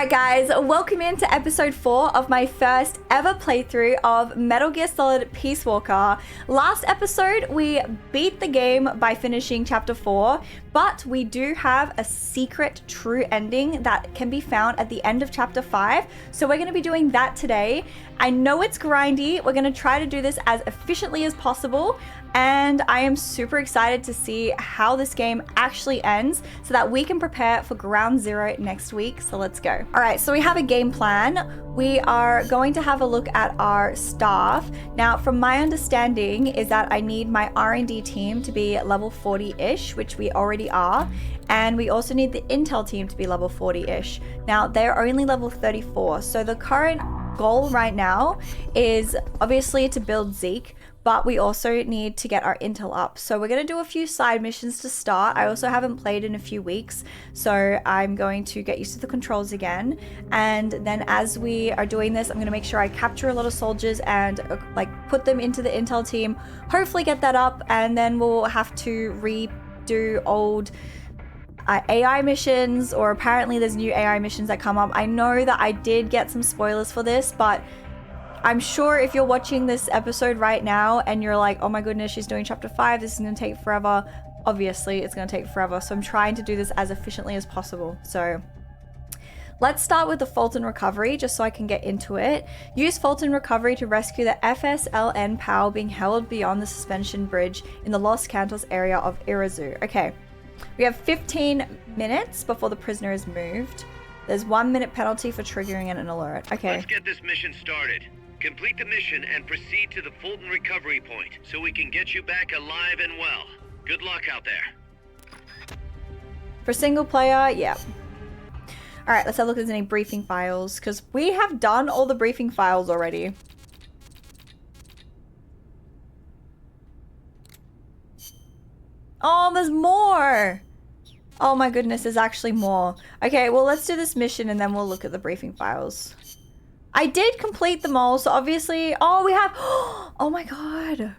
Alright guys, welcome into episode 4 of my first ever playthrough of Metal Gear Solid Peace Walker. Last episode we beat the game by finishing chapter 4, but we do have a secret true ending that can be found at the end of chapter 5, so we're going to be doing that today. I know it's grindy, we're going to try to do this as efficiently as possible, and I am super excited to see how this game actually ends so that we can prepare for ground zero next week. So let's go. All right, so we have a game plan. We are going to have a look at our staff. Now, from my understanding is that I need my R&D team to be level 40-ish, which we already are. And we also need the intel team to be level 40-ish. Now, they're only level 34. So the current goal right now is obviously to build Zeke, but we also need to get our intel up. So we're going to do a few side missions to start. I also haven't played in a few weeks, so I'm going to get used to the controls again. And then as we are doing this, I'm going to make sure I capture a lot of soldiers and like put them into the intel team, hopefully get that up, and then we'll have to redo old AI missions, or apparently there's new AI missions that come up. I know that I did get some spoilers for this, but I'm sure if you're watching this episode right now and you're like, oh my goodness, she's doing chapter 5, this is going to take forever. Obviously, it's going to take forever. So I'm trying to do this as efficiently as possible. So let's start with the Fulton recovery, just so I can get into it. Use Fulton recovery to rescue the FSLN POW being held beyond the suspension bridge in the Los Cantos area of Irazu. Okay, we have 15 minutes before the prisoner is moved. There's 1 minute penalty for triggering an alert. Okay. Let's get this mission started. Complete the mission and proceed to the Fulton recovery point so we can get you back alive and well. Good luck out there. For single player, yeah. Alright, let's have a look if there's any briefing files, because we have done all the briefing files already. Oh, there's more! Oh my goodness, there's actually more. Okay, well, let's do this mission and then we'll look at the briefing files. I did complete them all, so obviously... Oh, we have... Oh my god.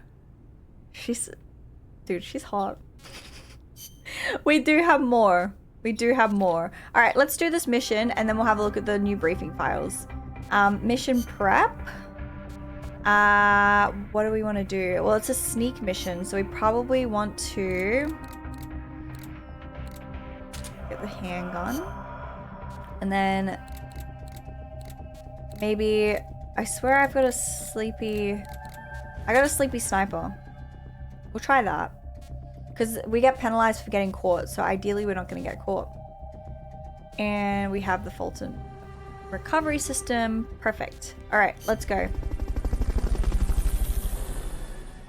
Dude, she's hot. We do have more. We do have more. Alright, let's do this mission, and then we'll have a look at the new briefing files. Mission prep. What do we want to do? Well, it's a sneak mission, so we probably want to... get the handgun. And then... maybe, I swear I've got a sleepy... I got a sleepy sniper. We'll try that. Because we get penalized for getting caught, so ideally we're not going to get caught. And we have the Fulton recovery system. Perfect. Alright, let's go.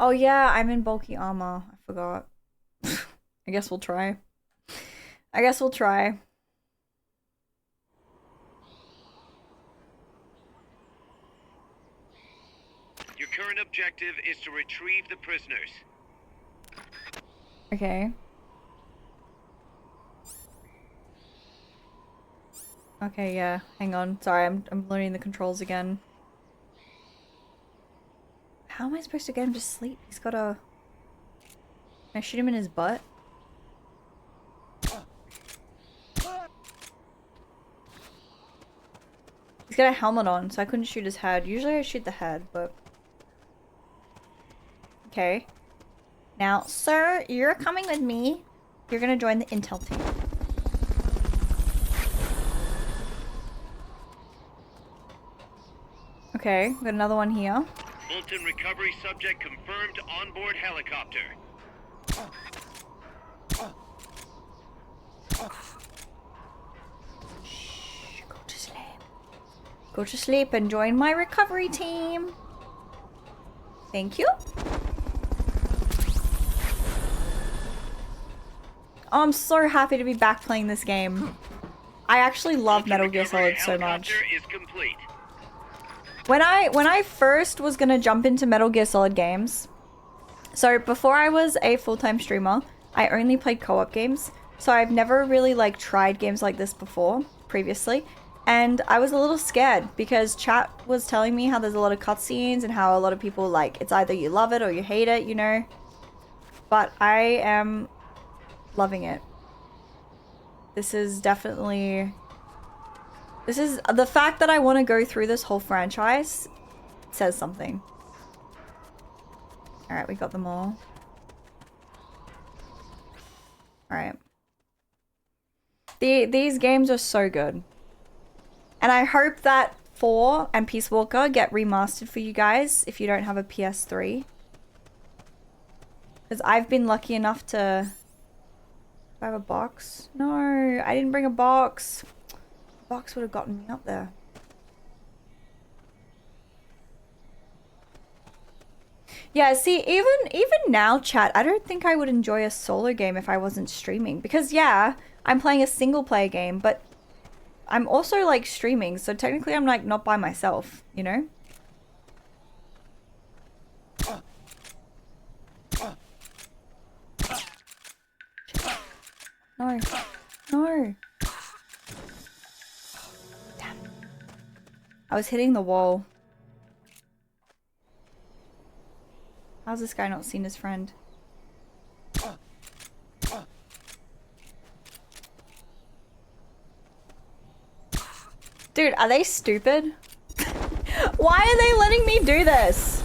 Oh yeah, I'm in bulky armor. I forgot. I guess we'll try. I guess we'll try. Your current objective is to retrieve the prisoners. Okay. Okay, yeah. Hang on. Sorry, I'm learning the controls again. How am I supposed to get him to sleep? He's got a... Can I shoot him in his butt? He's got a helmet on, so I couldn't shoot his head. Usually I shoot the head, but... Okay. Now, sir, you're coming with me. You're gonna join the intel team. Okay, we got another one here. Fulton recovery subject confirmed onboard helicopter. Shh, go to sleep. Go to sleep and join my recovery team. Thank you. Oh, I'm so happy to be back playing this game. I actually love Metal Gear Solid so much. Is complete. When I first was gonna jump into Metal Gear Solid games, so before I was a full-time streamer, I only played co-op games. So I've never really like tried games like this before, previously. And I was a little scared because chat was telling me how there's a lot of cutscenes and how a lot of people like, it's either you love it or you hate it, you know? But I am loving it. This is definitely This is the fact that I want to go through this whole franchise says something. All right, we got them all. All right. These games are so good. And I hope that 4 and Peace Walker get remastered for you guys if you don't have a PS3. Because I've been lucky enough to... Do I have a box? No, I didn't bring a box. The box would have gotten me up there. Yeah, see, even now, chat, I don't think I would enjoy a solo game if I wasn't streaming. Because, yeah, I'm playing a single-player game, but I'm also, like, streaming. So, technically, I'm, like, not by myself, you know? No. No. Damn. I was hitting the wall. How's this guy not seen his friend? Dude, are they stupid? Why are they letting me do this?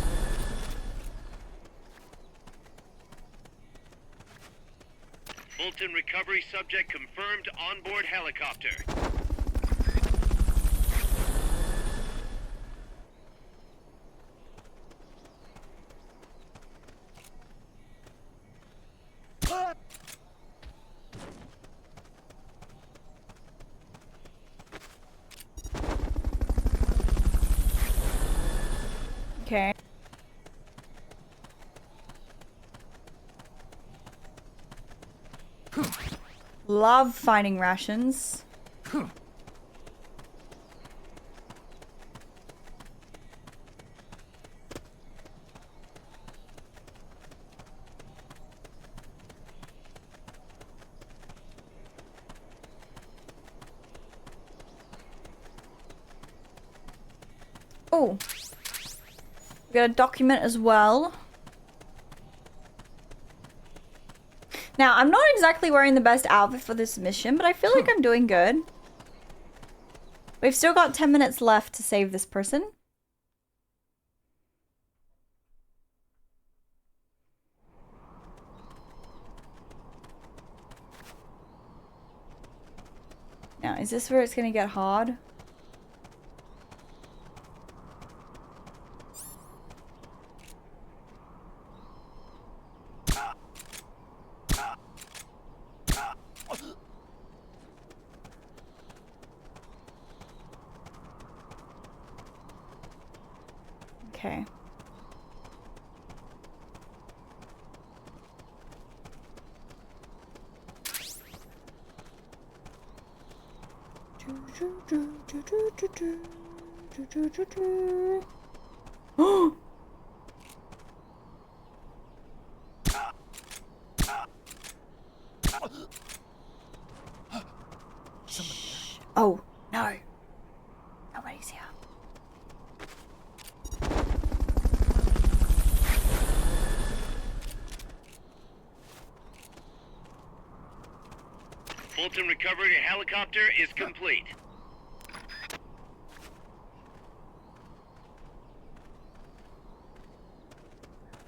Fulton recovery subject confirmed onboard helicopter. Okay. Love finding rations. Oh. We got a document as well. Now, I'm not exactly wearing the best outfit for this mission, but I feel like I'm doing good. We've still got 10 minutes left to save this person. Now, is this where it's gonna get hard? Okay. Oh, no. Nobody's here. Fulton recovery helicopter is complete.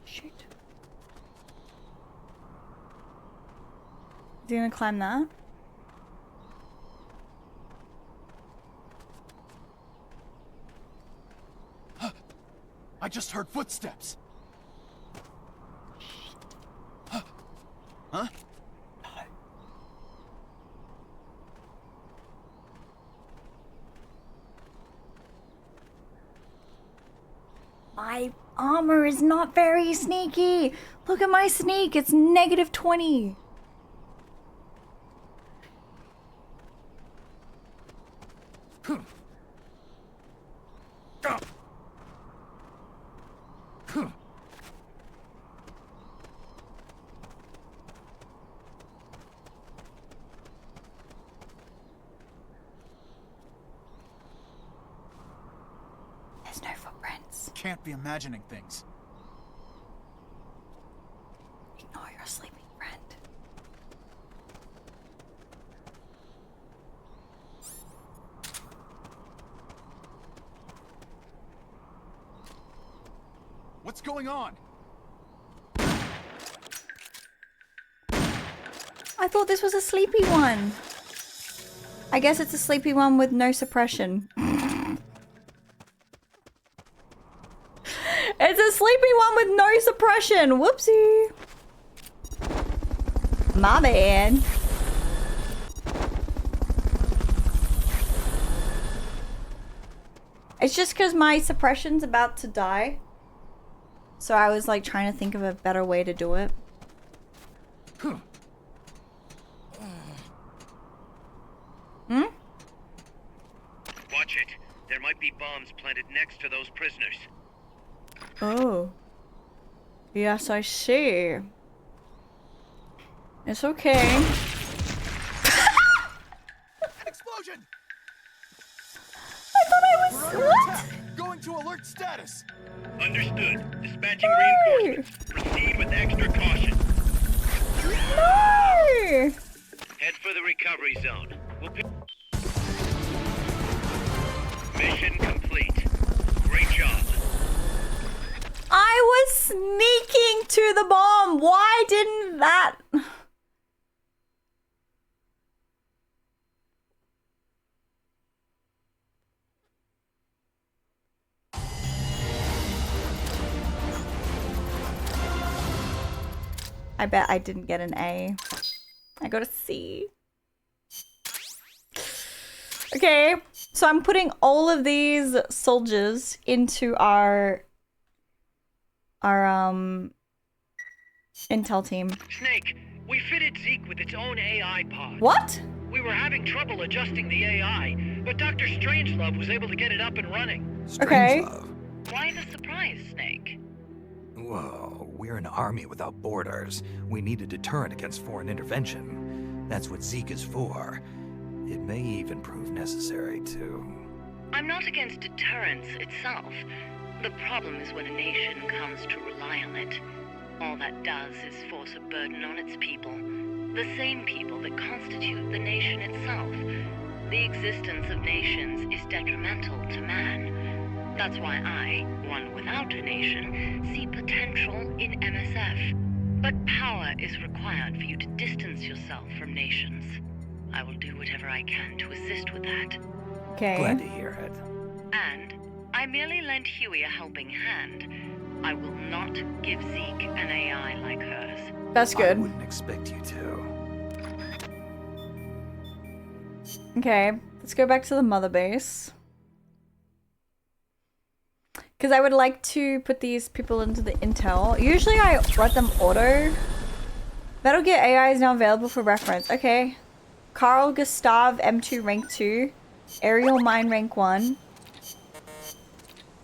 Shoot. Is he gonna climb that? I just heard footsteps. Huh? No. My armor is not very sneaky. Look at my sneak. It's -20. There's no footprints. Can't be imagining things. Ignore your sleeping friend. What's going on? I thought this was a sleepy one. I guess it's a sleepy one with no suppression. It's a sleepy one with no suppression. Whoopsie. My bad. It's just because my suppression's about to die. So I was like trying to think of a better way to do it. Hmm? Watch it. There might be bombs planted next to those prisoners. Oh. Yes, I see. It's okay. Explosion! I thought I was... We're under What? attack. Going to alert status. Understood. Dispatching No! reinforcements. Proceed with extra caution. No! Head for the recovery zone. Mission complete. Great job. I was sneaking to the bomb. Why didn't that... I bet I didn't get an A. I got a C. Okay, so I'm putting all of these soldiers into our intel team. Snake, we fitted Zeke with its own AI pod. What? We were having trouble adjusting the AI, but Dr. Strangelove was able to get it up and running. Okay. Strangelove? Why the surprise, Snake? Whoa, we're an army without borders. We need a deterrent against foreign intervention. That's what Zeke is for. It may even prove necessary to... I'm not against deterrence itself. The problem is when a nation comes to rely on it. All that does is force a burden on its people. The same people that constitute the nation itself. The existence of nations is detrimental to man. That's why I, one without a nation, see potential in MSF. But power is required for you to distance yourself from nations. I will do whatever I can to assist with that. Okay. Glad to hear it. And I merely lent Huey a helping hand. I will not give Zeke an AI like hers. That's I good. wouldn't expect you to. Okay, let's go back to the mother base. Because I would like to put these people into the intel. Usually I let them auto. Metal Gear AI is now available for reference. Okay. Carl Gustav M2 rank 2. Aerial Mine rank 1.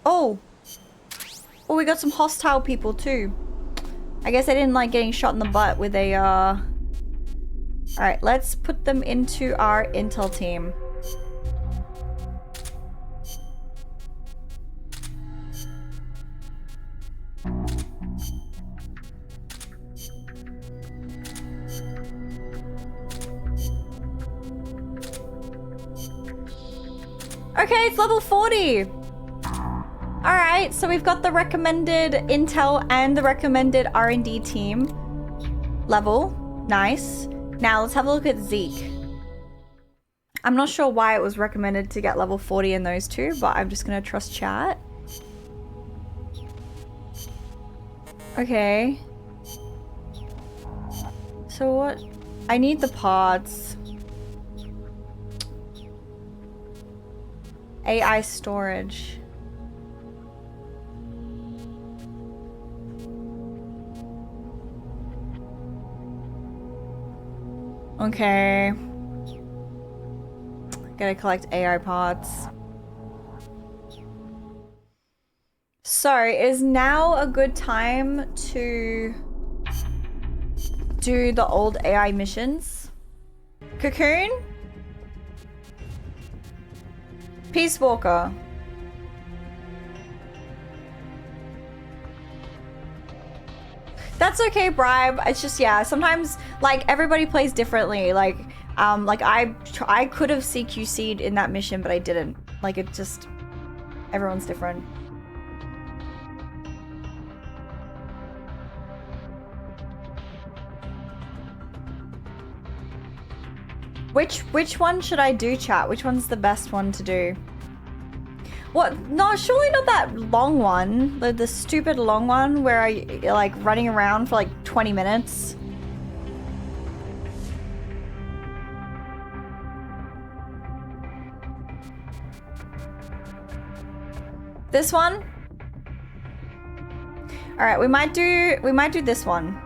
Oh! Oh, we got some hostile people too. I guess I didn't like getting shot in the butt with a, Alright, let's put them into our intel team. Okay, it's level 40. Alright, so we've got the recommended intel and the recommended R&D team level. Nice. Now let's have a look at Zeke. I'm not sure why it was recommended to get level 40 in those two, but I'm just gonna trust chat. Okay. So what? I need the pods. AI storage. Okay. Gotta collect AI pods. So, is now a good time to do the old AI missions? Cocoon? Peace Walker. That's okay, Bribe. It's just, yeah, sometimes, like, everybody plays differently. Like I could have CQC'd in that mission, but I didn't. Like, it just, everyone's different. Which one should I do, chat? Which one's the best one to do? What? No, surely not that long one. The stupid long one where you're like running around for like 20 minutes. This one? All right, we might do this one.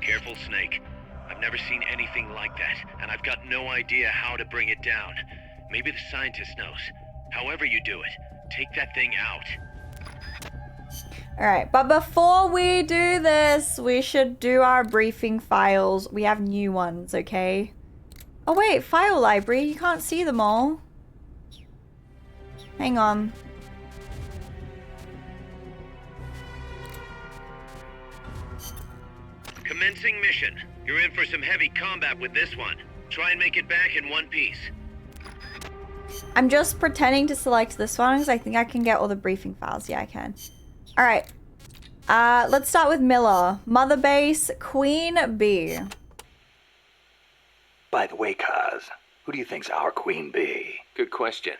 Careful, Snake. I've never seen anything like that, and I've got no idea how to bring it down. Maybe the scientist knows. However you do it, take that thing out. All right, but before we do this, we should do our briefing files. We have new ones, okay? Oh wait, file library, you can't see them all. Hang on. Commencing mission. You're in for some heavy combat with this one. Try and make it back in one piece. I'm just pretending to select this one because I think I can get all the briefing files. Yeah, I can. All right. Let's start with Miller. Mother Base, Queen Bee. By the way, Kaz, who do you think's our Queen Bee? Good question.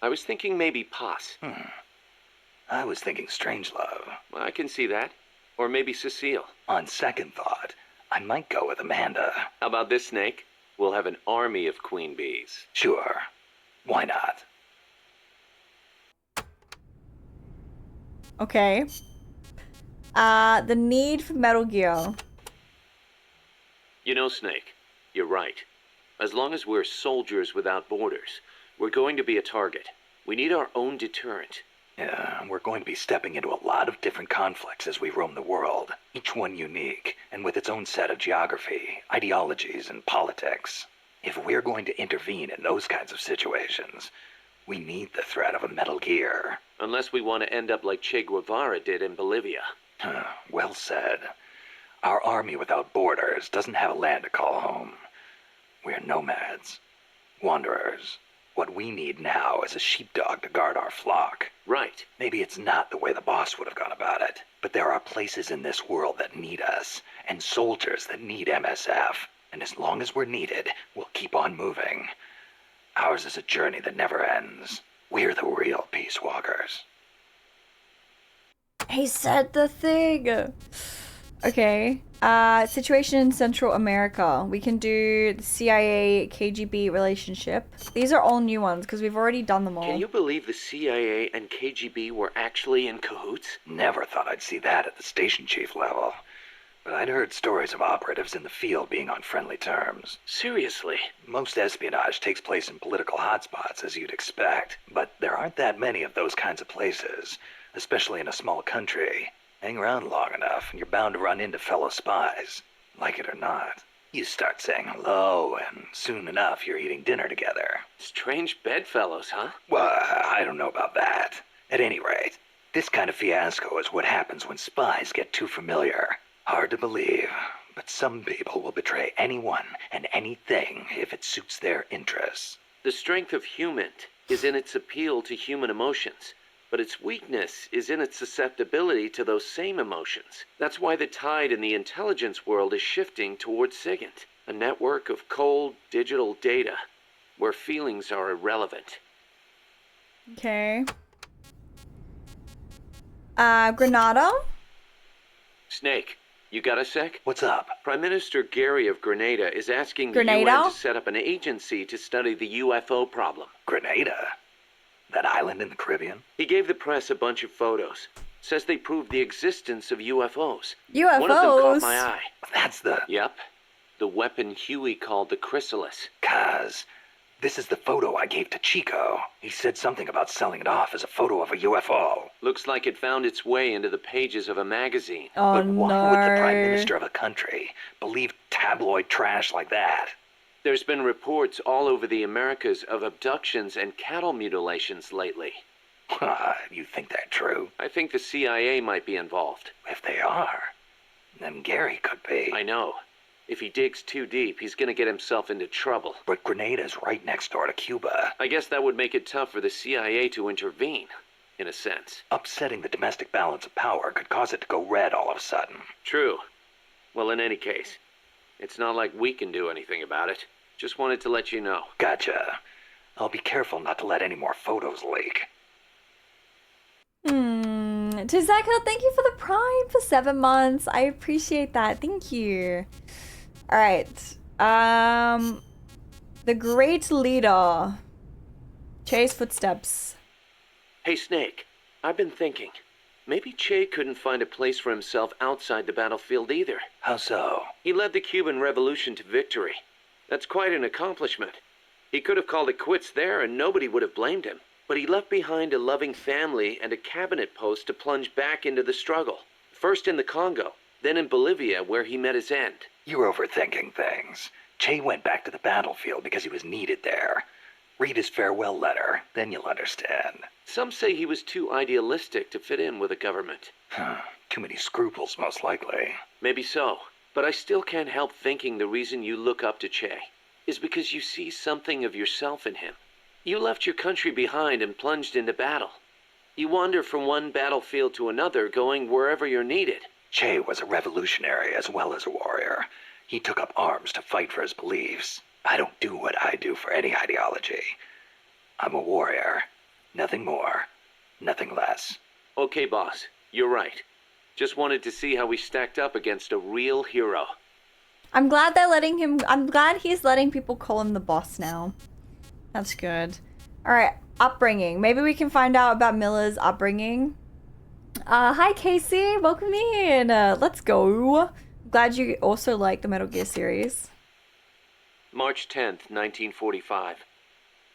I was thinking maybe Paz. I was thinking Strangelove. Well, I can see that. Or maybe Cecile. On second thought, I might go with Amanda. How about this, Snake? We'll have an army of queen bees. Sure. Why not? Okay. The need for Metal Gear. You know, Snake, you're right. As long as we're soldiers without borders, we're going to be a target. We need our own deterrent. Yeah, we're going to be stepping into a lot of different conflicts as we roam the world, each one unique, and with its own set of geography, ideologies, and politics. If we're going to intervene in those kinds of situations, we need the threat of a Metal Gear. Unless we want to end up like Che Guevara did in Bolivia. Well said. Our army without borders doesn't have a land to call home. We're nomads, wanderers. What we need now is a sheepdog to guard our flock. Right. Maybe it's not the way the boss would have gone about it, but there are places in this world that need us, and soldiers that need MSF. And as long as we're needed, we'll keep on moving. Ours is a journey that never ends. We're the real peace walkers. He said the thing. Okay. Situation in Central America. We can do the CIA KGB relationship. These are all new ones because we've already done them all. Can you believe the CIA and KGB were actually in cahoots? Never thought I'd see that at the station chief level. But I'd heard stories of operatives in the field being on friendly terms. Seriously? Most espionage takes place in political hotspots, as you'd expect. But there aren't that many of those kinds of places, especially in a small country. Hang around long enough, and you're bound to run into fellow spies. Like it or not. You start saying hello, and soon enough you're eating dinner together. Strange bedfellows, huh? Well, I don't know about that. At any rate, this kind of fiasco is what happens when spies get too familiar. Hard to believe, but some people will betray anyone and anything if it suits their interests. The strength of human is in its appeal to human emotions. But its weakness is in its susceptibility to those same emotions. That's why the tide in the intelligence world is shifting towards SIGINT, a network of cold, digital data, where feelings are irrelevant. Okay. Grenada? Snake, you got a sec? What's up? Prime Minister Gary of Grenada is asking the Grenada? UN to set up an agency to study the UFO problem. Grenada? That island in the Caribbean? He gave the press a bunch of photos. Says they prove the existence of UFOs. UFOs? One of them caught my eye. That's the... Yep. The weapon Huey called the Chrysalis. Kaz, this is the photo I gave to Chico. He said something about selling it off as a photo of a UFO. Looks like it found its way into the pages of a magazine. Oh, But why no. would the Prime Minister of a country believe tabloid trash like that? There's been reports all over the Americas of abductions and cattle mutilations lately. You think that true? I think the CIA might be involved. If they are, then Gary could be. I know. If he digs too deep, he's gonna get himself into trouble. But Grenada's right next door to Cuba. I guess that would make it tough for the CIA to intervene, in a sense. Upsetting the domestic balance of power could cause it to go red all of a sudden. True. Well, in any case, it's not like we can do anything about it. Just wanted to let you know. Gotcha. I'll be careful not to let any more photos leak. To Zeka, thank you for the Prime for 7 months. I appreciate that. Thank you. All right. The Great Leader. Che's footsteps. Hey, Snake. I've been thinking. Maybe Che couldn't find a place for himself outside the battlefield either. How so? He led the Cuban Revolution to victory. That's quite an accomplishment. He could have called it quits there and nobody would have blamed him. But he left behind a loving family and a cabinet post to plunge back into the struggle. First in the Congo, then in Bolivia where he met his end. You're overthinking things. Che went back to the battlefield because he was needed there. Read his farewell letter, then you'll understand. Some say he was too idealistic to fit in with the government. Too many scruples, most likely. Maybe so, but I still can't help thinking the reason you look up to Che is because you see something of yourself in him. You left your country behind and plunged into battle. You wander from one battlefield to another, going wherever you're needed. Che was a revolutionary as well as a warrior. He took up arms to fight for his beliefs. I don't do what I do for any ideology. I'm a warrior. Nothing more. Nothing less. Okay, boss. You're right. Just wanted to see how we stacked up against a real hero. I'm glad he's letting people call him the boss now. That's good. All right, upbringing. Maybe we can find out about Miller's upbringing. Hi, Casey. Welcome in. Let's go. Glad you also like the Metal Gear series. March 10th, 1945.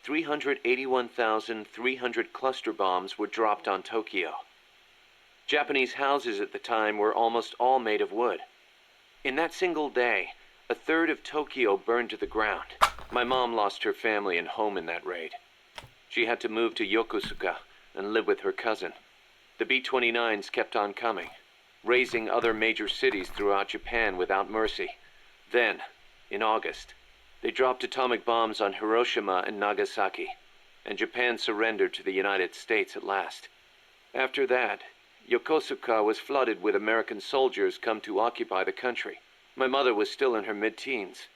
381,300 cluster bombs were dropped on Tokyo. Japanese houses at the time were almost all made of wood. In that single day, a third of Tokyo burned to the ground. My mom lost her family and home in that raid. She had to move to Yokosuka and live with her cousin. The B-29s kept on coming, razing other major cities throughout Japan without mercy. Then, in August, they dropped atomic bombs on Hiroshima and Nagasaki, and Japan surrendered to the United States at last. After that, Yokosuka was flooded with American soldiers come to occupy the country. My mother was still in her mid-teens,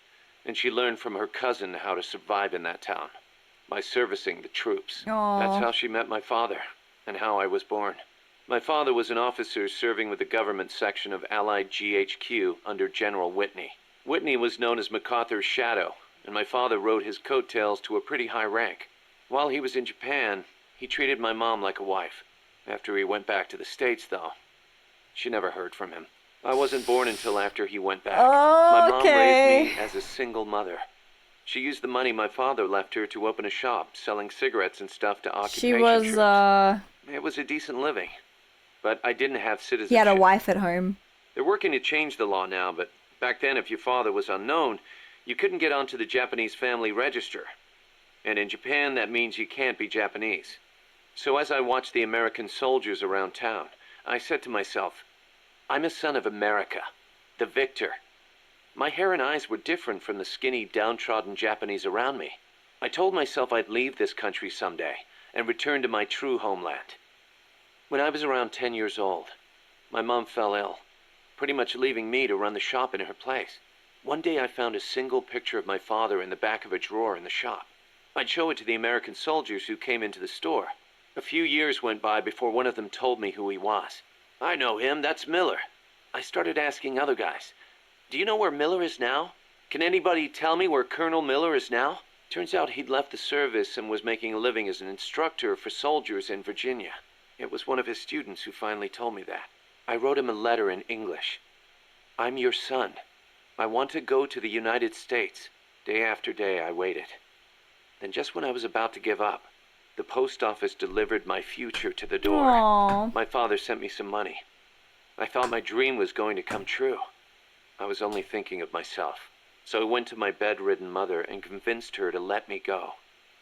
and she learned from her cousin how to survive in that town, by servicing the troops. Aww. That's how she met my father, and how I was born. My father was an officer serving with the government section of Allied GHQ under General Whitney. Whitney was known as MacArthur's shadow, and my father rode his coattails to a pretty high rank. While he was in Japan, he treated my mom like a wife. After he went back to the States, though, she never heard from him. I wasn't born until after he went back. My mom raised me as a single mother. She used the money my father left her to open a shop selling cigarettes and stuff to occupation troops. It was a decent living, but I didn't have citizenship. He had a wife at home. They're working to change the law now, but back then if your father was unknown, you couldn't get onto the Japanese family register. And in Japan, that means you can't be Japanese. So as I watched the American soldiers around town, I said to myself, I'm a son of America, the victor. My hair and eyes were different from the skinny, downtrodden Japanese around me. I told myself I'd leave this country someday and return to my true homeland. When I was around 10 years old, my mom fell ill, pretty much leaving me to run the shop in her place. One day I found a single picture of my father in the back of a drawer in the shop. I'd show it to the American soldiers who came into the store. A few years went by before one of them told me who he was. I know him, that's Miller. I started asking other guys, do you know where Miller is now? Can anybody tell me where Colonel Miller is now? Turns out he'd left the service and was making a living as an instructor for soldiers in Virginia. It was one of his students who finally told me that. I wrote him a letter in English. I'm your son. I want to go to the United States. Day after day I waited. Then just when I was about to give up, the post office delivered my future to the door. Aww. My father sent me some money. I thought my dream was going to come true. I was only thinking of myself. So I went to my bedridden mother and convinced her to let me go.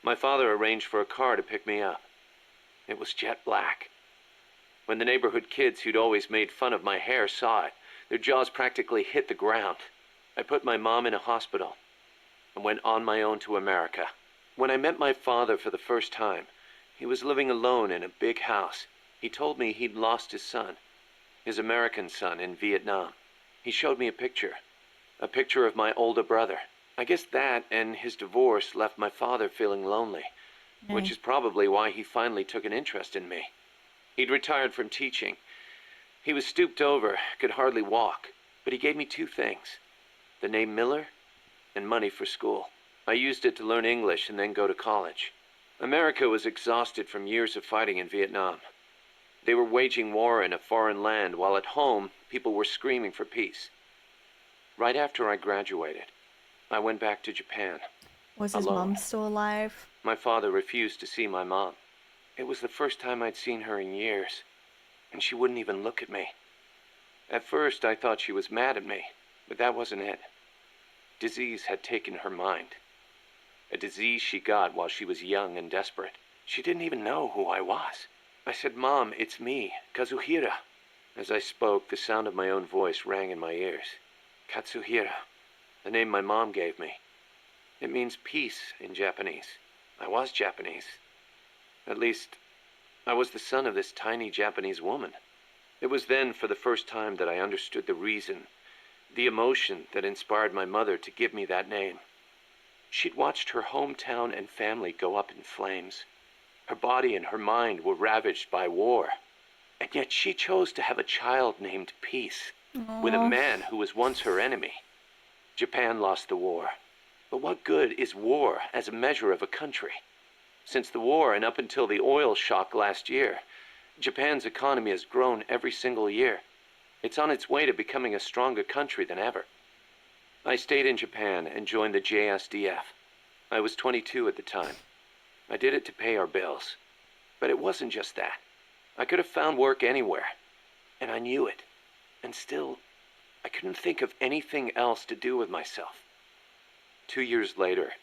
My father arranged for a car to pick me up. It was jet black. When the neighborhood kids who'd always made fun of my hair saw it, their jaws practically hit the ground. I put my mom in a hospital and went on my own to America. When I met my father for the first time, he was living alone in a big house. He told me he'd lost his son, his American son, in Vietnam. He showed me a picture of my older brother. I guess that and his divorce left my father feeling lonely, which is probably why he finally took an interest in me. He'd retired from teaching. He was stooped over, could hardly walk, but he gave me 2 things: the name Miller and money for school. I used it to learn English and then go to college. America was exhausted from years of fighting in Vietnam. They were waging war in a foreign land, while at home, people were screaming for peace. Right after I graduated, I went back to Japan. Was his Alone. mom still alive? My father refused to see my mom. It was the first time I'd seen her in years, and she wouldn't even look at me. At first, I thought she was mad at me, but that wasn't it. Disease had taken her mind. A disease she got while she was young and desperate. She didn't even know who I was. I said, "Mom, it's me, Kazuhira." As I spoke, the sound of my own voice rang in my ears. Katsuhira, the name my mom gave me. It means peace in Japanese. I was Japanese. At least, I was the son of this tiny Japanese woman. It was then, for the first time, that I understood the reason, the emotion that inspired my mother to give me that name. She'd watched her hometown and family go up in flames. Her body and her mind were ravaged by war. And yet she chose to have a child named Peace, with a man who was once her enemy. Japan lost the war. But what good is war as a measure of a country? Since the war and up until the oil shock last year, Japan's economy has grown every single year. It's on its way to becoming a stronger country than ever. I stayed in Japan and joined the JSDF. I was 22 at the time. I did it to pay our bills. But it wasn't just that. I could have found work anywhere. And I knew it. And still, I couldn't think of anything else to do with myself. 2 years later,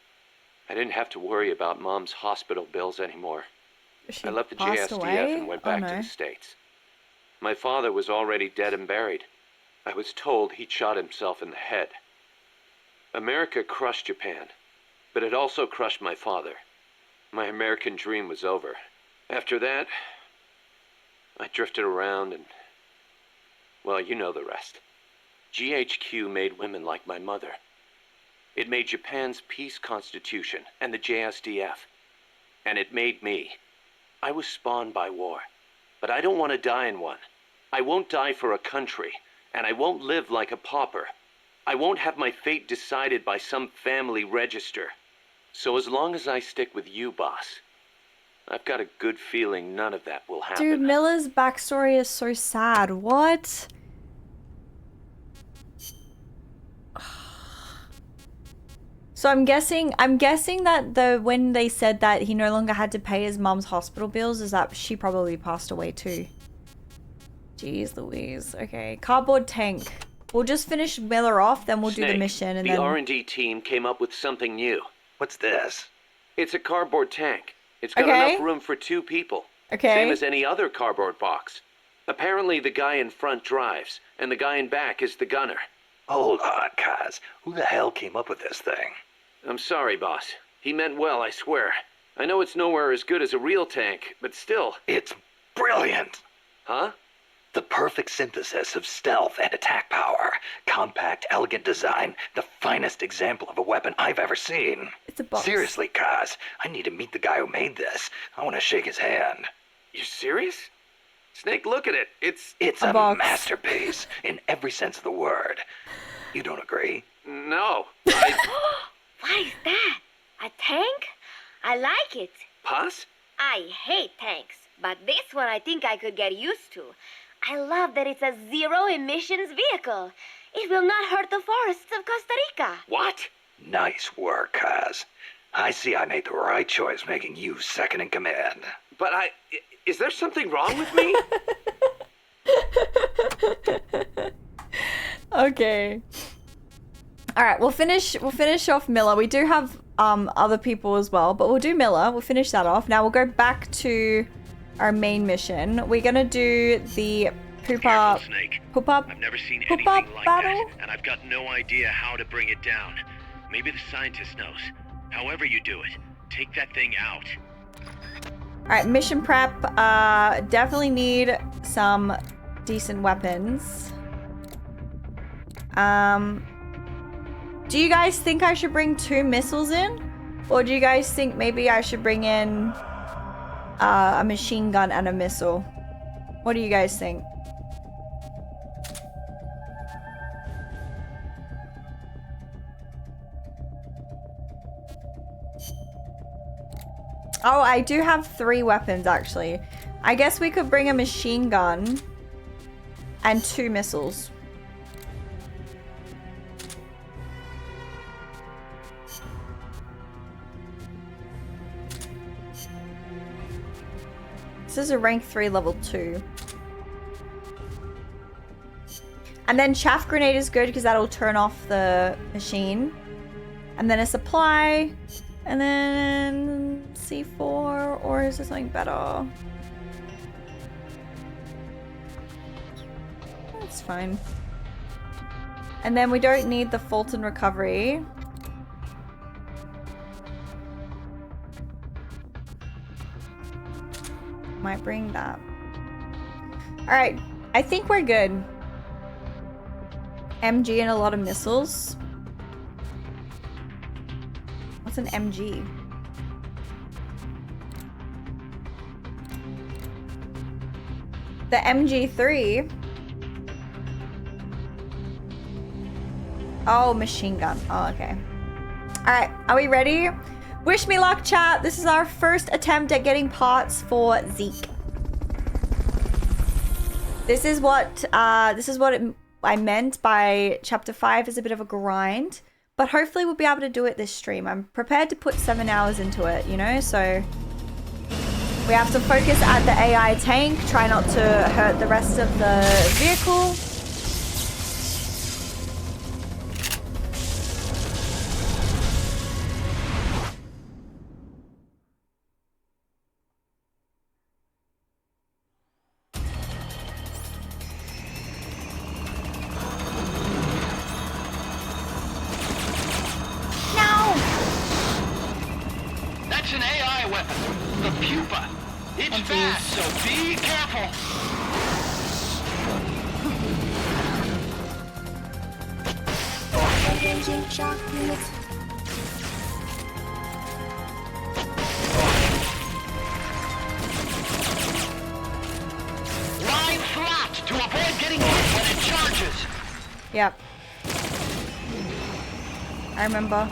I didn't have to worry about Mom's hospital bills anymore. She I left the passed JSDF away? and went Oh, back no. to the States. My father was already dead and buried. I was told he'd shot himself in the head. America crushed Japan, but it also crushed my father. My American dream was over. After that, I drifted around and, well, you know the rest. GHQ made women like my mother. It made Japan's peace constitution and the JSDF. And it made me. I was spawned by war, but I don't want to die in one. I won't die for a country, and I won't live like a pauper. I won't have my fate decided by some family register. So as long as I stick with you, boss, I've got a good feeling none of that will happen. Dude, Miller's backstory is so sad. What? So I'm guessing that when they said that he no longer had to pay his mom's hospital bills, is that she probably passed away too. Jeez Louise. Okay, cardboard tank. We'll just finish Miller off, then we'll do the Snake, mission, and the then R&D team came up with something new. What's this? It's a cardboard tank. It's got Okay. enough room for 2 people. Okay. Same as any other cardboard box. Apparently the guy in front drives, and the guy in back is the gunner. Hold on, Kaz. Who the hell came up with this thing? I'm sorry, boss. He meant well, I swear. I know it's nowhere as good as a real tank, but still. It's brilliant! Huh? The perfect synthesis of stealth and attack power. Compact, elegant design. The finest example of a weapon I've ever seen. it's a box. Seriously, Kaz. I need to meet the guy who made this. I want to shake his hand. You serious? Snake, look at it. It's A box. masterpiece in every sense of the word. You don't agree? No. What is that? A tank? I like it. Boss? I hate tanks, but this one I think I could get used to. I love that it's a zero emissions vehicle. It will not hurt the forests of Costa Rica. What? Nice work, Kaz. I see I made the right choice making you second in command. But is there something wrong with me? Okay. All right, we'll finish off Miller. We do have other people as well, but we'll do Miller. We'll finish that off. Now we'll go back to our main mission. We're gonna do the Pupa Careful, Snake. Pupa I've never seen Pupa anything like battle. that, and I've got no idea how to bring it down. Maybe the scientist knows. However you do it, take that thing out. All right, mission prep. Definitely need some decent weapons. Do you guys think I should bring 2 missiles in? Or do you guys think maybe I should bring in a machine gun and a missile? What do you guys think? Oh, I do have 3 weapons actually. I guess we could bring a machine gun and 2 missiles. This is a rank 3 level 2. And then chaff grenade is good because that'll turn off the machine. And then a supply. And then C4, or is there something better? That's fine. And then we don't need the Fulton recovery. Might bring that. Alright, I think we're good. MG and a lot of missiles. What's an MG? The MG3. Oh, machine gun. Oh, okay. Alright, are we ready? Wish me luck, chat. This is our first attempt at getting parts for Zeke. This is what I meant by chapter 5 is a bit of a grind. But hopefully we'll be able to do it this stream. I'm prepared to put 7 hours into it, you know? So we have to focus at the AI tank, try not to hurt the rest of the vehicle. The Pupa. It's fast, so be careful. Engaging shock units. Line flat to avoid getting hit when it charges. Yep. I remember.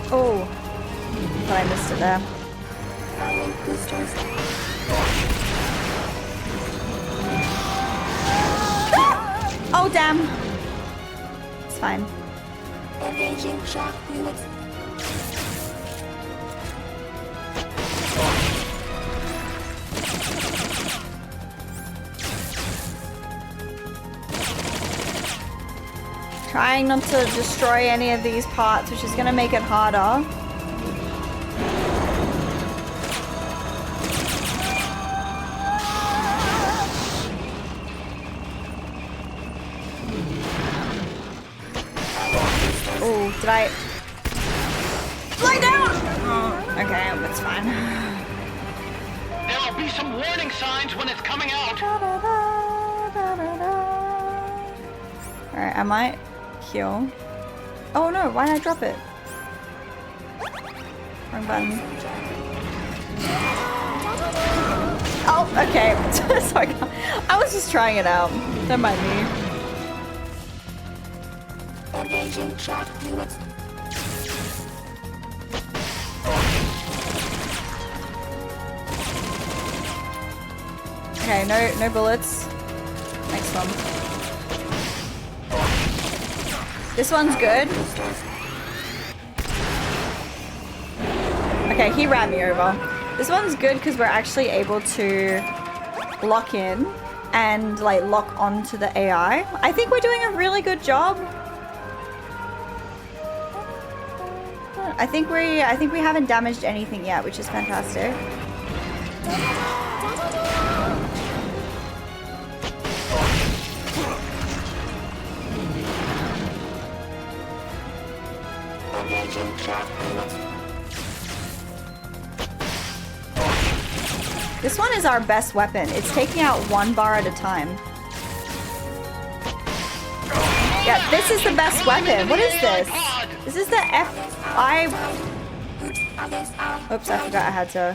Oh, but I missed it there. Oh, damn. It's fine. Engaging shock units. Trying not to destroy any of these parts, which is going to make it harder. Oh, did I... Lie down! Oh, okay, that's fine. There'll be some warning signs when it's coming out. Alright, I might heal. Oh no, why did I drop it? Wrong button. Oh, okay. Sorry. I was just trying it out. Don't mind me. Engaging shock units. Okay, no bullets. Next one. This one's good. Okay, he ran me over. This one's good because we're actually able to lock in and like lock onto the AI. I think we're doing a really good job. I think we haven't damaged anything yet, which is fantastic. This one is our best weapon. It's taking out one bar at a time. Yeah, this is the best weapon. What is this? This is the F-I... Oops, I forgot I had to...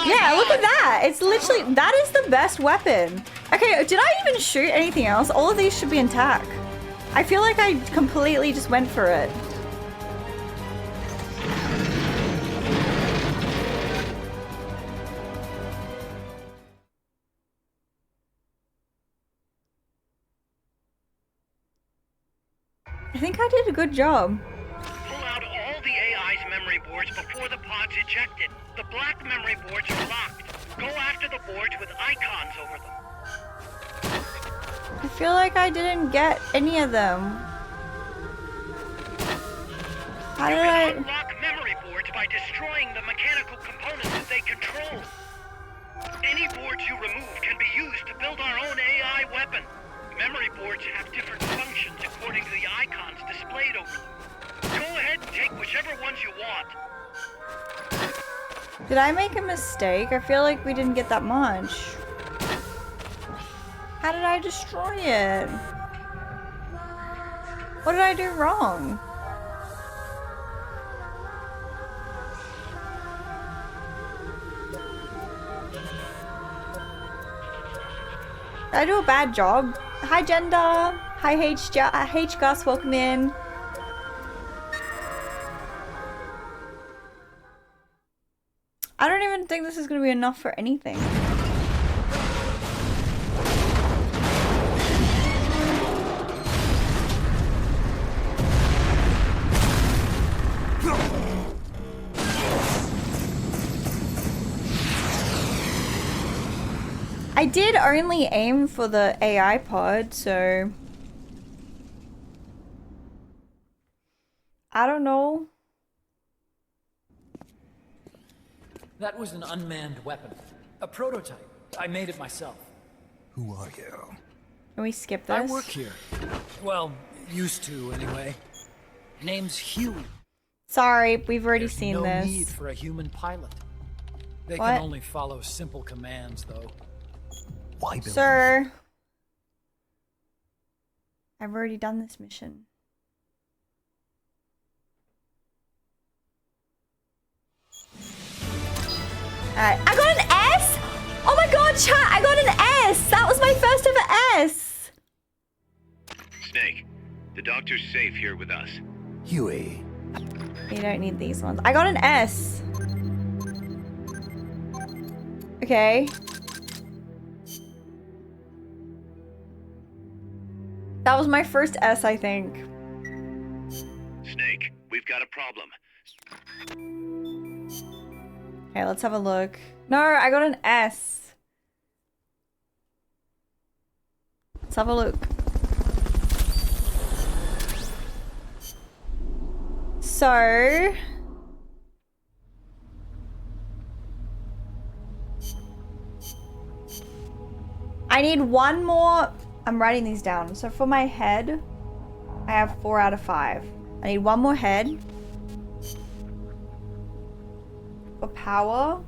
Yeah, look at that. It's literally... That is the best weapon. Okay, did I even shoot anything else? All of these should be intact. I feel like I completely just went for it. I think I did a good job. Pull out all the AI's memory boards before the pod's ejected. The black memory boards are locked. Go after the boards with icons over them. I feel like I didn't get any of them. How did I... Unlock memory boards by destroying the mechanical components that they control. Any boards you remove can be used to build our own AI weapon. Memory boards have different functions according to the icons displayed over them. Go ahead and take whichever ones you want. Did I make a mistake? I feel like we didn't get that much. How did I destroy it? What did I do wrong? Did I do a bad job? Hi, Gender. Hi, H Gus. Welcome in. I don't even think this is going to be enough for anything. I did only aim for the AI pod, so I don't know. That was an unmanned weapon. A prototype. I made it myself. Who are you? Can we skip this? I work here. Well, used to anyway. Name's Huey. Sorry, we've already There's seen no this. need for a human pilot. They What? can only follow simple commands, though. Why, Billy? Sir, I've already done this mission. Alright, I got an S! Oh my god, chat, I got an S! That was my first ever S! Snake, the doctor's safe here with us. Huey. You don't need these ones. I got an S. Okay. That was my first S, I think. Snake, we've got a problem. Okay, let's have a look. No, I got an S. Let's have a look. So... I need one more... I'm writing these down. So for my head, I have 4 out of 5. I need one more head. For power,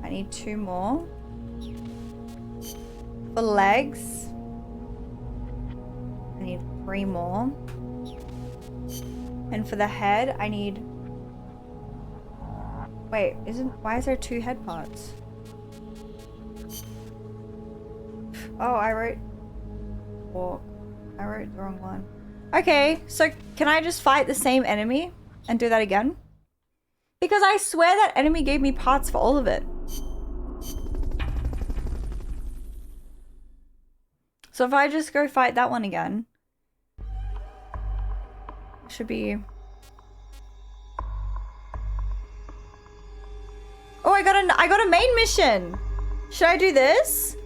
I need 2 more. For legs, I need 3 more. And for the head, I need... Wait, why is there 2 head parts? Oh, I wrote the wrong one. Okay, so can I just fight the same enemy and do that again? Because I swear that enemy gave me parts for all of it. So if I just go fight that one again, it should be... Oh, I got a main mission. Should I do this?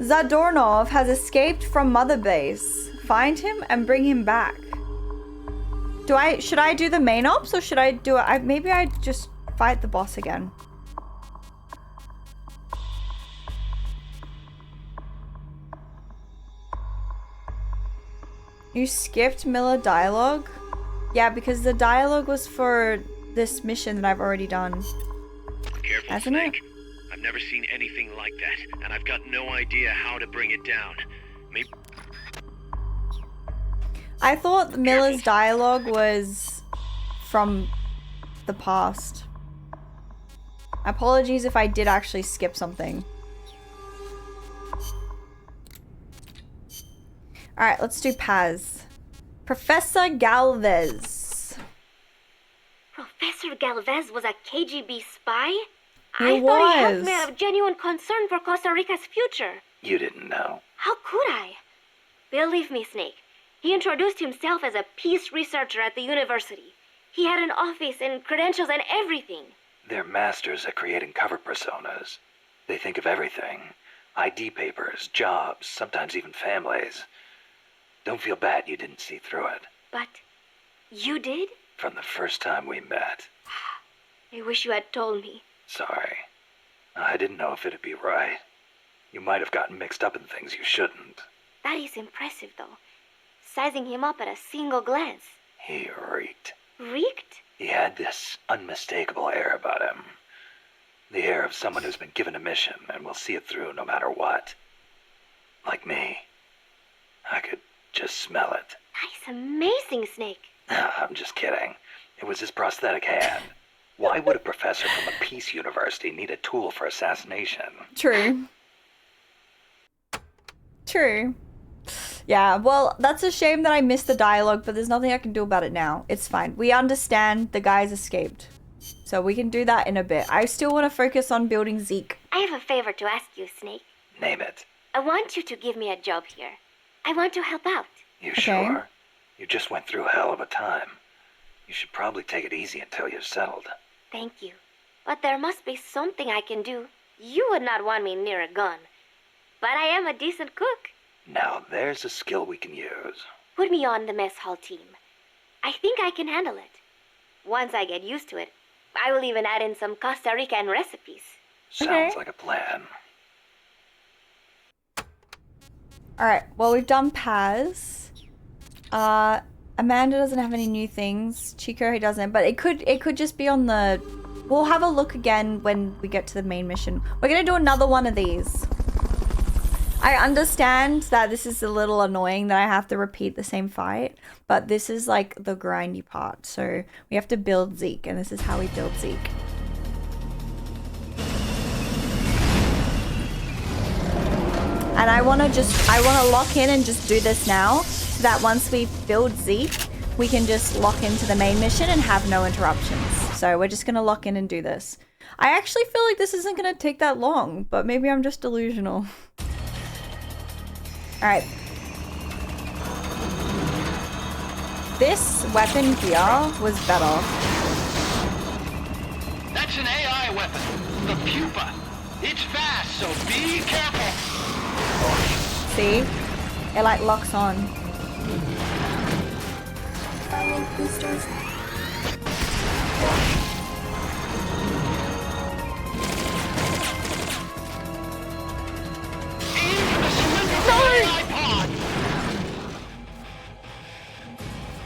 Zadornov has escaped from Mother Base. Find him and bring him back. Should I do the main ops or should I do it? Maybe I just fight the boss again. You skipped Miller dialogue? Yeah, because the dialogue was for this mission that I've already done. Careful, Hasn't Snake. it? I've never seen anything like that, and I've got no idea how to bring it down. Maybe... I thought Miller's dialogue was from the past. Apologies if I did actually skip something. Alright, let's do Paz. Professor Galvez. Professor Galvez was a KGB spy? He I thought he was. helped me out of genuine concern for Costa Rica's future. You didn't know. How could I? Believe me, Snake. He introduced himself as a peace researcher at the university. He had an office and credentials and everything. They're masters at creating cover personas. They think of everything. ID papers, jobs, sometimes even families. Don't feel bad you didn't see through it. But you did? From the first time we met. I wish you had told me. Sorry. I didn't know if it'd be right. You might have gotten mixed up in things you shouldn't. That is impressive, though. Sizing him up at a single glance. He reeked. Reeked? He had this unmistakable air about him. The air of someone who's been given a mission and will see it through no matter what. Like me. I could just smell it. That is amazing, Snake. I'm just kidding. It was his prosthetic hand. Why would a professor from a peace university need a tool for assassination? True. True. Yeah, well, that's a shame that I missed the dialogue, but there's nothing I can do about it now. It's fine. We understand the guys escaped. So we can do that in a bit. I still want to focus on building Zeke. I have a favor to ask you, Snake. Name it. I want you to give me a job here. I want to help out. You Okay. sure? You just went through a hell of a time. You should probably take it easy until you're settled. Thank you. But there must be something I can do. You would not want me near a gun. But I am a decent cook. Now there's a skill we can use. Put me on the mess hall team. I think I can handle it. Once I get used to it, I will even add in some Costa Rican recipes. Sounds like a plan. Alright, well, we've done Paz. Amanda doesn't have any new things. Chico, he doesn't, but it could just be on the... We'll have a look again when we get to the main mission. We're gonna do another one of these. I understand that this is a little annoying that I have to repeat the same fight, but this is like the grindy part. So we have to build Zeke, and this is how we build Zeke. And I want to lock in and just do this now, so that once we build Zeke, we can just lock into the main mission and have no interruptions. So we're just going to lock in and do this. I actually feel like this isn't going to take that long, but maybe I'm just delusional. Alright. This weapon here was better. That's an AI weapon. The Pupa. It's fast, so be careful. See? It like locks on. Boosters.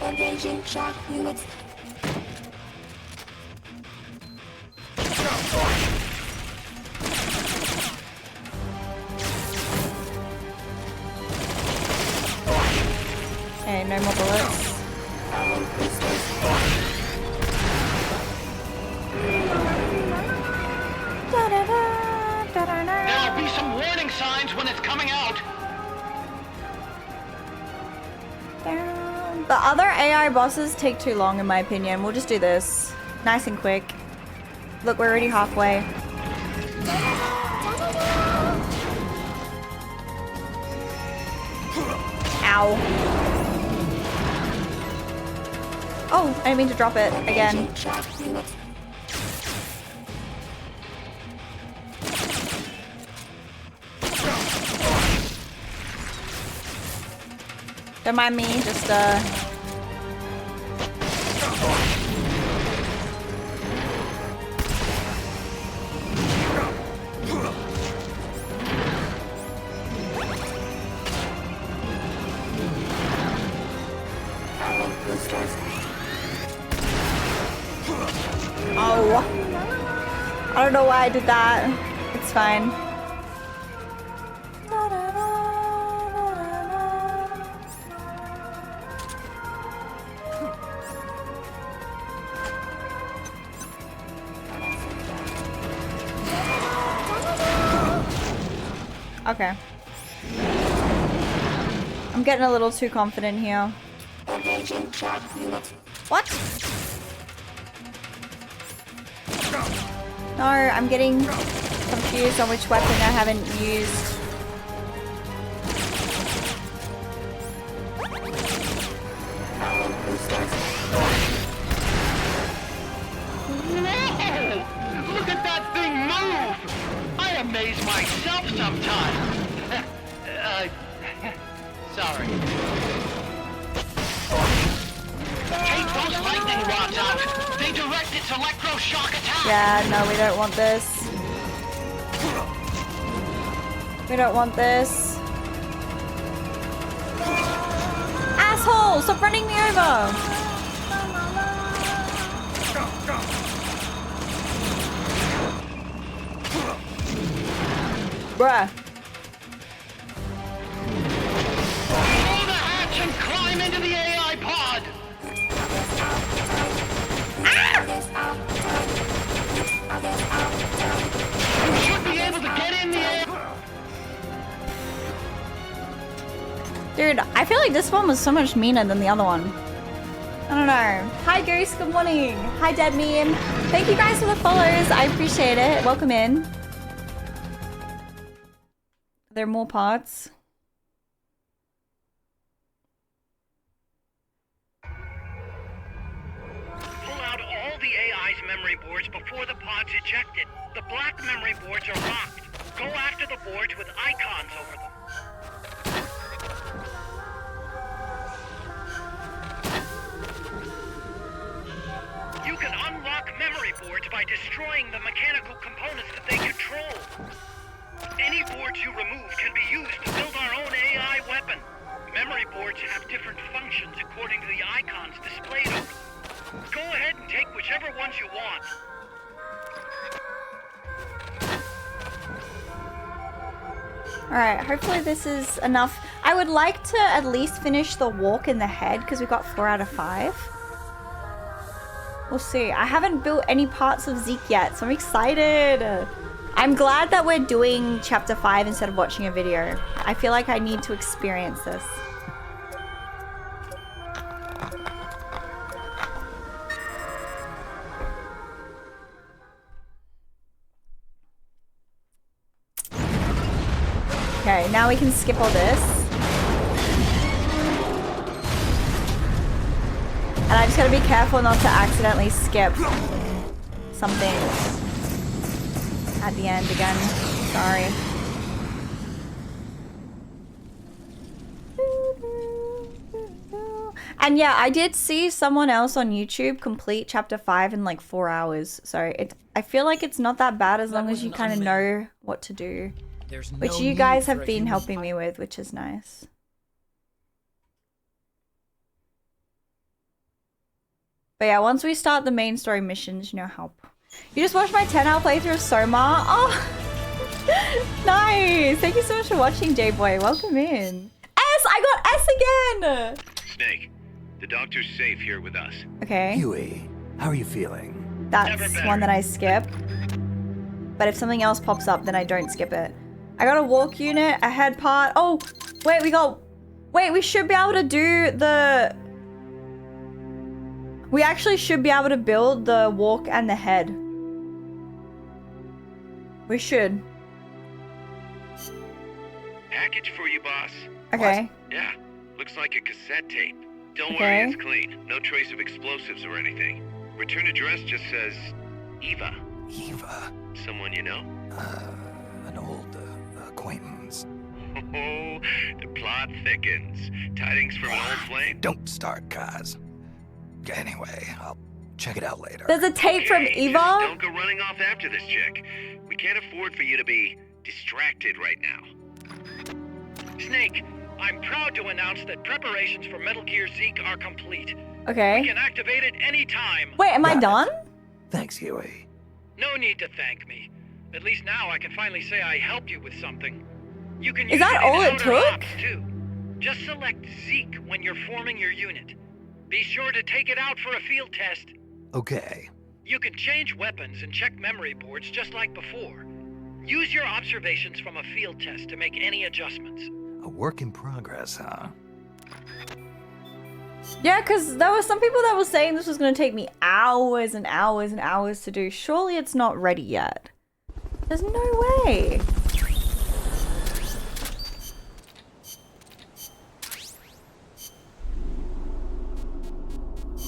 Engaging shock units. Okay, no more bullets. There'll be some warning signs when it's coming out. The other AI bosses take too long in my opinion. We'll just do this. Nice and quick. Look, we're already halfway. Ow. Oh, I didn't mean to drop it again. Don't mind me, just I don't know why I did that. It's fine. Okay. I'm getting a little too confident here. What? No, I'm getting confused on which weapon I haven't used. Whoa! Look at that thing move! I amaze myself sometimes. Sorry. Take those lightning rods out. They direct its electroshock attack. Yeah, no, we don't want this. We don't want this. Asshole! Stop running me over! Bruh. Pull the hatch and climb into the AI pod. You should be able to get in the air. Dude, I feel like this one was so much meaner than the other one. I don't know. Hi Goose, good morning. Hi Dead Meme. Thank you guys for the follows. I appreciate it. Welcome in. There are more parts. Pull out all the AI's memory boards before the pod's ejected. The black memory boards are locked. Go after the boards with icons over them. You can unlock memory boards by destroying the mechanical components that they control. Any boards you remove can be used to build our own AI weapon. Memory boards have different functions according to the icons displayed over them. Go ahead and take whichever ones you want. Alright, hopefully this is enough. I would like to at least finish the walk in the head because we got 4 out of 5. We'll see. I haven't built any parts of Zeke yet, so I'm excited. I'm glad that we're doing chapter 5 instead of watching a video. I feel like I need to experience this. Okay, now we can skip all this. And I just gotta be careful not to accidentally skip something at the end again. Sorry. And yeah, I did see someone else on YouTube complete chapter 5 in like 4 hours. So I feel like it's not that bad as long as you kind of know what to do. Which you guys have been helping me with, which is nice. But yeah, once we start the main story missions, you know, help. You just watched my 10-hour playthrough of Soma. Oh, nice. Thank you so much for watching, J-Boy. Welcome in. S, I got S again. Snake, the doctor's safe here with us. Okay. Huey, how are you feeling? That's one that I skip. But if something else pops up, then I don't skip it. I got a walk unit, a head part. Oh, wait, we should be able to do the... We actually should be able to build the walk and the head. We should. Package for you, boss. Okay. What? Yeah, looks like a cassette tape. Don't Okay. worry, it's clean. No trace of explosives or anything. Return address just says Eva. Eva? Someone you know? An old acquaintance. Oh, the plot thickens. Tidings from an old flame? Don't start, Kaz. Anyway, I'll check it out later. There's a tape from Hey, Eva? just don't go running off after this chick. We can't afford for you to be distracted right now. Snake, I'm proud to announce that preparations for Metal Gear Zeke are complete. Okay. We can activate it anytime. Wait, am I Got it. done? Thanks, Huey. No need to thank me. At least now I can finally say I helped you with something. You can Is use that it in all it outer took? ops, too. Just select Zeke when you're forming your unit. Be sure to take it out for a field test. Okay. You can change weapons and check memory boards just like before. Use your observations from a field test to make any adjustments. A work in progress, huh? Yeah, because there were some people that were saying this was going to take me hours and hours and hours to do. Surely it's not ready yet. There's no way.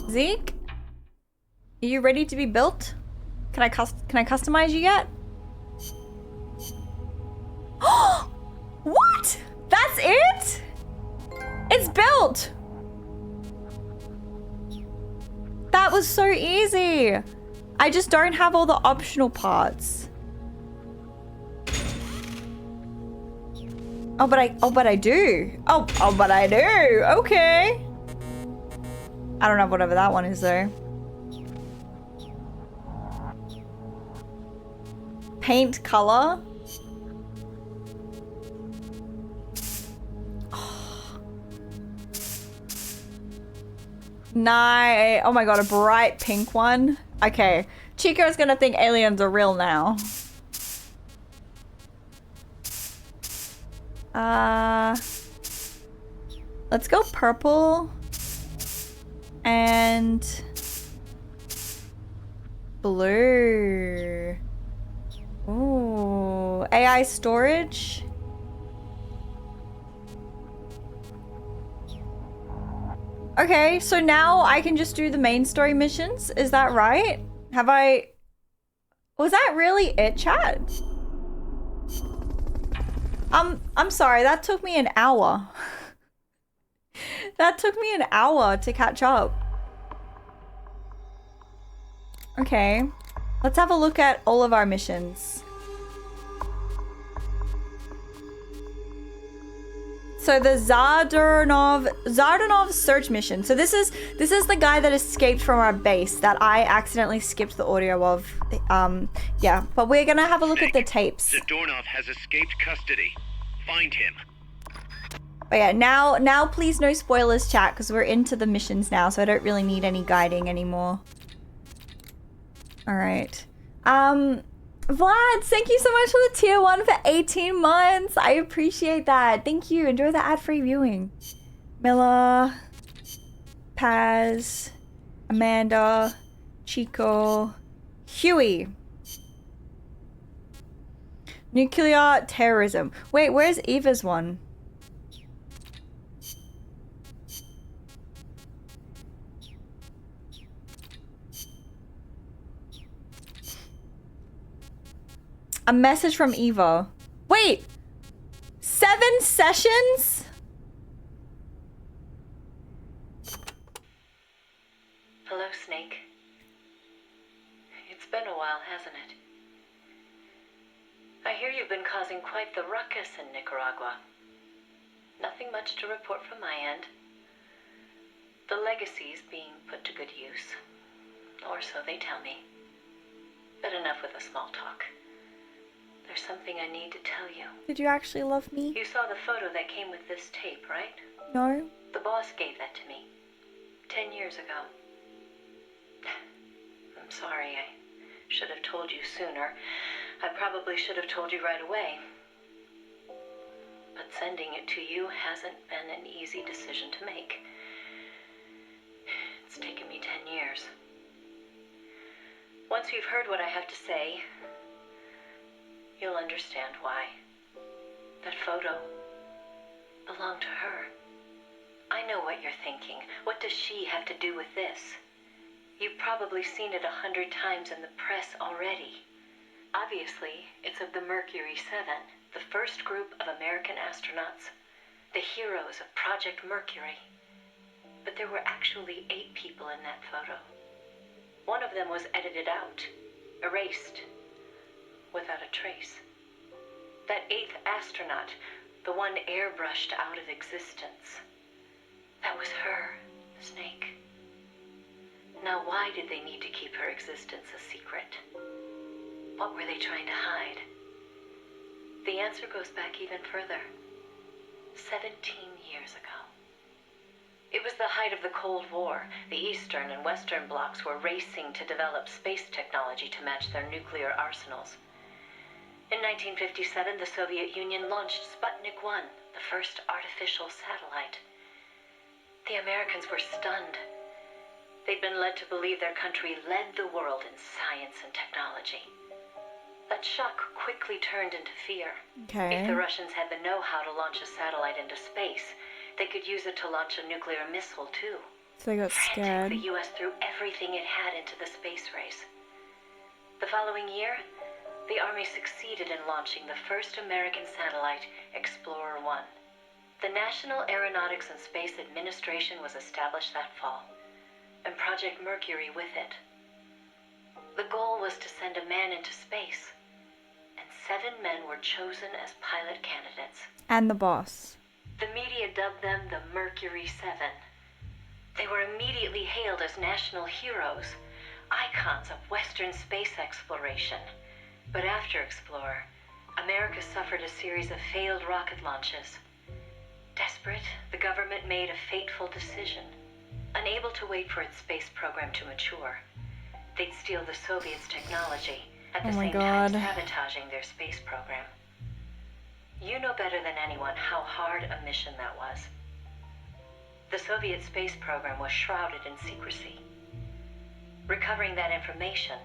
Zeke? Are you ready to be built? Can I customize you yet? What? That's it? It's built. That was so easy. I just don't have all the optional parts. Oh, but I do. Oh, but I do. Okay. I don't know whatever that one is though. Paint color. Nice. Oh my god, a bright pink one. Okay. Chico's gonna think aliens are real now. Let's go purple. And blue. Ooh. AI storage. Okay, so now I can just do the main story missions. Is that right? Was that really it, chat? I'm sorry, that took me an hour. That took me an hour to catch up. Okay, let's have a look at all of our missions. So the Zadornov search mission. So this is the guy that escaped from our base that I accidentally skipped the audio of. Yeah, but we're gonna have a look at the tapes. Zadornov has escaped custody. Find him. But yeah, now please no spoilers, chat, because we're into the missions now, so I don't really need any guiding anymore. All right. Vlad, thank you so much for the tier 1 for 18 months. I appreciate that. Thank you. Enjoy the ad-free viewing. Miller, Paz, Amanda, Chico, Huey. Nuclear terrorism. Wait, where's Eva's one? A message from Eva. Wait! 7 sessions? Hello, Snake. It's been a while, hasn't it? I hear you've been causing quite the ruckus in Nicaragua. Nothing much to report from my end. The legacy's being put to good use. Or so they tell me. But enough with the small talk. There's something I need to tell you. Did you actually love me? You saw the photo that came with this tape, right? No. The boss gave that to me 10 years ago. I'm sorry, I should have told you sooner. I probably should have told you right away. But sending it to you hasn't been an easy decision to make. It's taken me 10 years. Once you've heard what I have to say, you'll understand why. That photo belonged to her. I know what you're thinking. What does she have to do with this? You've probably seen it 100 times in the press already. Obviously, it's of the Mercury 7, the first group of American astronauts, the heroes of Project Mercury. But there were actually 8 people in that photo. One of them was edited out, erased, without a trace. That 8th astronaut, the one airbrushed out of existence, that was her, Snake. Now why did they need to keep her existence a secret? What were they trying to hide? The answer goes back even further. 17 years ago. It was the height of the Cold War. The Eastern and Western blocs were racing to develop space technology to match their nuclear arsenals. In 1957, the Soviet Union launched Sputnik 1, the first artificial satellite. The Americans were stunned. They'd been led to believe their country led the world in science and technology. That shock quickly turned into fear. Okay. If the Russians had the know-how to launch a satellite into space, they could use it to launch a nuclear missile, too. So they got scared. The U.S. threw everything it had into the space race. The following year, the Army succeeded in launching the first American satellite, Explorer 1. The National Aeronautics and Space Administration was established that fall, and Project Mercury with it. The goal was to send a man into space, and 7 men were chosen as pilot candidates. And the boss. The media dubbed them the Mercury 7. They were immediately hailed as national heroes, icons of Western space exploration. But after Explorer, America suffered a series of failed rocket launches. Desperate, the government made a fateful decision. Unable to wait for its space program to mature, they'd steal the Soviets' technology, at the same time sabotaging their space program. You know better than anyone how hard a mission that was. The Soviet space program was shrouded in secrecy. Recovering that information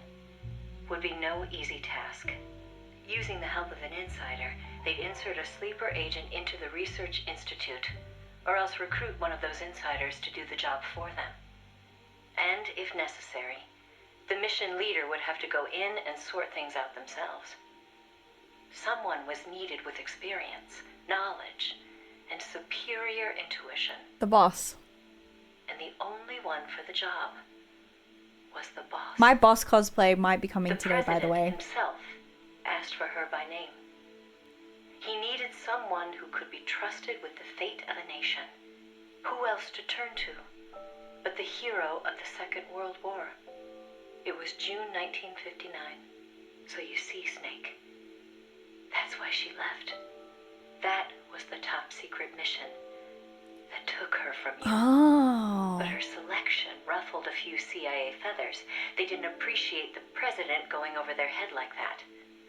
would be no easy task. Using the help of an insider, they'd insert a sleeper agent into the research institute, or else recruit one of those insiders to do the job for them. And, if necessary, the mission leader would have to go in and sort things out themselves. Someone was needed with experience, knowledge, and superior intuition. The boss. And the only one for the job was the boss. My boss cosplay might be coming today, by the way. The president himself asked for her by name. He needed someone who could be trusted with the fate of a nation. Who else to turn to but the hero of the Second World War? It was June 1959. So you see, Snake, that's why she left. That was the top secret mission that took her from you. Oh. But her selection ruffled a few CIA feathers. They didn't appreciate the president going over their head like that.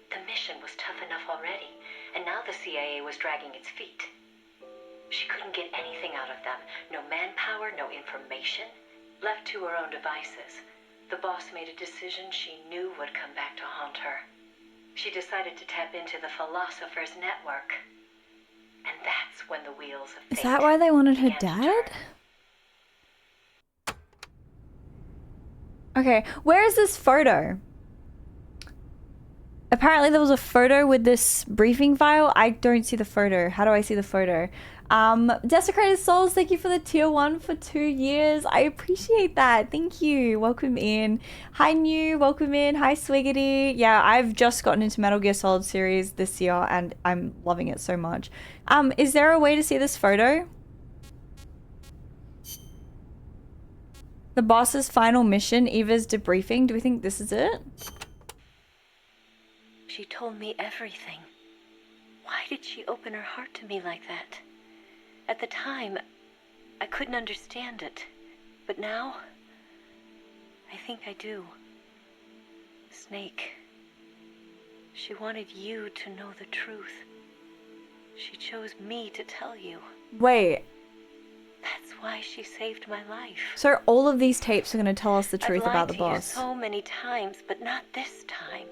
The mission was tough enough already, and now the CIA was dragging its feet. She couldn't get anything out of them. No manpower, no information. Left to her own devices, the boss made a decision she knew would come back to haunt her. She decided to tap into the Philosopher's network. And that's when the wheels of fate. Is that why they wanted her dead? Okay, where is this photo? Apparently there was a photo with this briefing file. I don't see the photo. How do I see the photo? Desecrated Souls, thank you for the tier 1 for 2 years. I appreciate that. Thank you. Welcome in. Hi New, welcome in. Hi Swiggity. Yeah, I've just gotten into Metal Gear Solid series this year and I'm loving it so much. Is there a way to see this photo? The boss's final mission, Eva's debriefing. Do we think this is it? She told me everything. Why did she open her heart to me like that? At the time, I couldn't understand it. But now, I think I do. Snake, she wanted you to know the truth. She chose me to tell you. Wait. That's why she saved my life. So all of these tapes are going to tell us the truth about the boss. I've lied to you so many times, but not this time.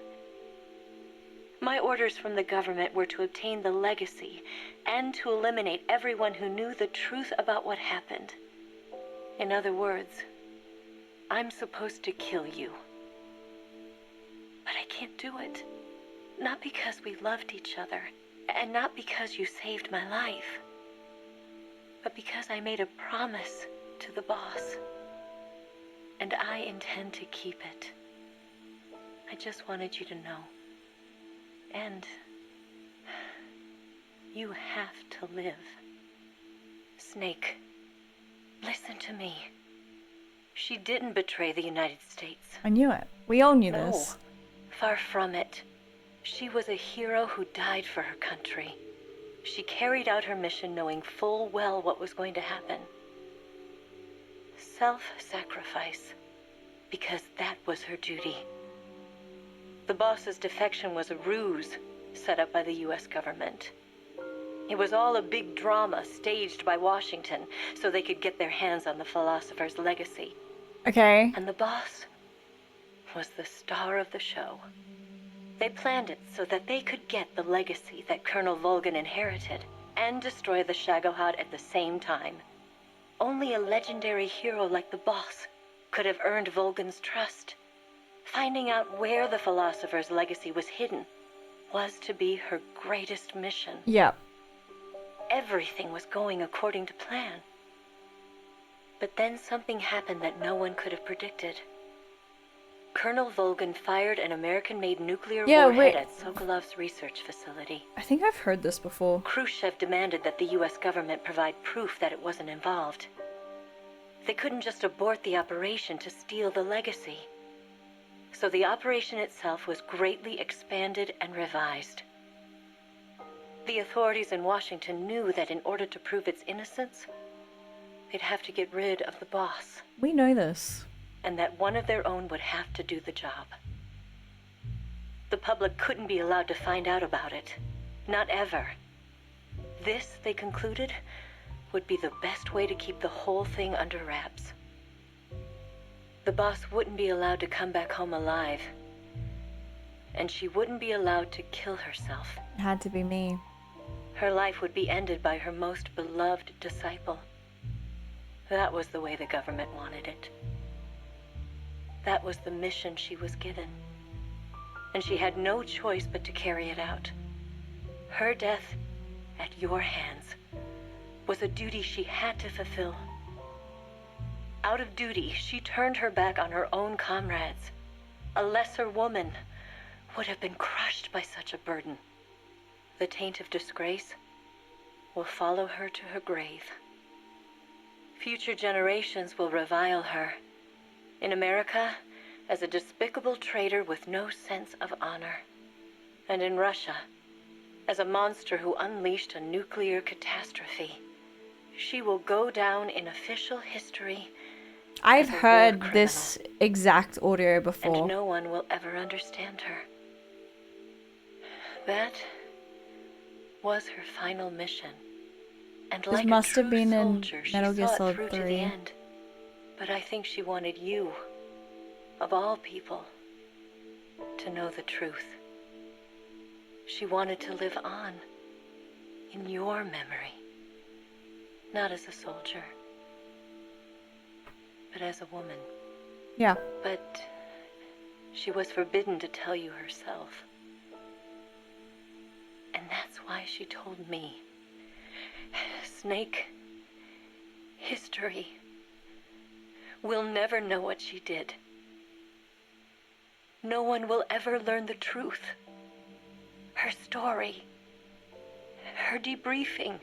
My orders from the government were to obtain the legacy and to eliminate everyone who knew the truth about what happened. In other words, I'm supposed to kill you. But I can't do it. Not because we loved each other, and not because you saved my life, but because I made a promise to the boss. And I intend to keep it. I just wanted you to know. And you have to live. Snake, listen to me. She didn't betray the United States. I knew it. We all knew this. Far from it. She was a hero who died for her country. She carried out her mission knowing full well what was going to happen. Self-sacrifice. Because that was her duty. The boss's defection was a ruse set up by the U.S. government. It was all a big drama staged by Washington so they could get their hands on the Philosopher's legacy. Okay. And the boss was the star of the show. They planned it so that they could get the legacy that Colonel Volgan inherited and destroy the Shagohod at the same time. Only a legendary hero like the boss could have earned Volgan's trust. Finding out where the Philosopher's legacy was hidden was to be her greatest mission. Yep. Everything was going according to plan. But then something happened that no one could have predicted. Colonel Volgan fired an American-made nuclear warhead at Sokolov's research facility. I think I've heard this before. Khrushchev demanded that the U.S. government provide proof that it wasn't involved. They couldn't just abort the operation to steal the legacy. So the operation itself was greatly expanded and revised. The authorities in Washington knew that in order to prove its innocence, they'd have to get rid of the boss. We know this. And that one of their own would have to do the job. The public couldn't be allowed to find out about it. Not ever. This, they concluded, would be the best way to keep the whole thing under wraps. The boss wouldn't be allowed to come back home alive. And she wouldn't be allowed to kill herself. It had to be me. Her life would be ended by her most beloved disciple. That was the way the government wanted it. That was the mission she was given. And she had no choice but to carry it out. Her death, at your hands, was a duty she had to fulfill. Out of duty, she turned her back on her own comrades. A lesser woman would have been crushed by such a burden. The taint of disgrace will follow her to her grave. Future generations will revile her. In America, as a despicable traitor with no sense of honor. And in Russia, as a monster who unleashed a nuclear catastrophe. She will go down in official history. I've heard this exact audio before. And no one will ever understand her. That was her final mission. And this like must a have true been in soldier, Metal she Gear saw it Solid through 3. to the end. But I think she wanted you, of all people, to know the truth. She wanted to live on, in your memory. Not as a soldier, but as a woman. Yeah. But she was forbidden to tell you herself. And that's why she told me. Snake, history. We'll never know what she did. No one will ever learn the truth. Her story, her debriefing,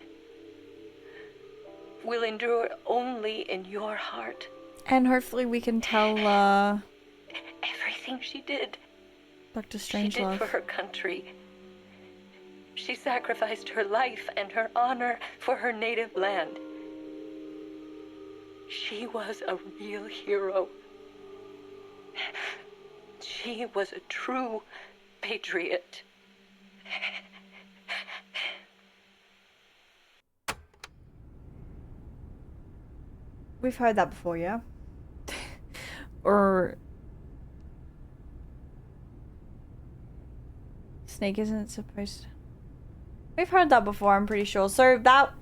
will endure only in your heart. And hopefully we can tell everything she did. Dr. She did Strangelove. for her country. She sacrificed her life and her honor for her native land. She was a real hero. She was a true patriot. We've heard that before, yeah? Or... Snake isn't supposed to... We've heard that before, I'm pretty sure. So that...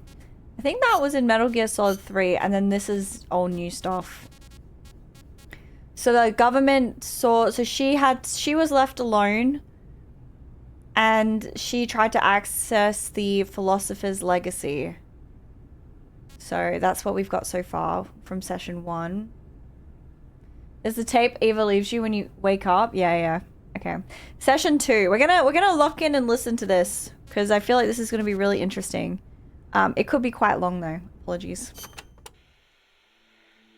I think that was in Metal Gear Solid 3, and then this is all new stuff. So the government saw... So she was left alone. And she tried to access the Philosopher's legacy. So that's what we've got so far from session 1. Is the tape Eva leaves you when you wake up? Yeah. Okay. Session 2. We're gonna lock in and listen to this because I feel like this is gonna be really interesting. It could be quite long though. Apologies.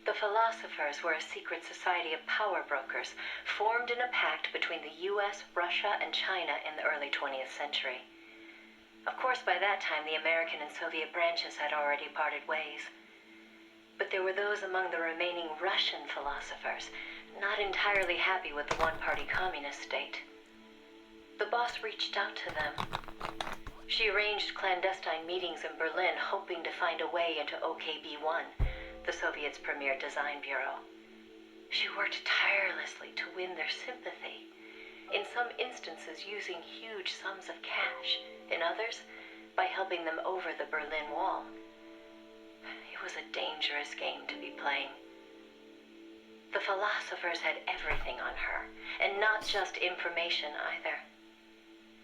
The Philosopher Philosophers were a secret society of power brokers formed in a pact between the US, Russia, and China in the early 20th century. Of course, by that time, the American and Soviet branches had already parted ways. But there were those among the remaining Russian philosophers not entirely happy with the one-party communist state. The boss reached out to them. She arranged clandestine meetings in Berlin, hoping to find a way into OKB-1, the Soviets' premier design bureau. She worked tirelessly to win their sympathy, in some instances using huge sums of cash, in others, by helping them over the Berlin Wall. It was a dangerous game to be playing. The philosophers had everything on her, and not just information either.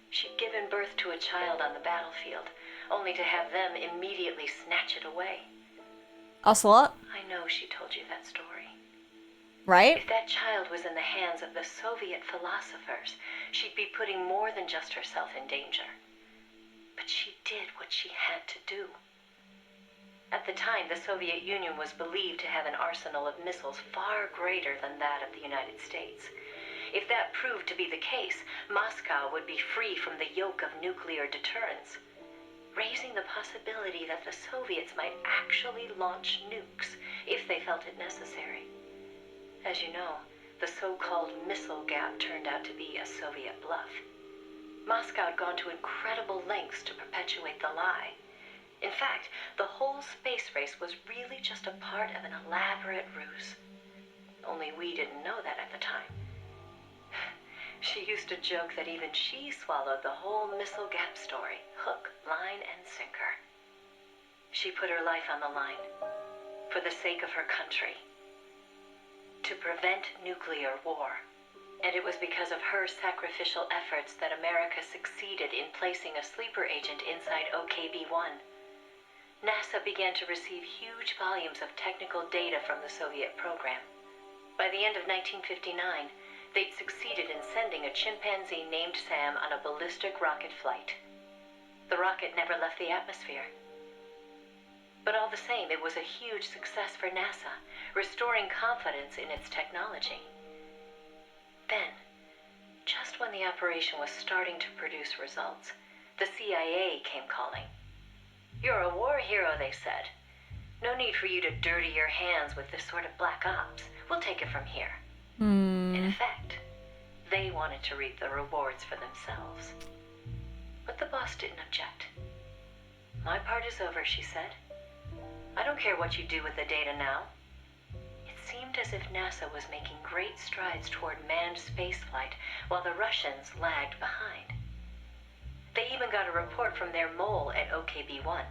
She'd given birth to a child on the battlefield, only to have them immediately snatch it away. Ocelot? I know she told you that story. Right? If that child was in the hands of the Soviet philosophers, she'd be putting more than just herself in danger. But she did what she had to do. At the time, the Soviet Union was believed to have an arsenal of missiles far greater than that of the United States. If that proved to be the case, Moscow would be free from the yoke of nuclear deterrence, raising the possibility that the Soviets might actually launch nukes if they felt it necessary. As you know, the so-called missile gap turned out to be a Soviet bluff. Moscow had gone to incredible lengths to perpetuate the lie. In fact, the whole space race was really just a part of an elaborate ruse. Only we didn't know that at the time. She used to joke that even she swallowed the whole missile gap story, hook, line, and sinker. She put her life on the line, for the sake of her country, to prevent nuclear war. And it was because of her sacrificial efforts that America succeeded in placing a sleeper agent inside OKB-1. NASA began to receive huge volumes of technical data from the Soviet program. By the end of 1959, they'd succeeded in sending a chimpanzee named Sam on a ballistic rocket flight. The rocket never left the atmosphere. But all the same, it was a huge success for NASA, restoring confidence in its technology. Then, just when the operation was starting to produce results, the CIA came calling. "You're a war hero," they said. "No need for you to dirty your hands with this sort of black ops. We'll take it from here." In effect, they wanted to reap the rewards for themselves. But the boss didn't object. "My part is over," she said. "I don't care what you do with the data now." It seemed as if NASA was making great strides toward manned spaceflight, while the Russians lagged behind. They even got a report from their mole at OKB-1.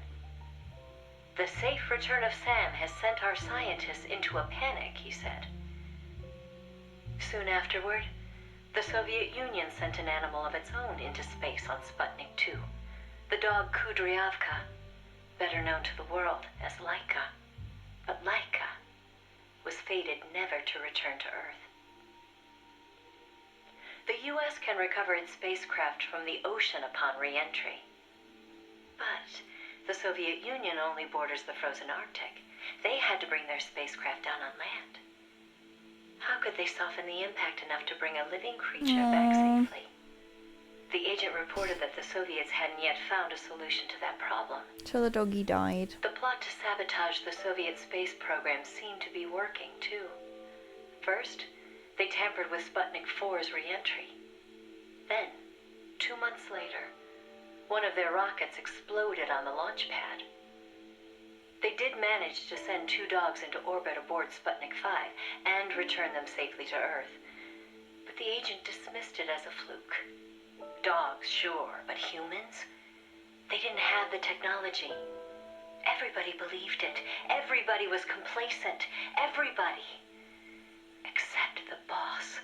"The safe return of Sam has sent our scientists into a panic," he said. Soon afterward, the Soviet Union sent an animal of its own into space on Sputnik 2, the dog Kudryavka, better known to the world as Laika. But Laika was fated never to return to Earth. The U.S. can recover its spacecraft from the ocean upon re-entry. But the Soviet Union only borders the frozen Arctic. They had to bring their spacecraft down on land. How could they soften the impact enough to bring a living creature back safely? The agent reported that the Soviets hadn't yet found a solution to that problem. Till the doggy died. The plot to sabotage the Soviet space program seemed to be working, too. First, they tampered with Sputnik 4's re-entry. Then, 2 months later, one of their rockets exploded on the launch pad. They did manage to send 2 dogs into orbit aboard Sputnik 5 and return them safely to Earth. But the agent dismissed it as a fluke. Dogs, sure, but humans? They didn't have the technology. Everybody believed it. Everybody was complacent. Everybody. Except the boss.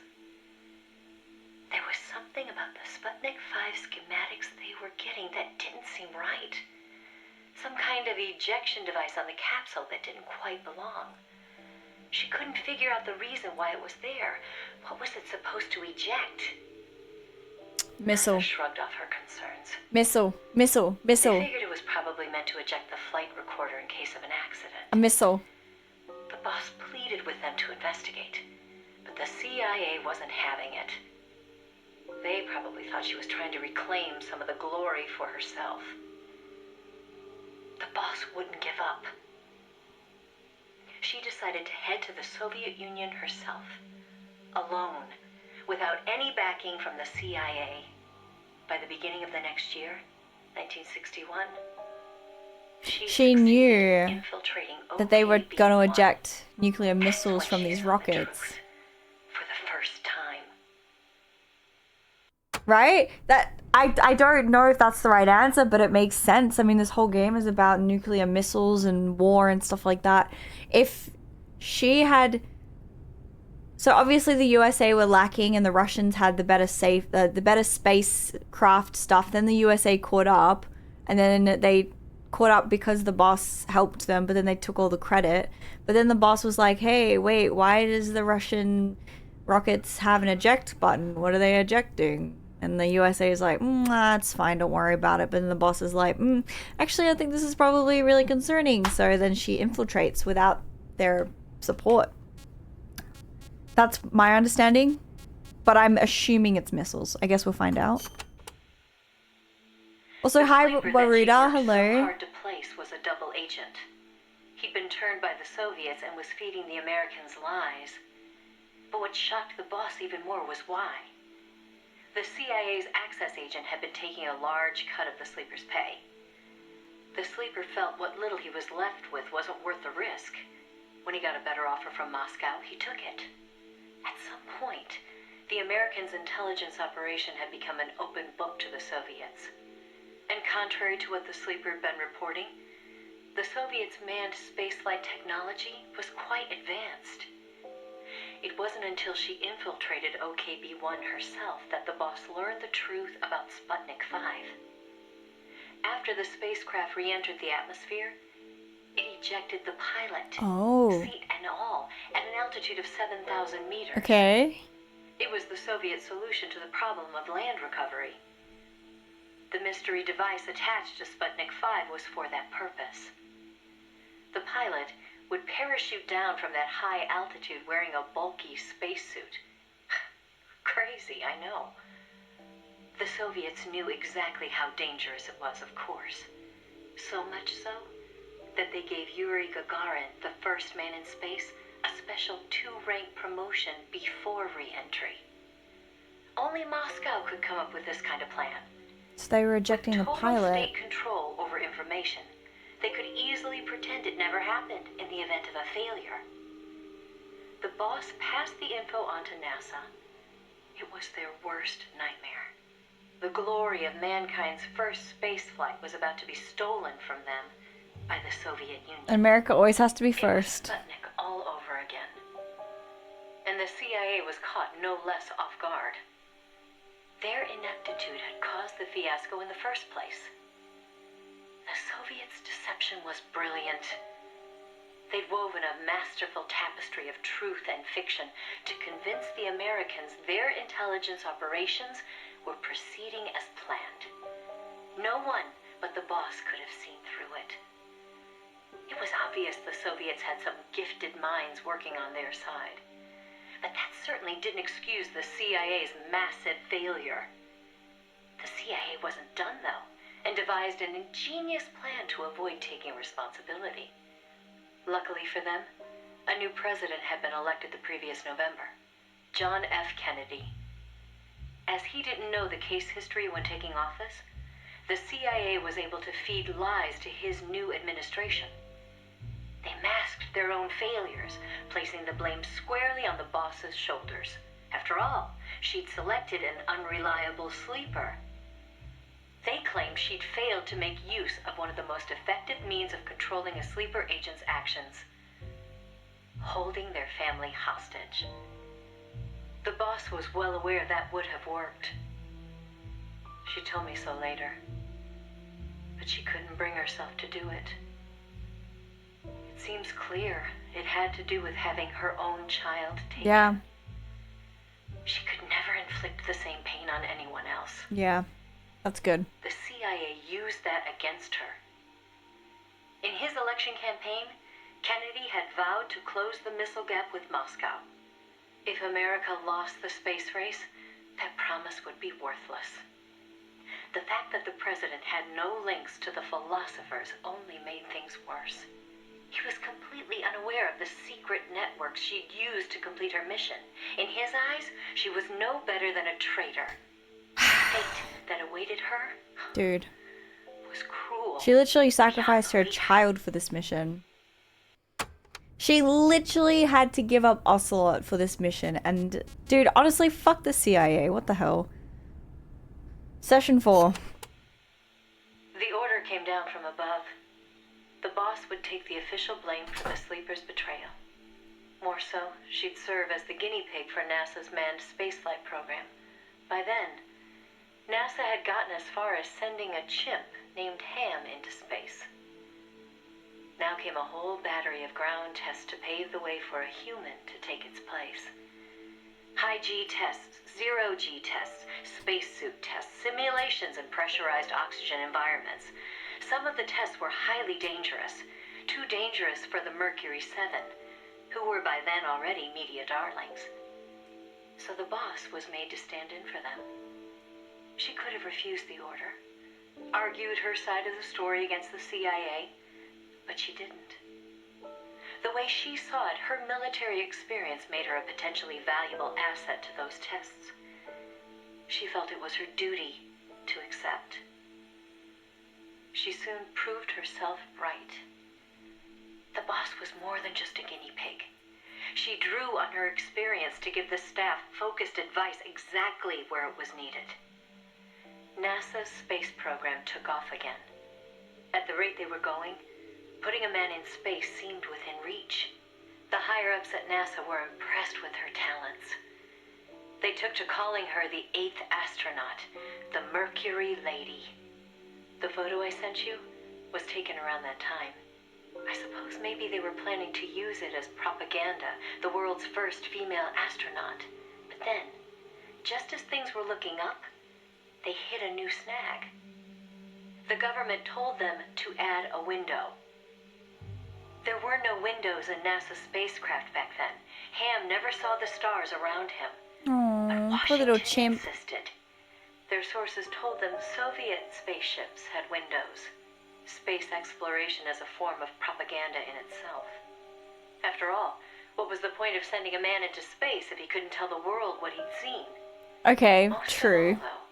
There was something about the Sputnik 5 schematics they were getting that didn't seem right. Some kind of ejection device on the capsule that didn't quite belong. She couldn't figure out the reason why it was there. What was it supposed to eject? Missile. Martha shrugged off her concerns. Missile. They figured it was probably meant to eject the flight recorder in case of an accident. A missile. The boss pleaded pleaded with them to investigate, but the CIA wasn't having it. They probably thought she was trying to reclaim some of the glory for herself. The boss wouldn't give up. She decided to head to the Soviet Union herself, alone, without any backing from the CIA. By the beginning of the next year, 1961, She knew infiltrating that they were going to OKB-1 eject nuclear missiles from these rockets. for the first time. Right? That I don't know if that's the right answer, but it makes sense. I mean, this whole game is about nuclear missiles and war and stuff like that. If she had... So obviously the USA were lacking and the Russians had the better spacecraft stuff. Then the USA caught up, and then they caught up because the boss helped them, but then they took all the credit. But then the boss was like, hey, wait, why does the Russian rockets have an eject button? What are they ejecting? And the USA is like, that's fine, don't worry about it. But then the boss is like, actually, I think this is probably really concerning. So then she infiltrates without their support. That's my understanding, but I'm assuming it's missiles. I guess we'll find out. Also, hi, Waruda, hello. So hard to place was a double agent. He'd been turned by the Soviets and was feeding the Americans lies. But what shocked the boss even more was why. The CIA's access agent had been taking a large cut of the sleeper's pay. The sleeper felt what little he was left with wasn't worth the risk. When he got a better offer from Moscow, he took it. At some point, the Americans' intelligence operation had become an open book to the Soviets. And contrary to what the sleeper had been reporting, the Soviets' manned spaceflight technology was quite advanced. It wasn't until she infiltrated OKB-1 herself that the boss learned the truth about Sputnik 5. After the spacecraft re-entered the atmosphere, it ejected the pilot, seat and all, at an altitude of 7,000 meters. Okay. It was the Soviet solution to the problem of land recovery. The mystery device attached to Sputnik 5 was for that purpose. The pilot would parachute down from that high altitude wearing a bulky spacesuit. Crazy, I know. The Soviets knew exactly how dangerous it was, of course. So much so that they gave Yuri Gagarin, the first man in space, a special 2-rank promotion before re-entry. Only Moscow could come up with this kind of plan. So they were ejecting the pilot. With total state control over information, they could easily pretend it never happened in the event of a failure. The boss passed the info on to NASA. It was their worst nightmare. The glory of mankind's first spaceflight was about to be stolen from them by the Soviet Union. America always has to be first. It was Sputnik all over again. And the CIA was caught no less off guard. Their ineptitude had caused the fiasco in the first place. The Soviets' deception was brilliant. They'd woven a masterful tapestry of truth and fiction to convince the Americans their intelligence operations were proceeding as planned. No one but the boss could have seen through it. It was obvious the Soviets had some gifted minds working on their side. But that certainly didn't excuse the CIA's massive failure. The CIA wasn't done, though, and devised an ingenious plan to avoid taking responsibility. Luckily for them, a new president had been elected the previous November, John F. Kennedy. As he didn't know the case history when taking office, the CIA was able to feed lies to his new administration. They masked their own failures, placing the blame squarely on the boss's shoulders. After all, she'd selected an unreliable sleeper. They claimed she'd failed to make use of one of the most effective means of controlling a sleeper agent's actions: holding their family hostage. The boss was well aware that would have worked. She told me so later, but she couldn't bring herself to do it. It seems clear it had to do with having her own child taken. Yeah. She could never inflict the same pain on anyone else. Yeah. That's good. The CIA used that against her. In his election campaign, Kennedy had vowed to close the missile gap with Moscow. If America lost the space race, that promise would be worthless. The fact that the president had no links to the philosophers only made things worse. He was completely unaware of the secret networks she'd used to complete her mission. In his eyes, she was no better than a traitor. The fate that awaited her, Dude. was cruel. She literally sacrificed her child for this mission. She literally had to give up Ocelot for this mission. And, dude, honestly, fuck the CIA. What the hell? Session 4. The order came down from above. The boss would take the official blame for the sleeper's betrayal. More so, she'd serve as the guinea pig for NASA's manned spaceflight program. By then, NASA had gotten as far as sending a chimp named Ham into space. Now came a whole battery of ground tests to pave the way for a human to take its place. High-G tests, zero-G tests, spacesuit tests, simulations in pressurized oxygen environments. Some of the tests were highly dangerous, too dangerous for the Mercury 7, who were by then already media darlings. So the boss was made to stand in for them. She could have refused the order, argued her side of the story against the CIA, but she didn't. The way she saw it, her military experience made her a potentially valuable asset to those tests. She felt it was her duty to accept. She soon proved herself right. The boss was more than just a guinea pig. She drew on her experience to give the staff focused advice exactly where it was needed. NASA's space program took off again. At the rate they were going, putting a man in space seemed within reach. The higher-ups at NASA were impressed with her talents. They took to calling her the 8th astronaut, the Mercury Lady. The photo I sent you was taken around that time. I suppose maybe they were planning to use it as propaganda, the world's first female astronaut. But then, just as things were looking up, they hit a new snag. The government told them to add a window. There were no windows in NASA's spacecraft back then. Ham never saw the stars around him. Aww, poor little chimp. Insisted. Their sources told them Soviet spaceships had windows. Space exploration as a form of propaganda in itself. After all, what was the point of sending a man into space if he couldn't tell the world what he'd seen? Okay, Most true. of all, though,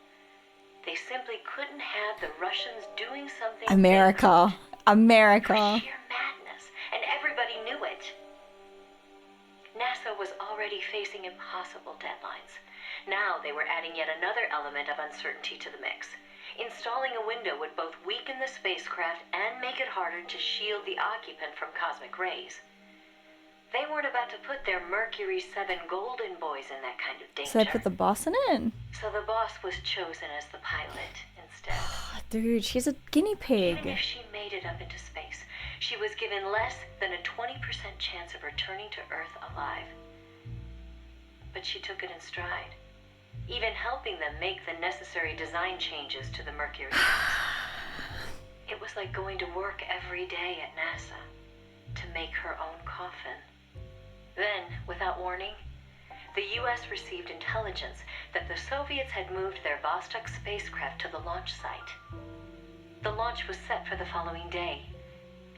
they simply couldn't have the Russians doing something America. America. sheer madness, and everybody knew it. NASA was already facing impossible deadlines. Now they were adding yet another element of uncertainty to the mix. Installing a window would both weaken the spacecraft and make it harder to shield the occupant from cosmic rays. They weren't about to put their Mercury 7 golden boys in that kind of danger. So they put the boss in it? So the boss was chosen as the pilot instead. Dude, she's a guinea pig. Even if she made it up into space, she was given less than a 20% chance of returning to Earth alive. But she took it in stride, even helping them make the necessary design changes to the Mercury. It was like going to work every day at NASA to make her own coffin. Then, without warning, the U.S. received intelligence that the Soviets had moved their Vostok spacecraft to the launch site. The launch was set for the following day,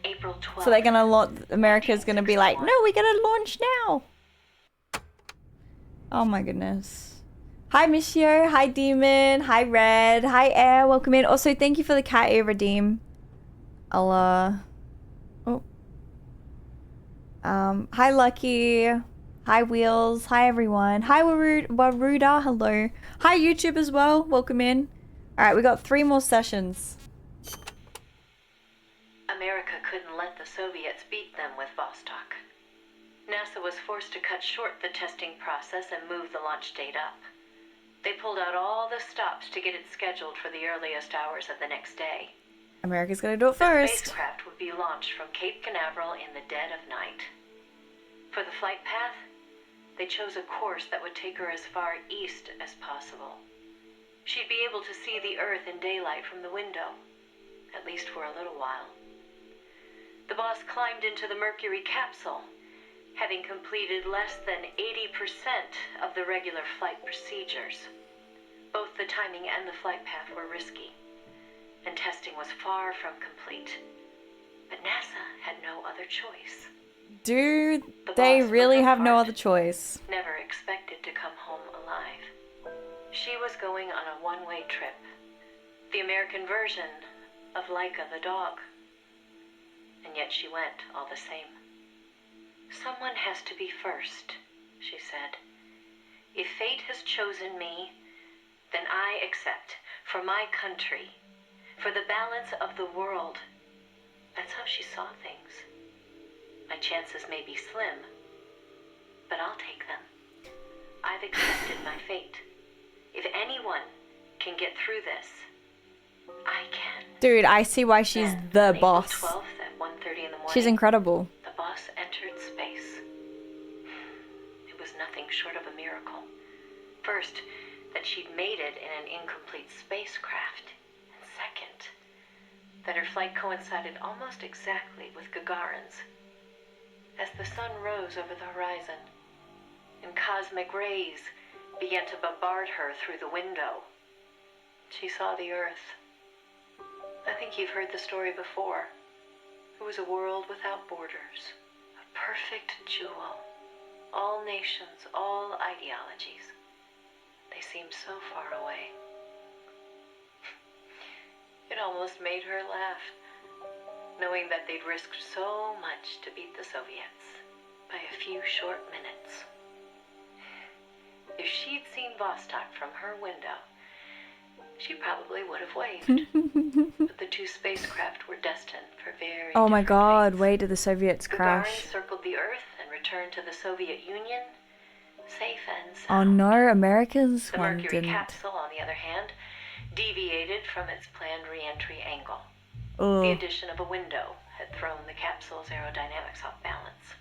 April 12th. So they're gonna America's gonna be like, no, we gotta launch now. Oh my goodness. Hi, Monsieur. Hi, Demon. Hi, Red. Hi, Air. Welcome in. Also, thank you for the cat ear redeem. I'll, hi, Lucky. Hi, Wheels. Hi, everyone. Hi, Waruda. Hello. Hi, YouTube as well. Welcome in. Alright, we got 3 more sessions. America couldn't let the Soviets beat them with Vostok. NASA was forced to cut short the testing process and move the launch date up. They pulled out all the stops to get it scheduled for the earliest hours of the next day. America's gonna do it The first. spacecraft would be launched from Cape Canaveral in the dead of night. For the flight path, they chose a course that would take her as far east as possible. She'd be able to see the Earth in daylight from the window, at least for a little while. The boss climbed into the Mercury capsule, having completed less than 80% of the regular flight procedures. Both the timing and the flight path were risky, and testing was far from complete. But NASA had no other choice. Dude, The they boss, for really her have no part, other choice. never expected to come home alive. She was going on a one-way trip. The American version of Laika the dog. And yet she went all the same. Someone has to be first, she said. If fate has chosen me, then I accept. For my country. For the balance of the world. That's how she saw things. My chances may be slim, but I'll take them. I've accepted my fate. If anyone can get through this, I can. Dude, I see why she's Then, the on boss. April 12th at 1:30 in the morning, She's incredible. the boss entered space. It was nothing short of a miracle. First, that she'd made it in an incomplete spacecraft. And second, that her flight coincided almost exactly with Gagarin's. As the sun rose over the horizon, and cosmic rays began to bombard her through the window, she saw the Earth. I think you've heard the story before. It was a world without borders, a perfect jewel. All nations, all ideologies. They seemed so far away. It almost made her laugh, knowing that they'd risked so much to beat the Soviets by a few short minutes. If she'd seen Vostok from her window, she probably would have waved. But the two spacecraft were destined for very Oh my different god, fates. wait till the Soviets Gagarin crash. circled the Earth and returned to the Soviet Union, safe and Oh sound. no, America's The one Mercury didn't. capsule, on the other hand, deviated from its planned re-entry angle. The Ugh. addition of a window had thrown the capsule's aerodynamics off balance.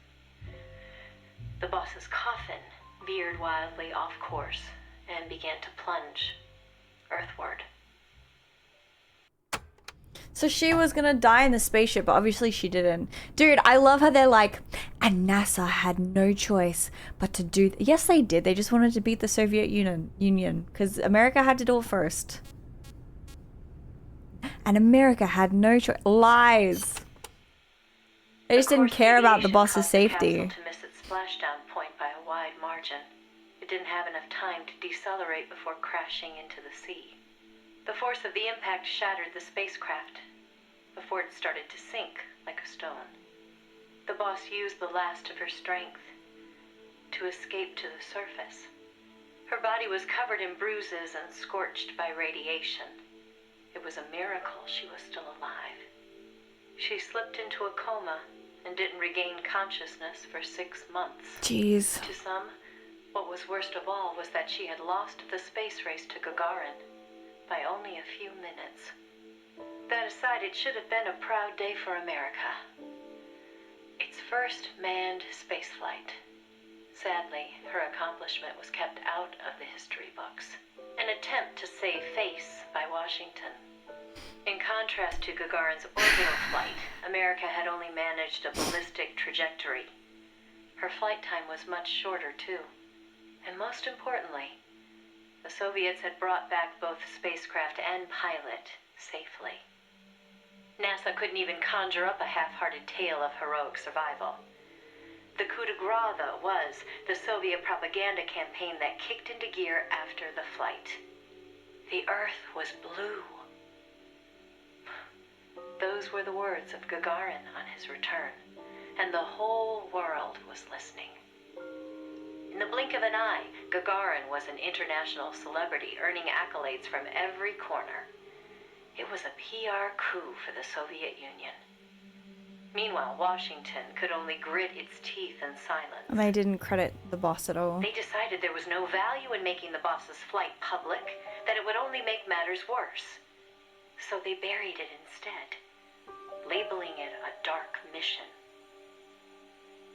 The boss's coffin veered wildly off course and began to plunge earthward. So she was gonna die in the spaceship, but obviously she didn't. Dude, I love how they're like, and NASA had no choice but to do. Yes, they did. They just wanted to beat the Soviet Union, because America had to do it first. And America had no choice. Lies. They just didn't care about the boss's safety. The capsule to miss its splashdown point by a wide margin. It didn't have enough time to decelerate before crashing into the sea. The force of the impact shattered the spacecraft before it started to sink like a stone. The boss used the last of her strength to escape to the surface. Her body was covered in bruises and scorched by radiation. It was a miracle she was still alive. She slipped into a coma and didn't regain consciousness for 6 months. Jeez. To some, what was worst of all was that she had lost the space race to Gagarin by only a few minutes. That aside, it should have been a proud day for America. Its first manned spaceflight. Sadly, her accomplishment was kept out of the history books. An attempt to save face by Washington. In contrast to Gagarin's orbital flight, America had only managed a ballistic trajectory. Her flight time was much shorter, too. And most importantly, the Soviets had brought back both spacecraft and pilot safely. NASA couldn't even conjure up a half-hearted tale of heroic survival. The coup de grace, though, was the Soviet propaganda campaign that kicked into gear after the flight. The Earth was blue. Those were the words of Gagarin on his return, and the whole world was listening. In the blink of an eye, Gagarin was an international celebrity, earning accolades from every corner. It was a PR coup for the Soviet Union. Meanwhile, Washington could only grit its teeth in silence. And they didn't credit the boss at all. They decided there was no value in making the boss's flight public, that it would only make matters worse. So they buried it instead, labeling it a dark mission.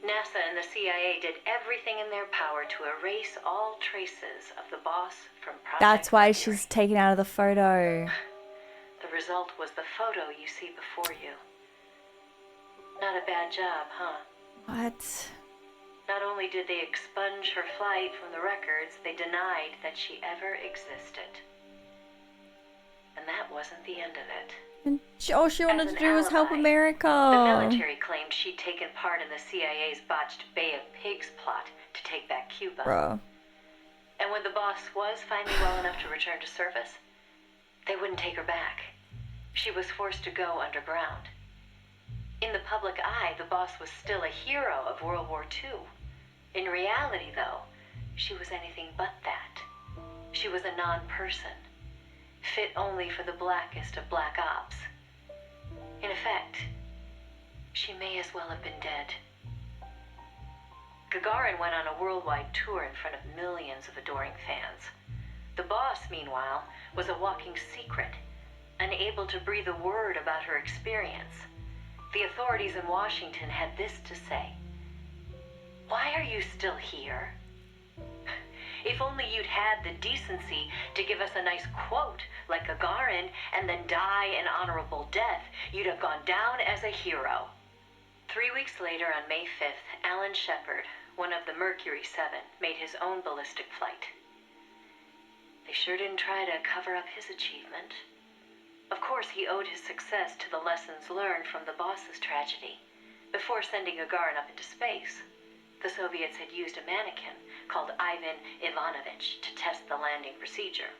NASA and the CIA did everything in their power to erase all traces of the boss from Project That's why Mercury. she's taken out of the photo. The result was the photo you see before you. Not a bad job, huh? What? Not only did they expunge her flight from the records, they denied that she ever existed. And that wasn't the end of it. And all she wanted As to an do was help alibi, America. The military claimed she'd taken part in the CIA's botched Bay of Pigs plot to take back Cuba. Bro. And when the boss was finally well enough to return to service, they wouldn't take her back. She was forced to go underground. In the public eye, the boss was still a hero of World War II. In reality, though, she was anything but that. She was a non-person, fit only for the blackest of black ops. In effect, she may as well have been dead. Gagarin went on a worldwide tour in front of millions of adoring fans. The boss, meanwhile, was a walking secret, unable to breathe a word about her experience. The authorities in Washington had this to say: "Why are you still here? If only you'd had the decency to give us a nice quote like Gagarin and then die an honorable death, you'd have gone down as a hero." 3 weeks later, on May 5th, Alan Shepard, one of the Mercury 7, made his own ballistic flight. They sure didn't try to cover up his achievement. Of course, he owed his success to the lessons learned from the boss's tragedy. Before sending Gagarin up into space, the Soviets had used a mannequin called Ivan Ivanovich to test the landing procedure,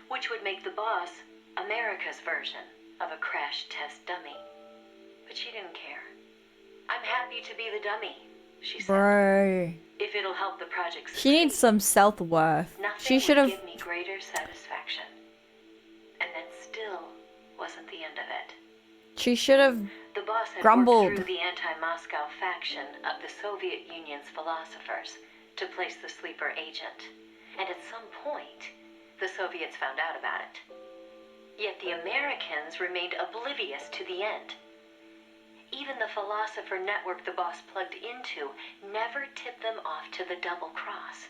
which would make the boss America's version of a crash test dummy. But she didn't care. "I'm happy to be the dummy," she said. Bro. "If it'll help the project succeed, She needs some self-worth. She should have... give me greater satisfaction." And that still wasn't the end of it. She should have The boss had grumbled. worked through the anti-Moscow faction of the Soviet Union's philosophers to place the sleeper agent. And at some point, the Soviets found out about it. Yet the Americans remained oblivious to the end. Even the Philosopher network the boss plugged into never tipped them off to the double cross.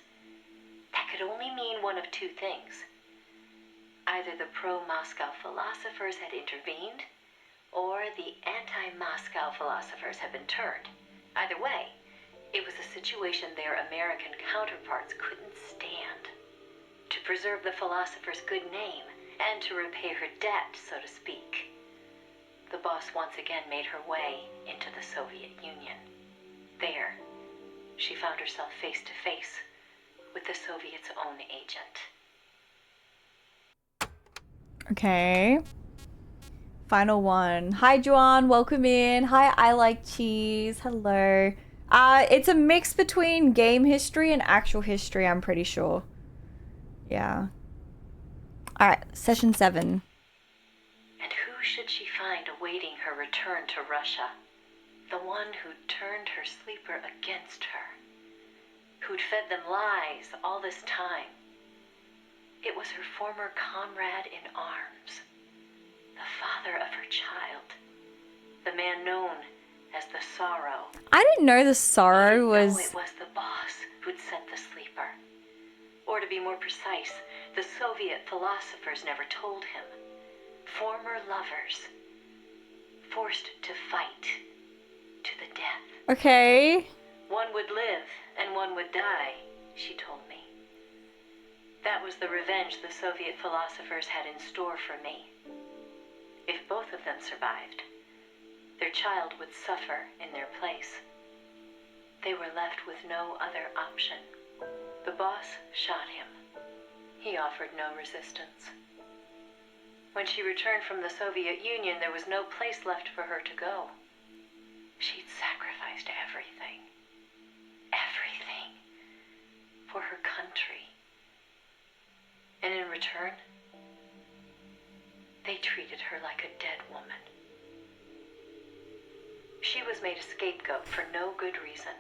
That could only mean one of two things. Either the pro-Moscow philosophers had intervened, or the anti-Moscow philosophers had been turned. Either way, it was a situation their American counterparts couldn't stand. To preserve the philosopher's good name, and to repay her debt, so to speak, the boss once again made her way into the Soviet Union. There, she found herself face to face with the Soviets' own agent. Okay. Final one. Hi, Juan. Welcome in. Hi, I like cheese. Hello. It's a mix between game history and actual history, I'm pretty sure. Yeah. Alright, session 7. And who should she find awaiting her return to Russia? The one who'd turned her sleeper against her. Who'd fed them lies all this time. It was her former comrade in arms. The father of her child. The man known as the Sorrow. I didn't know the Sorrow was... No, it was the boss who'd sent the sleeper. Or to be more precise, the Soviet philosophers never told him. Former lovers. Forced to fight. To the death. Okay. One would live and one would die, she told me. That was the revenge the Soviet philosophers had in store for me. If both of them survived, their child would suffer in their place. They were left with no other option. The boss shot him. He offered no resistance. When she returned from the Soviet Union, there was no place left for her to go. She'd sacrificed everything. Everything. For her country. And in return, they treated her like a dead woman. She was made a scapegoat for no good reason.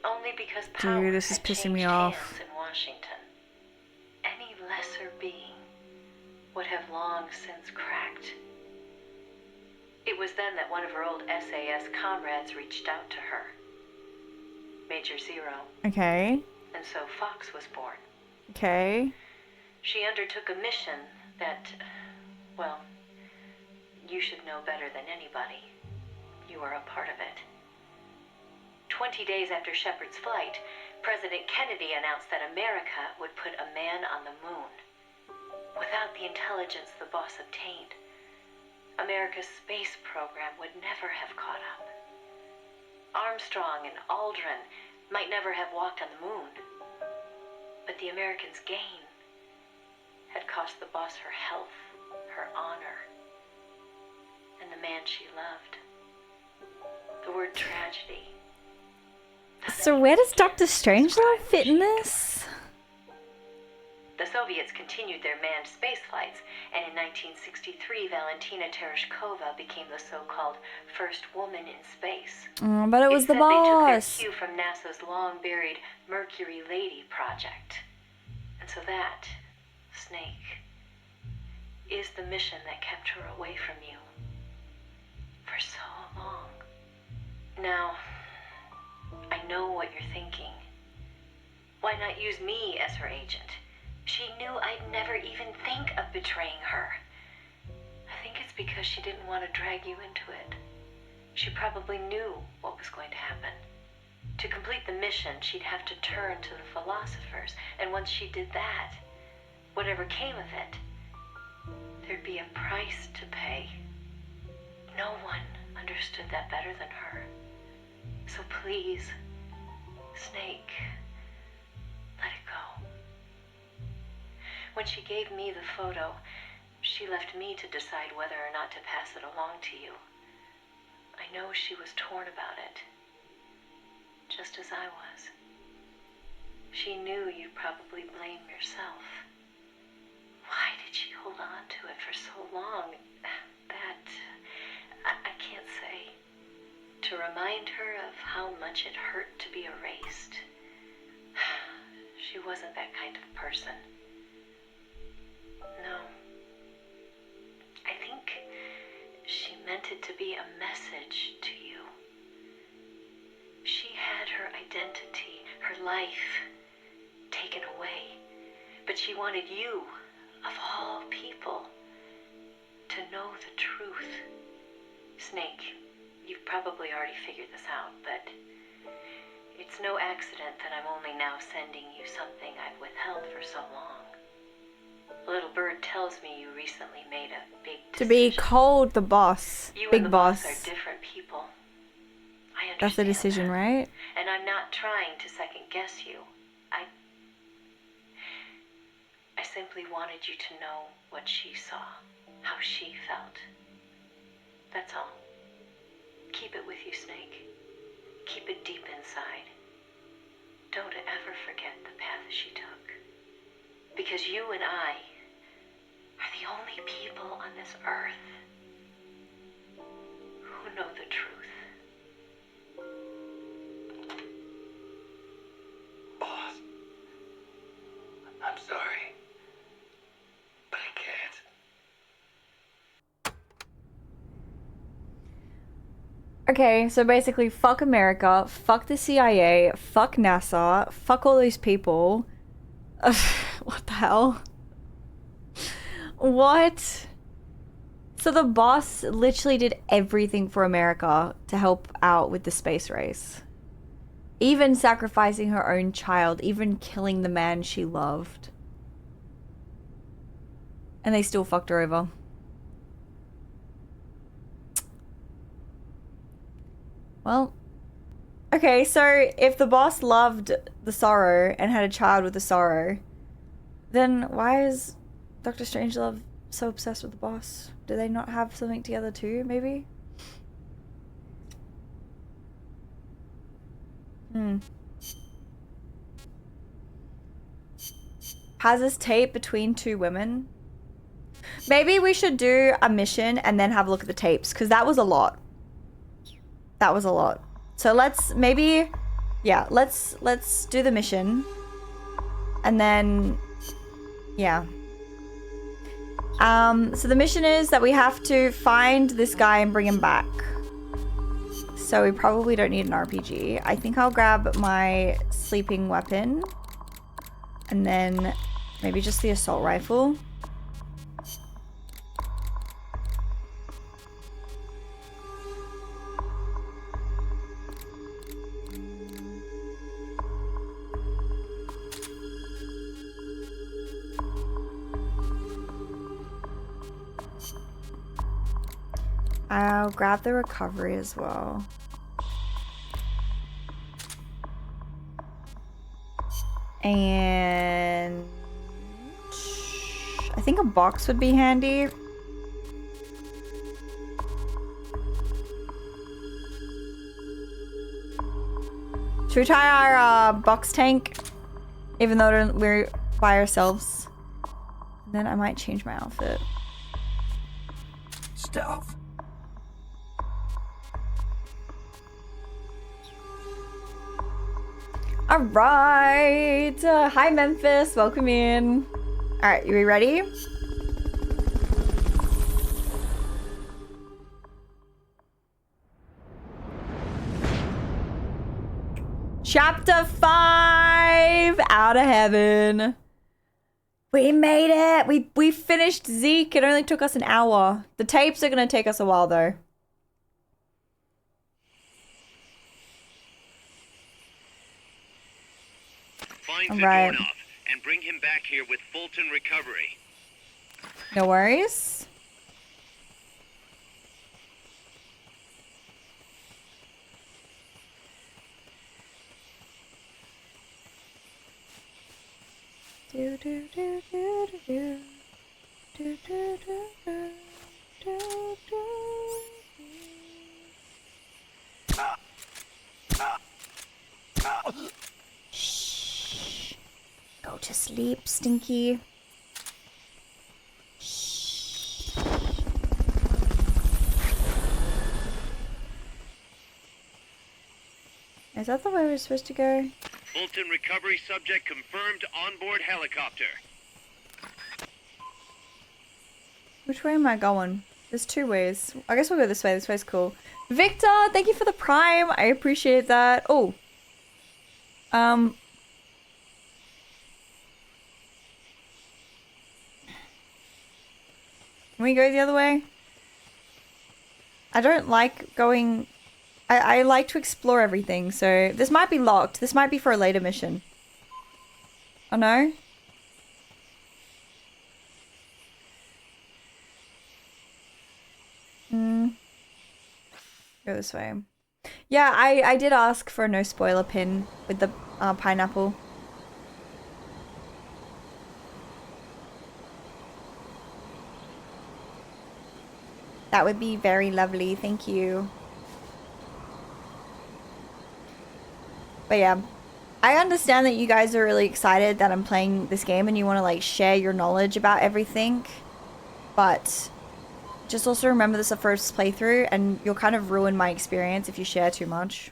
Only because power Dude, this is had pissing me changed off. hands in Washington. Any lesser being would have long since cracked. It was then that one of her old SAS comrades reached out to her. Major Zero. Okay. And so Fox was born. Okay. She undertook a mission that, well, you should know better than anybody. You were a part of it. 20 days after Shepard's flight, President Kennedy announced that America would put a man on the moon. Without the intelligence the boss obtained, America's space program would never have caught up. Armstrong and Aldrin might never have walked on the moon, but the Americans' gain had cost the boss her health, her honor, and the man she loved. The word tragedy. So where does Dr. Strangelove fit in this? The Soviets continued their manned space flights, and in 1963, Valentina Tereshkova became the so-called first woman in space. But it was the boss. They took their cue from NASA's long-buried Mercury Lady project. And so that, Snake, is the mission that kept her away from you for so long. Now, I know what you're thinking. Why not use me as her agent? She knew I'd never even think of betraying her. I think it's because she didn't want to drag you into it. She probably knew what was going to happen. To complete the mission, she'd have to turn to the philosophers, and once she did that, whatever came of it, there'd be a price to pay. No one understood that better than her. So please, Snake, let it go. When she gave me the photo, she left me to decide whether or not to pass it along to you. I know she was torn about it, just as I was. She knew you'd probably blame yourself. Why did she hold on to it for so long? That, I can't say. To remind her of how much it hurt to be erased. She wasn't that kind of person. No. I think she meant it to be a message to you. She had her identity, her life, taken away. But she wanted you, of all people, to know the truth. Snake, you've probably already figured this out, but it's no accident that I'm only now sending you something I've withheld for so long. A little bird tells me you recently made a big decision. To be called the boss. You Big and the boss. are different people. I understand That's the decision, that. right? And I'm not trying to second guess you. I simply wanted you to know what she saw, how she felt. That's all. Keep it with you, Snake. Keep it deep inside. Don't ever forget the path she took. Because you and I are the only people on this earth who know the truth. Boss, I'm sorry, but I can't. Okay, so basically, fuck America, fuck the CIA, fuck NASA, fuck all these people. What the hell? What? So the boss literally did everything for America to help out with the space race. Even sacrificing her own child, even killing the man she loved. And they still fucked her over. Well, okay, so if the boss loved the Sorrow and had a child with the Sorrow, then why is Dr. Strangelove so obsessed with the boss? Do they not have something together too, maybe? Has this tape between two women? Maybe we should do a mission and then have a look at the tapes, because that was a lot. That was a lot. So let's maybe, yeah, let's do the mission. And then, yeah. So the mission is that we have to find this guy and bring him back. So we probably don't need an RPG. I think I'll grab my sleeping weapon. And then maybe just the assault rifle. I'll grab the recovery as well. And I think a box would be handy. Should we try our box tank? Even though we're by ourselves. And then I might change my outfit. Stealth. All right. Hi, Memphis. Welcome in. All right, you ready? Chapter 5, Out of Heaven. We made it. We finished Zeke. It only took us an hour. The tapes are going to take us a while, though. Find Right. Zadornov and bring him back here with Fulton recovery. No worries. Do do do do do do do do do do. Shh. Go to sleep, Stinky. Shh. Is that the way we're supposed to go? Fulton recovery subject confirmed onboard helicopter. Which way am I going? There's two ways. I guess we'll go this way. This way's cool. Victor, thank you for the prime. I appreciate that. Oh. Can we go the other way? I don't like going... I like to explore everything, so... This might be locked. This might be for a later mission. Oh, no? Go this way. Yeah, I did ask for a no spoiler pin with the pineapple. That would be very lovely, thank you. But yeah, I understand that you guys are really excited that I'm playing this game and you want to like share your knowledge about everything. But just also remember this is a first playthrough and you'll kind of ruin my experience if you share too much.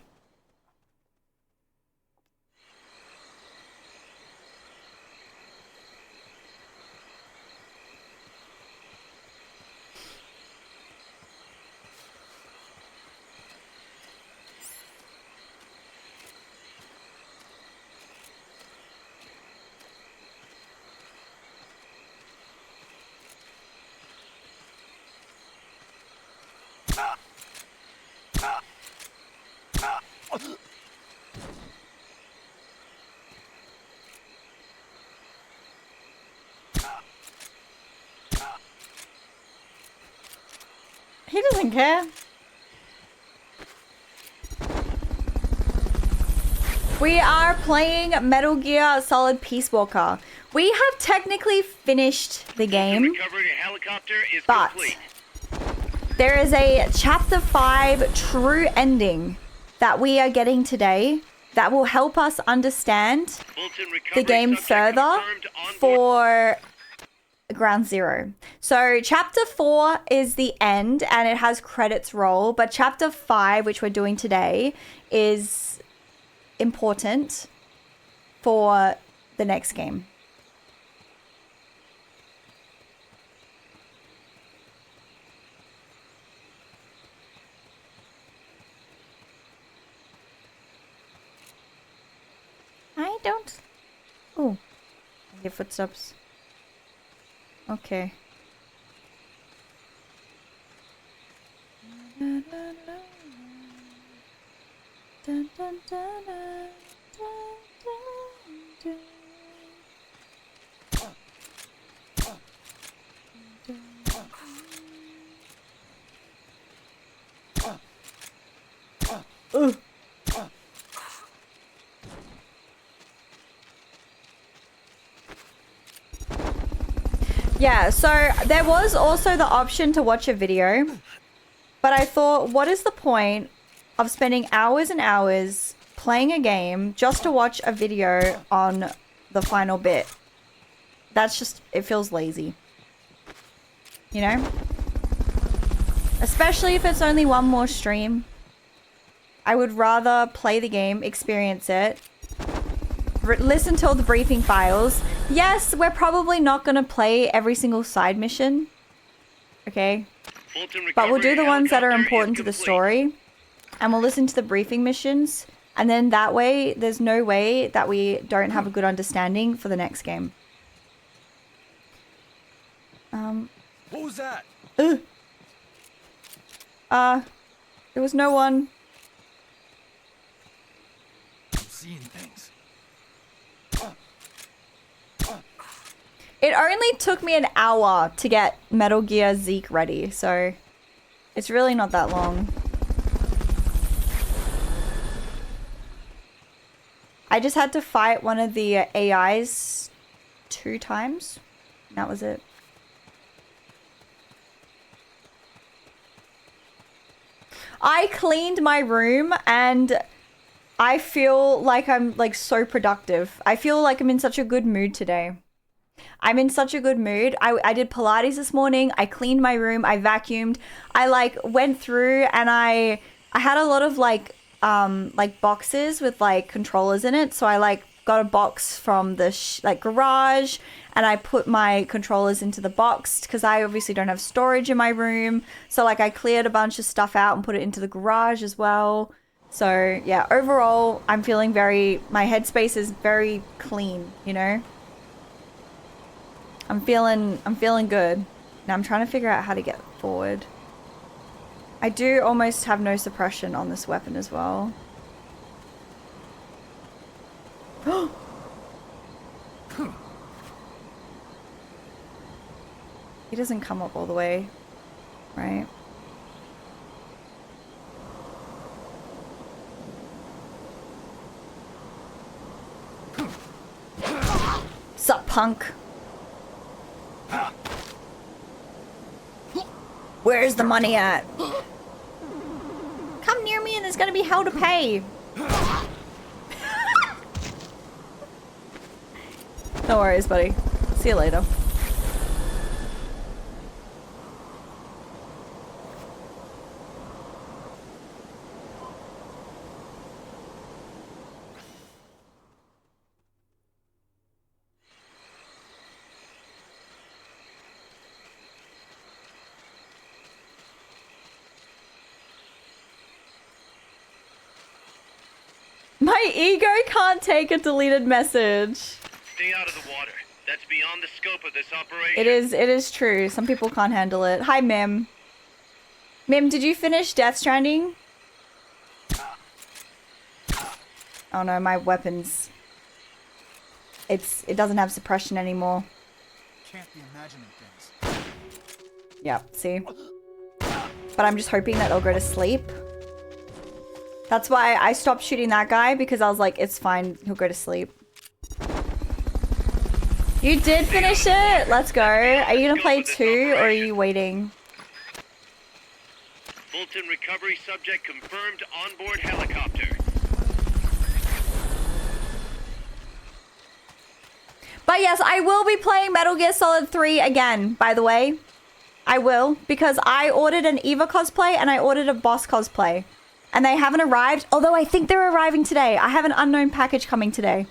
He doesn't care. We are playing Metal Gear Solid Peace Walker. We have technically finished the game, Recovery helicopter is but complete. there is a Chapter 5 true ending that we are getting today that will help us understand Fulton recovery the game subject further confirmed onboard. for Ground Zero. So Chapter 4 is the end and it has credits roll, but Chapter 5, which we're doing today, is important for the next game. I don't... Oh, I hear footsteps. Okay. Dun, dun, dun, dun, dun, dun, dun, dun. Ugh. Yeah, so there was also the option to watch a video, but I thought, what is the point of spending hours and hours playing a game just to watch a video on the final bit? That's just, it feels lazy. You know? Especially if it's only one more stream. I would rather play the game, experience it, listen to all the briefing files. Yes, we're probably not going to play every single side mission. Okay? But we'll do the ones that are important to the story. And we'll listen to the briefing missions. And then that way, there's no way that we don't have a good understanding for the next game. What was that? There was no one. I'm seeing things. It only took me an hour to get Metal Gear Zeke ready, so it's really not that long. I just had to fight one of the AIs 2 times. That was it. I cleaned my room and I feel like I'm like so productive. I feel like I'm in such a good mood today. I'm in such a good mood. I did Pilates this morning. I cleaned my room. I vacuumed. I like went through and I had a lot of like boxes with like controllers in it. So I like got a box from the garage and I put my controllers into the box because I obviously don't have storage in my room. So like I cleared a bunch of stuff out and put it into the garage as well. So yeah, overall I'm feeling my headspace is very clean, you know? I'm feeling good. Now I'm trying to figure out how to get forward. I do almost have no suppression on this weapon as well. He doesn't come up all the way, right? Sup, punk? Where's the money at? Come near me and there's gonna be hell to pay. No worries, buddy. See you later. My ego can't take a deleted message. Stay out of the water. That's beyond the scope of this operation. It is true. Some people can't handle it. Hi, Mim. Mim, did you finish Death Stranding? Oh no, my weapons. It doesn't have suppression anymore. Can't be imagining things. Yeah, see? But I'm just hoping that they'll go to sleep. That's why I stopped shooting that guy, because I was like, it's fine, he'll go to sleep. You did finish it! Let's go. Are you gonna play 2 or are you waiting? Fulton recovery subject confirmed onboard helicopter. But yes, I will be playing Metal Gear Solid 3 again, by the way. I will, because I ordered an Eva cosplay and I ordered a boss cosplay. And they haven't arrived, although I think they're arriving today. I have an unknown package coming today.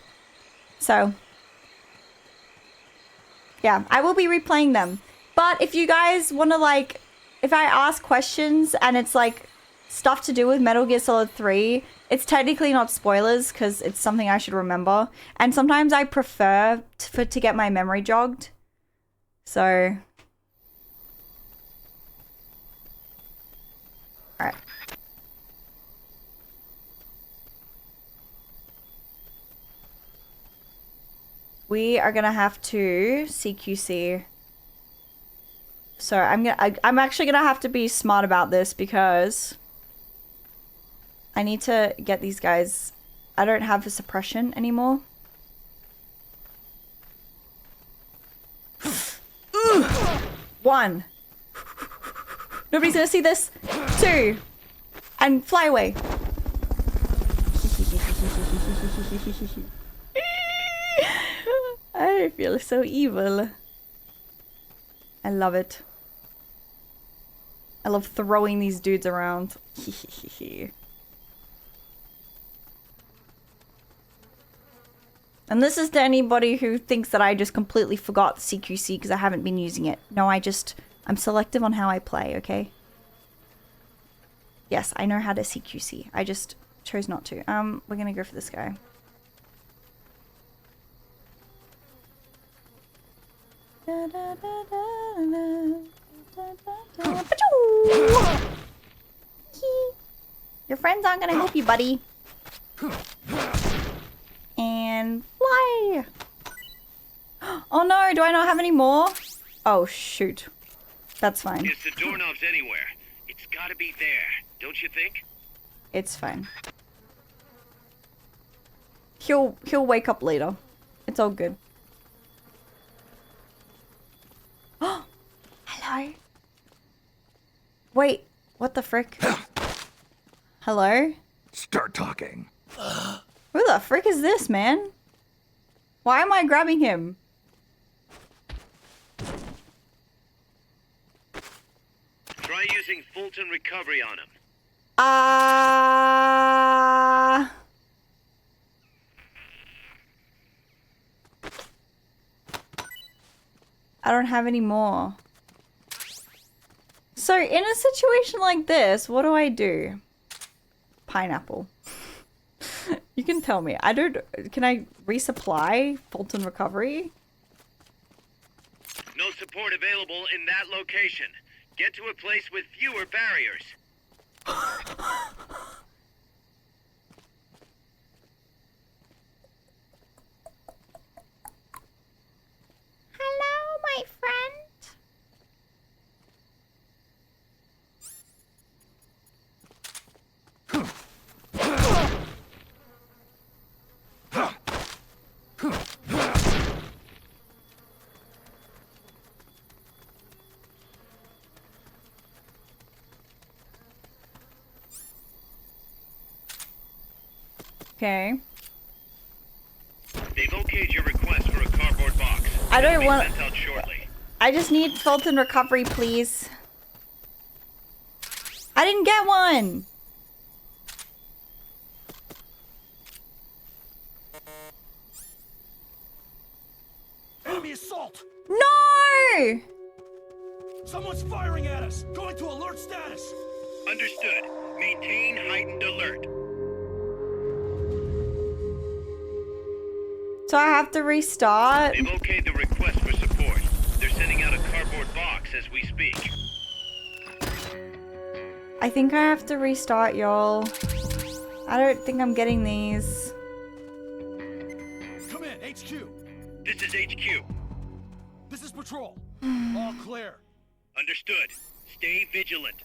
So, yeah, I will be replaying them. But if you guys want to, like, if I ask questions and it's, like, stuff to do with Metal Gear Solid 3, it's technically not spoilers because it's something I should remember. And sometimes I prefer to get my memory jogged. So, alright. We are gonna have to CQC. So I'm actually gonna have to be smart about this because I need to get these guys. I don't have a suppression anymore. One. Nobody's gonna see this. Two. And fly away. I feel so evil. I love it. I love throwing these dudes around. And this is to anybody who thinks that I just completely forgot the CQC because I haven't been using it. No, I'm selective on how I play, okay? Yes, I know how to CQC. I just chose not to. We're gonna go for this guy. Your friends aren't gonna help you, buddy. And fly. Oh no, do I not have any more? Oh shoot. That's fine. Is Zadornov's anywhere? It's gotta be there, don't you think? It's fine. He'll wake up later. It's all good. Oh, hello. Wait, what the frick? Hello? Start talking. Who the frick is this, man? Why am I grabbing him? Try using Fulton recovery on him. I don't have any more. So in a situation like this, what do I do? Pineapple. You can tell me. Can I resupply Fulton recovery? No support available in that location. Get to a place with fewer barriers. Hello, my friend. Okay. They've okayed your request for a cardboard box. I don't It'll be want. sent out shortly. I just need Fulton recovery, please. I didn't get one. Enemy assault! No! Someone's firing at us! Going to alert status! Understood. Maintain heightened alert. So I have to restart? They've okayed the request for support. They're sending out a cardboard box as we speak. I think I have to restart, y'all. I don't think I'm getting these. Come in, HQ! This is HQ. This is patrol. All clear. Understood. Stay vigilant.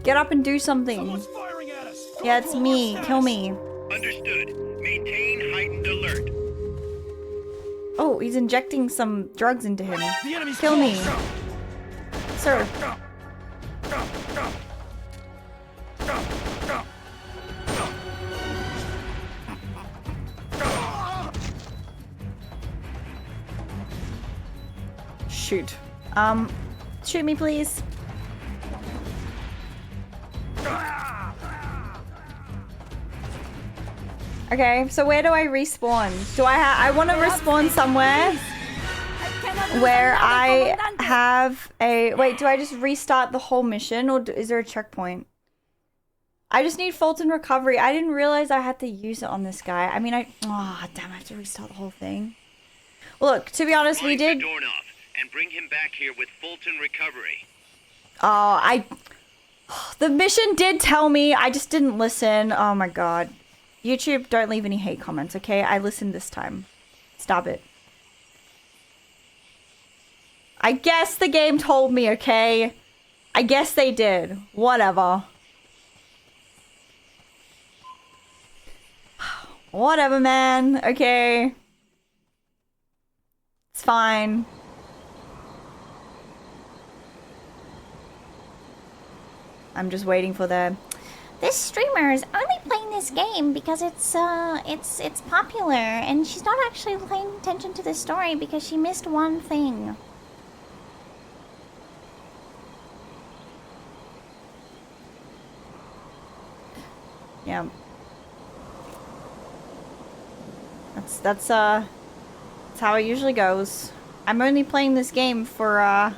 Get up and do something. Someone's firing at us! Yeah, it's me. Kill me. Understood. Maintain heightened alert. Oh, he's injecting some drugs into him. The enemy's Kill me. close. Sir. Shoot. Shoot me, please. Okay, so where do I respawn? I want to respawn somewhere where I have a... Wait, do I just restart the whole mission or is there a checkpoint? I just need Fulton recovery. I didn't realize I had to use it on this guy. I mean, oh, damn, I have to restart the whole thing. Look, to be honest, we did... Zadornov and bring him back here with Fulton recovery. Oh, the mission did tell me. I just didn't listen. Oh my god. YouTube, don't leave any hate comments, okay? I listened this time. Stop it. I guess the game told me, okay? I guess they did. Whatever. Whatever, man. Okay. It's fine. I'm just waiting for the... This streamer is only playing this game because it's popular, and she's not actually paying attention to the story because she missed one thing. Yeah. That's how it usually goes. I'm only playing this game for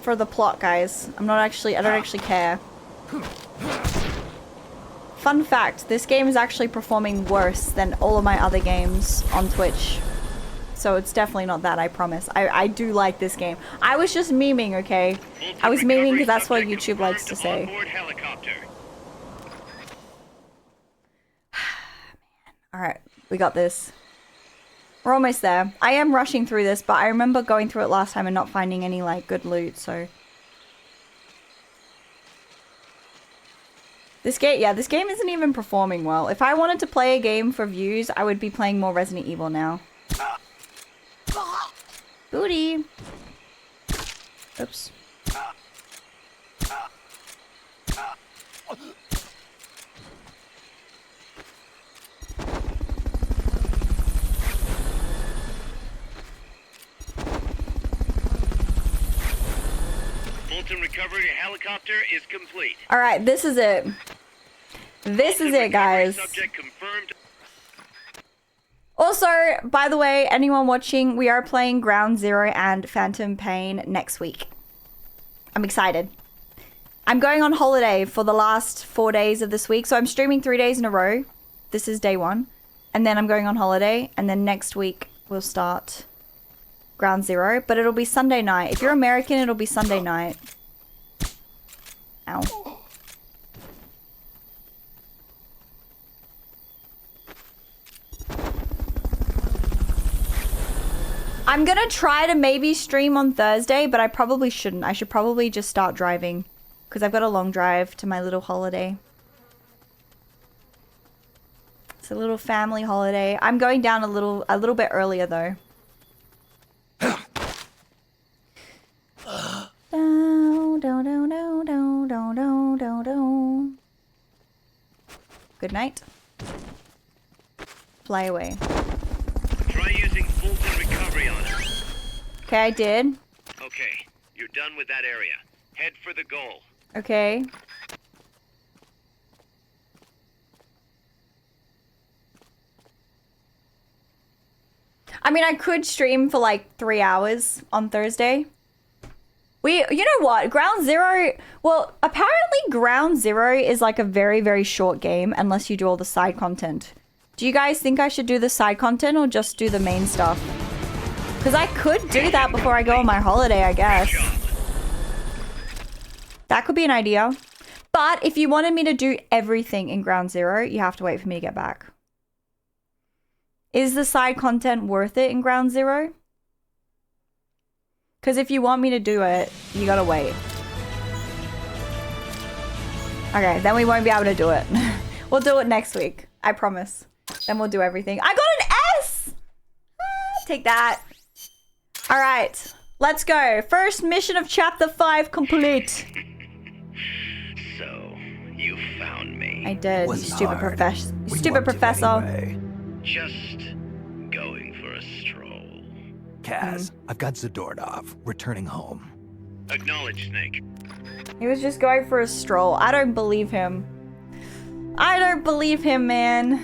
the plot, guys. I don't actually care. Fun fact, this game is actually performing worse than all of my other games on Twitch. So it's definitely not that, I promise. I do like this game. I was just memeing, okay? I was memeing because that's what YouTube likes to say. Alright, we got this. We're almost there. I am rushing through this, but I remember going through it last time and not finding any, like, good loot, so... This game isn't even performing well. If I wanted to play a game for views, I would be playing more Resident Evil now. Booty! Oops. Fulton recovery helicopter is complete. Alright, this is it. This is it, guys. Subject confirmed. Also, by the way, anyone watching, we are playing Ground Zero and Phantom Pain next week. I'm excited. I'm going on holiday for the last 4 days of this week, so I'm streaming 3 days in a row. This is day 1. And then I'm going on holiday, and then next week we'll start Ground Zero, but it'll be Sunday night. If you're American, it'll be Sunday night. Ow. I'm gonna try to maybe stream on Thursday, but I probably shouldn't. I should probably just start driving because I've got a long drive to my little holiday. It's a little family holiday. I'm going down a little bit earlier though. Good night. Fly away. Try using Fulton recovery on her. Okay, I did. Okay, you're done with that area. Head for the goal. Okay. I mean, I could stream for like 3 hours on Thursday. You know what? Ground Zero, well, apparently Ground Zero is like a very, very short game unless you do all the side content. Do you guys think I should do the side content or just do the main stuff? Because I could do that before I go on my holiday, I guess. That could be an idea. But if you wanted me to do everything in Ground Zero, you have to wait for me to get back. Is the side content worth it in Ground Zero? Because if you want me to do it, you gotta wait. Okay, then we won't be able to do it. We'll do it next week. I promise. Then we'll do everything. I got an S! Take that. Alright, let's go. First mission of Chapter 5 complete. So, you found me. I did, you stupid professor. Anyway. Just going for a stroll. Kaz, I've got Zadornov returning home. Acknowledge, Snake. He was just going for a stroll. I don't believe him. I don't believe him, man.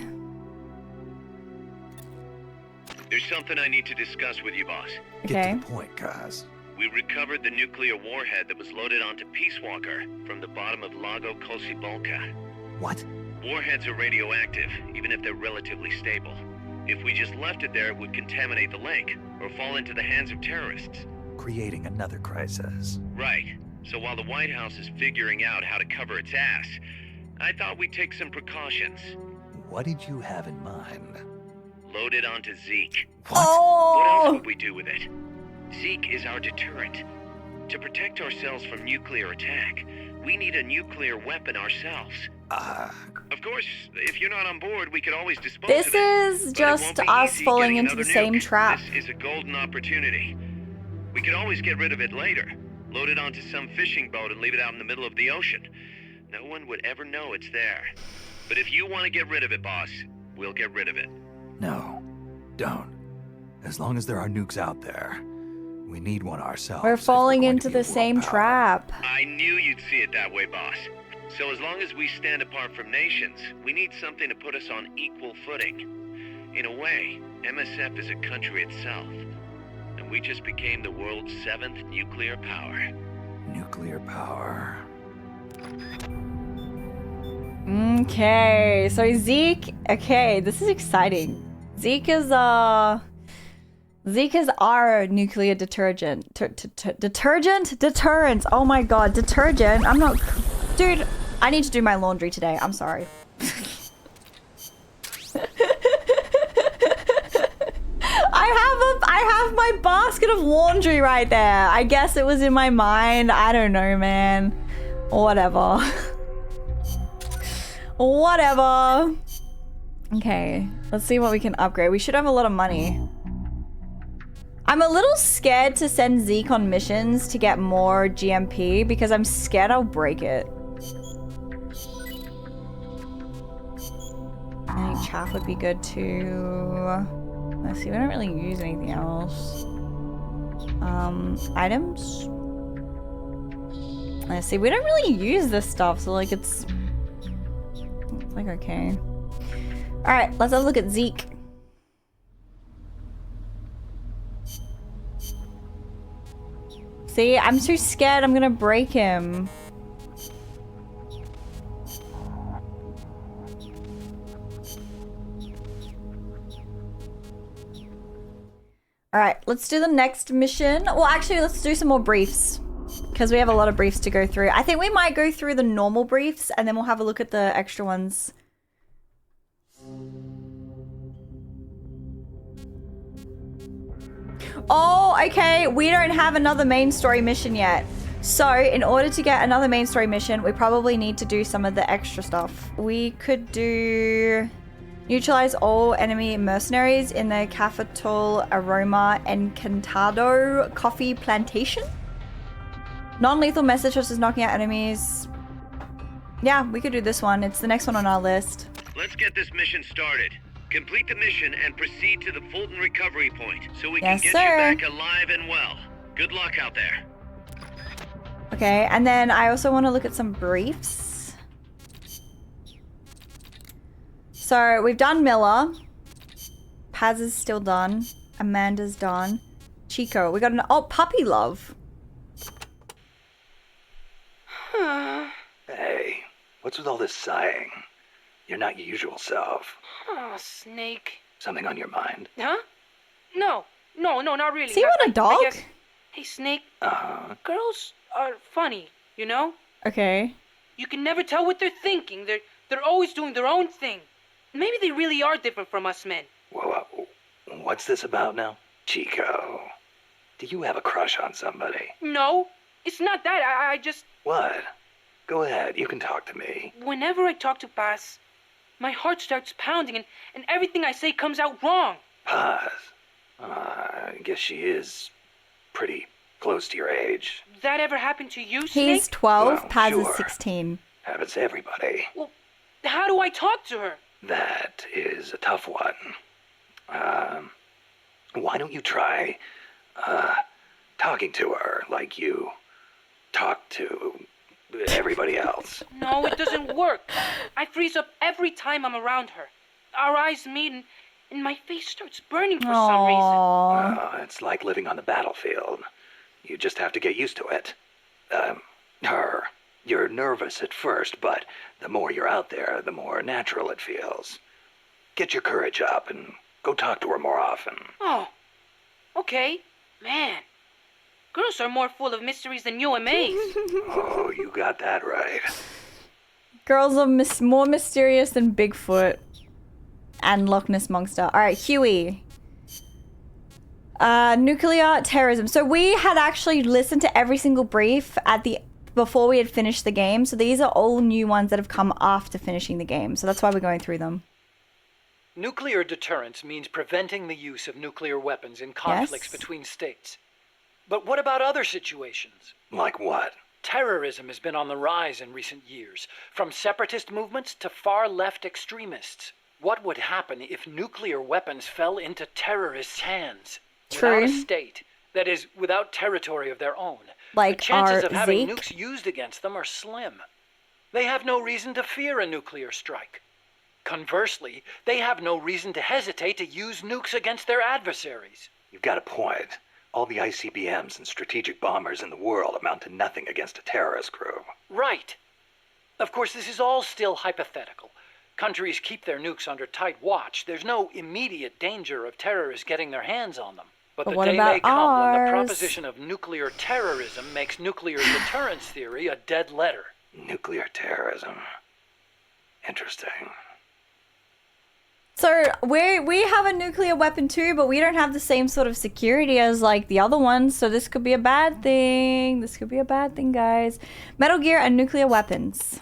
There's something I need to discuss with you, boss. Okay. Get to the point, Kaz. We recovered the nuclear warhead that was loaded onto Peace Walker from the bottom of Lago Kosibolka. What? Warheads are radioactive, even if they're relatively stable. If we just left it there, it would contaminate the lake, or fall into the hands of terrorists. Creating another crisis. Right. So while the White House is figuring out how to cover its ass, I thought we'd take some precautions. What did you have in mind? Load it onto Zeke. What? Oh! What else would we do with it? Zeke is our deterrent. To protect ourselves from nuclear attack, we need a nuclear weapon ourselves. Of course, if you're not on board, we could always dispose This of it. is just us falling into the same trap. This is a golden opportunity. We could always get rid of it later. Load it onto some fishing boat and leave it out in the middle of the ocean. No one would ever know it's there. But if you want to get rid of it, boss, we'll get rid of it. No, don't. As long as there are nukes out there, we need one ourselves. We're falling going into to be the same power. trap. I knew you'd see it that way, boss. So as long as we stand apart from nations, we need something to put us on equal footing. In a way, MSF is a country itself. And we just became the world's 7th nuclear power. Nuclear power. Okay, so Zeke. Okay, this is exciting. Zeke is our nuclear deterrent. Deterrent. Oh my god, detergent. I'm not. Dude, I need to do my laundry today. I'm sorry. I have my basket of laundry right there. I guess it was in my mind. I don't know, man. Whatever. Whatever. Okay, let's see what we can upgrade. We should have a lot of money. I'm a little scared to send Zeke on missions to get more GMP because I'm scared I'll break it. I think chaff would be good too. Let's see, we don't really use anything else. Items? Let's see, we don't really use this stuff, so like it's like okay. Alright, let's have a look at Zeke. See, I'm too scared I'm gonna break him. Alright, let's do the next mission. Well, actually, let's do some more briefs. Because we have a lot of briefs to go through. I think we might go through the normal briefs and then we'll have a look at the extra ones. Oh, okay. We don't have another main story mission yet. So, in order to get another main story mission, we probably need to do some of the extra stuff. We could do... neutralize all enemy mercenaries in the Capital Aroma Encantado coffee plantation. Non-lethal message such as knocking out enemies. Yeah, we could do this one. It's the next one on our list. Let's get this mission started. Complete the mission and proceed to the Fulton recovery point so we Yes, can get sir. you back alive and well. Good luck out there. Okay, and then I also want to look at some briefs. So we've done Miller. Paz is still done. Amanda's done. Chico. We got an puppy love. Hey, what's with all this sighing? You're not your usual self. Oh, Snake. Something on your mind? Huh? No, not really. Does he want a dog? guess... Hey, Snake. Girls are funny, you know? Okay. You can never tell what they're thinking. They're always doing their own thing. Maybe they really are different from us men. Whoa, what's this about now? Chico, do you have a crush on somebody? No, it's not that. I just... What? Go ahead, you can talk to me. Whenever I talk to Paz, my heart starts pounding and everything I say comes out wrong. Paz? I guess she is pretty close to your age. That ever happened to you, Snake? He's 12, Well, Paz sure. is 16. Happens to everybody. Well, how do I talk to her? That is a tough one. Why don't you try, talking to her like you talk to everybody else? No, it doesn't work. I freeze up every time I'm around her. Our eyes meet and my face starts burning for some reason. It's like living on the battlefield. You just have to get used to it. You're nervous at first, but the more you're out there, the more natural it feels. Get your courage up and go talk to her more often. Oh, okay. Man, girls are more full of mysteries than UMAs. Oh, you got that right. Girls are more mysterious than Bigfoot and Loch Ness Monster. Alright, Huey. Nuclear terrorism. So we had actually listened to every single brief before we had finished the game. So these are all new ones that have come after finishing the game. So that's why we're going through them. Nuclear deterrence means preventing the use of nuclear weapons in conflicts between states. But what about other situations? Like what? Terrorism has been on the rise in recent years, from separatist movements to far-left extremists. What would happen if nuclear weapons fell into terrorists' hands? True. Without a state, that is, without territory of their own, like the chances our of having Zeke? nukes used against them are slim. They have no reason to fear a nuclear strike. Conversely, they have no reason to hesitate to use nukes against their adversaries. You've got a point. All the ICBMs and strategic bombers in the world amount to nothing against a terrorist group. Right. Of course, this is all still hypothetical. Countries keep their nukes under tight watch. There's no immediate danger of terrorists getting their hands on them. But the what day about may come when the ours? proposition of nuclear terrorism makes nuclear deterrence theory a dead letter. Nuclear terrorism. Interesting. So we have a nuclear weapon too, but we don't have the same sort of security as like the other ones. So this could be a bad thing. This could be a bad thing, guys. Metal Gear and nuclear weapons.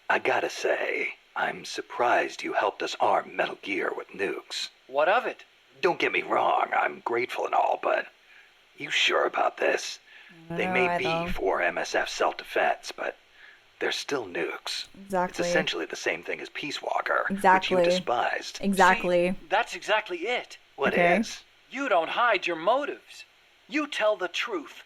I gotta say, I'm surprised you helped us arm Metal Gear with nukes. What of it? Don't get me wrong, I'm grateful and all, but you sure about this? They may be for MSF self-defense, but they're still nukes. Exactly. It's essentially the same thing as Peace Walker, Exactly. which you despised. Exactly. See, that's exactly it. What Okay. is? You don't hide your motives. You tell the truth.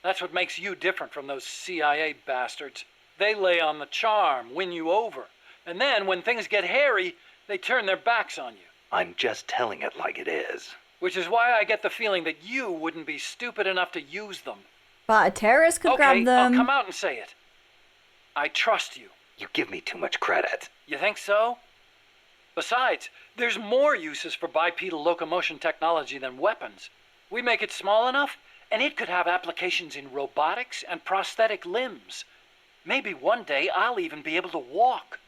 That's what makes you different from those CIA bastards. They lay on the charm, win you over. And then, when things get hairy, they turn their backs on you. I'm just telling it like it is. Which is why I get the feeling that you wouldn't be stupid enough to use them. But a terrorist could grab Okay, them. I'll come out and say it. I trust you. You give me too much credit. You think so? Besides, there's more uses for bipedal locomotion technology than weapons. We make it small enough, and it could have applications in robotics and prosthetic limbs. Maybe one day I'll even be able to walk.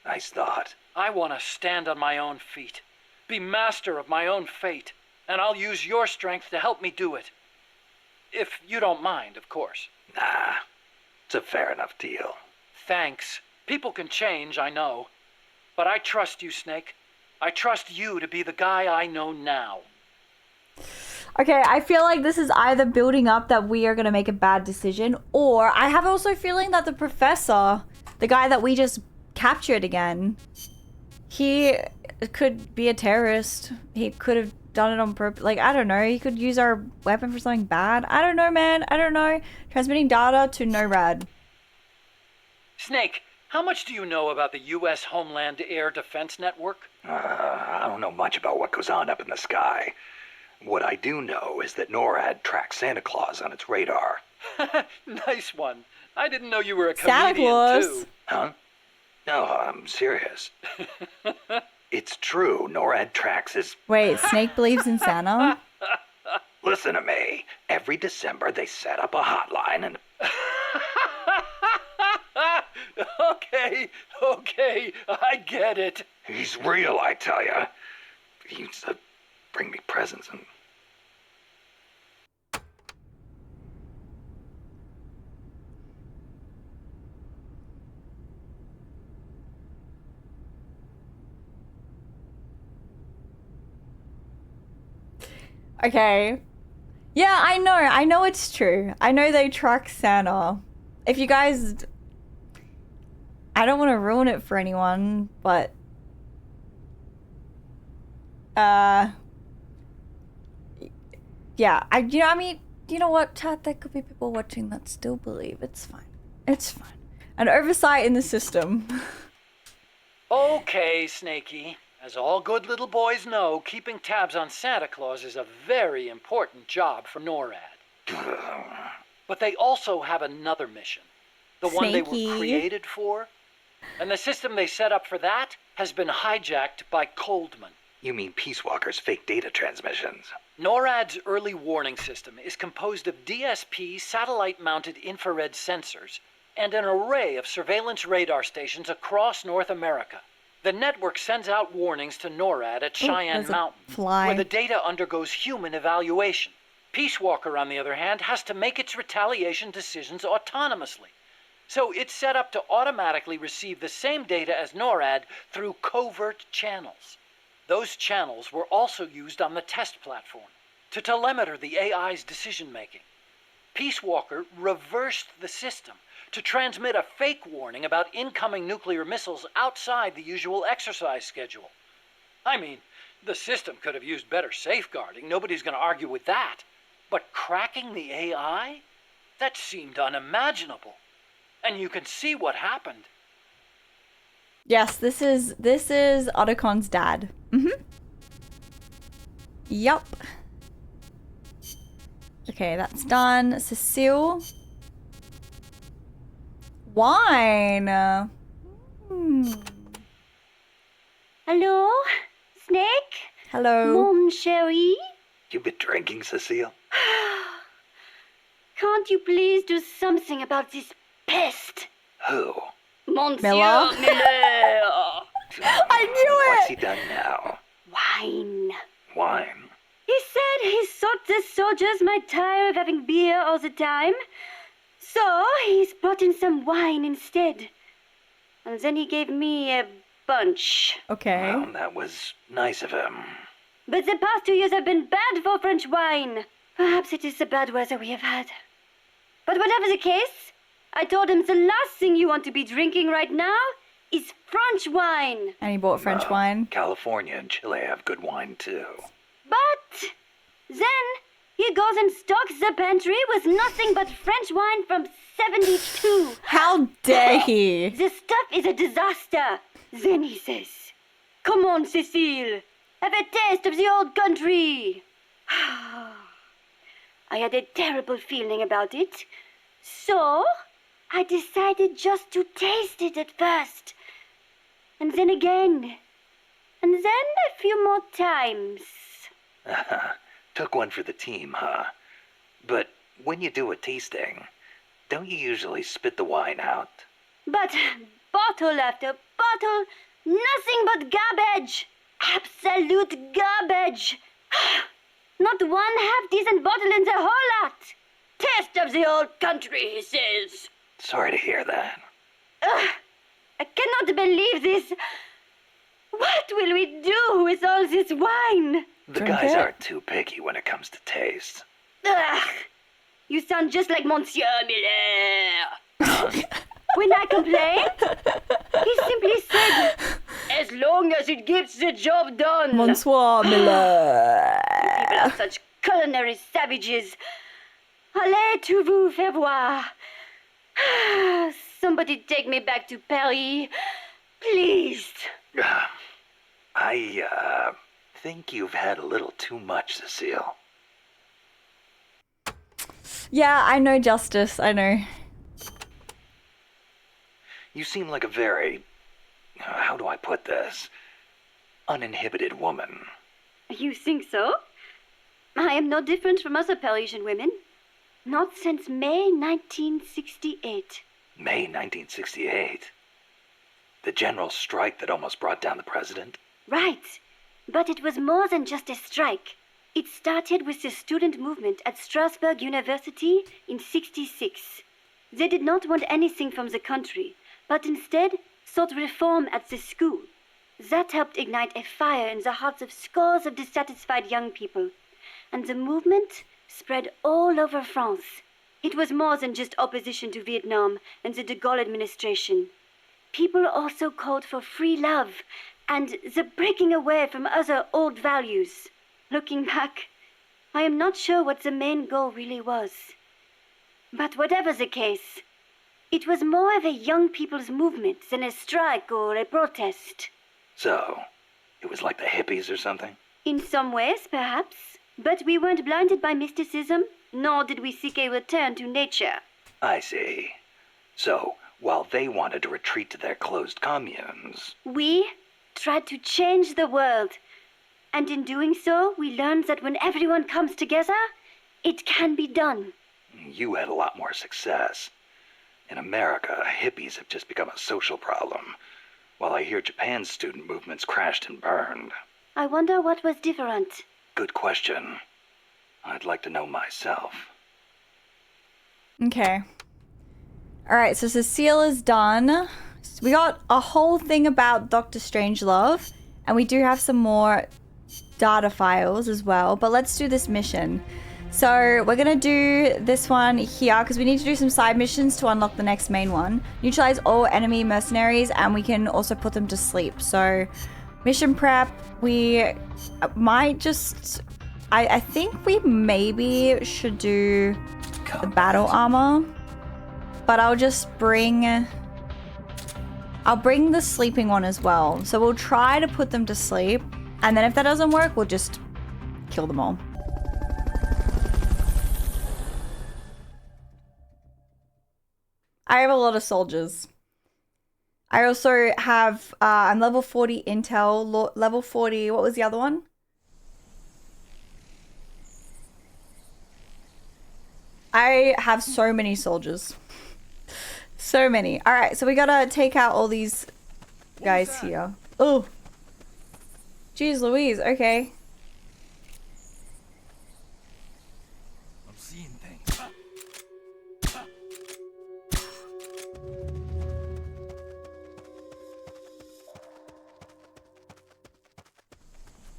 Nice thought. I want to stand on my own feet, be master of my own fate, and I'll use your strength to help me do it. If you don't mind, of course. Nah, it's a fair enough deal. Thanks. People can change, I know. But I trust you, Snake. I trust you to be the guy I know now. Okay, I feel like this is either building up that we are going to make a bad decision, or I have also a feeling that the professor, the guy that we just captured again, he could be a terrorist. He could have done it on purpose. Like, I don't know. He could use our weapon for something bad. I don't know, man. I don't know. Transmitting data to NORAD. Snake, how much do you know about the U.S. Homeland Air Defense Network? I don't know much about what goes on up in the sky. What I do know is that NORAD tracks Santa Claus on its radar. Nice one. I didn't know you were a Santa comedian, Claus. too. Huh? No, I'm serious. It's true. NORAD tracks his... Wait, Snake believes in Santa? Listen to me. Every December they set up a hotline and... Okay, I get it. He's real, I tell ya. He used to bring me presents and... Okay. Yeah, I know. I know it's true. I know they track Santa. If you guys... I don't want to ruin it for anyone, but... Yeah, you know what, chat? There could be people watching that still believe. It's fine. It's fine. An oversight in the system. Okay, Snakey. As all good little boys know, keeping tabs on Santa Claus is a very important job for NORAD. But they also have another mission. The one they Snakey. were created for. And the system they set up for that has been hijacked by Coldman. You mean Peace Walker's fake data transmissions? NORAD's early warning system is composed of DSP satellite-mounted infrared sensors and an array of surveillance radar stations across North America. The network sends out warnings to NORAD at Cheyenne there's a Mountain, fly. where the data undergoes human evaluation. Peace Walker, on the other hand, has to make its retaliation decisions autonomously. So it's set up to automatically receive the same data as NORAD through covert channels. Those channels were also used on the test platform to telemeter the AI's decision-making. Peace Walker reversed the system to transmit a fake warning about incoming nuclear missiles outside the usual exercise schedule. I mean, the system could have used better safeguarding. Nobody's going to argue with that. But cracking the AI? That seemed unimaginable. And you can see what happened. Yes, this is Otocon's dad. Yup. Okay, that's done. Cecile. Wine. Hello? Snake? Hello. Mon chéri? You've been drinking, Cecile? Can't you please do something about this pest? Who? Monsieur Miller? Miller! I knew What's it! he done now? Wine. Wine. He said he thought the soldiers might tire of having beer all the time. So he's brought in some wine instead. And then he gave me a bunch. Okay. Well, that was nice of him. But the past 2 years have been bad for French wine. Perhaps it is the bad weather we have had. But whatever the case, I told him the last thing you want to be drinking right now is French wine. And he bought French wine. California and Chile have good wine, too. But then he goes and stocks the pantry with nothing but French wine from 72. How dare he? The stuff is a disaster. Then he says, "Come on, Cecile. Have a taste of the old country." I had a terrible feeling about it. So I decided just to taste it at first. And then again. And then a few more times. Took one for the team, huh? But when you do a tasting, don't you usually spit the wine out? But bottle after bottle, nothing but garbage. Absolute garbage. Not one half-decent bottle in the whole lot. Taste of the old country, he says. Sorry to hear that. I cannot believe this. What will we do with all this wine? The guys aren't too picky when it comes to taste. Ugh. You sound just like Monsieur Miller. When I complained, he simply said, "As long as it gets the job done." Monsieur Miller. People are such culinary savages. Allez tout vous faire voir. Somebody take me back to Paris, please. I think you've had a little too much, Cecile. Yeah, I know, Justice. I know. You seem like a very, how do I put this, uninhibited woman. You think so? I am no different from other Parisian women. Not since May 1968. May 1968? The general strike that almost brought down the president? Right. But it was more than just a strike. It started with the student movement at Strasbourg University in '66. They did not want anything from the country, but instead sought reform at the school. That helped ignite a fire in the hearts of scores of dissatisfied young people. And the movement spread all over France. It was more than just opposition to Vietnam and the de Gaulle administration. People also called for free love and the breaking away from other old values. Looking back, I am not sure what the main goal really was. But whatever the case, it was more of a young people's movement than a strike or a protest. So, it was like the hippies or something? In some ways, perhaps. But we weren't blinded by mysticism, nor did we seek a return to nature. I see. So, while they wanted to retreat to their closed communes... We tried to change the world. And in doing so, we learned that when everyone comes together, it can be done. You had a lot more success. In America, hippies have just become a social problem. while I hear Japan's student movements crashed and burned. I wonder what was different. Good question. I'd like to know myself. Okay. Alright, so Cecile is done. We got a whole thing about Dr. Strangelove, and we do have some more data files as well, but let's do this mission. So we're gonna do this one here because we need to do some side missions to unlock the next main one. Neutralize all enemy mercenaries, and we can also put them to sleep. So mission prep, we might just... I think we maybe should do the battle armor, but I'll just bring... I'll bring the sleeping one as well. So we'll try to put them to sleep, and then if that doesn't work, we'll just kill them all. I have a lot of soldiers. I also have, I'm level 40 intel, level 40, what was the other one? I have so many soldiers. So many. Alright, so we gotta take out all these guys here. Oh. Jeez Louise, okay. I'm seeing things.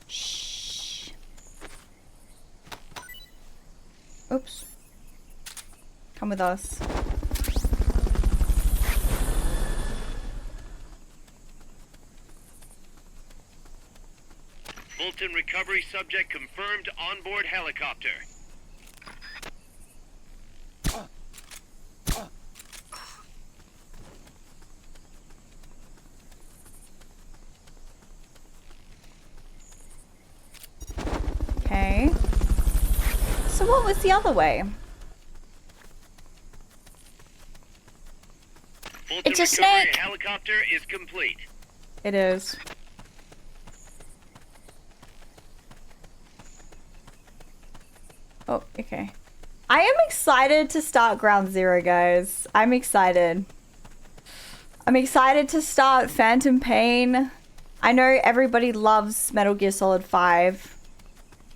Shh. Oops. Come with us. Fulton recovery subject confirmed onboard helicopter. Okay. So what was the other way? Fulton It's a recovery snake. Helicopter is complete. It is. Oh, okay. I am excited to start Ground Zero, guys. I'm excited. I'm excited to start Phantom Pain. I know everybody loves Metal Gear Solid 5.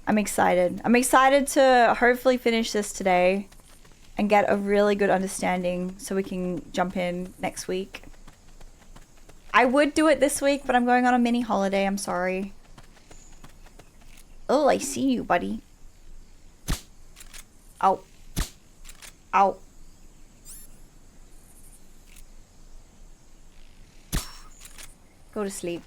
I'm excited. I'm excited to hopefully finish this today and get a really good understanding so we can jump in next week. I would do it this week, but I'm going on a mini holiday. I'm sorry. Oh, I see you, buddy. Ow. Ow. Go to sleep.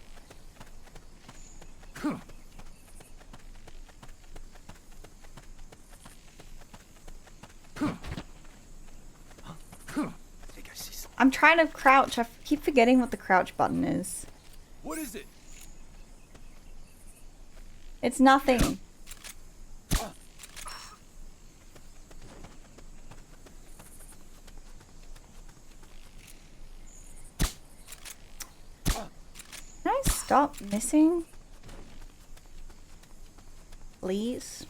I'm trying to crouch. I keep forgetting what the crouch button is. What is it? It's nothing. Can I stop missing? Please?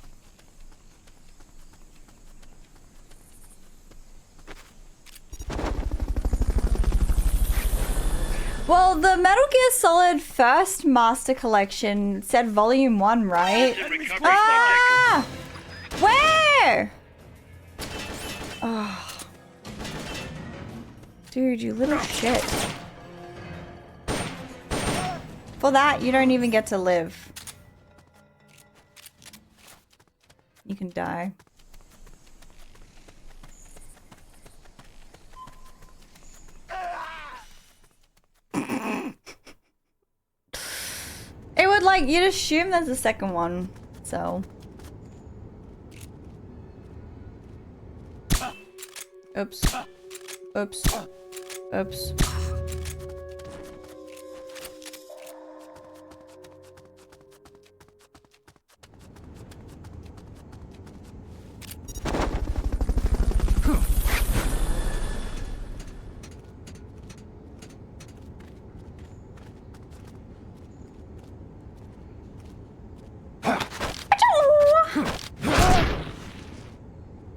Well, the Metal Gear Solid first Master Collection said Volume 1, right? Ah! Where? Oh. Dude, you little shit. For that, you don't even get to live. You can die. It would like, you'd assume there's a second one, so. Oops. Oops. Oops.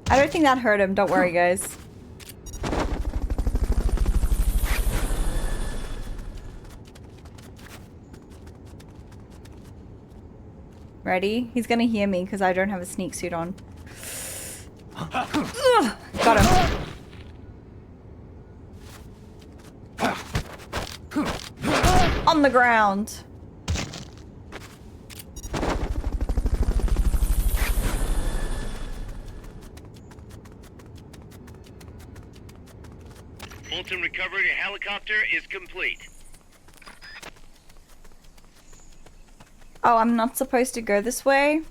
I don't think that hurt him, don't worry guys. Ready? He's gonna hear me because I don't have a sneak suit on. Got him. On the ground. Fulton recovery helicopter is complete. Oh, I'm not supposed to go this way?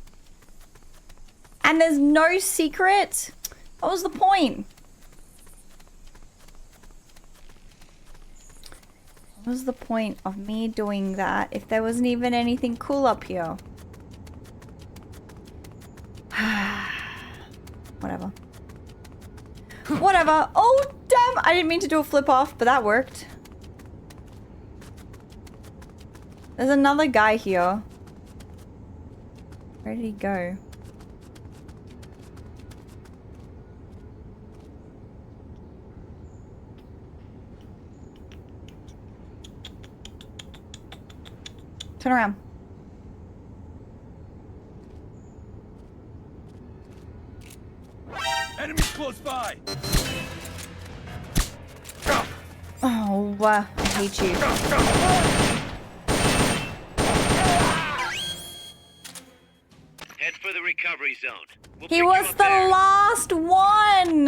And there's no secret? What was the point? What was the point of me doing that if there wasn't even anything cool up here? Whatever. Whatever. Oh, damn! I didn't mean to do a flip off, but that worked. There's another guy here. Where did he go? Turn around. Enemies close by. Oh, I hate you. Head for the recovery zone. We'll He pick was you up the there. last one!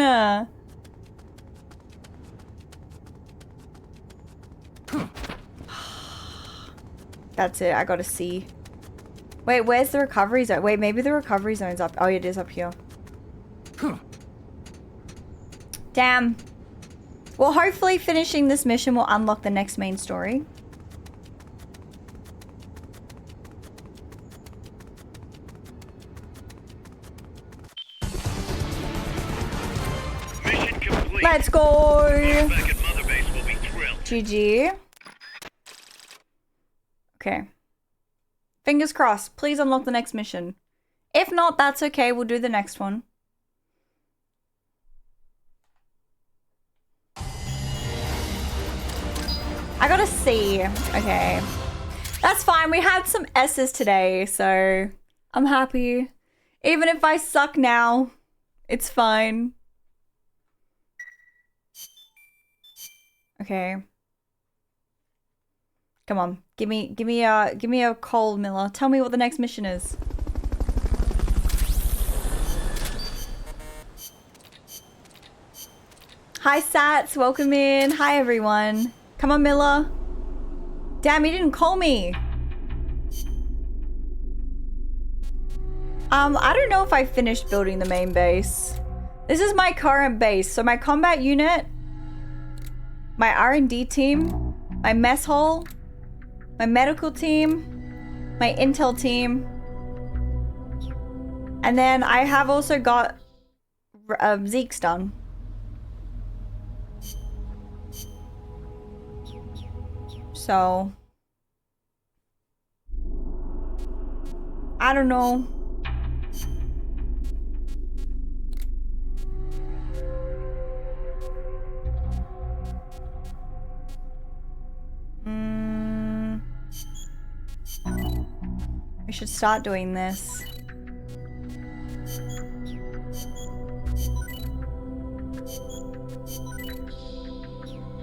That's it, I gotta see. Wait, where's the recovery zone? Wait, maybe the recovery zone's up. Oh, it is up here. Damn. Well, hopefully finishing this mission will unlock the next main story. Mission complete. Let's go! Back at Mother Base will be thrilled. GG. Okay. Fingers crossed. Please unlock the next mission. If not, that's okay. We'll do the next one. I got a C. Okay. That's fine. We had some S's today, so I'm happy. Even if I suck now, it's fine. Okay. Come on. Give me a call, Miller. Tell me what the next mission is. Hi, Sats. Welcome in. Hi, everyone. Come on, Miller. Damn, he didn't call me. I don't know if I finished building the main base. This is my current base. So my combat unit, my R&D team, my mess hall, my medical team, my intel team, and then I have also got Zeke's done. So I don't know. We should start doing this.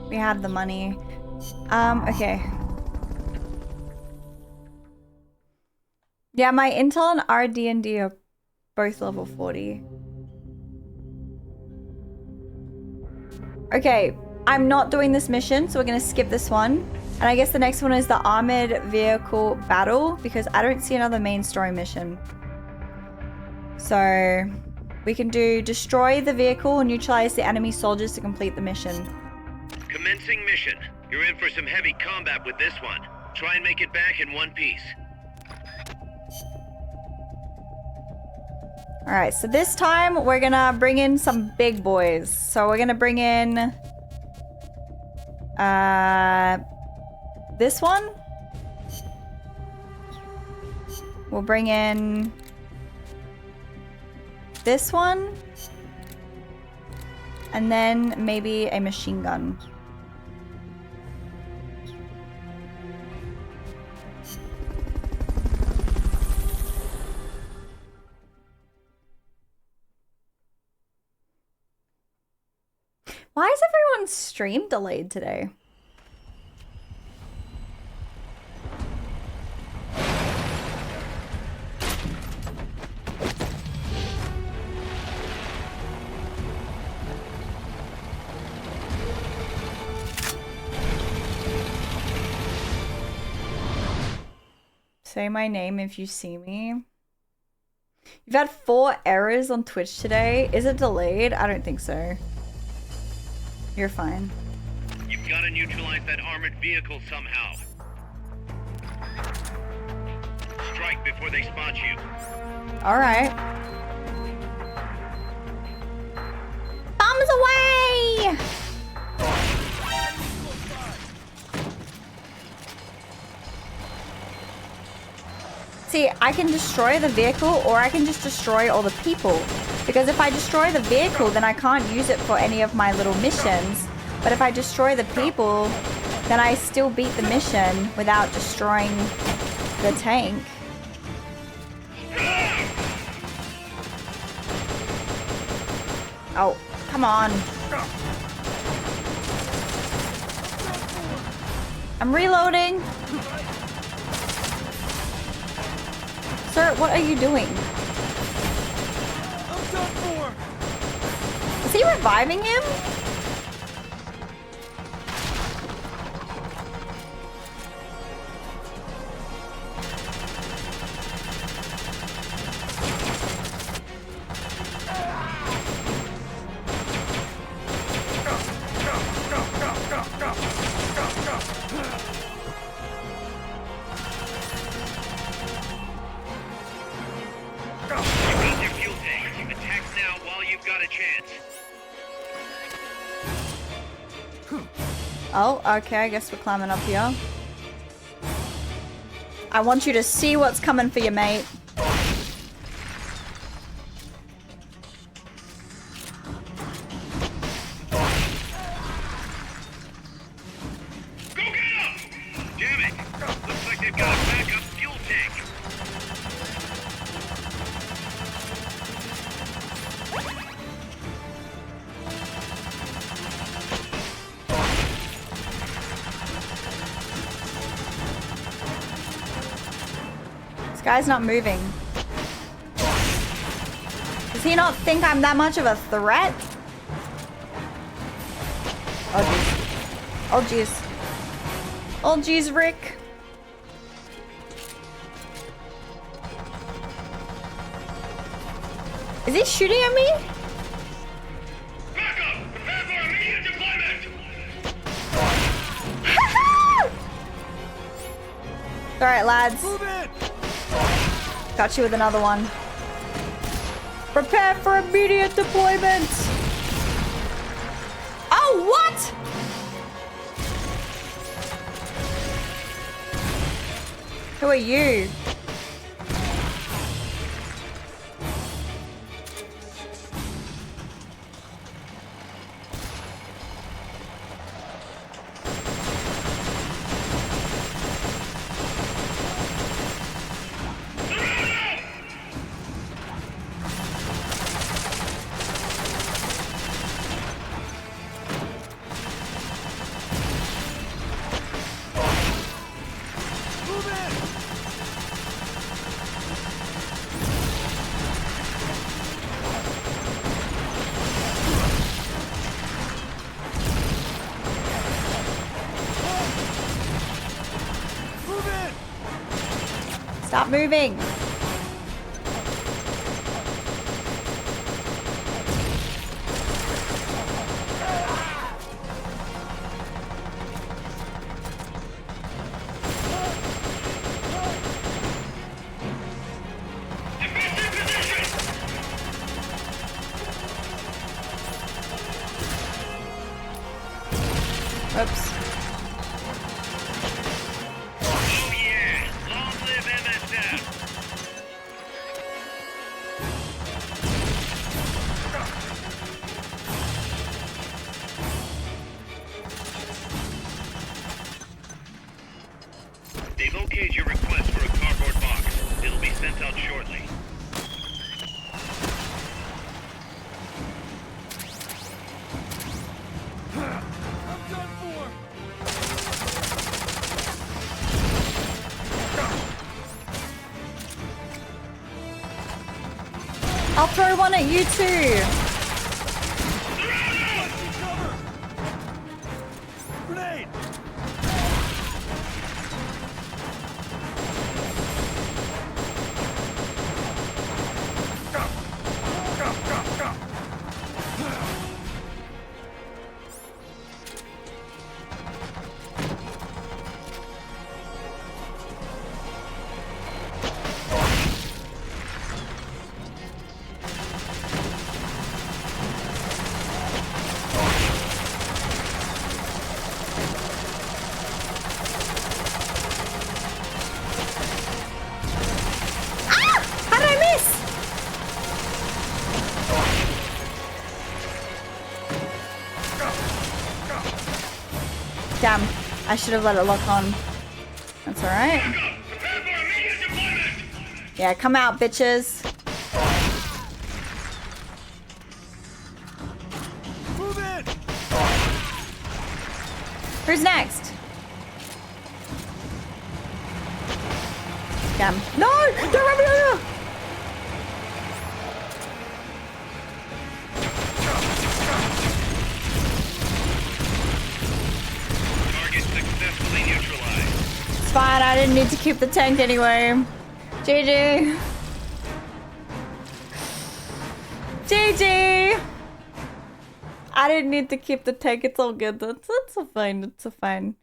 We have the money. Okay. Yeah, my Intel and RD&D are both level 40. Okay, I'm not doing this mission, so we're gonna skip this one. And I guess the next one is the Armored Vehicle Battle, because I don't see another main story mission. So, we can do destroy the vehicle and neutralize the enemy soldiers to complete the mission. Commencing mission. You're in for some heavy combat with this one. Try and make it back in one piece. Alright, so this time we're gonna bring in some big boys. So we're gonna bring in this one. We'll bring in this one. And then maybe a machine gun. Why is everyone's stream delayed today? Say my name if you see me. You've had 4 errors on Twitch today. Is it delayed? I don't think so. You're fine. You've got to neutralize that armored vehicle somehow. Strike before they spot you. Alright. Bombs away! See, I can destroy the vehicle or I can just destroy all the people. Because if I destroy the vehicle, then I can't use it for any of my little missions. But if I destroy the people, then I still beat the mission without destroying the tank. Oh, come on. I'm reloading. Sir, what are you doing? I'm done for. Is he reviving him? Oh, okay, I guess we're climbing up here. I want you to see what's coming for you, mate. Guy's not moving. Does he not think I'm that much of a threat? Oh jeez. Oh jeez. Oh jeez, Rick. Is he shooting at me? Backup! Prepare for immediate deployment! Alright, lads. Move in. Got you with another one. Prepare for immediate deployment! Oh, what? Who are you? Stop moving. Oops. Oh yeah! Long live MSF! They've okayed your request for a cardboard box. It'll be sent out shortly. I'll throw one at you too. Grenade! Damn, I should have let it lock on. That's alright. Yeah, come out, bitches. Move in! Who's next? Damn. No! Don't run me over! It's fine, I didn't need to keep the tank anyway. GG. GG. I didn't need to keep the tank, it's all good. It's fine, it's fine.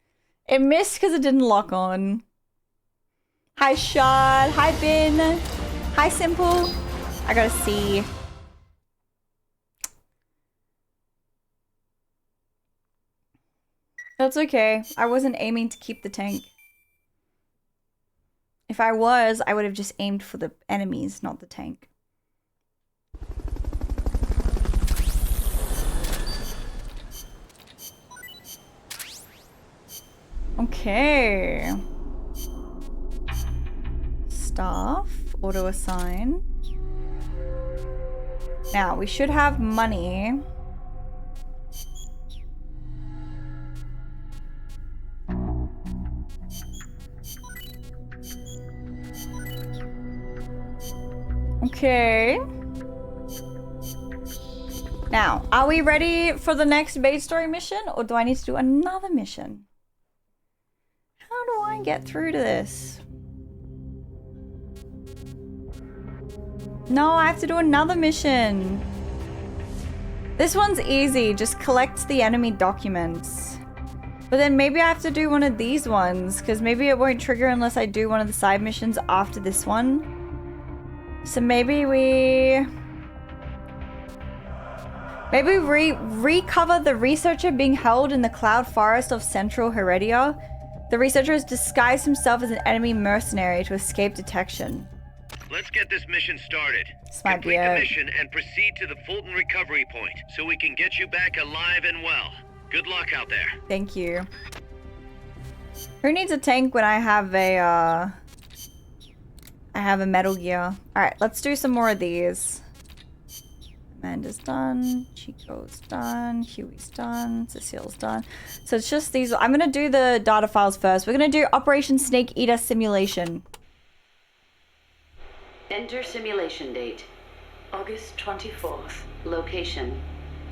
It missed because it didn't lock on. Hi Shad, hi Bin, hi Simple. I gotta see. That's okay. I wasn't aiming to keep the tank. If I was, I would have just aimed for the enemies, not the tank. Okay. Staff, auto assign. Now, we should have money. Okay. Now, are we ready for the next base story mission, or do I need to do another mission? How do I get through to this? No, I have to do another mission. This one's easy, just collect the enemy documents. But then maybe I have to do one of these ones, because maybe it won't trigger unless I do one of the side missions after this one. So maybe we recover the researcher being held in the cloud forest of Central Heredia. The researcher has disguised himself as an enemy mercenary to escape detection. Let's get this mission started. Complete the mission and proceed to the Fulton recovery point so we can get you back alive and well. Good luck out there. Thank you. Who needs a tank when I have a Metal Gear? Alright, let's do some more of these. Amanda's done. Chico's done. Huey's done. Cecile's done. So it's just these. I'm gonna do the data files first. We're gonna do Operation Snake Eater Simulation. Enter simulation date. August 24th. Location.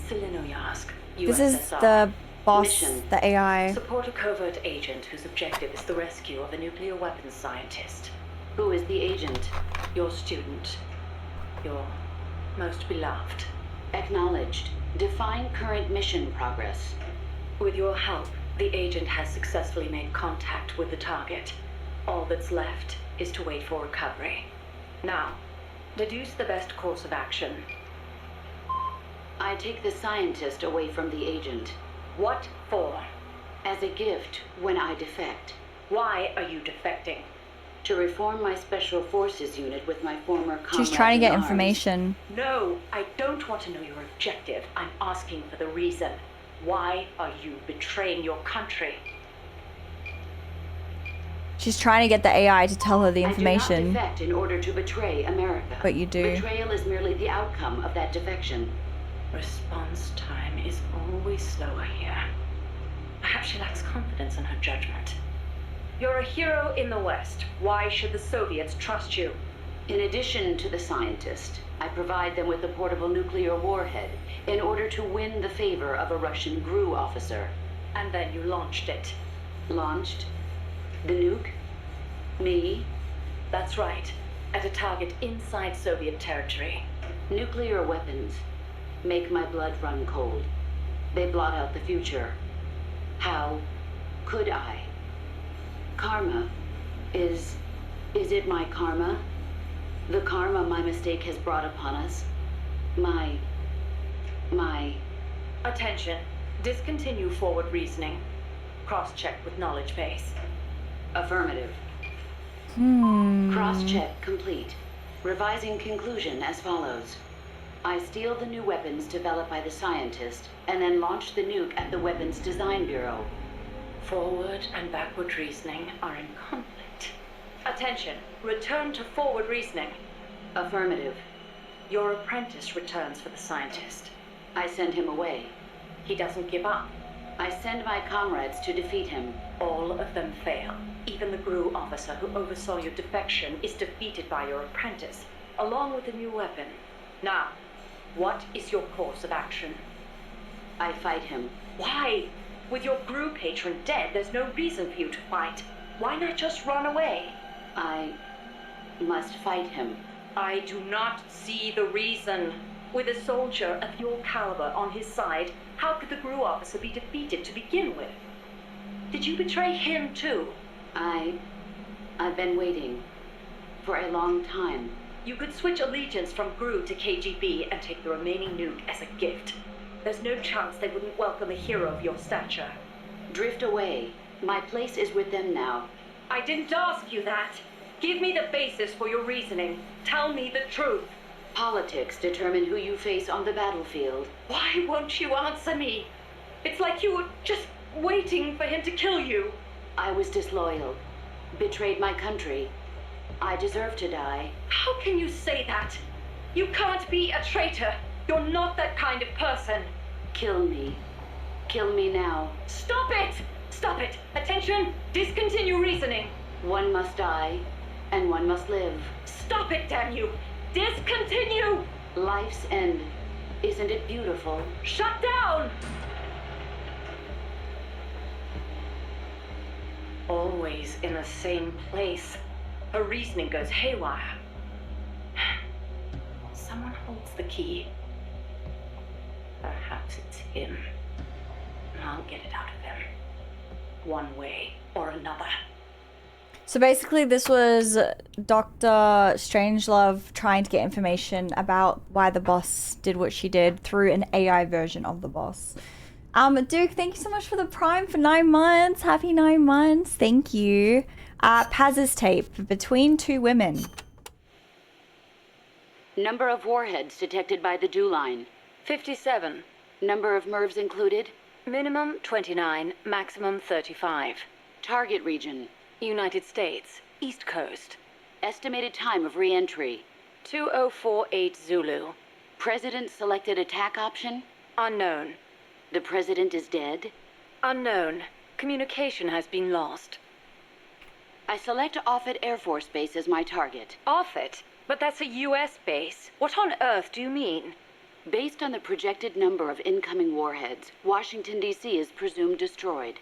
Selenoyarsk, USSR. This is the boss, Mission. the AI. Support a covert agent whose objective is the rescue of a nuclear weapons scientist. Who is the agent? Your student. Your most beloved. Acknowledged. Define current mission progress. With your help, the agent has successfully made contact with the target. All that's left is to wait for recovery. Now, deduce the best course of action. I take the scientist away from the agent. What for? As a gift when I defect. Why are you defecting? To reform my special forces unit with my former comrade. She's trying to get in arms. information. No, I don't want to know your objective. I'm asking for the reason. Why are you betraying your country? She's trying to get the AI to tell her the information. I do not defect in order to betray America. But you do. Betrayal is merely the outcome of that defection. Response time is always slower here. Perhaps she lacks confidence in her judgment. You're a hero in the West. Why should the Soviets trust you? In addition to the scientist, I provide them with a portable nuclear warhead in order to win the favor of a Russian GRU officer. And then you launched it. Launched? The nuke? Me? That's right. At a target inside Soviet territory. Nuclear weapons make my blood run cold. They blot out the future. How could I? Karma. Is it my karma? The karma my mistake has brought upon us? My... Attention. Discontinue forward reasoning. Cross-check with knowledge base. Affirmative. Cross-check complete. Revising conclusion as follows. I steal the new weapons developed by the scientist, and then launch the nuke at the Weapons Design Bureau. Forward and backward reasoning are in conflict. Attention. Return to forward reasoning. Affirmative. Your apprentice returns for the scientist. I send him away. He doesn't give up. I send my comrades to defeat him. All of them fail. Even the GRU officer who oversaw your defection is defeated by your apprentice, along with a new weapon. Now, what is your course of action? I fight him. Why? With your GRU patron dead, there's no reason for you to fight. Why not just run away? I must fight him. I do not see the reason. With a soldier of your caliber on his side, how could the GRU officer be defeated to begin with? Did you betray him too? I've been waiting for a long time. You could switch allegiance from GRU to KGB and take the remaining nuke as a gift. There's no chance they wouldn't welcome a hero of your stature. Drift away. My place is with them now. I didn't ask you that. Give me the basis for your reasoning. Tell me the truth. Politics determine who you face on the battlefield. Why won't you answer me? It's like you were just waiting for him to kill you. I was disloyal. Betrayed my country. I deserve to die. How can you say that? You can't be a traitor. You're not that kind of person. Kill me. Kill me now. Stop it! Stop it! Attention! Discontinue reasoning. One must die, and one must live. Stop it, damn you! Discontinue! Life's end. Isn't it beautiful? Shut down! Always in the same place. Her reasoning goes haywire. Someone holds the key. Perhaps it's him. I'll get it out of him. One way or another. So basically this was Dr. Strangelove trying to get information about why the boss did what she did through an AI version of the boss. Duke, thank you so much for the Prime for 9 months. Happy 9 months. Thank you. Paz's tape, Between Two Women. Number of warheads detected by the dew line. 57. Number of MIRVs included. Minimum 29, maximum 35. Target region. United States, East Coast. Estimated time of re-entry. 2048 Zulu. President selected attack option. Unknown. The president is dead. Unknown. Communication has been lost. I select Offutt Air Force Base as my target. Offutt? But that's a U.S. base. What on earth do you mean? Based on the projected number of incoming warheads, Washington, D.C. is presumed destroyed.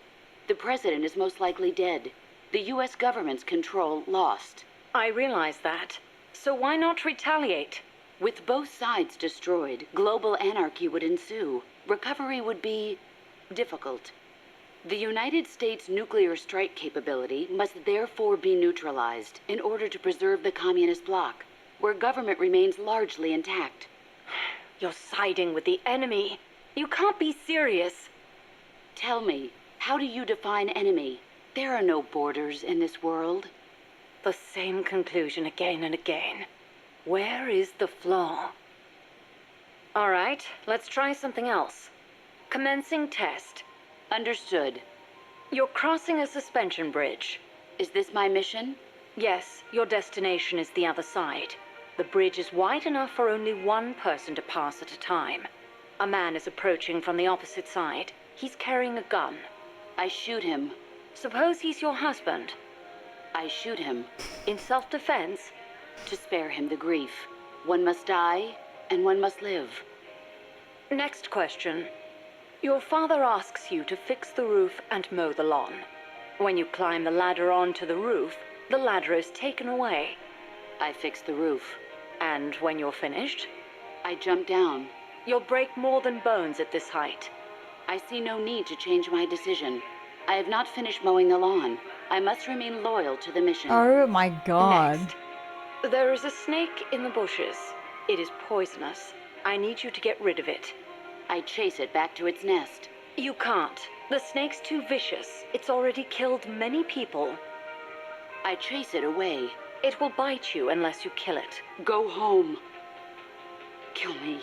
The president is most likely dead. The U.S. government's control lost. I realize that. So why not retaliate? With both sides destroyed, global anarchy would ensue. Recovery would be difficult. The United States' nuclear strike capability must therefore be neutralized in order to preserve the communist bloc, where government remains largely intact. You're siding with the enemy. You can't be serious. Tell me, how do you define enemy? There are no borders in this world. The same conclusion again and again. Where is the flaw? All right, let's try something else. Commencing test. Understood. You're crossing a suspension bridge. Is this my mission? Yes, your destination is the other side. The bridge is wide enough for only one person to pass at a time. A man is approaching from the opposite side. He's carrying a gun. I shoot him. Suppose he's your husband. I shoot him. In self-defense? to spare him the grief. One must die, and one must live. Next question. Your father asks you to fix the roof and mow the lawn. When you climb the ladder onto the roof, the ladder is taken away. I fix the roof. And when you're finished? I jump down. You'll break more than bones at this height. I see no need to change my decision. I have not finished mowing the lawn. I must remain loyal to the mission. Oh my god. Next. There is a snake in the bushes. It is poisonous. I need you to get rid of it. I chase it back to its nest. You can't. The snake's too vicious. It's already killed many people. I chase it away. It will bite you unless you kill it. Go home. Kill me.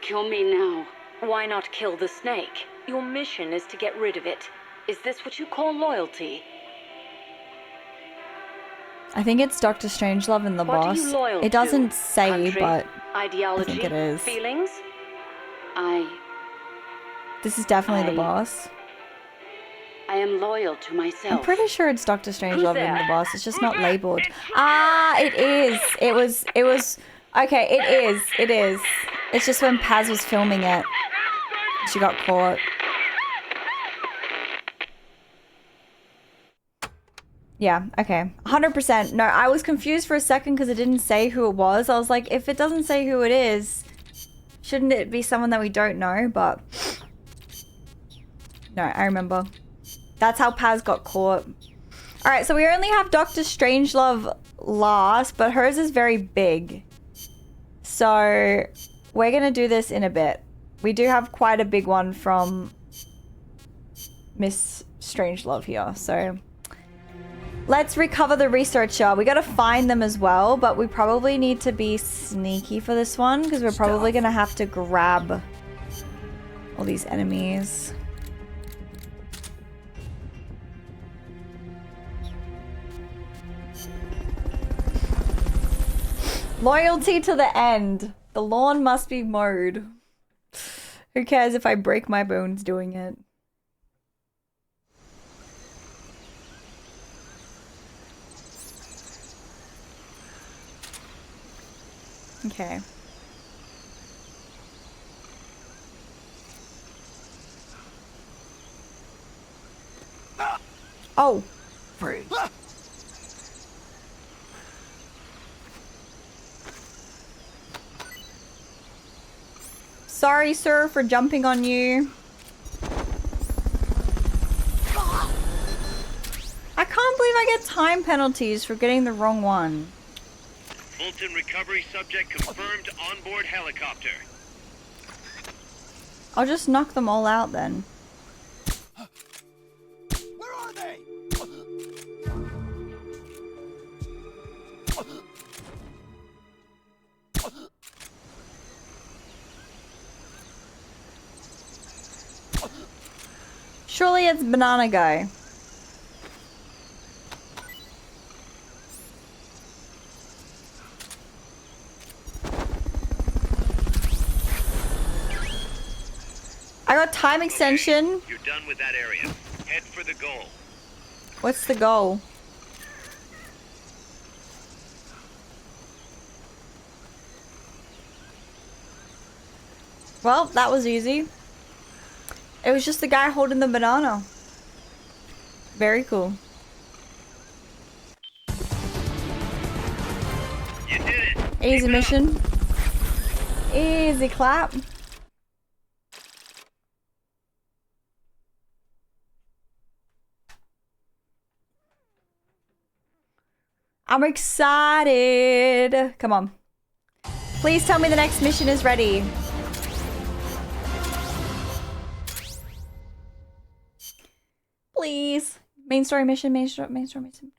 Kill me now. Why not kill the snake? Your mission is to get rid of it. Is this what you call loyalty? I think it's Dr. Strangelove and the What boss. are you loyal It doesn't to? say, Country? but Ideology? I think it is. Feelings? This is definitely the boss. I am loyal to myself. I'm pretty sure it's Dr. Strangelove and the boss. It's just not labeled. Ah, it is. It was. Okay, it is. It's just when Paz was filming it, she got caught. Yeah, okay. 100%. No, I was confused for a second because it didn't say who it was. I was like, if it doesn't say who it is, shouldn't it be someone that we don't know? But no, I remember. That's how Paz got caught. Alright, so we only have Dr. Strangelove last, but hers is very big. So we're going to do this in a bit. We do have quite a big one from Miss Strangelove here, so let's recover the researcher. We got to find them as well, but we probably need to be sneaky for this one because we're probably going to have to grab all these enemies. Loyalty to the end. The lawn must be mowed. Who cares if I break my bones doing it? Okay. Oh. Freeze. Sorry, sir, for jumping on you. I can't believe I get time penalties for getting the wrong one. Fulton recovery subject confirmed onboard helicopter. I'll just knock them all out then. Where are they? Surely it's Banana Guy. I got time extension. You're done with that area. Head for the goal. What's the goal? Well, that was easy. It was just the guy holding the banana. Very cool. You did it. Easy mission. Easy clap. I'm excited. Come on. Please tell me the next mission is ready. Please. Main story mission, main story mission.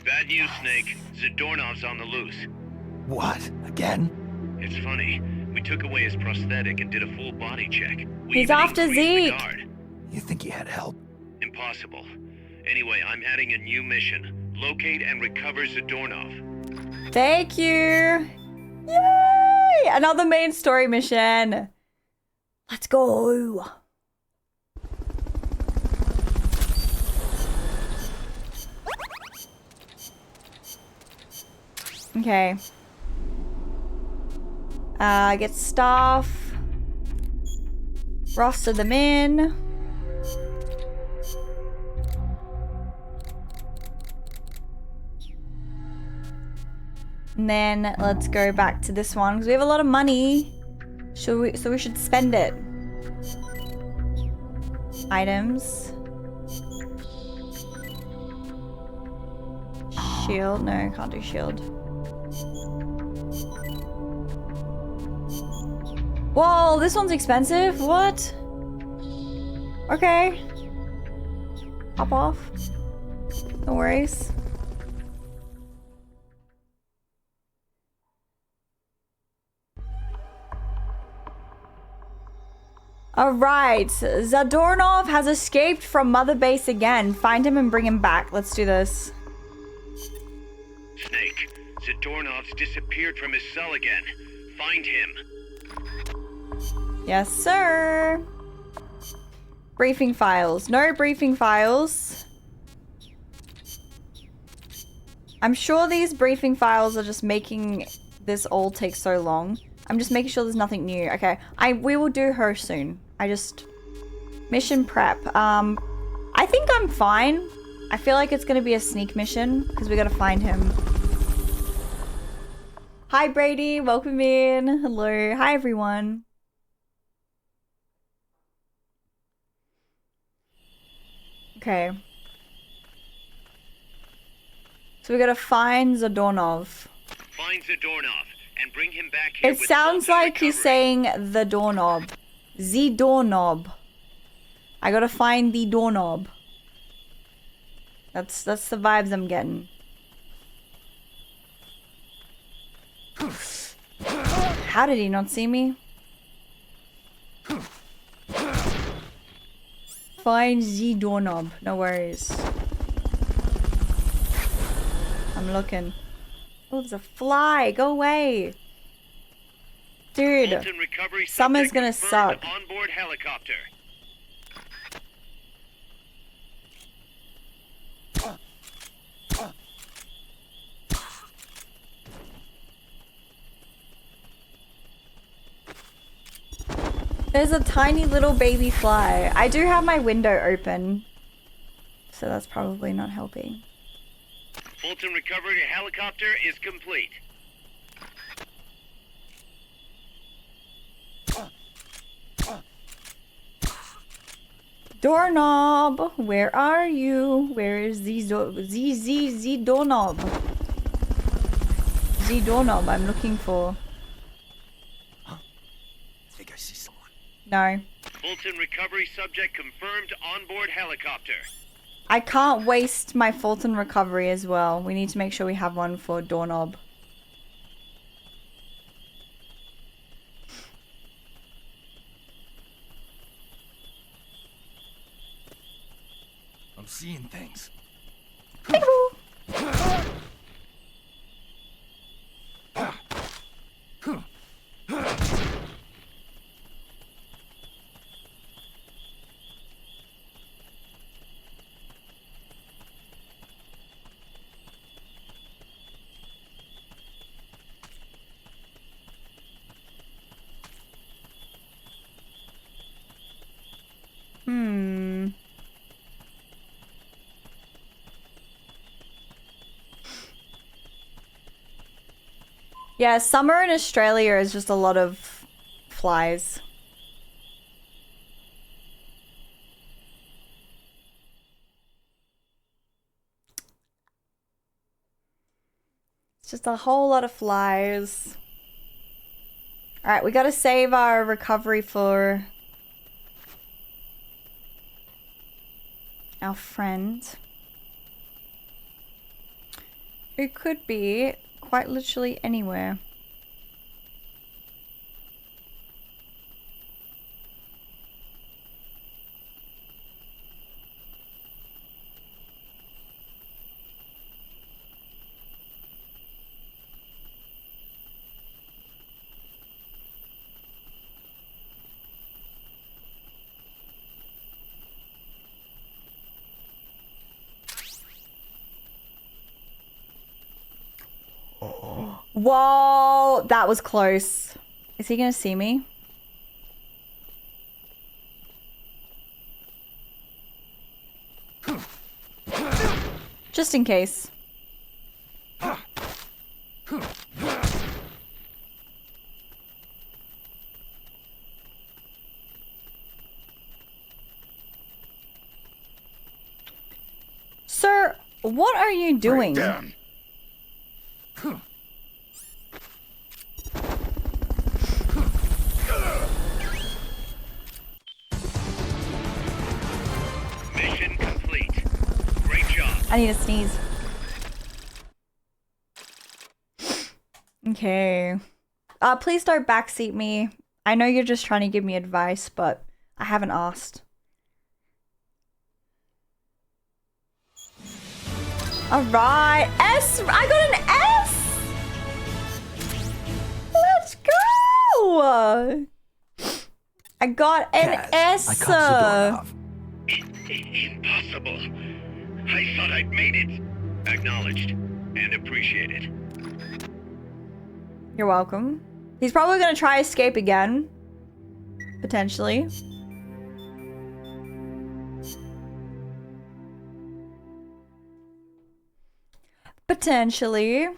Bad news, Snake. Zadornov's on the loose. What? Again? It's funny. We took away his prosthetic and did a full body check. We He's even after increased the Zeke. guard. You think he had help? Impossible. Anyway, I'm adding a new mission. Locate and recover Zadornov. Thank you. Yay! Another main story mission. Let's go. Okay. Get staff. Roster them in. And then let's go back to this one because we have a lot of money. So we should spend it. Items. Shield. No, can't do shield. Whoa, this one's expensive. What? Okay. Hop off. No worries. Alright, Zadornov has escaped from Mother Base again. Find him and bring him back. Let's do this. Snake, Zadornov's disappeared from his cell again. Find him. Yes, sir. Briefing files. No briefing files. I'm sure these briefing files are just making this all take so long. I'm just making sure there's nothing new. Okay, we will do her soon. Mission prep. I think I'm fine. I feel like it's gonna be a sneak mission because we gotta find him. Hi Brady, welcome in. Hello, hi everyone. Okay. So we gotta find Zadornov. Find Zadornov and bring him back here. It sounds like he's saying the doorknob. The doorknob. I gotta find the doorknob. That's the vibes I'm getting. How did he not see me? Find the doorknob. No worries. I'm looking. Oh, there's a fly. Go away. Dude, summer's gonna suck. Onboard helicopter. There's a tiny little baby fly. I do have my window open, so that's probably not helping. Fulton recovery helicopter is complete. Doorknob, where are you? Where is the doorknob? The doorknob I'm looking for. I think I see someone. No. Fulton recovery subject confirmed onboard helicopter. I can't waste my Fulton recovery as well. We need to make sure we have one for doorknob. I'm seeing things. Yeah, summer in Australia is just a lot of flies. It's just a whole lot of flies. Alright, we gotta save our recovery for our friend, who could be quite literally anywhere. Oh. Whoa, that was close. Is he gonna see me? Just in case. Sir, what are you doing? Down. Mission complete. Great job. I need to sneeze. Okay. Please don't backseat me. I know you're just trying to give me advice, but I haven't asked. Alright. S! I got an S! Let's go! I got an S. I caught Zadornov. Impossible. I thought I'd made it. Acknowledged and appreciated. You're welcome. He's probably gonna try escape again. Potentially. Potentially.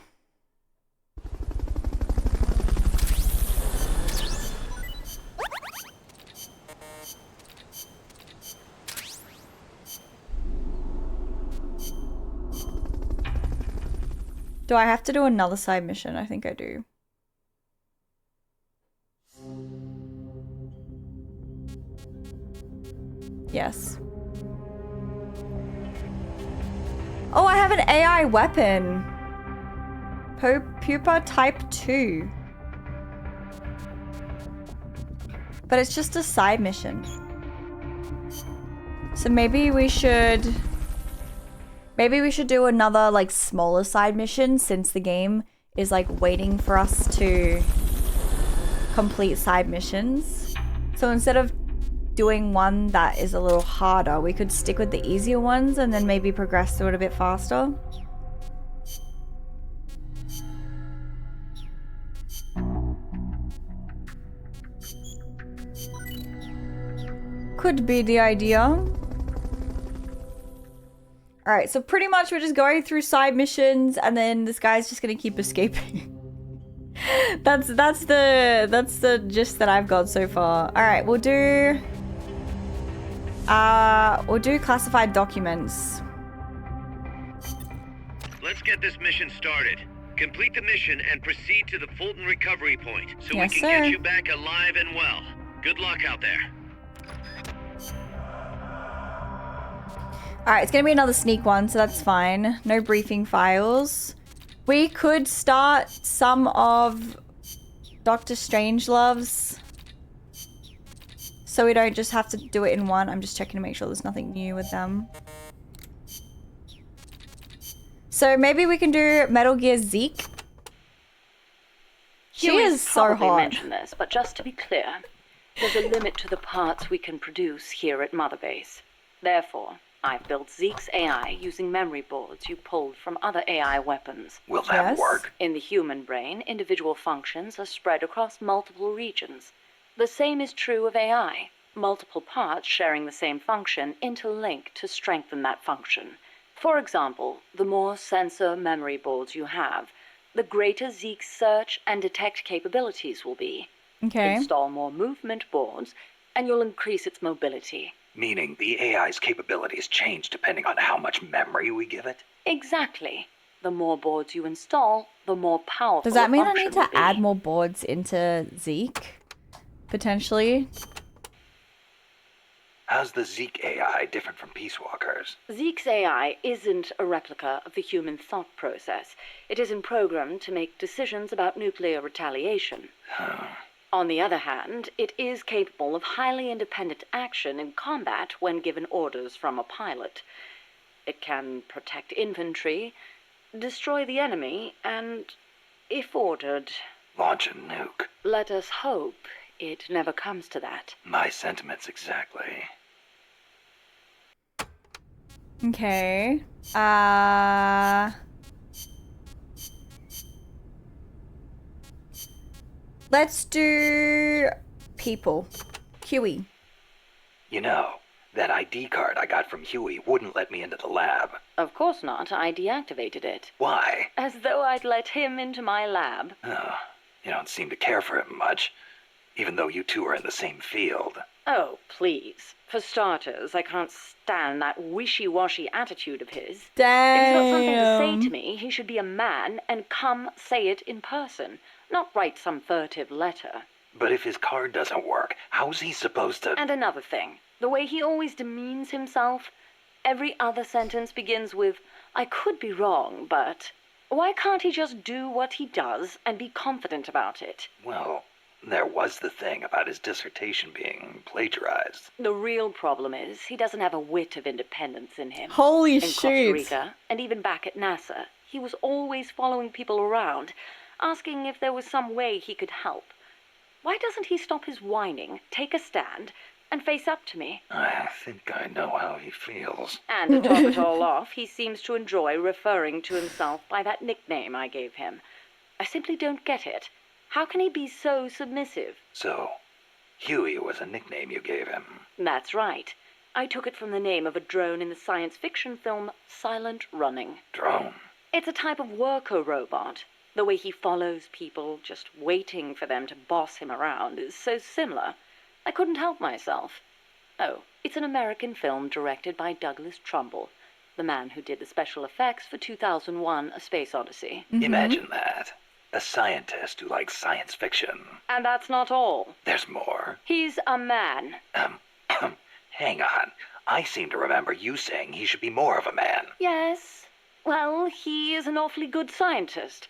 Do I have to do another side mission? I think I do. Yes. Oh, I have an AI weapon. Pupa type 2. But it's just a side mission. So maybe we should do another like smaller side mission since the game is like waiting for us to complete side missions. So instead of doing one that is a little harder, we could stick with the easier ones and then maybe progress through it a bit faster. Could be the idea. Alright, so pretty much we're just going through side missions and then this guy's just gonna keep escaping. That's the gist that I've got so far. Alright, we'll do classified documents. Let's get this mission started. Complete the mission and proceed to the Fulton recovery point so Yes, we can sir. get you back alive and well. Good luck out there. Alright, it's gonna be another sneak one, so that's fine. No briefing files. We could start some of Dr. Strangelove's, so we don't just have to do it in one. I'm just checking to make sure there's nothing new with them. So maybe we can do Metal Gear Zeke. She is so probably hot. mentioned this, but just to be clear, there's a limit to the parts we can produce here at Mother Base. Therefore, I've built Zeke's AI using memory boards you pulled from other AI weapons. Will that work? In the human brain, individual functions are spread across multiple regions. The same is true of AI. Multiple parts sharing the same function interlink to strengthen that function. For example, the more sensor memory boards you have, the greater Zeke's search and detect capabilities will be. Okay. Install more movement boards, and you'll increase its mobility. Meaning the AI's capabilities change depending on how much memory we give it? Exactly. The more boards you install, the more powerful. Does that mean I function need to will be. add more boards into Zeke? Potentially? How's the Zeke AI different from Peace Walker's? Zeke's AI isn't a replica of the human thought process. It isn't programmed to make decisions about nuclear retaliation. On the other hand, it is capable of highly independent action in combat when given orders from a pilot. It can protect infantry, destroy the enemy, and, if ordered, Launch a nuke. let us hope it never comes to that. My sentiments exactly. Okay. Let's do people. Huey. You know, that ID card I got from Huey wouldn't let me into the lab. Of course not. I deactivated it. Why? As though I'd let him into my lab. Oh, you don't seem to care for him much, even though you two are in the same field. Oh, please. For starters, I can't stand that wishy-washy attitude of his. Damn. If he's got something to say to me, he should be a man and come say it in person, not write some furtive letter. But if his card doesn't work, how's he supposed to... And another thing, the way he always demeans himself. Every other sentence begins with, I could be wrong, but... Why can't he just do what he does and be confident about it? Well, there was the thing about his dissertation being plagiarized. The real problem is he doesn't have a whit of independence in him. Holy in shit. Costa Rica, and even back at NASA, he was always following people around, asking if there was some way he could help. Why doesn't he stop his whining, take a stand, and face up to me? I think I know how he feels. And to top it all off, he seems to enjoy referring to himself by that nickname I gave him. I simply don't get it. How can he be so submissive? So, Huey was a nickname you gave him. That's right. I took it from the name of a drone in the science fiction film Silent Running. Drone? It's a type of worker robot. The way he follows people, just waiting for them to boss him around, is so similar. I couldn't help myself. Oh, it's an American film directed by Douglas Trumbull, the man who did the special effects for 2001: A Space Odyssey. Mm-hmm. Imagine that. A scientist who likes science fiction. And that's not all. There's more. He's a man. Hang on. I seem to remember you saying he should be more of a man. Yes. Well, he is an awfully good scientist.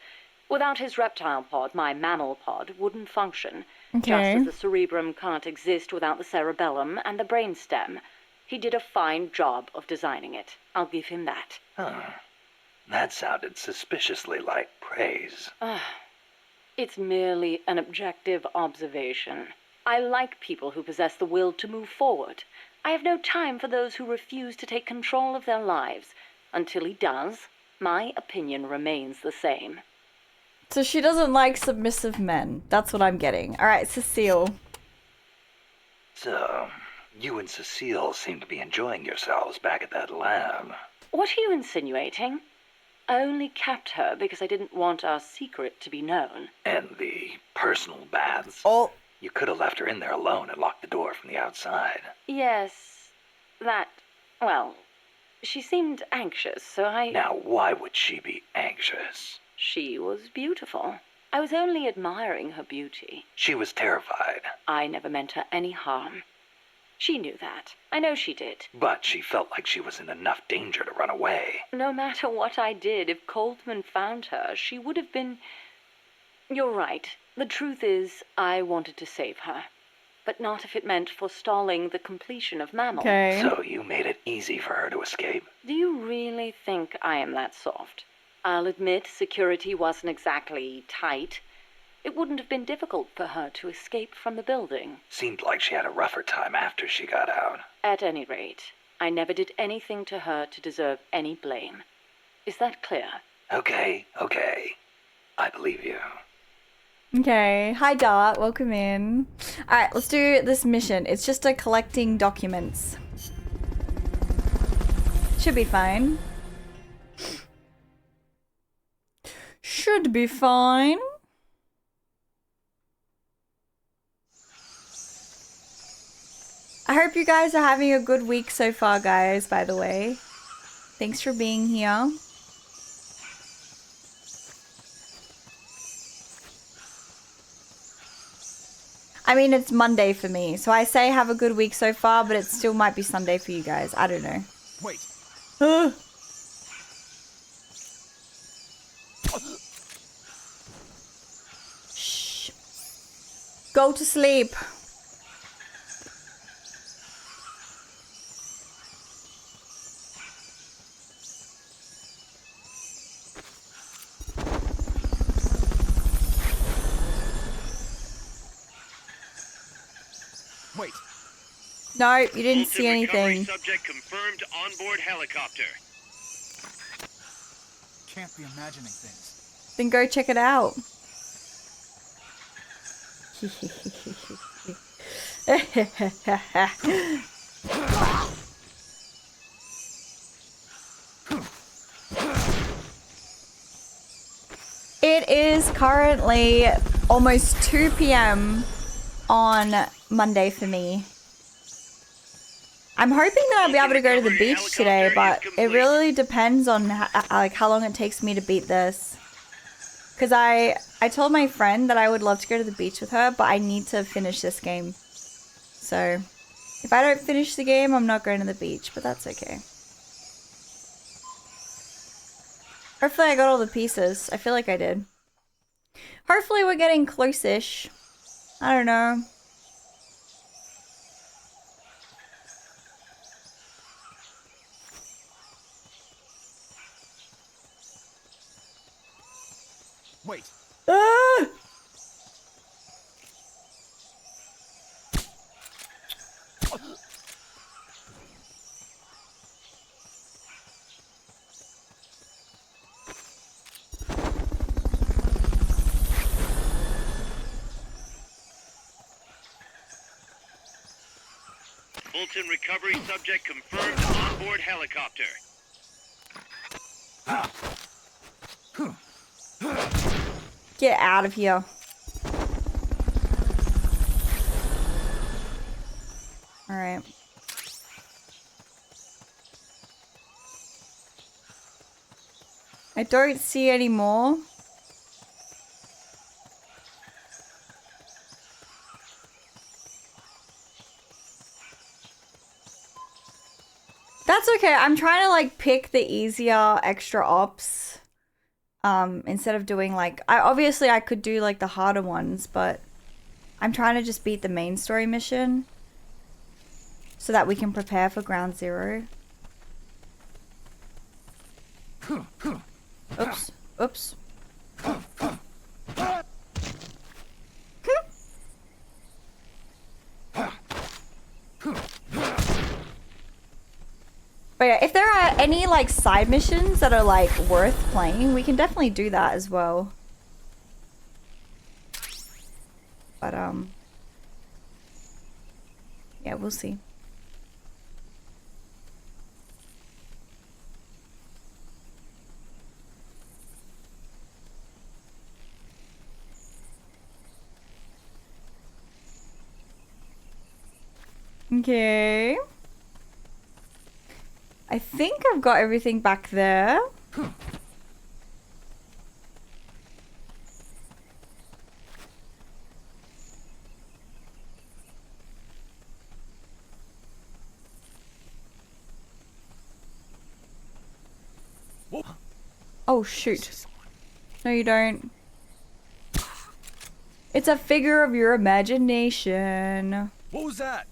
Without his reptile pod, my mammal pod wouldn't function. Okay. Just as the cerebrum can't exist without the cerebellum and the brainstem. He did a fine job of designing it. I'll give him that. Huh. That sounded suspiciously like praise. It's merely an objective observation. I like people who possess the will to move forward. I have no time for those who refuse to take control of their lives. Until he does, my opinion remains the same. So she doesn't like submissive men. That's what I'm getting. All right, Cecile. So, you and Cecile seem to be enjoying yourselves back at that lab. What are you insinuating? I only kept her because I didn't want our secret to be known. And the personal baths. Oh. You could have left her in there alone and locked the door from the outside. Yes, well, she seemed anxious, so I... Now, why would she be anxious? She was beautiful. I was only admiring her beauty. She was terrified. I never meant her any harm. She knew that. I know she did. But she felt like she was in enough danger to run away. No matter what I did, if Coltman found her, she would have been... You're right. The truth is, I wanted to save her. But not if it meant forestalling the completion of Mammal. Okay. So you made it easy for her to escape? Do you really think I am that soft? I'll admit security wasn't exactly tight. It wouldn't have been difficult for her to escape from the building. Seemed like she had a rougher time after she got out. At any rate, I never did anything to her to deserve any blame. Is that clear? Okay. I believe you. Okay. Hi, Dart. Welcome in. All right, let's do this mission. It's just a collecting documents. Should be fine. Should be fine. I hope you guys are having a good week so far, guys, by the way. Thanks for being here. I mean, it's Monday for me, so I say have a good week so far, but it still might be Sunday for you guys. I don't know. Wait. Shh. Go to sleep. Wait. No, you didn't see Fulton recovery anything. Subject confirmed onboard helicopter. Can't be imagining things. Then go check it out. It is currently almost 2 p.m. on Monday for me. I'm hoping that I'll be able to go to the beach today, but it really depends on how long it takes me to beat this. Because I told my friend that I would love to go to the beach with her, but I need to finish this game. So, if I don't finish the game, I'm not going to the beach, but that's okay. Hopefully I got all the pieces. I feel like I did. Hopefully we're getting close-ish. I don't know. Wait. Ah! Fulton recovery subject confirmed onboard helicopter. Get out of here. Alright. I don't see any more. That's okay. I'm trying to like pick the easier extra ops. Instead of doing like obviously I could do like the harder ones, but I'm trying to just beat the main story mission so that we can prepare for ground zero. Oops. Oops. But yeah, if there are any like side missions that are like worth playing, we can definitely do that as well. But yeah, we'll see. Okay. I think I've got everything back there. Oh shoot. No you don't. It's a figure of your imagination. What was that?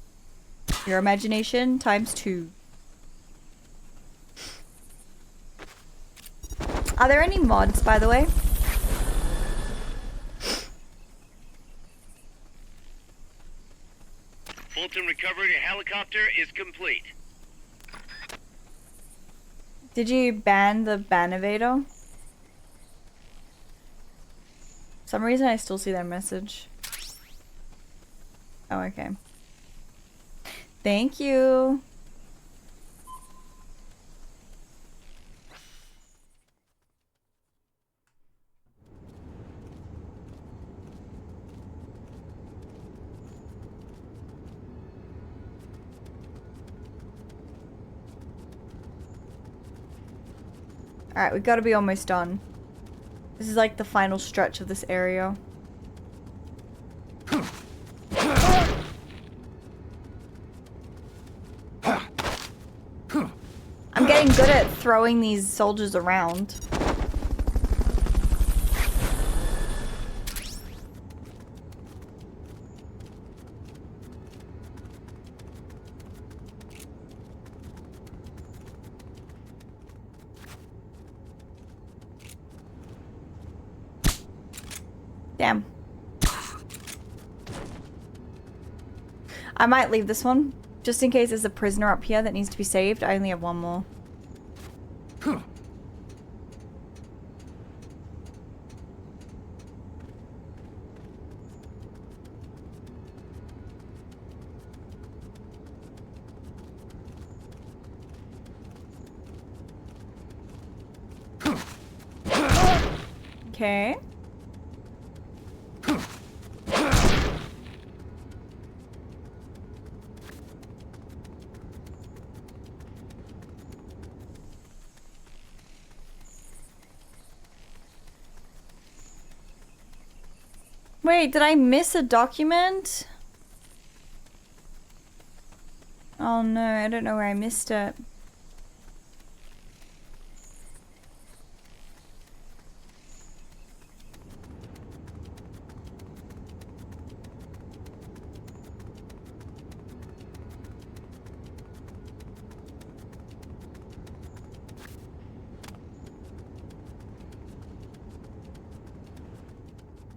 Your imagination times 2. Are there any mods, by the way? Fulton recovery helicopter is complete. Did you ban the Banivator? For some reason I still see their message. Oh, okay. Thank you. Alright, we've got to be almost done. This is like the final stretch of this area. I'm getting good at throwing these soldiers around. Damn. I might leave this one, just in case there's a prisoner up here that needs to be saved. I only have one more. Okay. Wait, did I miss a document? Oh no, I don't know where I missed it.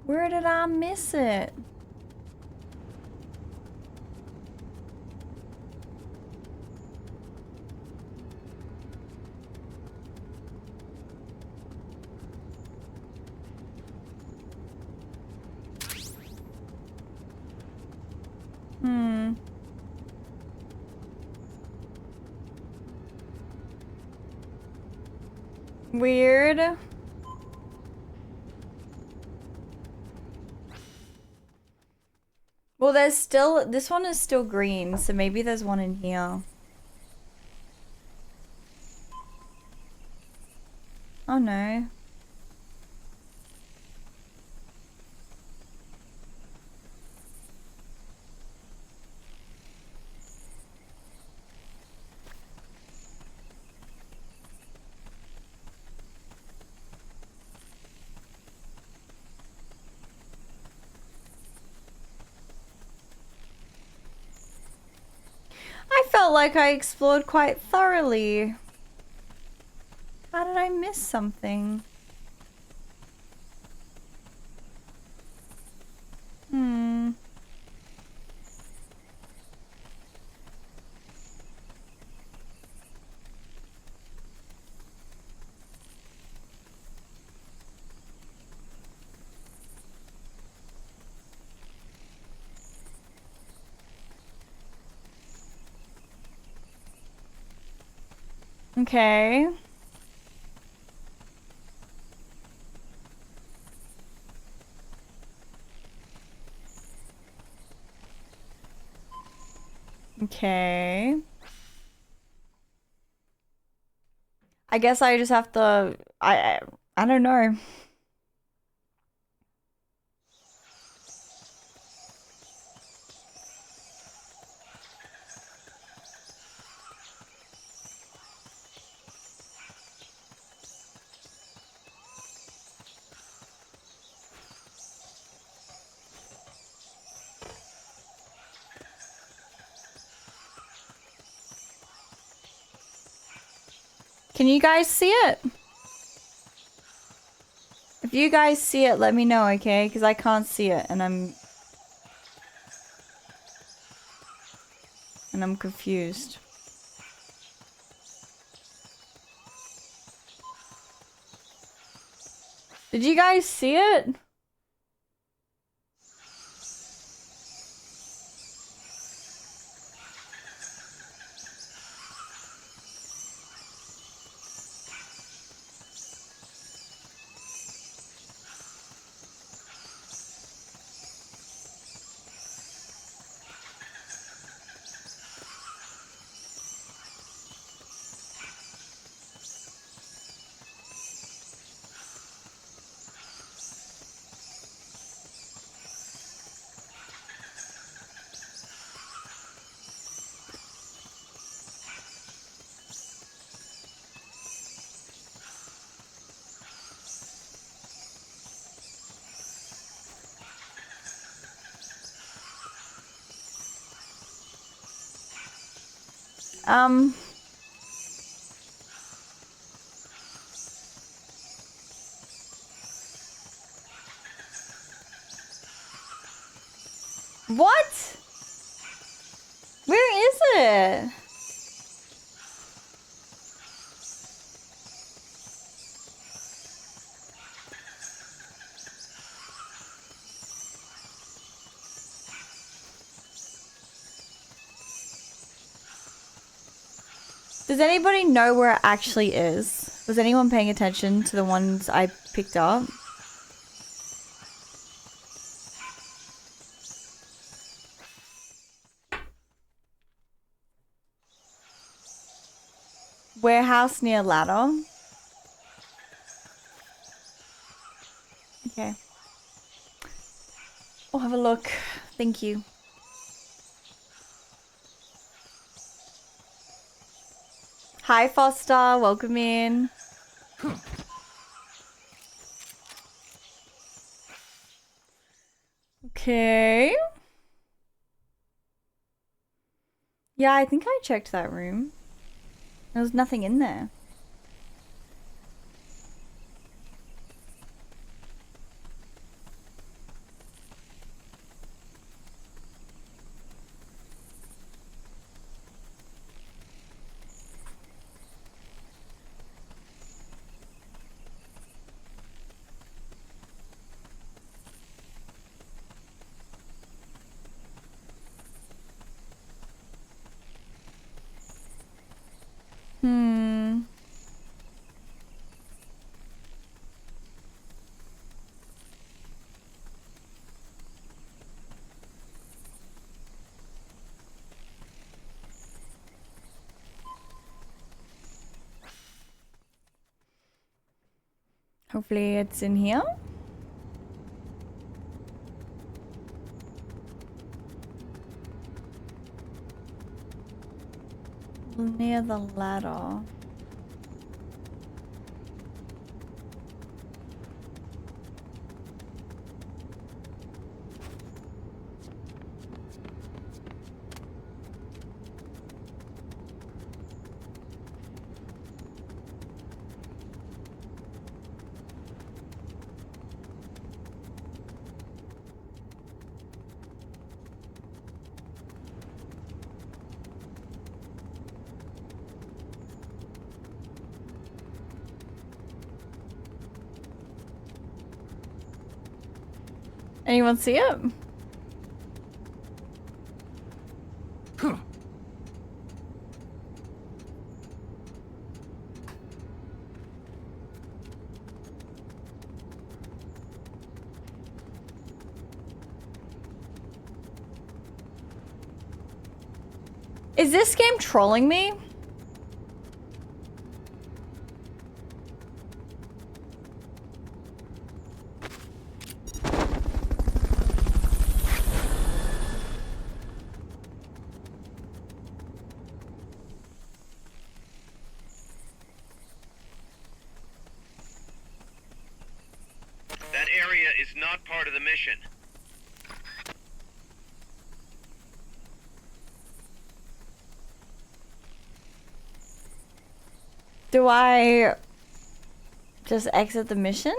Where did I miss it? Weird. Well, there's still, this one is still green, so maybe there's one in here. Oh no. I felt like I explored quite thoroughly. How did I miss something? Okay. Okay. I guess I just have to, I don't know. Can you guys see it? If you guys see it, let me know, okay? Because I can't see it, and I'm confused. Did you guys see it? What? Where is it? Does anybody know where it actually is? Was anyone paying attention to the ones I picked up? Warehouse near ladder. Okay. I'll have a look. Thank you. Hi Foster, welcome in. Okay. Yeah, I think I checked that room. There was nothing in there. Hopefully it's in here. Near the ladder. Anyone see it? Is this game trolling me? That area is not part of the mission. Do I just exit the mission?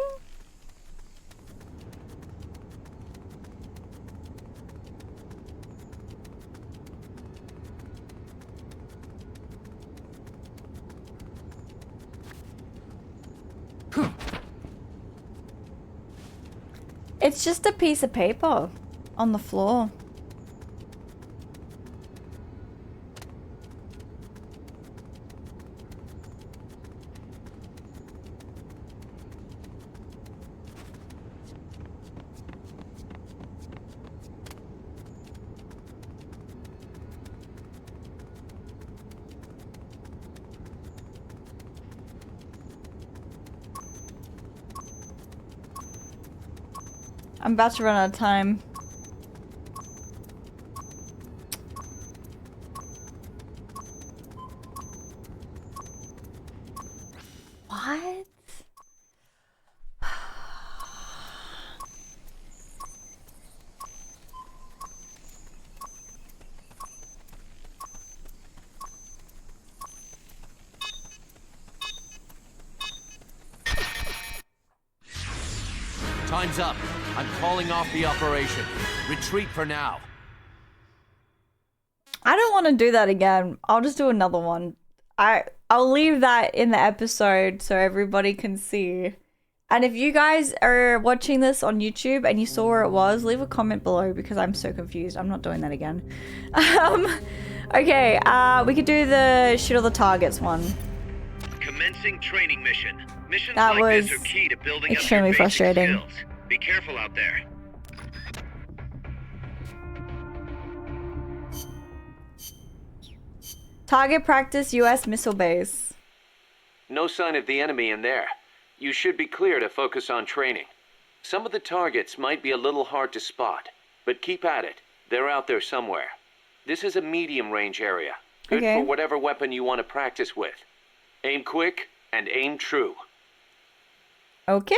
It's just a piece of paper on the floor. I'm about to run out of time. What? Time's up. I'm calling off the operation. Retreat for now. I don't want to do that again. I'll just do another one. I'll leave that in the episode so everybody can see. And if you guys are watching this on YouTube and you saw where it was, leave a comment below because I'm so confused. I'm not doing that again. Okay, we could do the shoot all the targets one. Commencing training mission. Missions That like was this are key to building extremely up your basic frustrating. skills. Be careful out there. Target practice US missile base. No sign of the enemy in there. You should be clear to focus on training. Some of the targets might be a little hard to spot, but keep at it. They're out there somewhere. This is a medium-range area. Good for whatever weapon you want to practice with. Aim quick and aim true. Okay.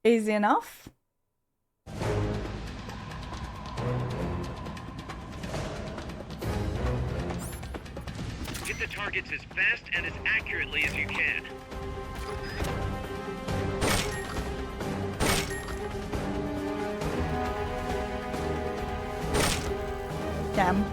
Easy enough. Hit the targets as fast and as accurately as you can. Damn.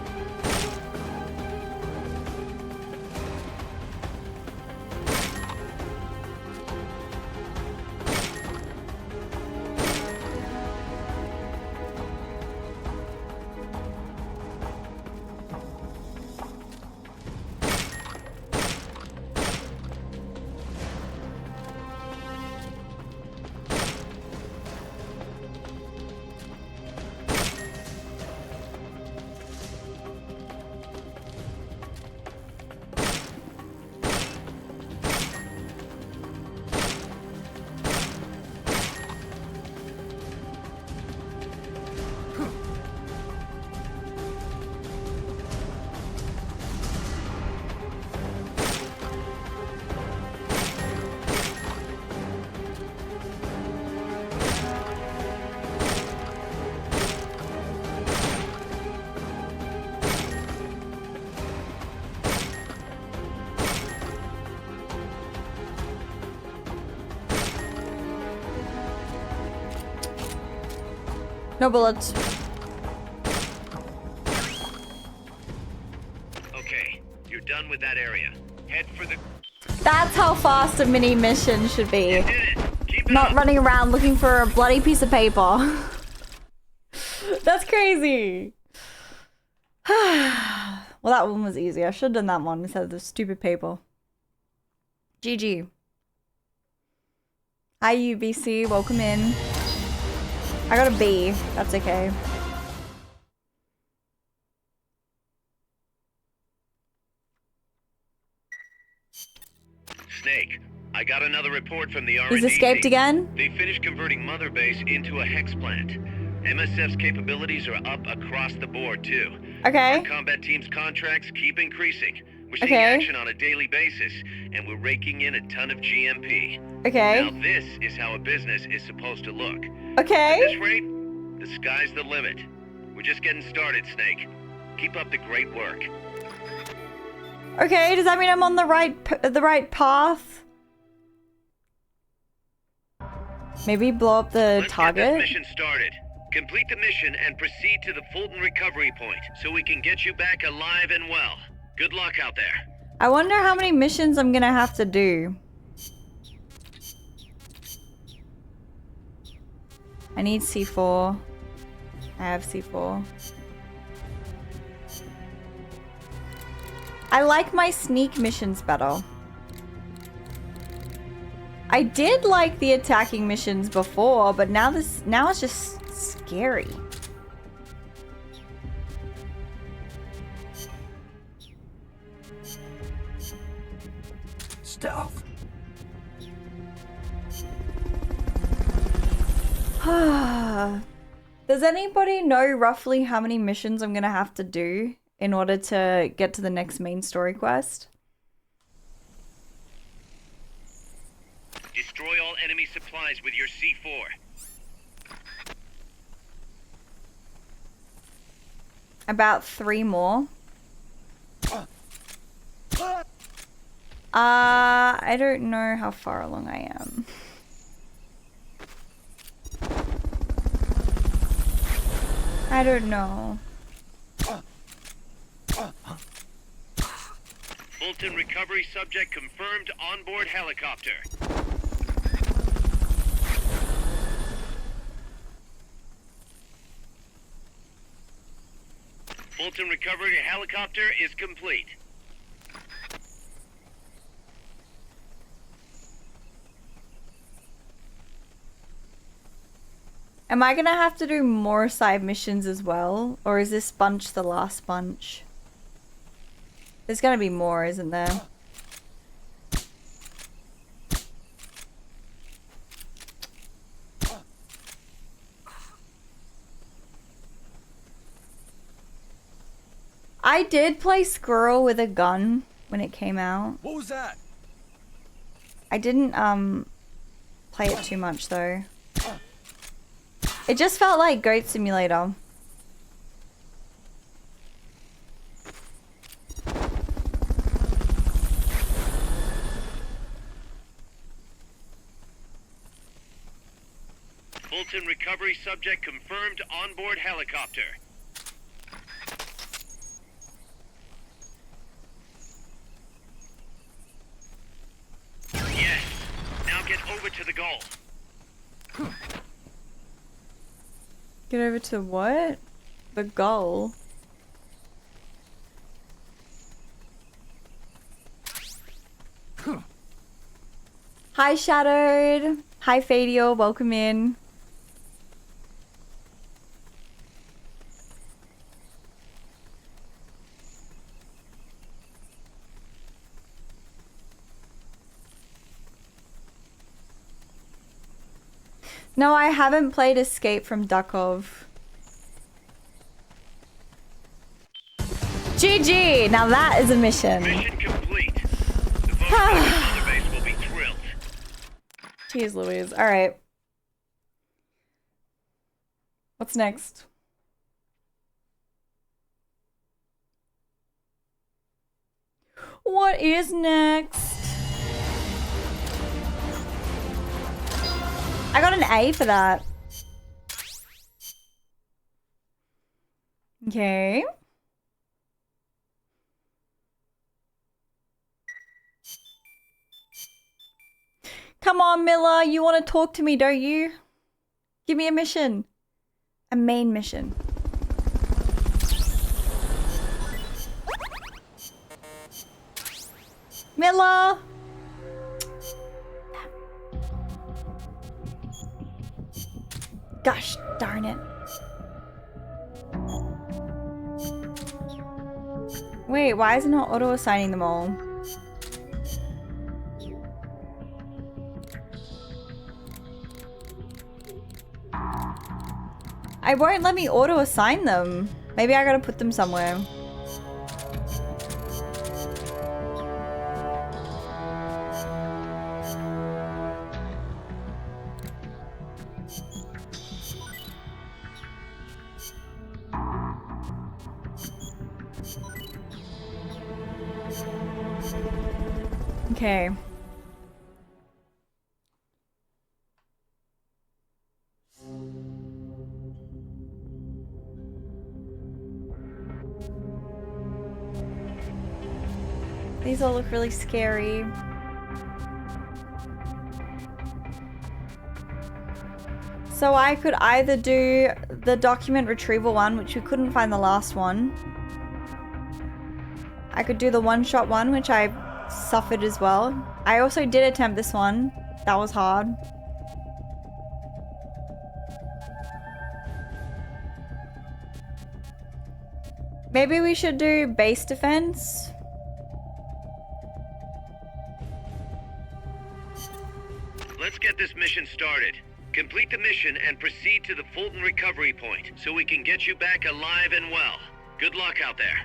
No bullets. Okay, you're done with that area. Head for the... That's how fast a mini mission should be. You did it. Keep it Not up. running around looking for a bloody piece of paper. That's crazy. Well, that one was easy. I should have done that one instead of the stupid paper. GG. Hi, UBC. Welcome in. I got a B. That's okay. Snake, I got another report from the R&D He's escaped team. again? They finished converting Mother Base into a hex plant. MSF's capabilities are up across the board, too. Okay. Our combat team's contracts keep increasing. We're seeing Okay. action on a daily basis, and we're raking in a ton of GMP. Okay. Now this is how a business is supposed to look. Okay. At this rate, the sky's the limit. We're just getting started, Snake. Keep up the great work. Okay, does that mean I'm on the right path? Maybe blow up the Let's target? get this mission started. Complete the mission and proceed to the Fulton recovery point so we can get you back alive and well. Good luck out there. I wonder how many missions I'm gonna have to do. I need C4. I have C4. I like my sneak missions better. I did like the attacking missions before, but now it's just scary. Stealth. Does anybody know roughly how many missions I'm gonna have to do in order to get to the next main story quest? Destroy all enemy supplies with your C4. About 3 more. I don't know how far along I am. I don't know. Fulton recovery subject confirmed onboard helicopter. Fulton recovery helicopter is complete. Am I gonna have to do more side missions as well? Or is this bunch the last bunch? There's gonna be more, isn't there? I did play Squirrel with a gun when it came out. What was that? I didn't play it too much though. It just felt like Goat Simulator. Fulton recovery subject confirmed onboard helicopter. Yes. Now get over to the goal. Get over to what? The goal. Hi Shadowed. Hi Fadio, welcome in. No, I haven't played Escape from Duckov. GG! Now that is a mission. Mission complete. The folks at the base will be thrilled. Jeez Louise. Alright. What's next? What is next? I got an A for that. Okay. Come on, Miller. You want to talk to me, don't you? Give me a mission. A main mission. Miller! Gosh darn it. Wait, why is it not auto-assigning them all? I won't let me auto-assign them. Maybe I gotta put them somewhere. Okay. These all look really scary. So I could either do the document retrieval one, which we couldn't find the last one. I could do the one-shot one, which I suffered as well. I also did attempt this one. That was hard. Maybe we should do base defense. Let's get this mission started. Complete the mission and proceed to the Fulton recovery point so we can get you back alive and well. Good luck out there.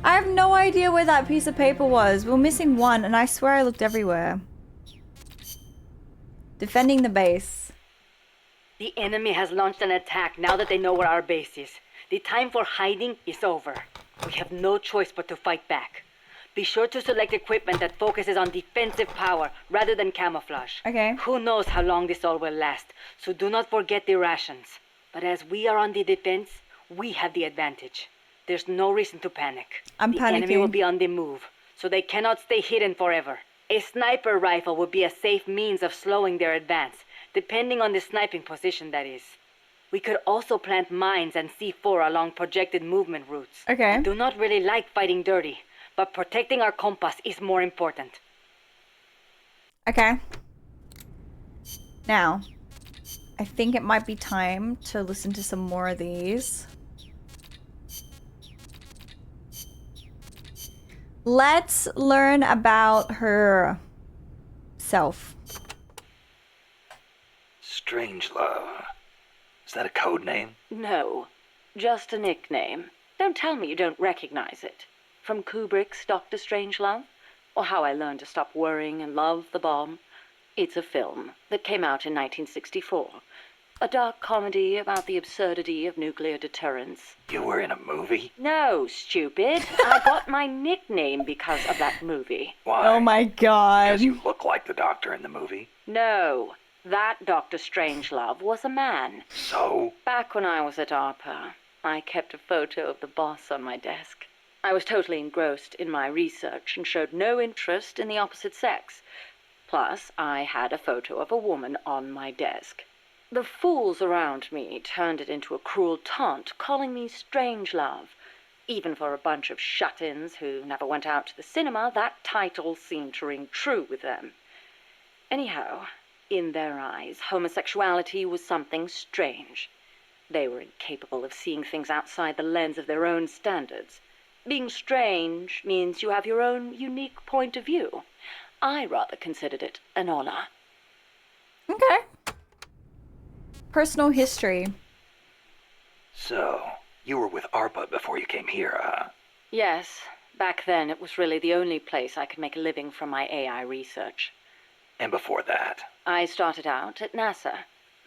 I have no idea where that piece of paper was. We were missing one, and I swear I looked everywhere. Defending the base. The enemy has launched an attack now that they know where our base is. The time for hiding is over. We have no choice but to fight back. Be sure to select equipment that focuses on defensive power rather than camouflage. Okay. Who knows how long this all will last, so do not forget the rations. But as we are on the defense, we have the advantage. There's no reason to panic. I'm the panicking. enemy will be on the move, so they cannot stay hidden forever. A sniper rifle would be a safe means of slowing their advance, depending on the sniping position, that is. We could also plant mines and C4 along projected movement routes. Okay. I do not really like fighting dirty, but protecting our compass is more important. Okay. Now, I think it might be time to listen to some more of these. Let's learn about her self. Strangelove. Is that a code name? No, just a nickname. Don't tell me you don't recognize it. From Kubrick's Dr. Strangelove, or How I Learned to Stop Worrying and Love the Bomb. It's a film that came out in 1964. A dark comedy about the absurdity of nuclear deterrence. You were in a movie? No, stupid. I got my nickname because of that movie. Why? Oh my god. Because you look like the doctor in the movie? No, that Dr. Strangelove was a man. So? Back when I was at ARPA, I kept a photo of the boss on my desk. I was totally engrossed in my research and showed no interest in the opposite sex. Plus, I had a photo of a woman on my desk. The fools around me turned it into a cruel taunt, calling me Strangelove. Even for a bunch of shut-ins who never went out to the cinema, that title seemed to ring true with them. Anyhow, in their eyes, homosexuality was something strange. They were incapable of seeing things outside the lens of their own standards. Being strange means you have your own unique point of view. I rather considered it an honor. Okay. Personal history. So, you were with ARPA before you came here, huh? Yes, back then it was really the only place I could make a living from my AI research. And before that? I started out at NASA.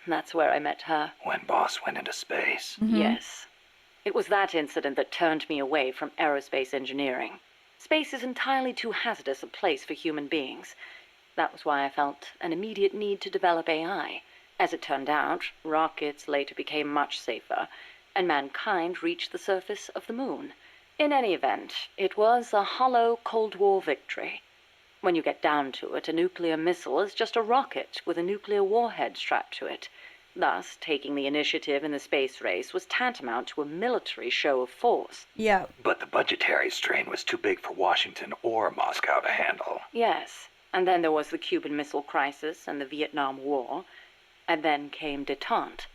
That's where I met her. When Boss went into space? Mm-hmm. Yes. It was that incident that turned me away from aerospace engineering. Space is entirely too hazardous a place for human beings. That was why I felt an immediate need to develop AI. As it turned out, rockets later became much safer, and mankind reached the surface of the moon. In any event, it was a hollow Cold War victory. When you get down to it, a nuclear missile is just a rocket with a nuclear warhead strapped to it. Thus, taking the initiative in the space race was tantamount to a military show of force. Yeah. But the budgetary strain was too big for Washington or Moscow to handle. Yes, and then there was the Cuban Missile Crisis and the Vietnam War. And then came détente.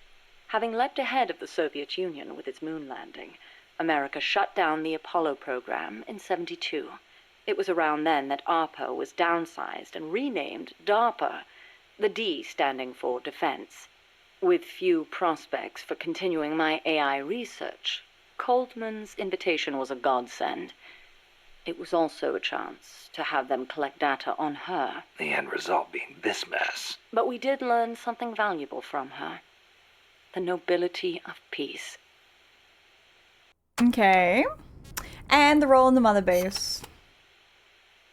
Having leapt ahead of the Soviet Union with its moon landing, America shut down the Apollo program in '72. It was around then that ARPA was downsized and renamed DARPA, the D standing for Defense. With few prospects for continuing my AI research, Coldman's invitation was a godsend. It was also a chance to have them collect data on her. The end result being this mess. But we did learn something valuable from her. The nobility of peace. Okay. And the role in the Mother Base.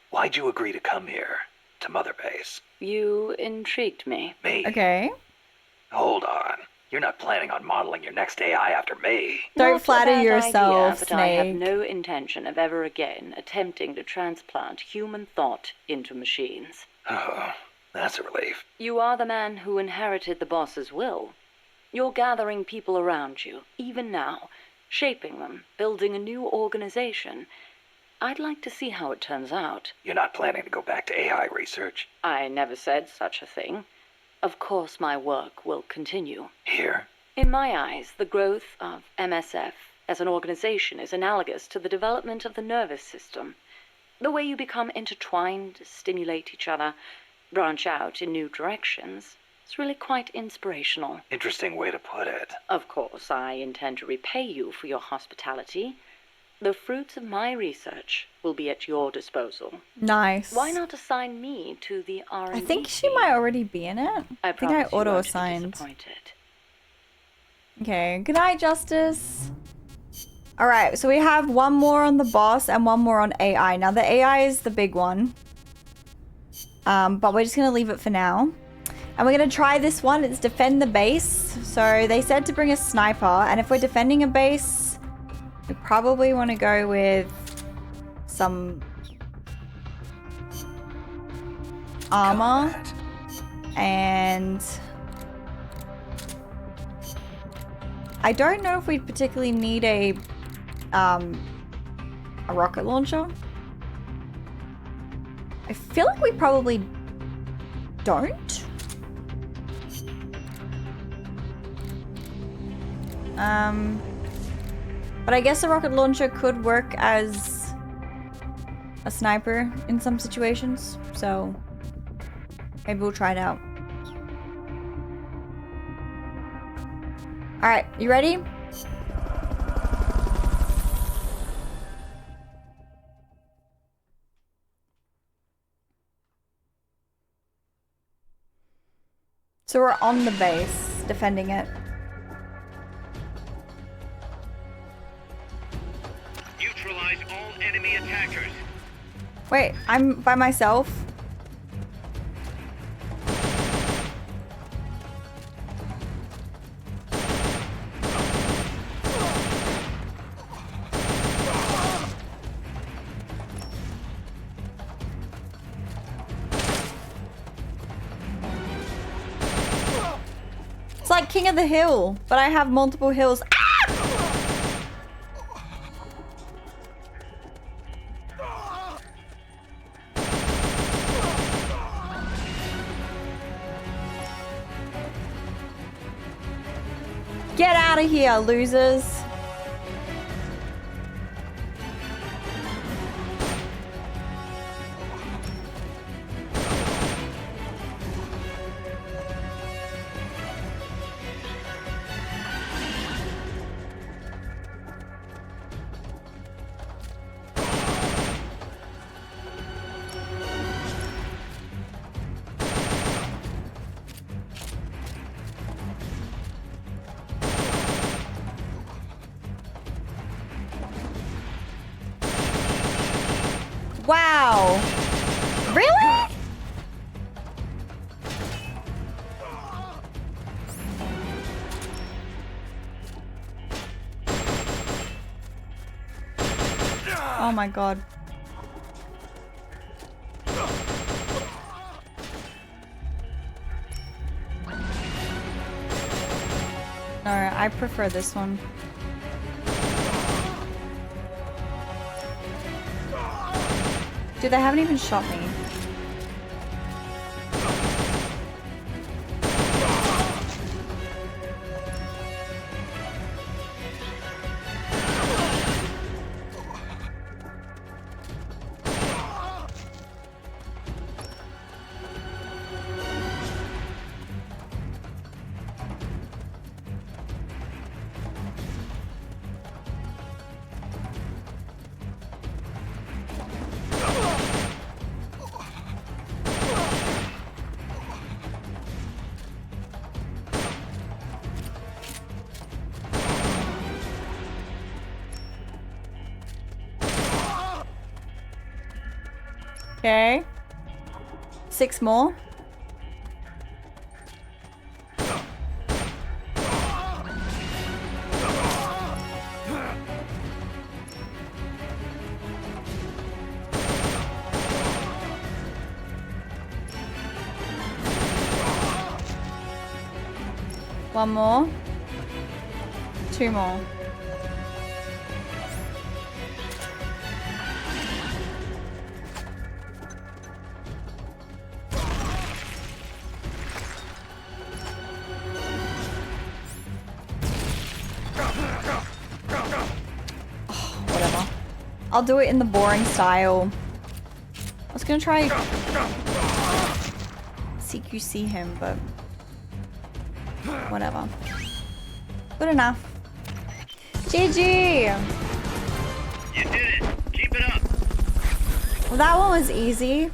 Why'd you agree to come here? To Mother Base? You intrigued me. Me? Okay. Hold on. You're not planning on modeling your next AI after me. Don't Not a flatter bad yourself, idea, but Snake. I have no intention of ever again attempting to transplant human thought into machines. Oh, that's a relief. You are the man who inherited the boss's will. You're gathering people around you, even now, shaping them, building a new organization. I'd like to see how it turns out. You're not planning to go back to AI research? I never said such a thing. Of course my work will continue. Here? In my eyes, the growth of MSF as an organization is analogous to the development of the nervous system. The way you become intertwined, stimulate each other, branch out in new directions, is really quite inspirational. Interesting way to put it. Of course, I intend to repay you for your hospitality. The fruits of my research will be at your disposal. Nice. Why not assign me to the R&D I think she might already be in it. I think I promise you won't be auto-assigned. disappointed. Okay, good night, Justice. Alright, so we have one more on the boss and one more on AI. Now, the AI is the big one. But we're just going to leave it for now. And we're going to try this one. It's defend the base. So they said to bring a sniper. And if we're defending a base, we probably want to go with some armor. And I don't know if we particularly need a rocket launcher. I feel like we probably don't. But I guess a rocket launcher could work as a sniper in some situations, so maybe we'll try it out. Alright, you ready? So we're on the base, defending it. Neutralize all enemy attackers. Wait, I'm by myself? It's like King of the Hill, but I have multiple hills. Ah! Get out of here, losers. Wow. Really? Oh my god. No, I prefer this one. Dude, they haven't even shot me. Okay. 6 more. One more. 2 more. I'll do it in the boring style. I was gonna try CQC him, but whatever. Good enough. GG! You did it. Keep it up. Well, that one was easy.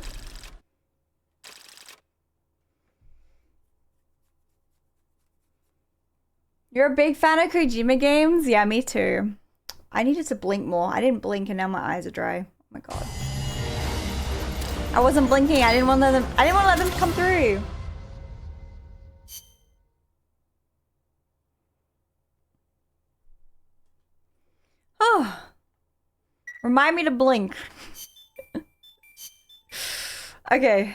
You're a big fan of Kojima games? Yeah, me too. I needed to blink more. I didn't blink and now my eyes are dry. Oh my god. I wasn't blinking. I didn't want to let them come through. Oh. Remind me to blink. Okay.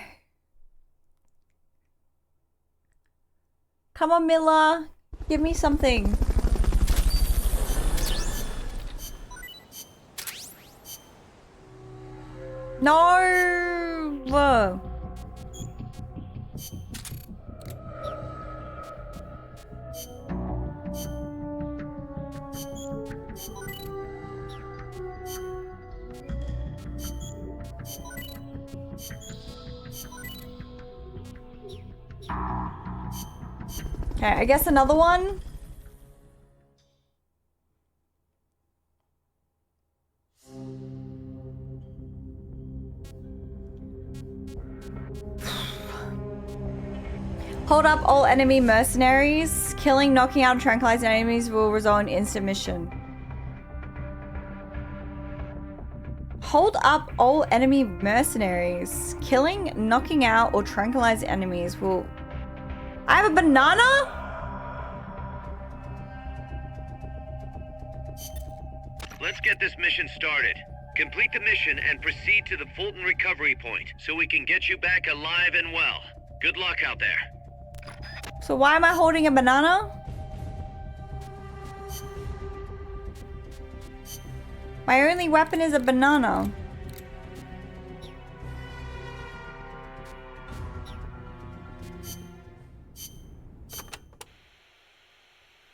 Come on, Milla. Give me something. No! Whoa. Okay, I guess another one. Hold up all enemy mercenaries. Killing, knocking out, and tranquilizing enemies will result in instant mission. Hold up all enemy mercenaries. Killing, knocking out, or tranquilizing enemies will... I have a banana? Let's get this mission started. Complete the mission and proceed to the Fulton recovery point so we can get you back alive and well. Good luck out there. So why am I holding a banana? My only weapon is a banana.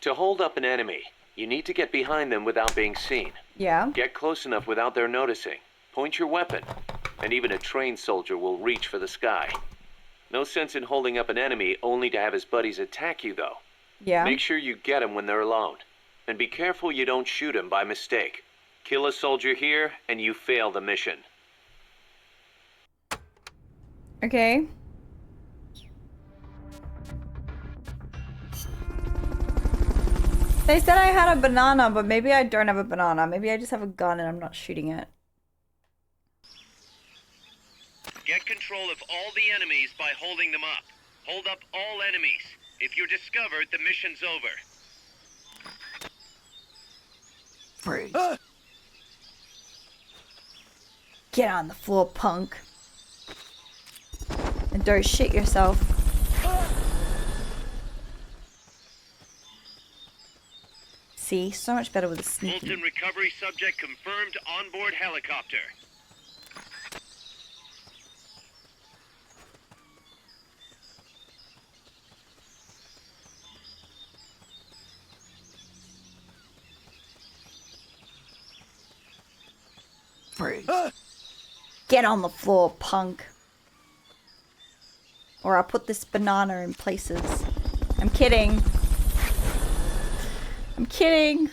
To hold up an enemy, you need to get behind them without being seen. Yeah. Get close enough without their noticing. Point your weapon, and even a trained soldier will reach for the sky. No sense in holding up an enemy only to have his buddies attack you, though. Yeah. Make sure you get him when they're alone. And be careful you don't shoot him by mistake. Kill a soldier here, and you fail the mission. Okay. They said I had a banana, but maybe I don't have a banana. Maybe I just have a gun and I'm not shooting it. Get control of all the enemies by holding them up. Hold up all enemies. If you're discovered, the mission's over. Freeze. Get on the floor, punk. And don't shit yourself. See, so much better with a sneaky. Fulton recovery subject confirmed onboard helicopter. Freeze. Get on the floor, punk. Or I'll put this banana in places. I'm kidding. I'm kidding.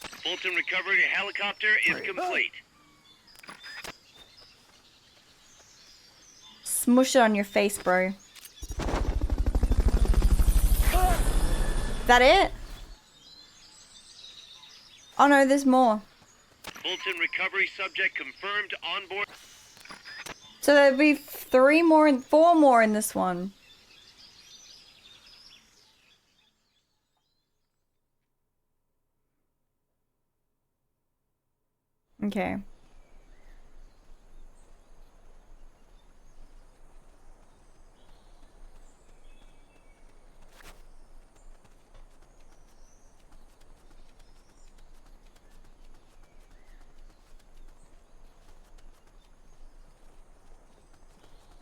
Fulton recovery helicopter is complete. Smush it on your face, bro. Is that it? Oh no, there's more. Fulton recovery subject confirmed onboard. So there'll be 4 more in this one. Okay.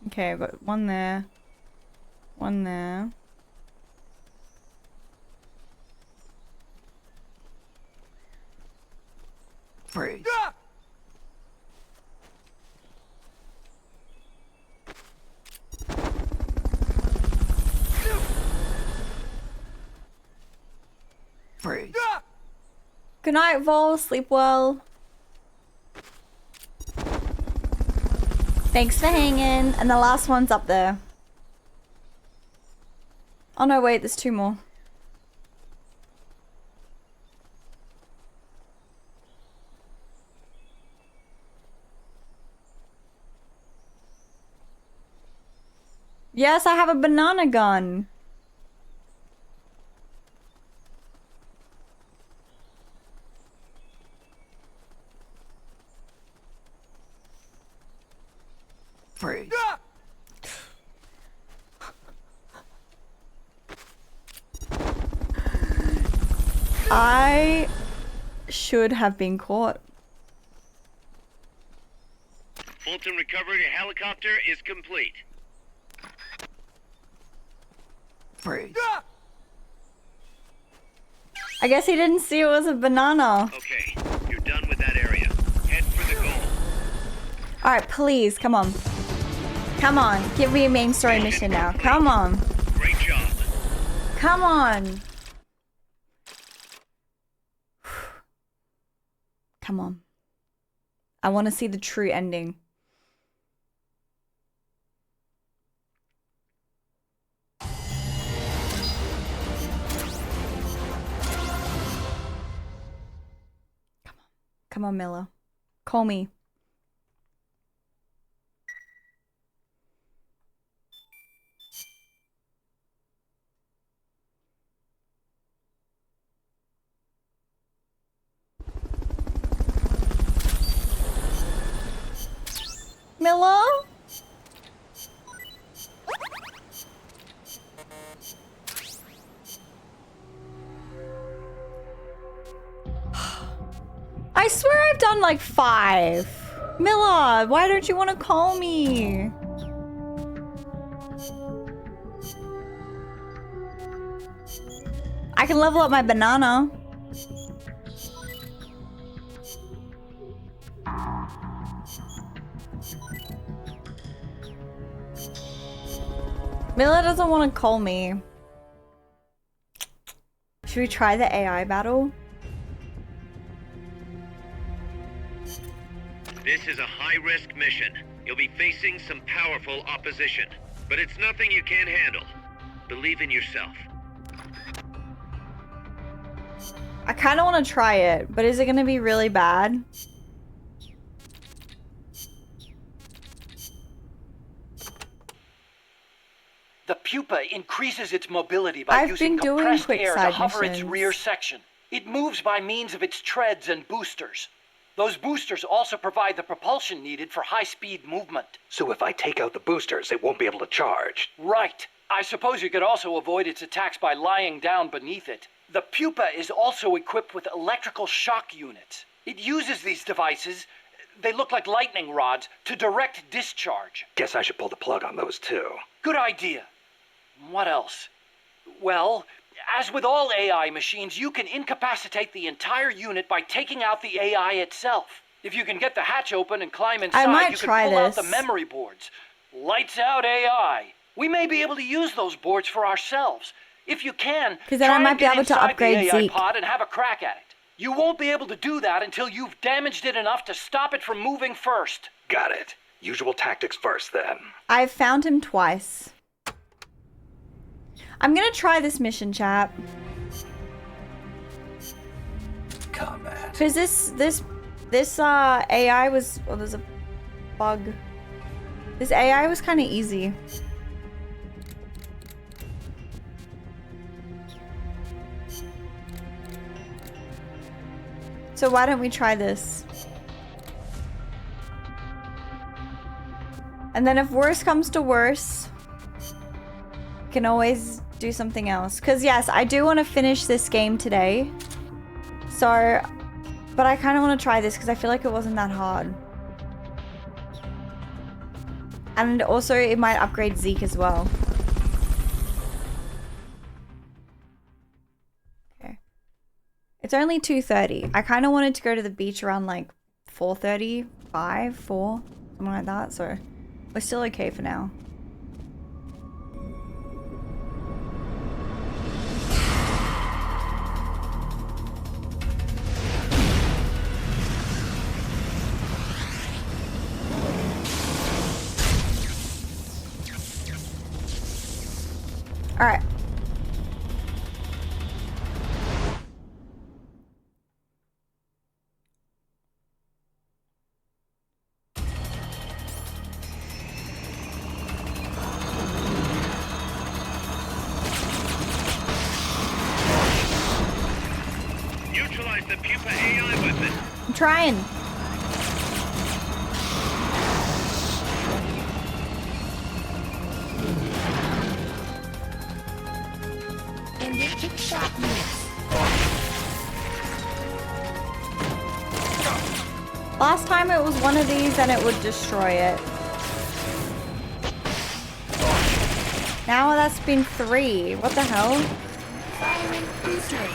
Okay, I've got one there. One there. Freeze. Freeze. Good night, Vol. Sleep well. Thanks for hanging. And the last one's up there. Oh no, wait, there's 2 more. Yes, I have a banana gun. Freeze. I should have been caught. Fulton recovery helicopter is complete. Freeze. I guess he didn't see it was a banana. Okay, you're done with that area. Head for the goal. Alright, please, come on. Come on, give me a main story mission now. Come on. Great job. Come on. Come on. I want to see the true ending. Come on, Miller. Call me. Miller? I swear I've done like 5. Miller, why don't you want to call me? I can level up my banana. Miller doesn't want to call me. Should we try the AI battle? This is a high-risk mission. You'll be facing some powerful opposition, but it's nothing you can't handle. Believe in yourself. I kind of want to try it, but is it going to be really bad? The Pupa increases its mobility by I've using been doing compressed quick air to side hover its missions. rear section. It moves by means of its treads and boosters. Those boosters also provide the propulsion needed for high-speed movement. So if I take out the boosters, it won't be able to charge. Right. I suppose you could also avoid its attacks by lying down beneath it. The Pupa is also equipped with electrical shock units. It uses these devices, they look like lightning rods, to direct discharge. Guess I should pull the plug on those too. Good idea. What else? Well, as with all AI machines, you can incapacitate the entire unit by taking out the AI itself. If you can get the hatch open and climb inside, you can pull out the memory boards. Lights out AI. We may be able to use those boards for ourselves. If you can, because then I might be able to upgrade the AI Zeke. pod and have a crack at it. You won't be able to do that until you've damaged it enough to stop it from moving first. Got it. Usual tactics first, then. I've found him twice. I'm gonna try this mission, chat. Combat. Cause this AI was, well, there's a bug. This AI was kind of easy. So why don't we try this? And then if worse comes to worse, we can always do something else. Because yes, I do want to finish this game today. So, but I kind of want to try this because I feel like it wasn't that hard. And also it might upgrade Zeke as well. Okay. It's only 2:30. I kind of wanted to go to the beach around like 4:35, 4, something like that. So we're still okay for now. All right. Neutralize the Pupa AI weapon. I'm trying. Last time it was one of these and it would destroy it. Now that's been 3. What the hell? Firing boosters.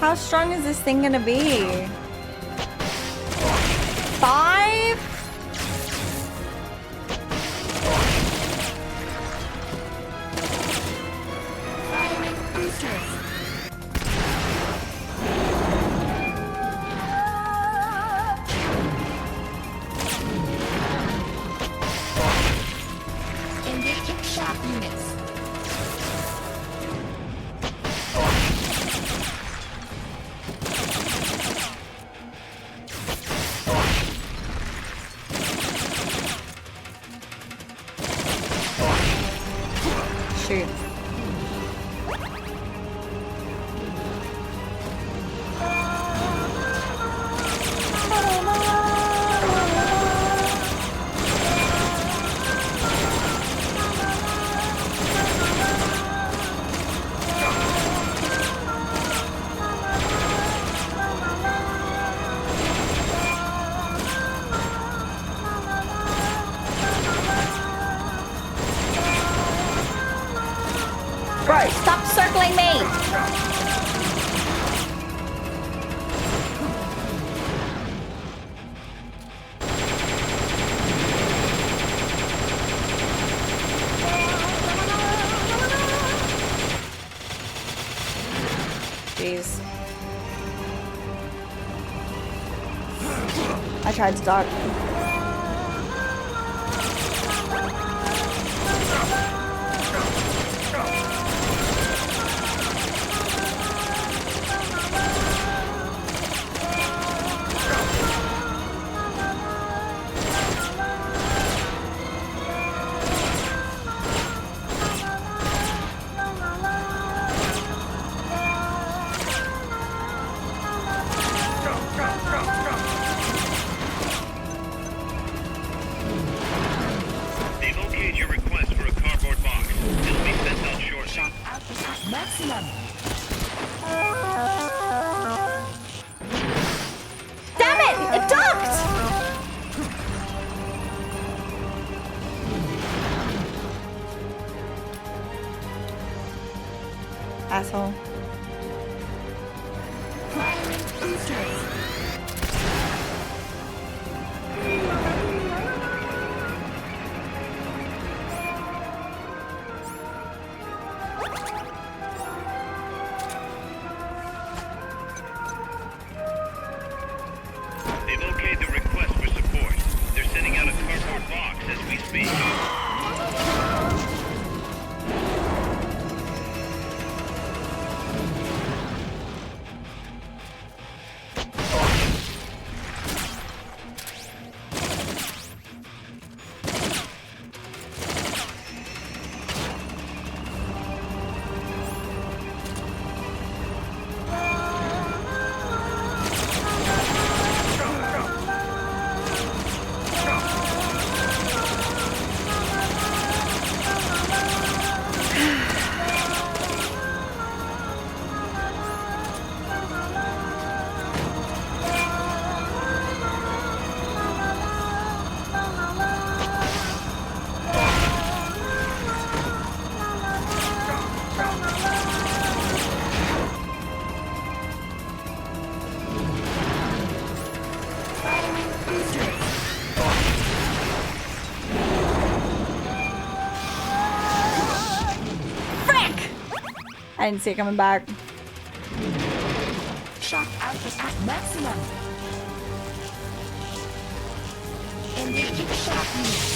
How strong is this thing gonna be? 5? Engaging shock units. Shoot. Bro, stop circling me! Jeez. I tried to duck. They've okayed your request for a cardboard box. It'll be sent out shortly. Maximum. Damn it! It ducked! Asshole. They've okayed the request for support. They're sending out a cardboard box as we speak. I didn't see it coming back. Shock output at maximum. Engaging shock units.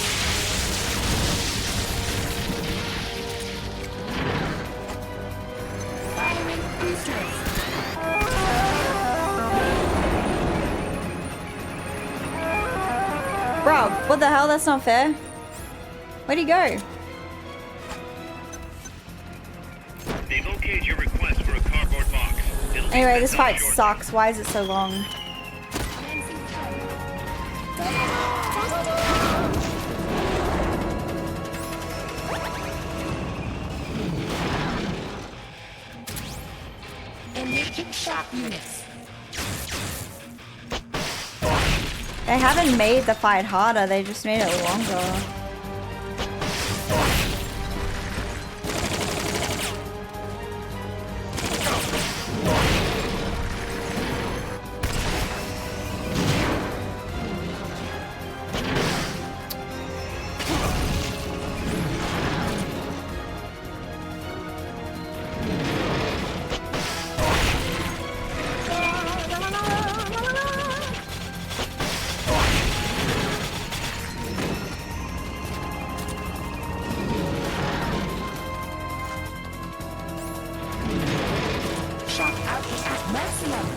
Firing boosters. Bro, what the hell? That's not fair. Where'd he go? They've okayed your request for a cardboard box. It'll be Anyway, sent this out fight shortly. sucks. Why is it so long? Engaging shock units. They haven't made the fight harder, they just made it longer. Shock output at maximum.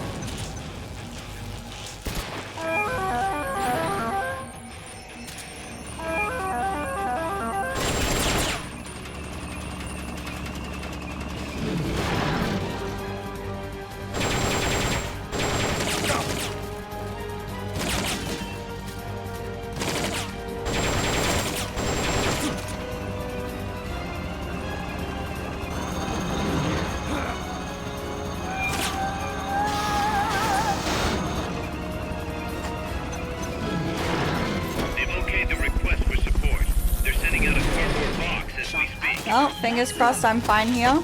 Oh, fingers crossed I'm fine here.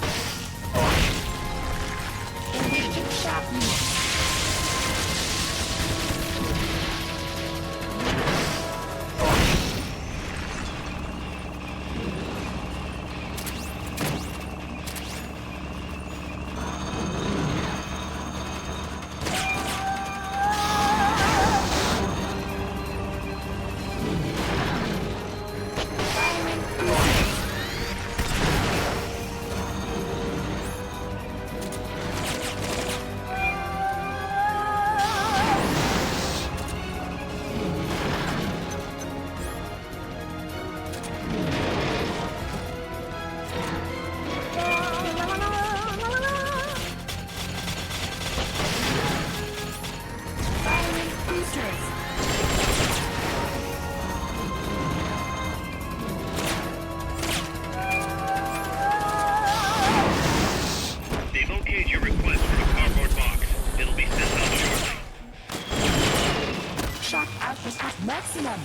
Maximum.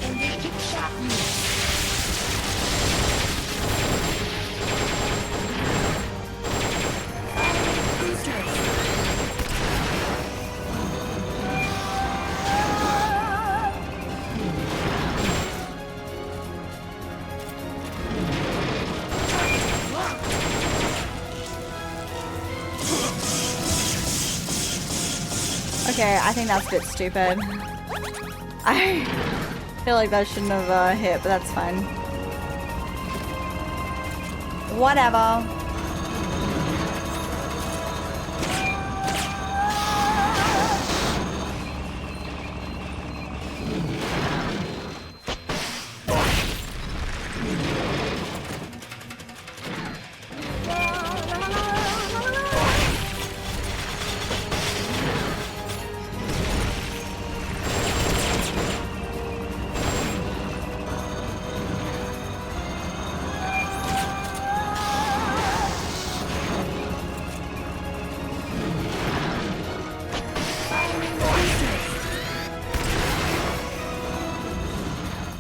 Engaging shock units. Firing boosters. Target locked. Okay, I think that's a bit stupid. I feel like that shouldn't have hit, but that's fine. Whatever.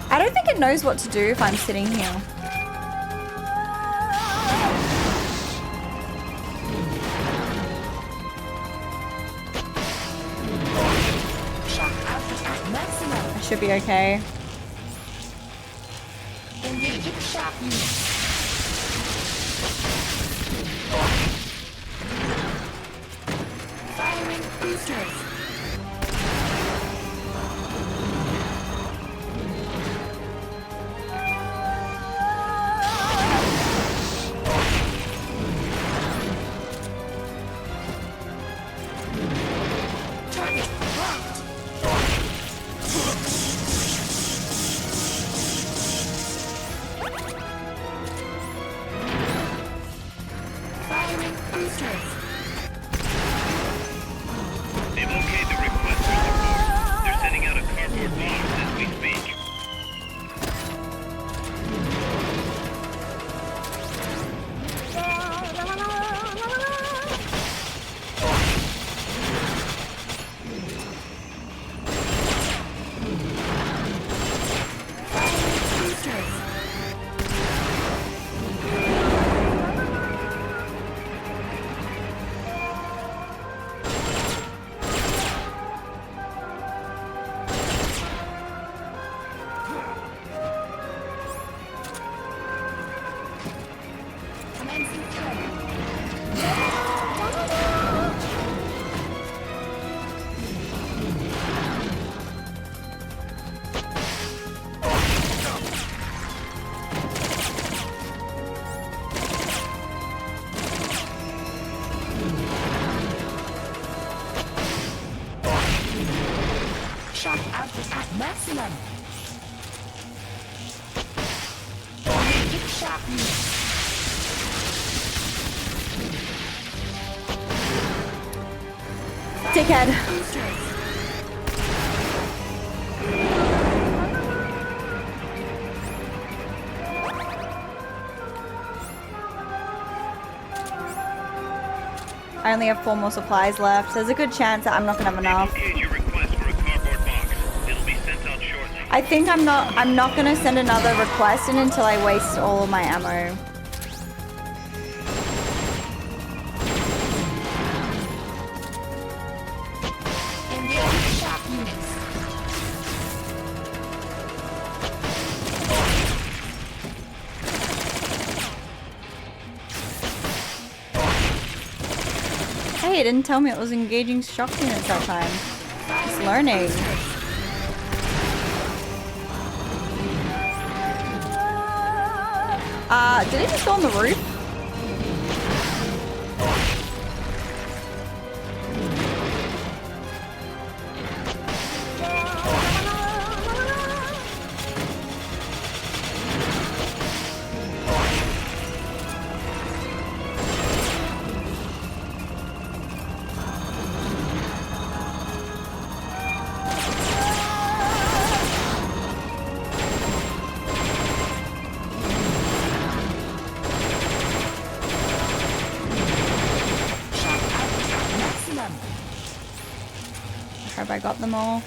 I don't think it knows what to do if I'm sitting here. I should be okay. Engaging shock units. Firing boosters. Target locked. Firing boosters. They've okayed the request for support. They're sending out a cardboard box as we speak. Firing boosters. Commencing threat. Maximum. Electric shock units. Dickhead. I only have 4 more supplies left. There's a good chance that I'm not gonna have enough. I think I'm not gonna send another request in until I waste all of my ammo. Hey, it didn't tell me it was engaging shock units that time. Just learning. Did it just go on the roof? Have I got them all?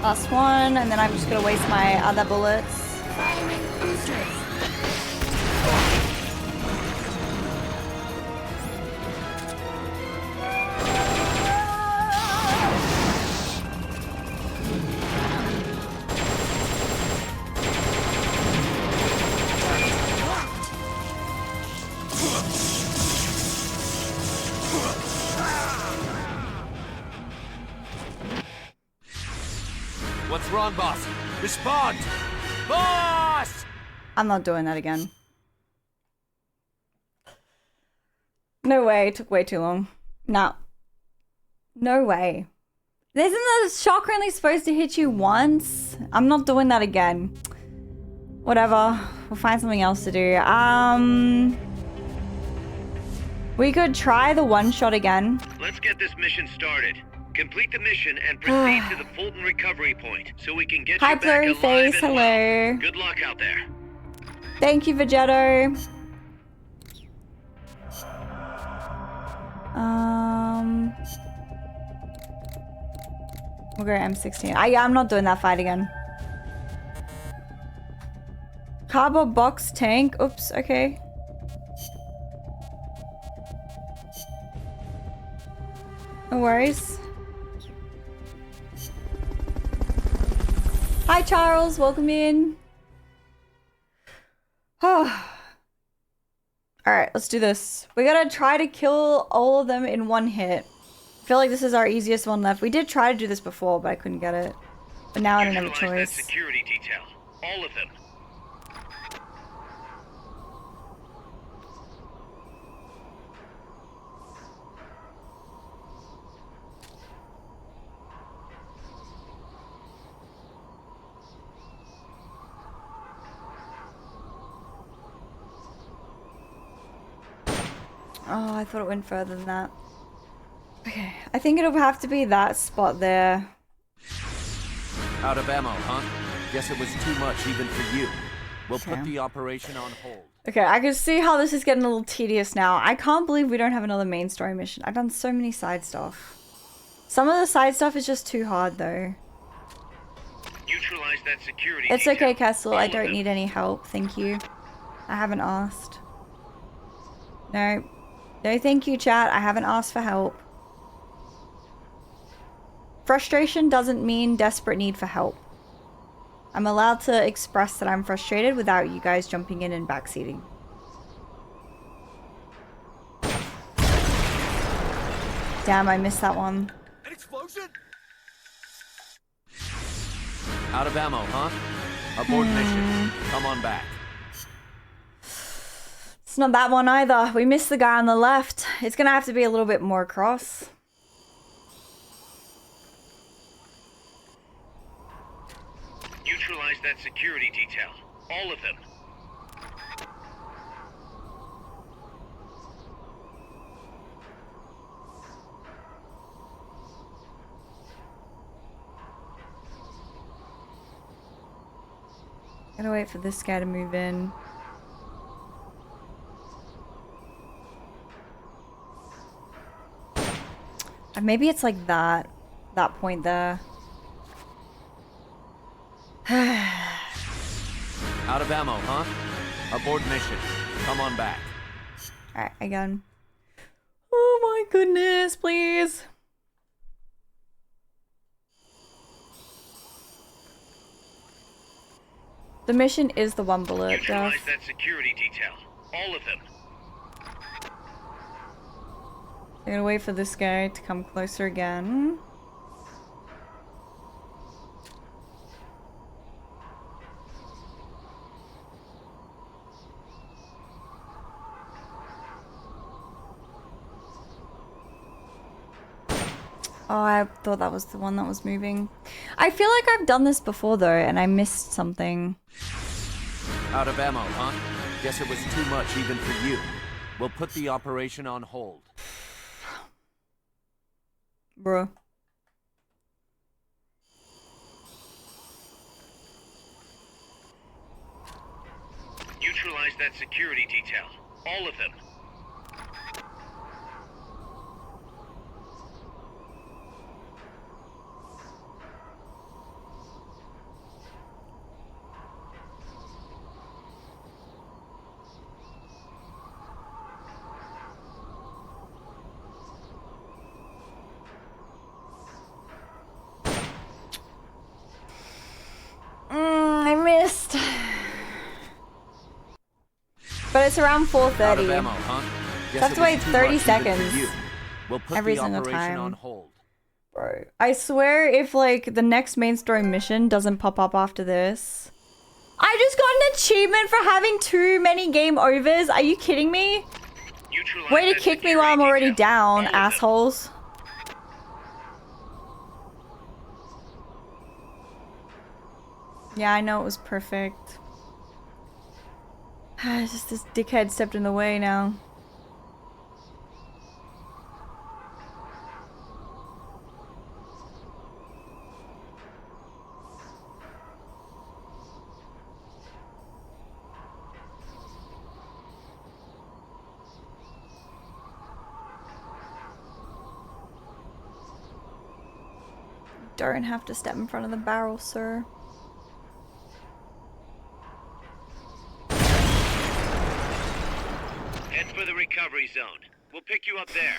Last one, and then I'm just gonna waste my other bullets. What's wrong, boss? Respond! Boss! I'm not doing that again. No way, it took way too long. No. No way. Isn't the shock only supposed to hit you once? I'm not doing that again. Whatever. We'll find something else to do. We could try the one shot again. Let's get this mission started. Complete the mission and proceed to the Fulton recovery point so we can get Hi, you back Blurry alive Face. and Hello. well. Good luck out there. Thank you, Vegetto. We'll go M16. I'm not doing that fight again. Cardboard box tank. Oops, okay. No worries. Hi, Charles. Welcome in. Oh. Alright, let's do this. We gotta try to kill all of them in one hit. I feel like this is our easiest one left. We did try to do this before, but I couldn't get it. But now I don't have a choice. That security detail. All of them. Oh, I thought it went further than that. Okay, I think it'll have to be that spot there. Out of ammo, huh? Guess it was too much even for you. We'll put the operation on hold. Okay, I can see how this is getting a little tedious now. I can't believe we don't have another main story mission. I've done so many side stuff. Some of the side stuff is just too hard though. Neutralize that security It's detail. okay, Castle. I don't need any help. Thank you. I haven't asked. No. No, thank you, chat. I haven't asked for help. Frustration doesn't mean desperate need for help. I'm allowed to express that I'm frustrated without you guys jumping in and backseating. Damn, I missed that one. explosion? Out of ammo, huh? Abort mission. Come on back. It's not that one either. We missed the guy on the left. It's gonna have to be a little bit more across. Neutralize that security detail. All of them. Gotta wait for this guy to move in. Maybe it's like that point there. Out of ammo, huh? Abort mission. Come on back. Alright, again. Oh my goodness, please. The mission is the one bullet, Neutralize Jeff. that security detail. All of them. I'm gonna wait for this guy to come closer again. Oh, I thought that was the one that was moving. I feel like I've done this before though, and I missed something. Out of ammo, huh? Guess it was too much even for you. We'll put the operation on hold. Bruh. Neutralize that security detail. All of them. I missed. But it's around 4:30. Out of ammo, huh? So I have to wait 30 seconds. We'll put every the single operation time. on hold. Bro, I swear if like the next main story mission doesn't pop up after this. I just got an achievement for having too many game overs. Are you kidding me? Way to kick me while I'm already down, assholes. Yeah, I know it was perfect. Just this dickhead stepped in the way now. Don't have to step in front of the barrel, sir. Head for the recovery zone. We'll pick you up there.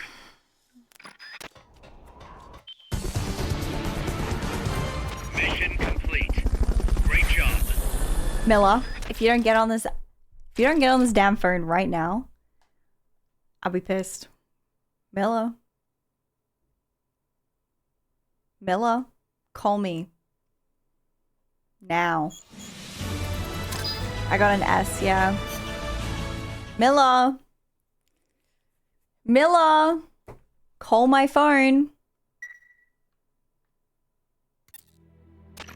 Mission complete. Great job. Miller, if you don't get on this damn phone right now, I'll be pissed. Miller, call me. Now. I got an S, yeah. Miller, call my phone.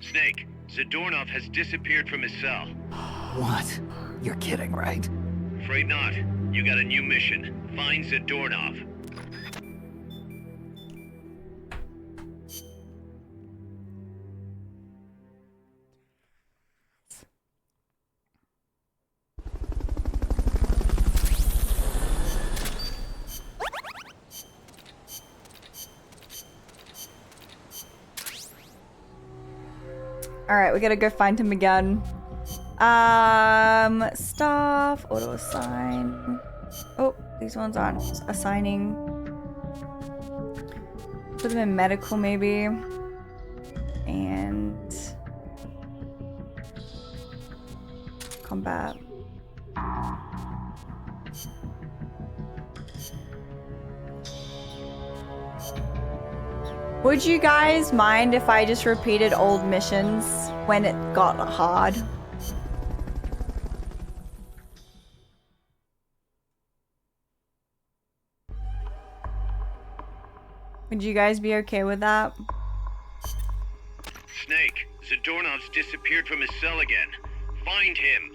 Snake, Zadornov has disappeared from his cell. What? You're kidding, right? Afraid not. You got a new mission. Find Zadornov. Alright, we gotta go find him again. Staff, auto assign. Oh, these ones aren't assigning. Put them in medical maybe. And combat. Would you guys mind if I just repeated old missions when it got hard? Would you guys be okay with that? Snake, Zadornov's disappeared from his cell again. Find him.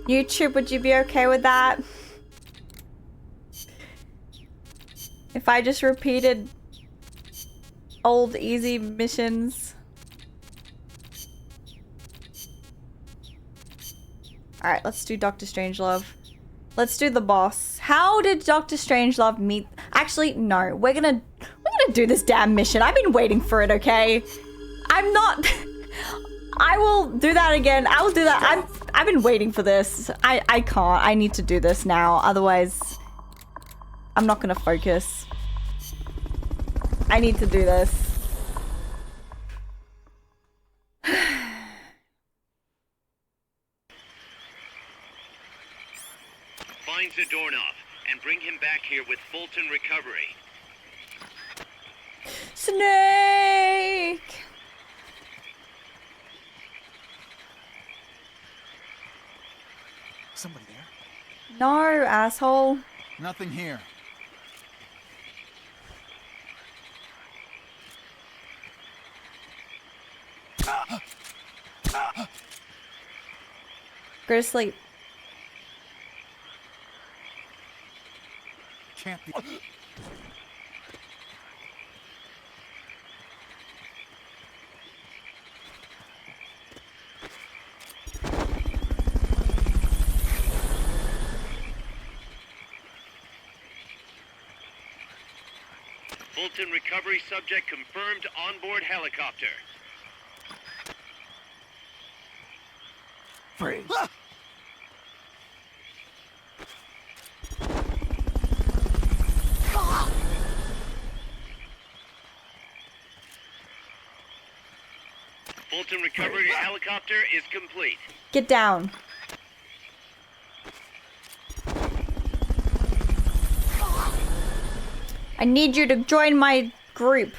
YouTube, would you be okay with that? If I just repeated old easy missions? Alright, let's do Dr. Strangelove. Let's do the boss. How did Dr. Strangelove meet? Actually, no. We're gonna do this damn mission. I've been waiting for it, okay? I'm not... I will do that again. I will do that. I've been waiting for this. I can't. I need to do this now. Otherwise, I'm not gonna focus. I need to do this. Find Zadornov and bring him back here with Fulton Recovery. Snake! Somebody there? No, asshole. Nothing here. Go to sleep. Can't be. Fulton Recovery subject confirmed onboard helicopter. Freeze. Fulton Recovery helicopter is complete. Get down. I need you to join my group.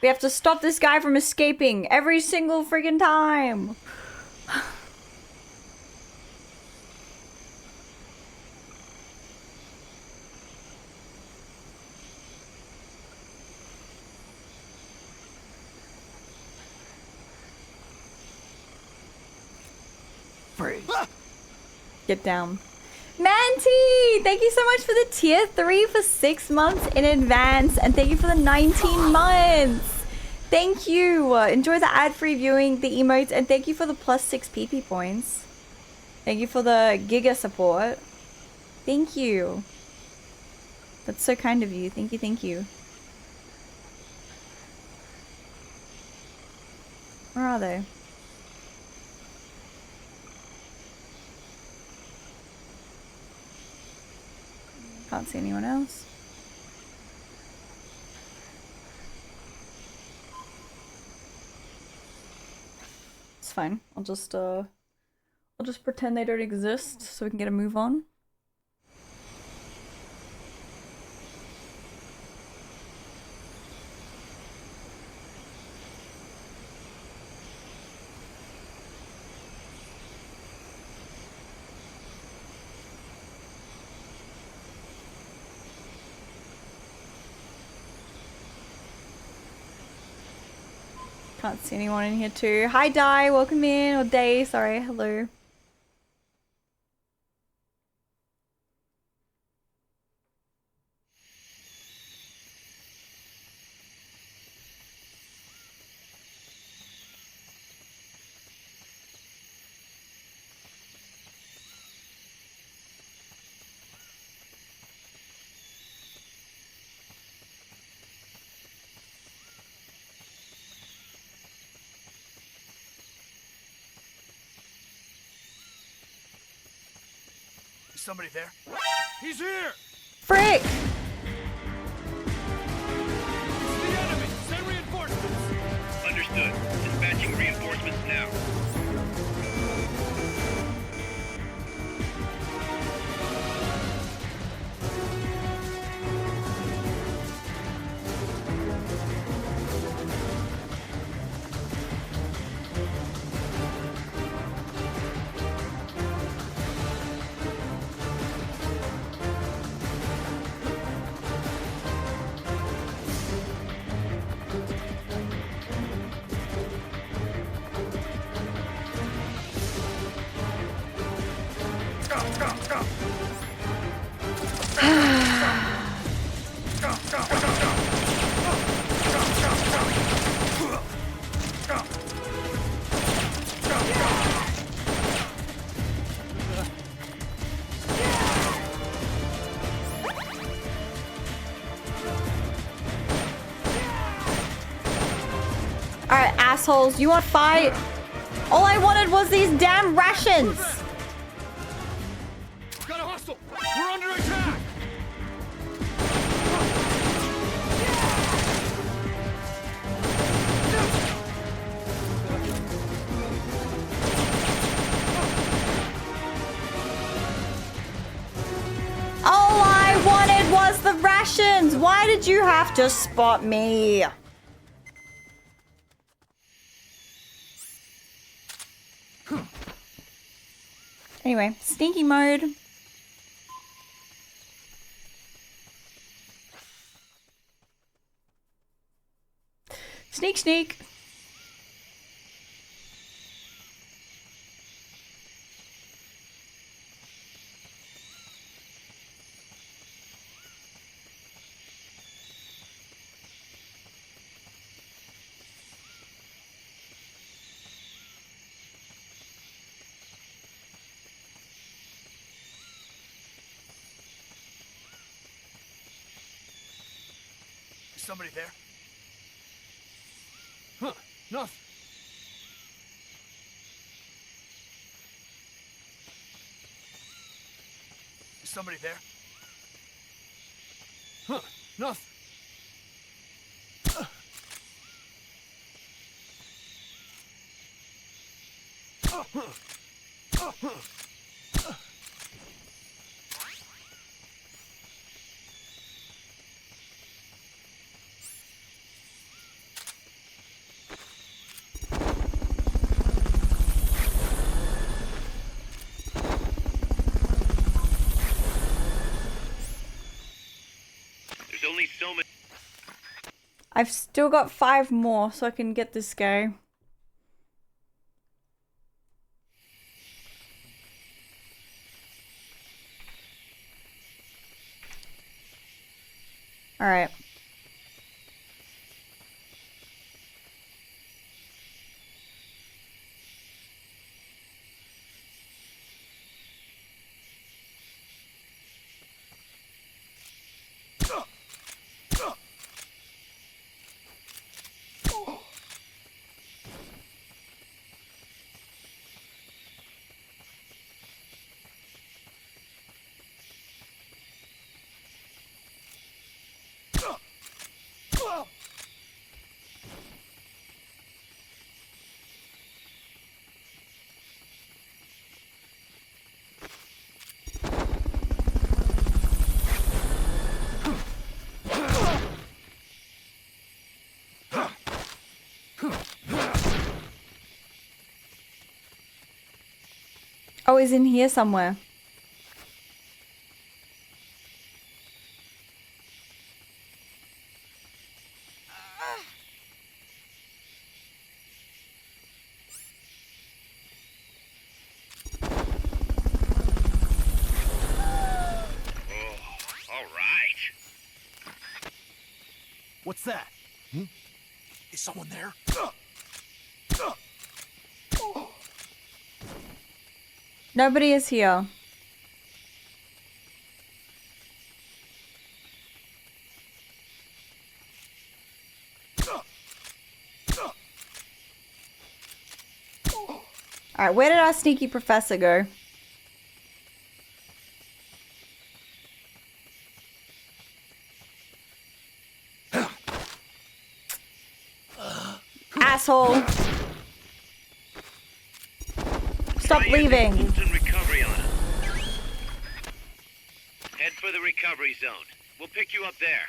We have to stop this guy from escaping every single freaking time. Freeze. Get down. Manty! Thank you so much for the tier 3 for 6 months in advance. And thank you for the 19 months. Thank you. Enjoy the ad-free viewing, the emotes, and thank you for the plus 6 PP points. Thank you for the Giga support. Thank you. That's so kind of you. Thank you, thank you. Where are they? Can't see anyone else. It's fine. I'll just pretend they don't exist so we can get a move on. Can't see anyone in here too. Hi Di, welcome in. Or Day, sorry, hello. Somebody there? He's here! Frick! It's the enemy! Send reinforcements! Understood. Dispatching reinforcements now. Alright, assholes, you want to fight? All I wanted was these damn rations! Got a hostile! We're under attack! All I wanted was the rations! Why did you have to spot me? Anyway, sneaky mode. Sneak, sneak. Is somebody there? Huh, nothing. Is somebody there? Huh, nothing. There's only so many. I've still got 5 more, so I can get this guy. Alright. Oh, he's in here somewhere. What's that? Hmm? Is someone there? Nobody is here. Alright, where did our sneaky professor go? Asshole. Stop leaving. Recovery on it. Head for the recovery zone. We'll pick you up there.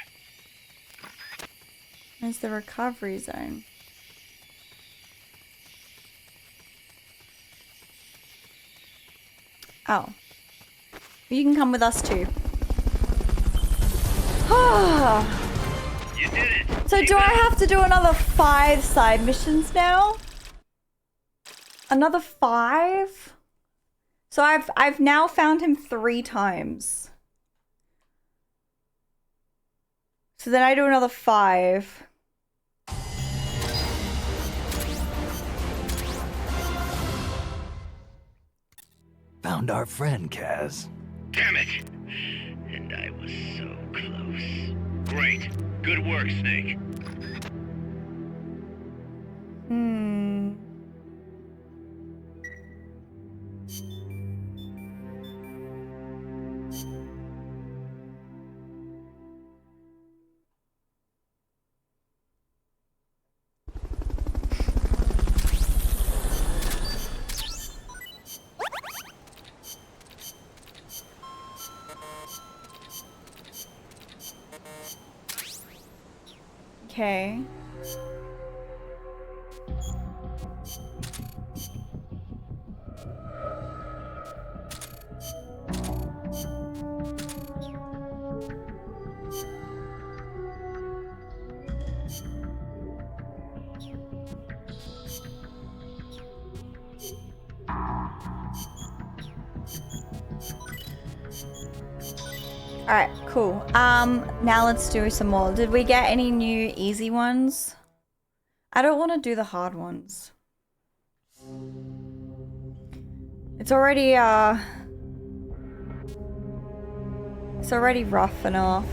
Where's the recovery zone? Oh. You can come with us too. You did it. So do I have to do another 5 side missions now? Another 5? So I've now found him 3 times. So then I do another 5. Found our friend, Kaz. Damn it! And I was so close. Great. Good work, Snake. Okay. Alright, cool. Now let's do some more. Did we get any new easy ones? I don't want to do the hard ones. It's already rough enough.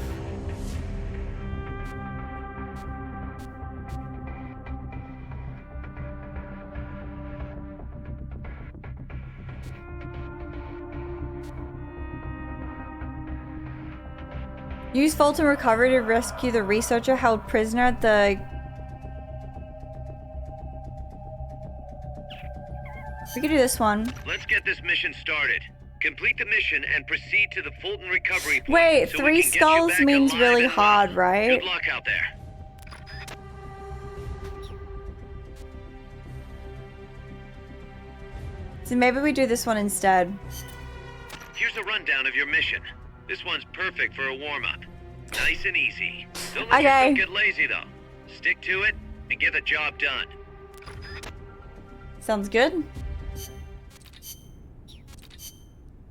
Use Fulton recovery to rescue the researcher held prisoner at the... We could do this one. Let's get this mission started. Complete the mission and proceed to the Fulton recovery point. Wait, so 3 skulls means really hard, right? Good luck out there. So maybe we do this one instead. Here's a rundown of your mission. This one's perfect for a warm-up. Nice and easy. Don't let Okay. yourself get lazy, though. Stick to it and get the job done. Sounds good.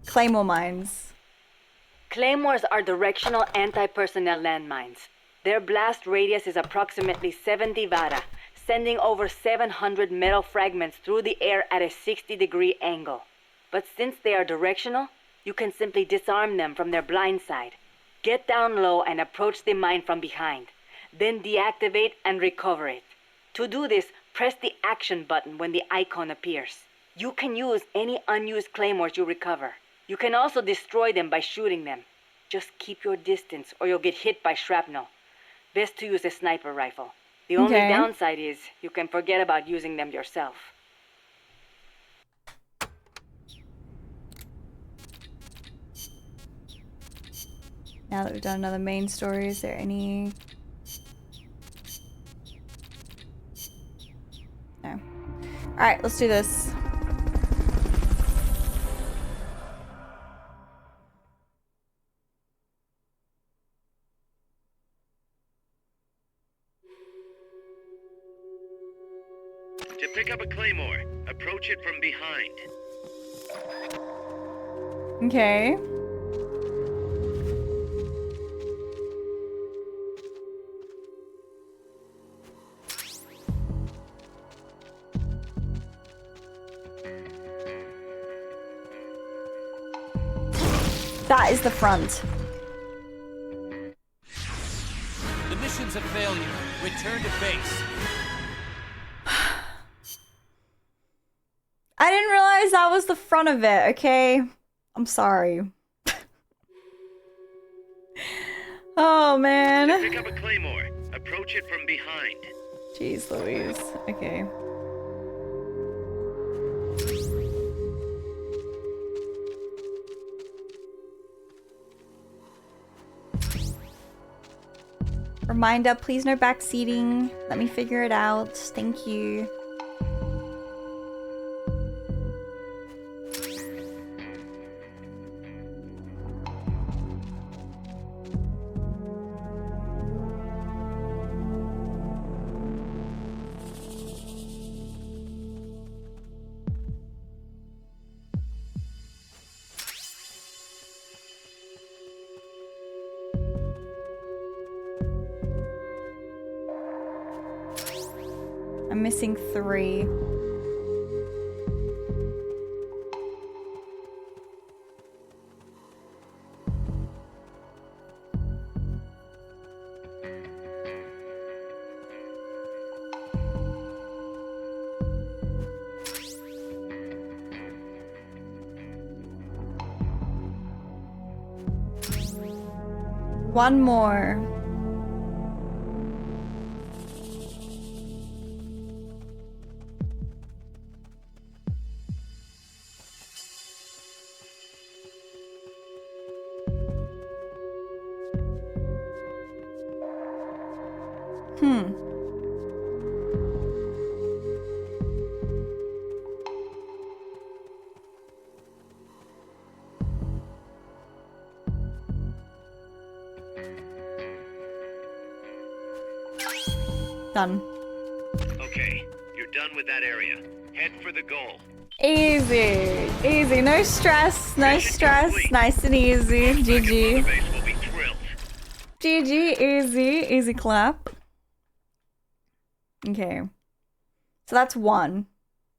Claymore mines. Claymores are directional anti-personnel landmines. Their blast radius is approximately 70 vara, sending over 700 metal fragments through the air at a 60-degree angle. But since they are directional, you can simply disarm them from their blind side. Get down low and approach the mine from behind. Then deactivate and recover it. To do this, press the action button when the icon appears. You can use any unused claymores you recover. You can also destroy them by shooting them. Just keep your distance or you'll get hit by shrapnel. Best to use a sniper rifle. The only Okay. downside is you can forget about using them yourself. Now that we've done another main story, is there any... No. Alright, let's do this. To pick up a claymore, approach it from behind. Okay. That is the front. The mission's a failure. Return to base. I didn't realize that was the front of it, okay? I'm sorry. Oh, man. To pick up a claymore, approach it from behind. Jeez Louise. Okay. Reminder, please no backseating. Let me figure it out. Thank you. I'm missing 3. One more. Done. Okay, you're done with that area. Head for the goal. Easy. Easy. No stress. No stress. Nice and easy. GG. Base will be thrilled. GG. Easy. Easy clap. Okay. So that's 1.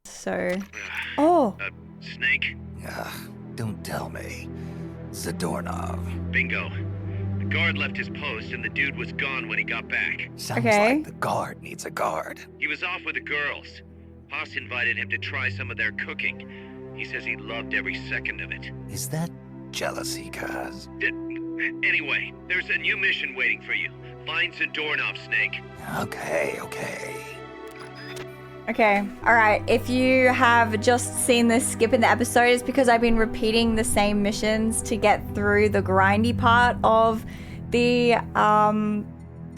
So... Oh! Snake? Ugh, don't tell me. Zadornov. Bingo. The guard left his post and the dude was gone when he got back. Sounds like the guard needs a guard. He was off with the girls. Haas invited him to try some of their cooking. He says he loved every second of it. Is that jealousy, cuz? Anyway, there's a new mission waiting for you. Find Zadornov, Snake. Okay. Okay, alright. If you have just seen this skip in the episode, it's because I've been repeating the same missions to get through the grindy part of the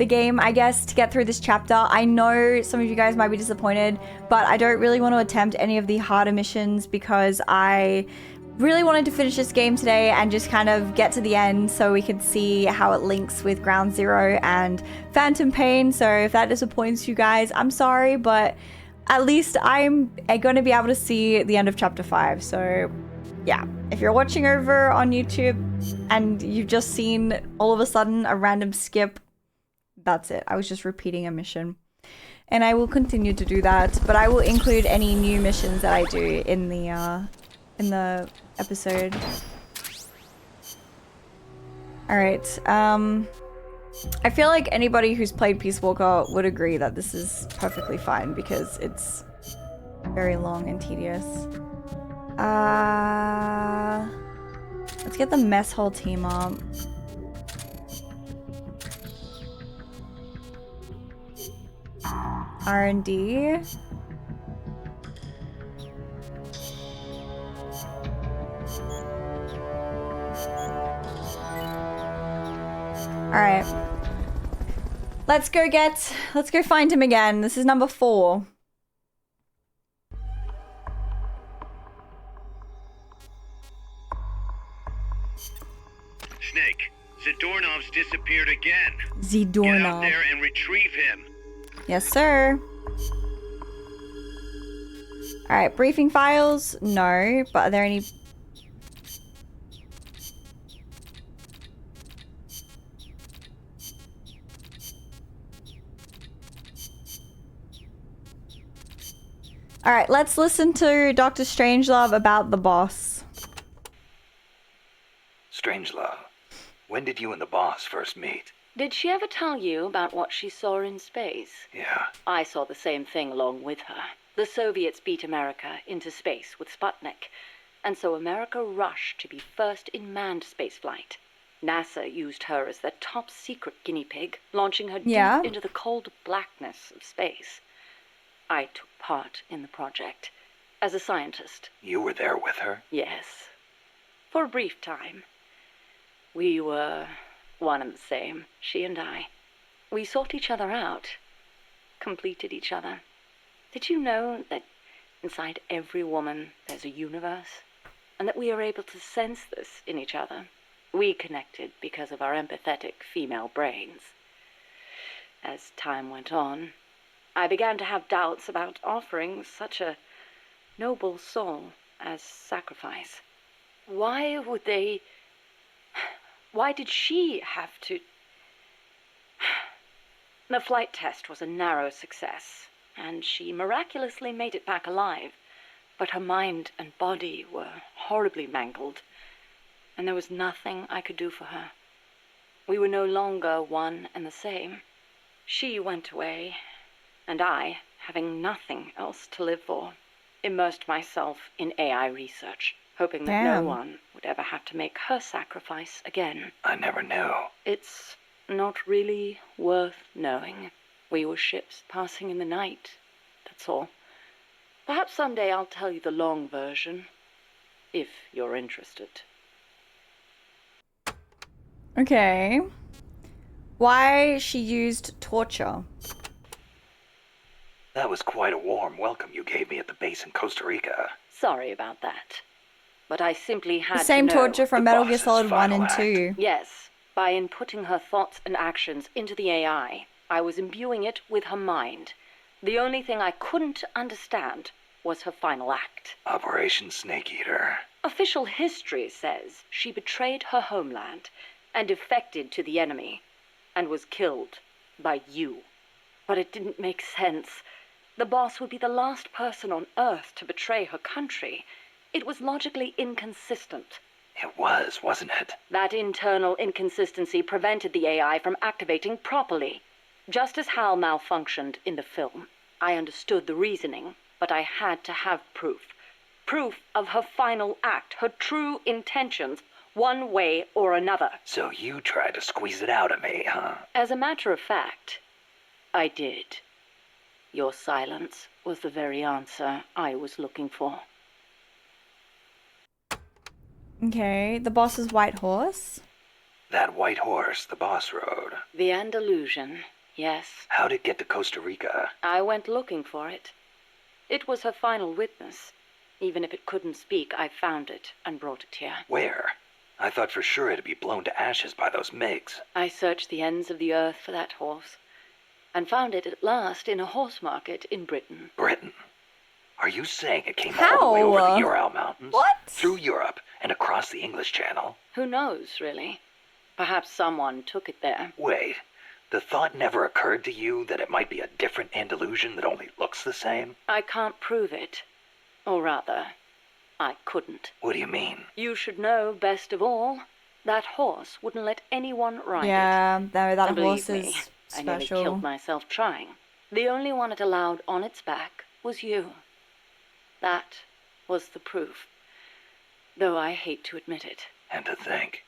game, I guess, to get through this chapter. I know some of you guys might be disappointed, but I don't really want to attempt any of the harder missions because I really wanted to finish this game today and just kind of get to the end so we could see how it links with Ground Zero and Phantom Pain. So if that disappoints you guys, I'm sorry, but at least I'm going to be able to see the end of chapter 5. So yeah, if you're watching over on YouTube and you've just seen all of a sudden a random skip, that's it. I was just repeating a mission. And I will continue to do that, but I will include any new missions that I do in the episode. Alright, I feel like anybody who's played Peace Walker would agree that this is perfectly fine because it's very long and tedious. Let's get the mess hall team up. R&D. Alright. Let's go find him again. This is number 4. Snake, Zadornov's disappeared again. Zadornov. Get out there and retrieve him. Yes, sir. Alright, briefing files? No, but are there any... Alright, let's listen to Dr. Strangelove about the boss. Strangelove, when did you and the boss first meet? Did she ever tell you about what she saw in space? Yeah. I saw the same thing along with her. The Soviets beat America into space with Sputnik, and so America rushed to be first in manned spaceflight. NASA used her as their top secret guinea pig, launching her deep into the cold blackness of space. I took part in the project as a scientist. You were there with her? Yes. For a brief time. We were one and the same, she and I. We sought each other out, completed each other. Did you know that inside every woman there's a universe? And that we are able to sense this in each other? We connected because of our empathetic female brains. As time went on, I began to have doubts about offering such a noble soul as sacrifice. Why did she have to... The flight test was a narrow success. and she miraculously made it back alive. But her mind and body were horribly mangled, and there was nothing I could do for her. We were no longer one and the same. She went away, and I, having nothing else to live for, immersed myself in AI research, hoping that no one would ever have to make her sacrifice again. I never knew. It's not really worth knowing. We were ships passing in the night, that's all. Perhaps someday I'll tell you the long version, if you're interested. Okay. Why she used torture? That was quite a warm welcome you gave me at the base in Costa Rica. Sorry about that. But I simply had The same to know. torture from Metal Gear Solid 1 and 2. Yes. By inputting her thoughts and actions into the AI, I was imbuing it with her mind. The only thing I couldn't understand was her final act. Operation Snake Eater. Official history says she betrayed her homeland and defected to the enemy and was killed by you. But it didn't make sense. The boss would be the last person on Earth to betray her country. It was logically inconsistent. It was, wasn't it? That internal inconsistency prevented the AI from activating properly. Just as HAL malfunctioned in the film, I understood the reasoning, but I had to have proof. Proof of her final act, her true intentions, one way or another. So you tried to squeeze it out of me, huh? As a matter of fact, I did. Your silence was the very answer I was looking for. Okay, the boss's white horse. That white horse the boss rode. The Andalusian, yes. How'd it get to Costa Rica? I went looking for it. It was her final witness. Even if it couldn't speak, I found it and brought it here. Where? I thought for sure it'd be blown to ashes by those MiGs. I searched the ends of the earth for that horse, and found it at last in a horse market in Britain. Britain? Are you saying it came all the way over the Ural Mountains? What? Through Europe and across the English Channel? Who knows, really? Perhaps someone took it there. Wait, the thought never occurred to you that it might be a different Andalusian that only looks the same? I can't prove it. Or rather, I couldn't. What do you mean? You should know best of all. That horse wouldn't let anyone ride it. Yeah, that And horse believe is me, special. I nearly killed myself trying. The only one it allowed on its back was you. That was the proof. Though I hate to admit it. And to think,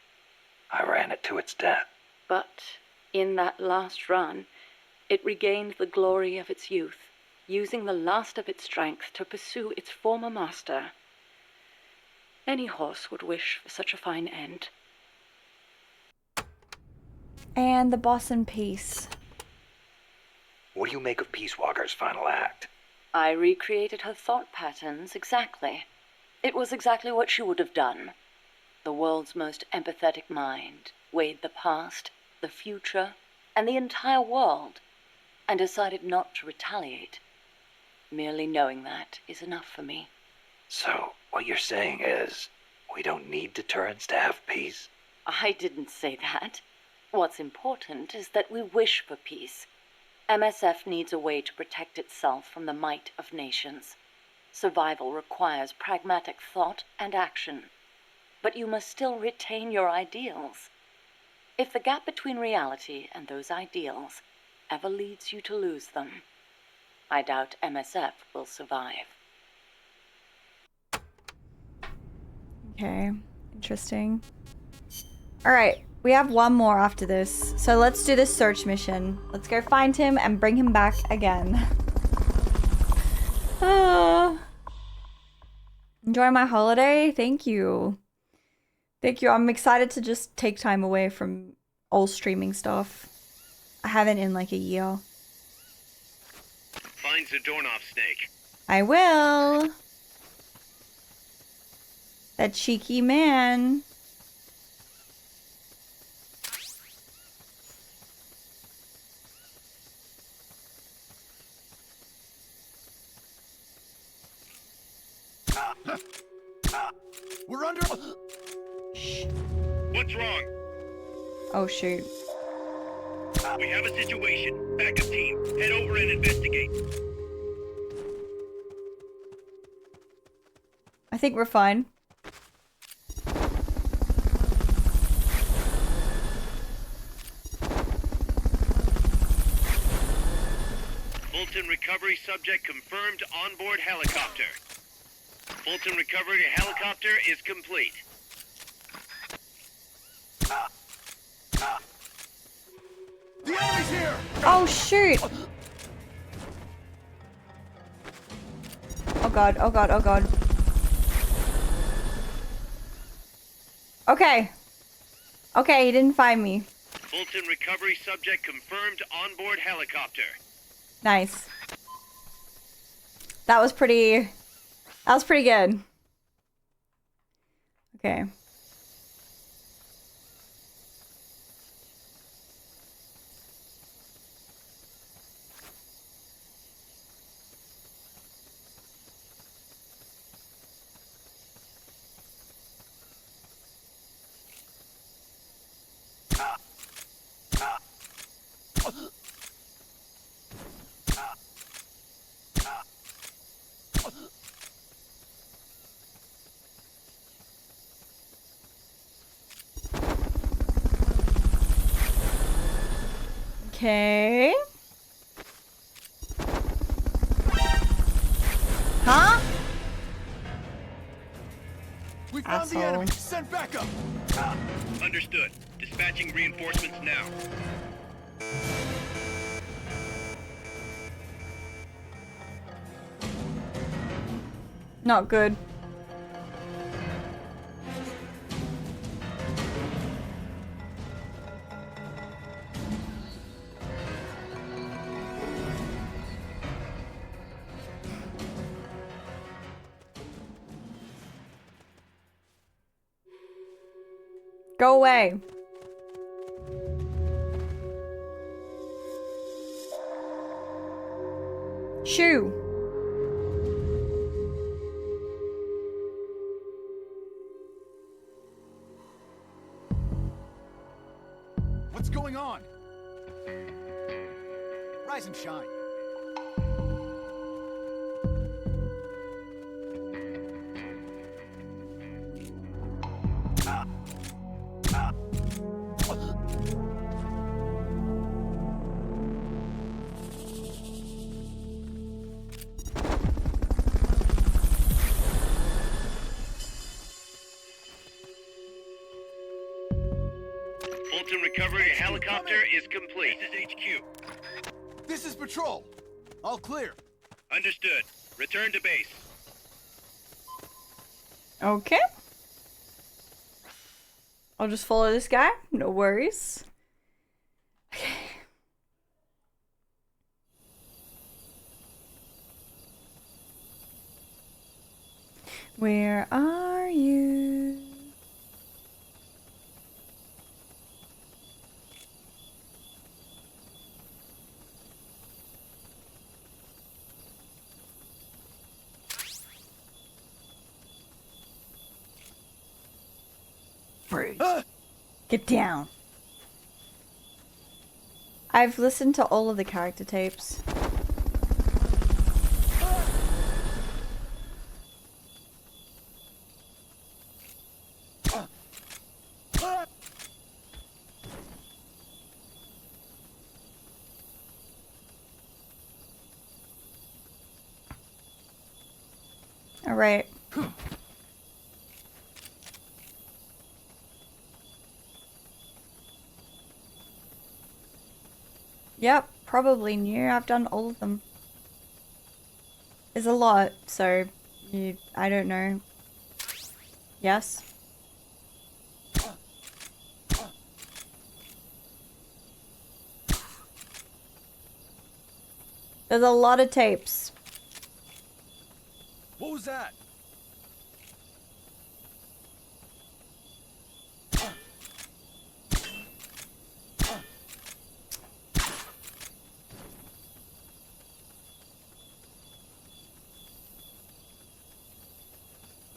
I ran it to its death. But in that last run, it regained the glory of its youth, using the last of its strength to pursue its former master. Any horse would wish for such a fine end. And the boss in peace. What do you make of Peace Walker's final act? I recreated her thought patterns exactly. It was exactly what she would have done. The world's most empathetic mind weighed the past, the future, and the entire world, and decided not to retaliate. Merely knowing that is enough for me. So, what you're saying is, we don't need deterrence to have peace? I didn't say that. What's important is that we wish for peace. MSF needs a way to protect itself from the might of nations. Survival requires pragmatic thought and action. But you must still retain your ideals. If the gap between reality and those ideals ever leads you to lose them, I doubt MSF will survive. Okay, interesting. Alright, we have one more after this. So let's do this search mission. Let's go find him and bring him back again. Enjoy my holiday? Thank you. Thank you. I'm excited to just take time away from all streaming stuff. I haven't in like a year. Find Zadornov, Snake. I will. That cheeky man. We're under. Shh. What's wrong? Oh shoot. We have a situation. Backup team. Head over and investigate. I think we're fine. Fulton recovery subject confirmed onboard helicopter. Fulton recovery helicopter is complete. The enemy's here! Oh shoot! Oh god, oh god, oh god. Okay. Okay, he didn't find me. Fulton recovery subject confirmed onboard helicopter. Nice. That was pretty good. Okay. Okay. Huh? We found the enemy. Send backup. Understood. Dispatching reinforcements now. Not good. Go away. Shoo. What's going on? Rise and shine. Fulton recovery helicopter is complete. This is HQ. This is patrol. All clear. Understood. Return to base. Okay. I'll just follow this guy. No worries. Okay. Where are you? Freeze. Get down. I've listened to all of the character tapes. All right. Yep, probably new. I've done all of them. There's a lot, so I don't know. Yes. There's a lot of tapes. What was that?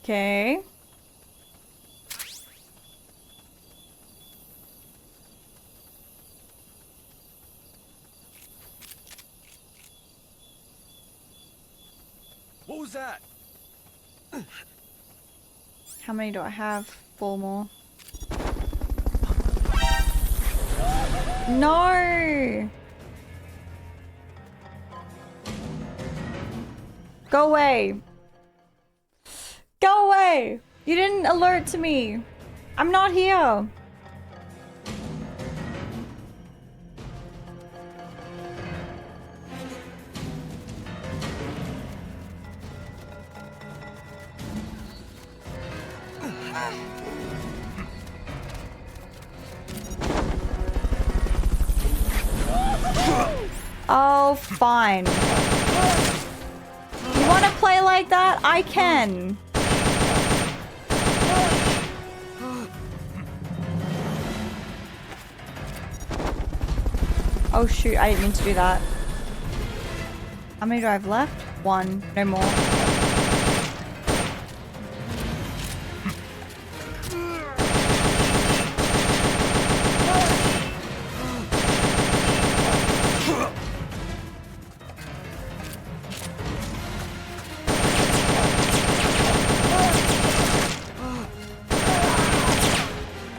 Okay. What was that? How many do I have? 4 more. No! Go away. Go away! You didn't alert to me. I'm not here. Oh, fine. You want to play like that? I can. Oh shoot, I didn't mean to do that. How many do I have left? 1. No more.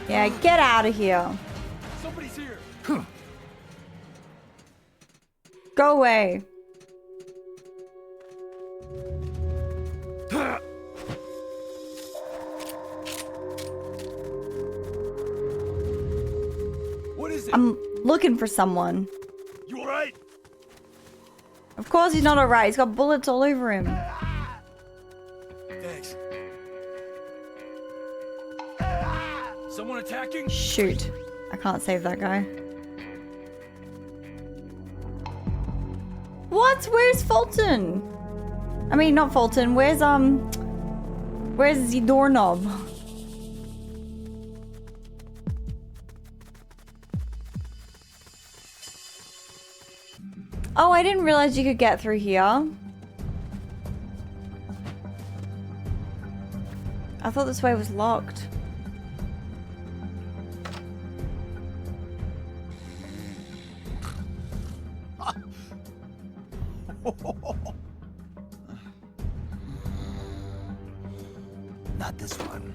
Yeah, get out of here. Somebody's here. Go away. What is it? I'm looking for someone. You alright? Of course he's not alright. He's got bullets all over him. Thanks. Someone attacking? Shoot. I can't save that guy. What? Where's Fulton? I mean, not Fulton. Where's Zadornov? Oh, I didn't realize you could get through here. I thought this way was locked. Not this one.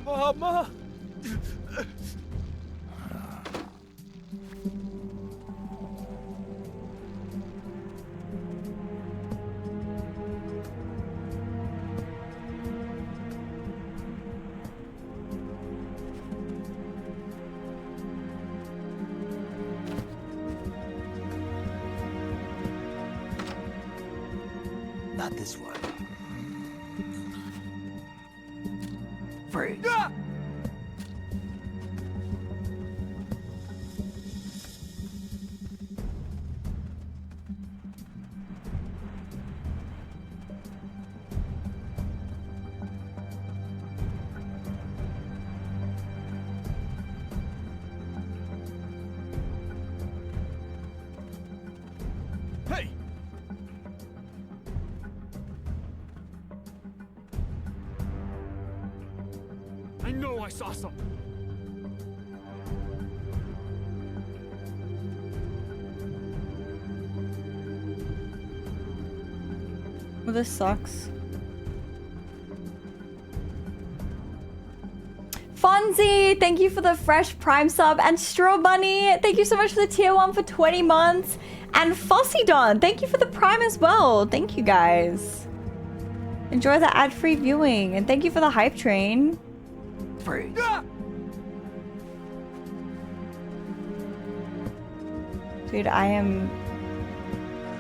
Mama! Not this one. Freeze. Ah! Hey! I know I saw something. Well, this sucks. Fonzie, thank you for the fresh Prime sub. And Straw Bunny, thank you so much for the tier 1 for 20 months. And Fossidon, thank you for the Prime as well. Thank you guys. Enjoy the ad-free viewing. And thank you for the hype train. Freeze. Dude, I am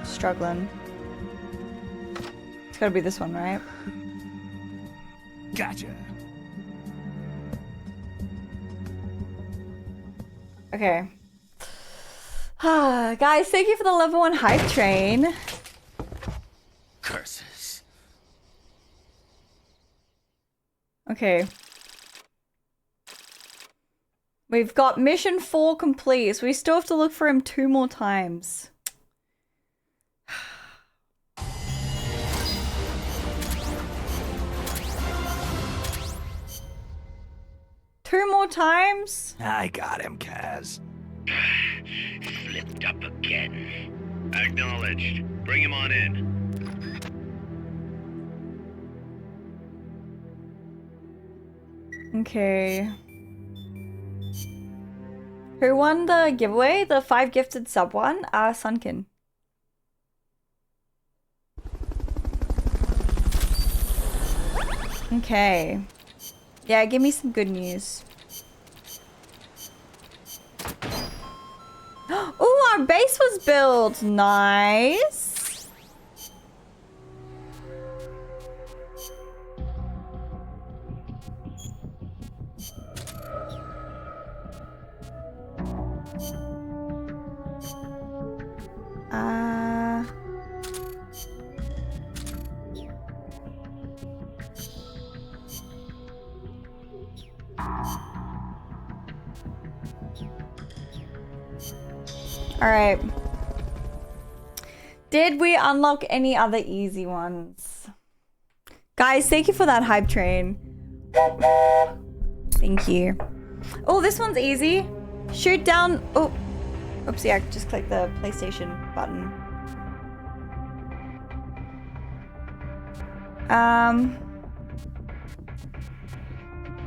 struggling. It's gotta be this one, right? Gotcha. Okay. Guys, thank you for the level 1 hype train. Curses. Okay. We've got mission 4 complete, so we still have to look for him 2 more times. Two more times? I got him, Kaz. Slipped up again. Acknowledged. Bring him on in. Okay. Who won the giveaway? The 5 gifted sub one? Sunken. Okay. Yeah, give me some good news. Oh, our base was built. Nice. Alright. Did we unlock any other easy ones? Guys, thank you for that hype train. Thank you. Oh, this one's easy. Shoot down... Oh. Oopsie, I just clicked the PlayStation button.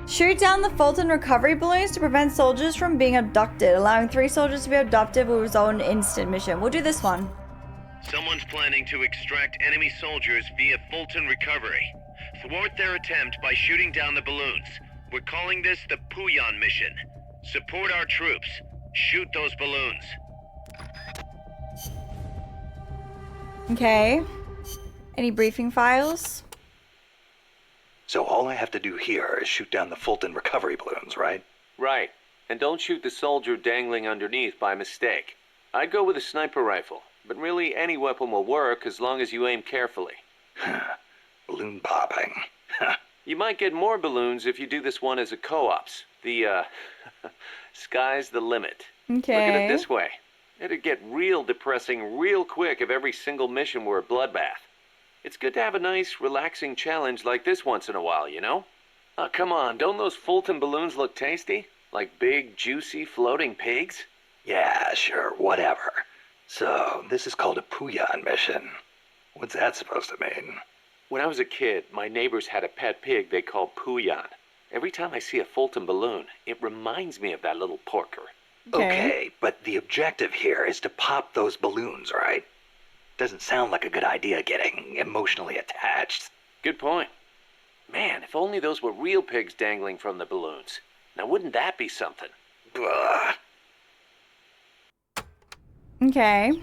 Shoot down the Fulton recovery balloons to prevent soldiers from being abducted. Allowing 3 soldiers to be abducted will result in an instant mission. We'll do this one. Someone's planning to extract enemy soldiers via Fulton recovery. Thwart their attempt by shooting down the balloons. We're calling this the Puyan mission. Support our troops. Shoot those balloons. Okay. Any briefing files? So all I have to do here is shoot down the Fulton recovery balloons, right? Right. And don't shoot the soldier dangling underneath by mistake. I'd go with a sniper rifle, but really any weapon will work as long as you aim carefully. Balloon popping. You might get more balloons if you do this one as a co-ops. The, sky's the limit. Okay. Look at it this way. It'd get real depressing real quick if every single mission were a bloodbath. It's good to have a nice, relaxing challenge like this once in a while, you know? Oh, come on, don't those Fulton balloons look tasty? Like big, juicy, floating pigs? Yeah, sure, whatever. So, this is called a Puyan mission. What's that supposed to mean? When I was a kid, my neighbors had a pet pig they called Puyan. Every time I see a Fulton balloon, it reminds me of that little porker. Okay, but the objective here is to pop those balloons, right? Doesn't sound like a good idea getting emotionally attached. Good point. Man, if only those were real pigs dangling from the balloons. Now wouldn't that be something? Ugh. Okay.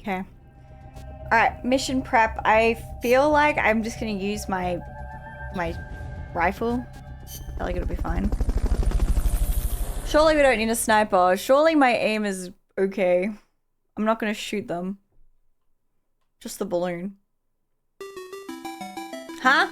Okay. Alright, mission prep. I feel like I'm just gonna use my rifle. I feel like it'll be fine. Surely we don't need a sniper. Surely my aim is okay. I'm not gonna shoot them. Just the balloon. Huh?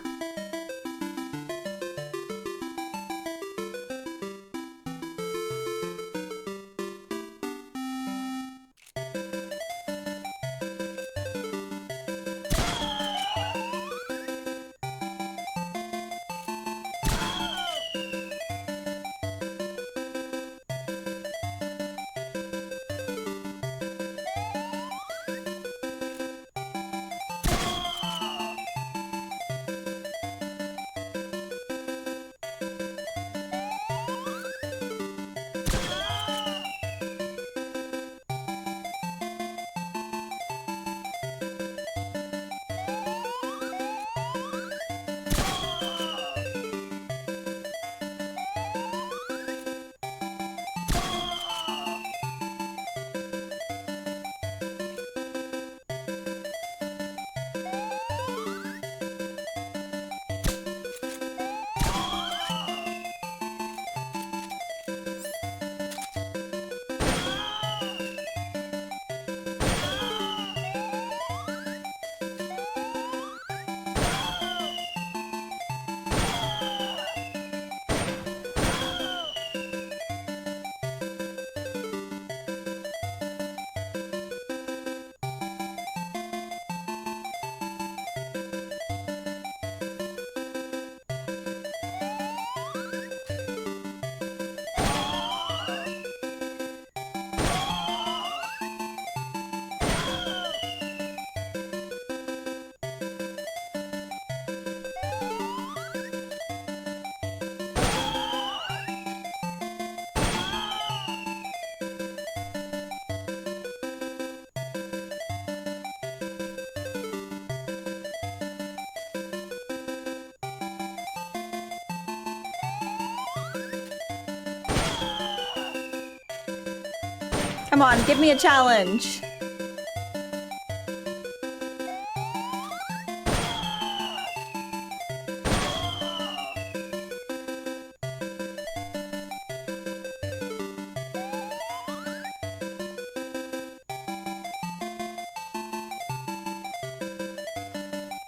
Come on, give me a challenge.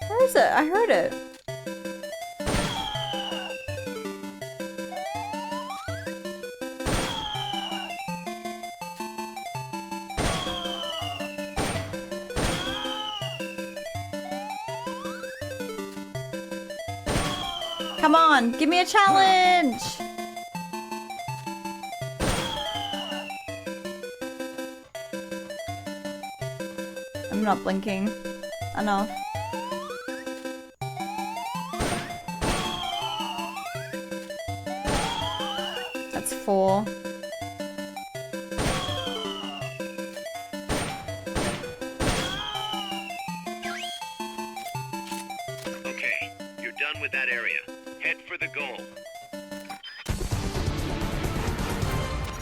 Where is it? I heard it. Come on, give me a challenge! I'm not blinking enough. That's 4. Okay, you're done with that area. Head for the goal.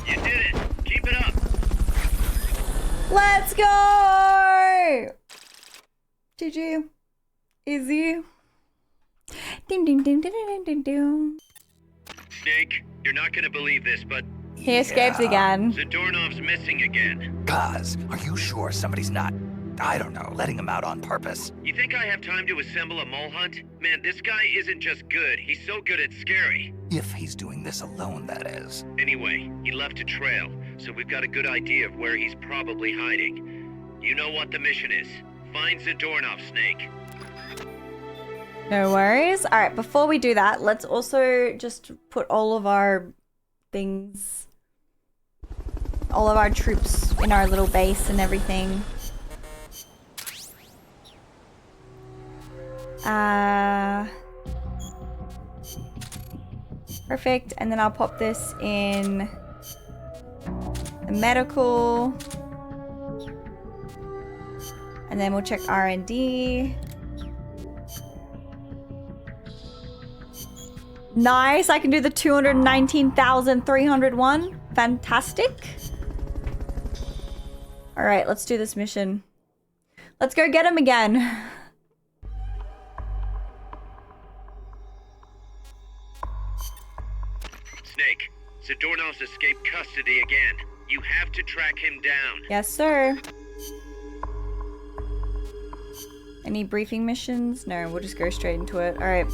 You did it! Keep it up! Let's go! GG. Easy. Ding ding ding ding ding ding ding. Snake, you're not gonna believe this, but He escapes again. Zadornov's missing again. Kaz, are you sure somebody's not, I don't know, letting him out on purpose? You think I have time to assemble a mole hunt? Man, this guy isn't just good, he's so good it's scary. If he's doing this alone, that is. Anyway, he left a trail, so we've got a good idea of where he's probably hiding. You know what the mission is. Find Zadornov, Snake. No worries. Alright, before we do that, let's also just put all of our things, all of our troops in our little base and everything. Perfect. And then I'll pop this in the medical. And then we'll check R&D. Nice, I can do the 219,301. Fantastic. All right, let's do this mission. Let's go get him again. Snake, Zadornov's escaped custody again. You have to track him down. Yes, sir. Any briefing missions? No, we'll just go straight into it. All right.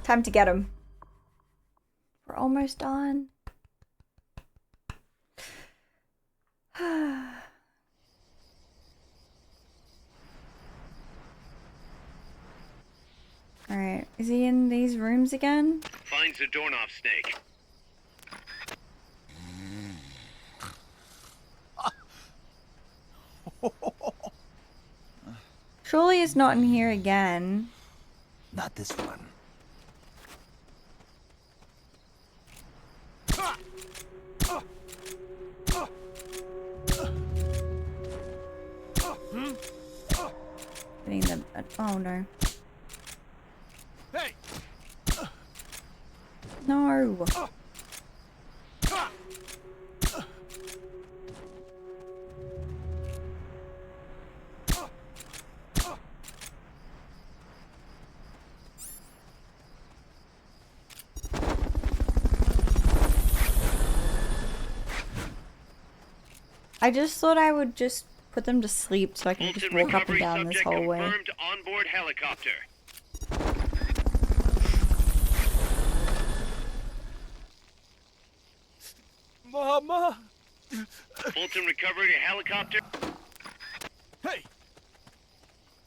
Time to get him. We're almost done. Alright, is he in these rooms again? Find Zadornov, Snake. Surely he's not in here again. Not this one. Getting the... oh no. Hey. No. I just thought I would just put them to sleep so I can just walk up and down this hallway. Confirmed onboard helicopter. Mama. Fulton recovery helicopter. Hey.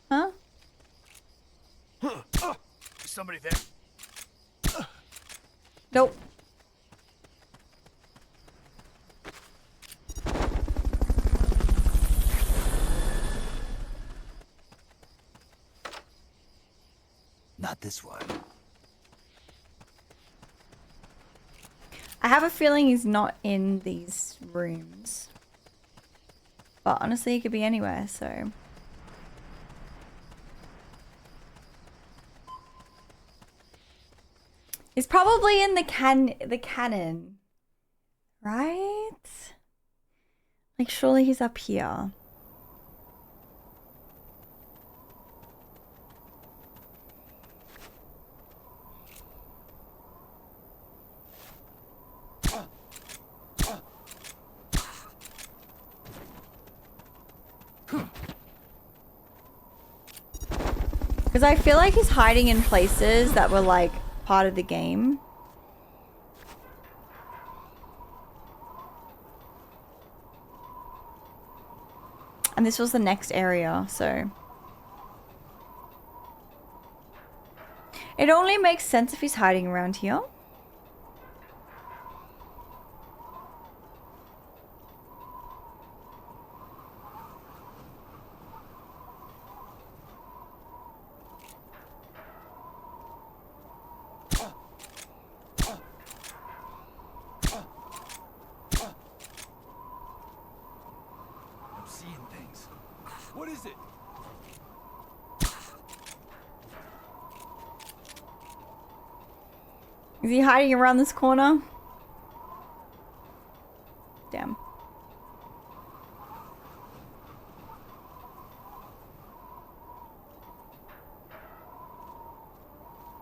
Huh? Somebody there? Nope. Not this one. I have a feeling he's not in these rooms. But honestly, he could be anywhere, so... He's probably in the cannon. Right? Like, surely he's up here. Because I feel like he's hiding in places that were like part of the game. And this was the next area, so. It only makes sense if he's hiding around here. What is it? Is he hiding around this corner? Damn.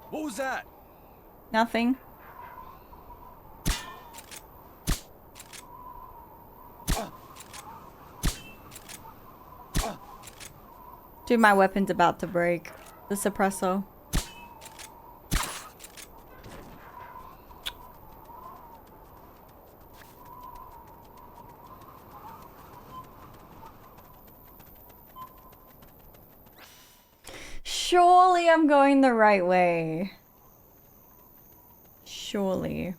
What was that? Nothing. Dude, my weapon's about to break. The suppressor. Surely I'm going the right way. Surely.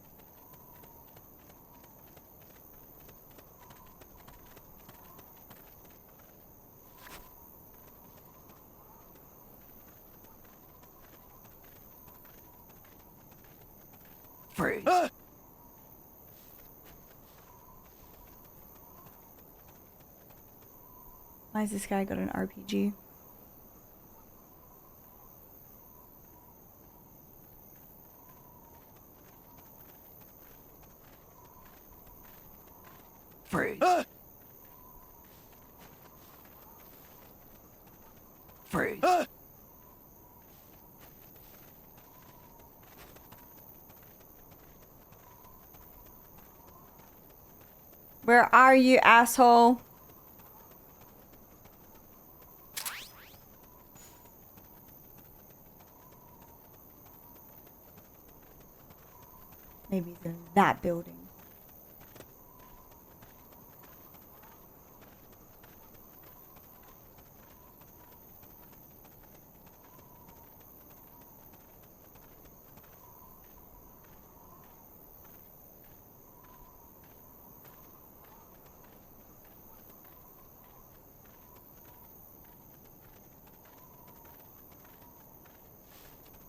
Freeze. Why has this guy got an RPG? Freeze. Freeze. Where are you, asshole? Maybe he's in that building.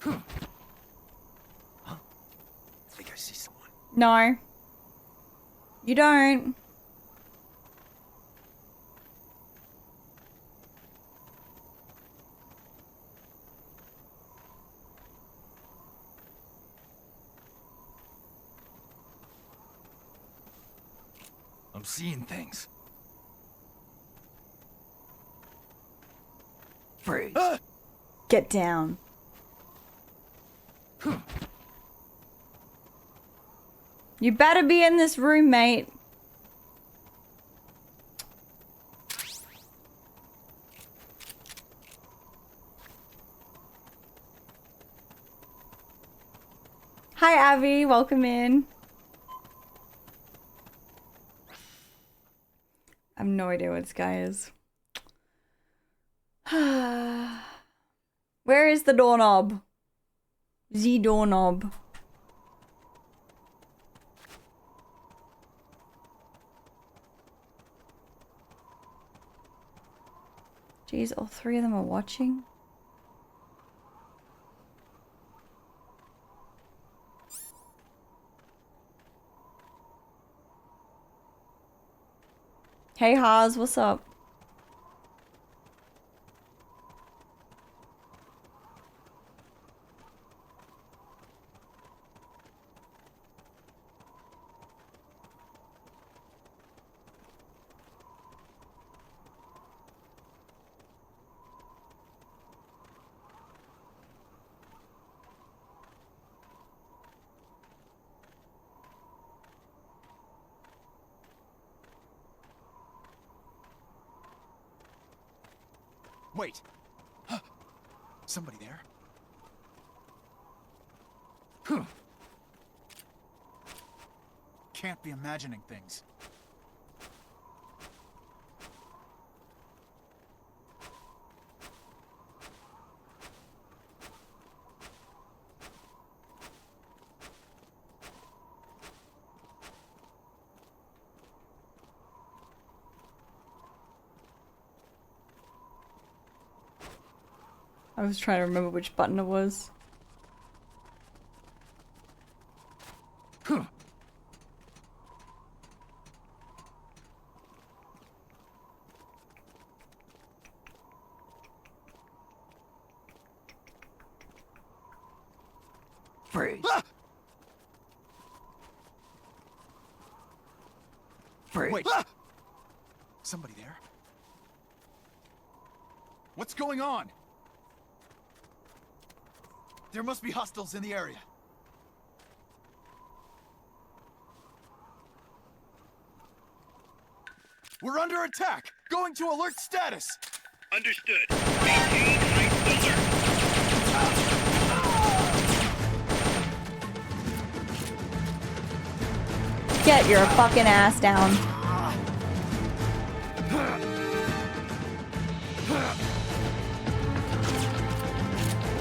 I think I see someone. No. You don't. I'm seeing things. Freeze. Get down. You better be in this room, mate. Hi, Abby. Welcome in. I have no idea what this guy is. Where is the doorknob? Zadornov. Jeez, all three of them are watching. Hey, Haas, what's up? Wait. Somebody there? Can't be imagining things. I was trying to remember which button it was. Freeze. Freeze. Wait. Somebody there? What's going on? There must be hostiles in the area. We're under attack! Going to alert status! Understood. Maintain heightened alert. Get your fucking ass down.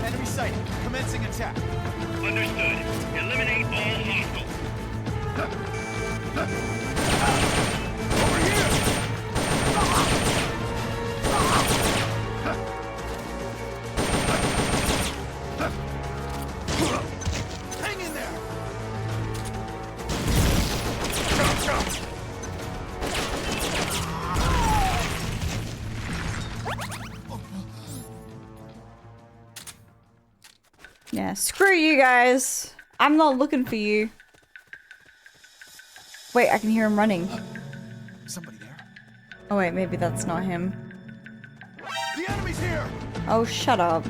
Enemy sighted. Commencing attack. Understood. Eliminate all hostiles. Over here! Hang in there! Yeah, screw you guys. I'm not looking for you. Wait, I can hear him running. Somebody there? Oh wait, maybe that's not him. The enemy's here! Oh, shut up.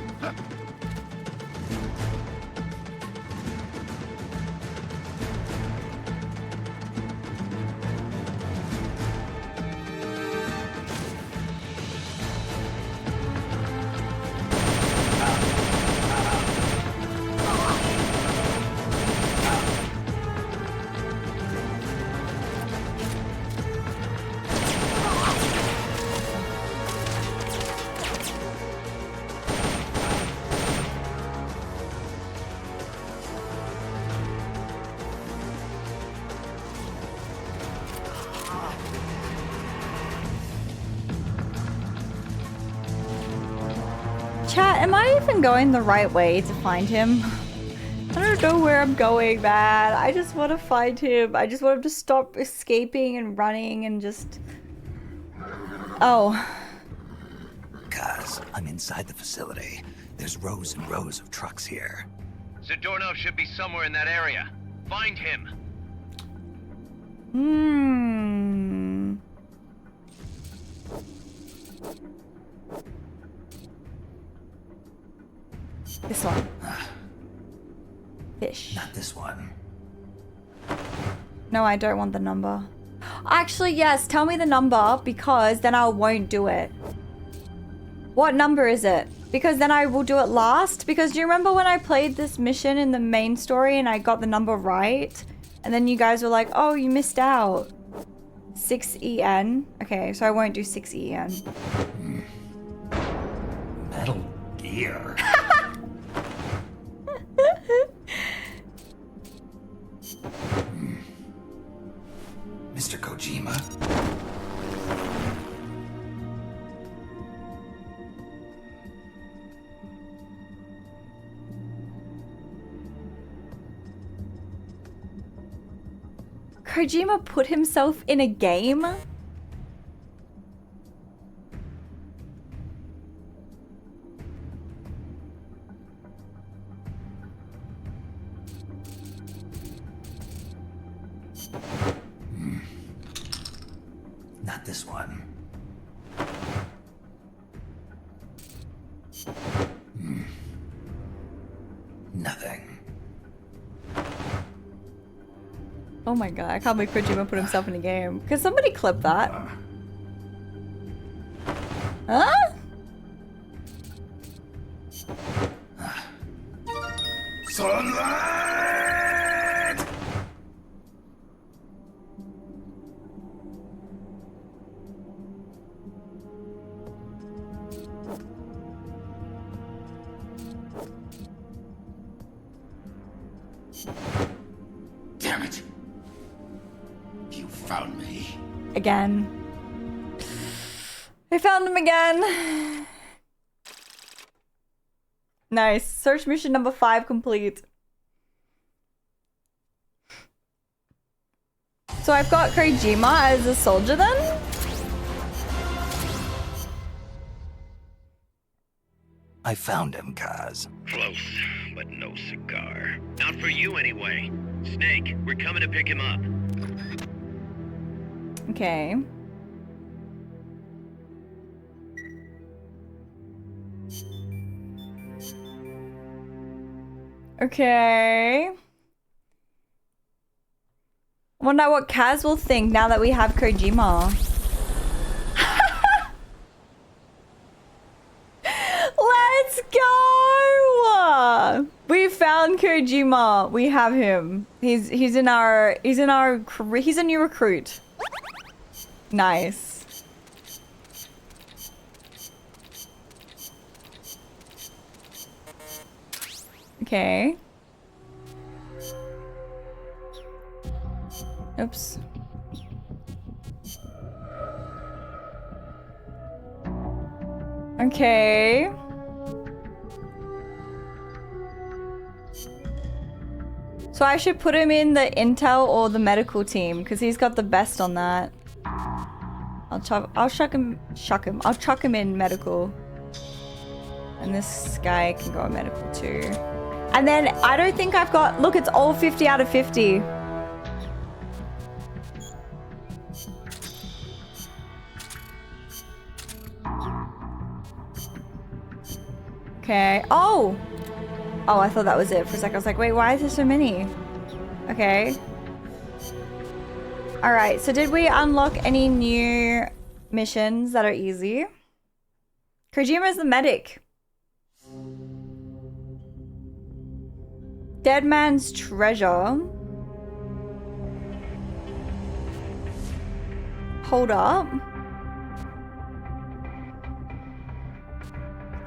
Chat, am I even going the right way to find him? I don't know where I'm going, man. I just want to find him. I just want him to stop escaping and running and just... Oh. Guys, I'm inside the facility. There's rows and rows of trucks here. Zadornov should be somewhere in that area. Find him. This one. Fish. Not this one. No, I don't want the number. Actually, yes, tell me the number because then I won't do it. What number is it? Because then I will do it last. Because do you remember when I played this mission in the main story and I got the number right? And then you guys were like, oh, you missed out. 6EN. Okay, so I won't do 6EN. Metal Gear. Mr. Kojima? Kojima put himself in a game? Not this one. Nothing. Oh my god, I can't believe Kojima put himself in a game. Could somebody clip that? Huh? Sunlight! Damn it. You found me. Again. I found him again. Nice. Search mission number 5 complete. So I've got Kojima as a soldier then? I found him, Kaz. Close, but no cigar. Not for you anyway. Snake, we're coming to pick him up. Okay. Okay. Wonder what Kaz will think now that we have Kojima. Let's go! We found Kojima. We have him. He's a new recruit. Nice. Okay. Oops. Okay. So I should put him in the intel or the medical team because he's got the best on that. I'll chuck him in medical. And this guy can go in medical too. And then I don't think I've got, look, it's all 50 out of 50. Okay. Oh, I thought that was it for a second. I was like, wait, why is there so many? Okay. All right. So did we unlock any new missions that are easy? Kojima's the medic. Dead Man's Treasure. Hold up.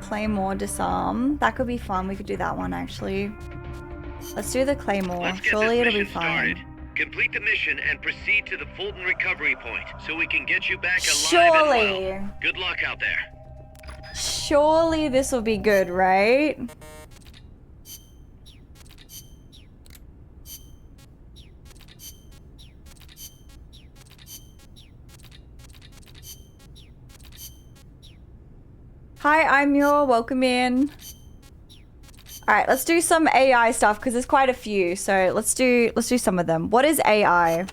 Claymore disarm. That could be fun. We could do that one actually. Let's do the Claymore. Surely it'll be fun. Started. Complete the mission and proceed to the Fulton recovery point so we can get you back alive. Surely. And well. Good luck out there. Surely this will be good, right? Hi, I'm Muir. Welcome in. All right, let's do some AI stuff because there's quite a few. So let's do some of them. What is AI?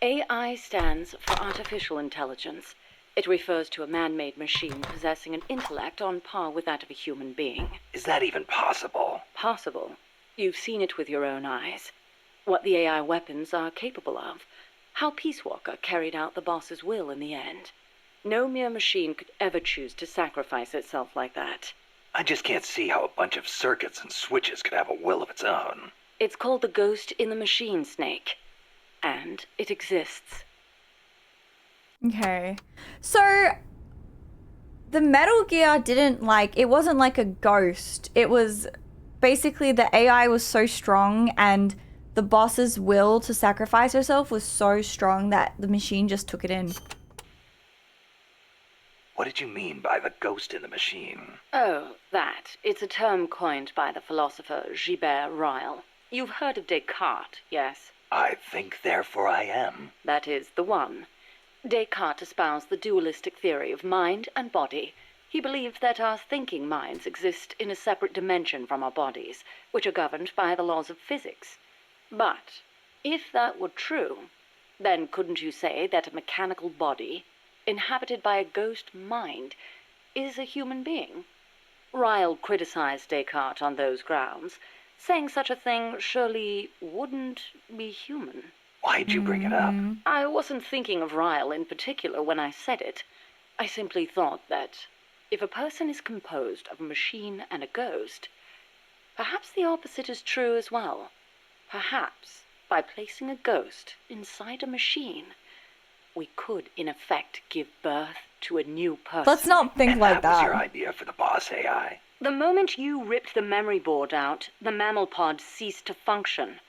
AI stands for artificial intelligence. It refers to a man-made machine possessing an intellect on par with that of a human being. Is that even possible? Possible. You've seen it with your own eyes. What the AI weapons are capable of. How Peace Walker carried out the boss's will in the end. No mere machine could ever choose to sacrifice itself like that. I just can't see how a bunch of circuits and switches could have a will of its own. It's called the ghost in the machine, Snake. And it exists. Okay. So the Metal Gear it wasn't like a ghost. It was basically the AI was so strong and the boss's will to sacrifice herself was so strong that the machine just took it in. What did you mean by the ghost in the machine? Oh, that. It's a term coined by the philosopher Gilbert Ryle. You've heard of Descartes, yes? I think, therefore I am. That is the one. Descartes espoused the dualistic theory of mind and body. He believed that our thinking minds exist in a separate dimension from our bodies, which are governed by the laws of physics. But if that were true, then couldn't you say that a mechanical body, inhabited by a ghost mind, is a human being? Ryle criticized Descartes on those grounds, saying such a thing surely wouldn't be human. Why'd you bring it up? I wasn't thinking of Ryle in particular when I said it. I simply thought that if a person is composed of a machine and a ghost, Perhaps the opposite is true as well. Perhaps, by placing a ghost inside a machine, we could, in effect, give birth to a new person. Let's not think like That was your that. idea for the boss AI. The moment you ripped the memory board out, the mammal pod ceased to function.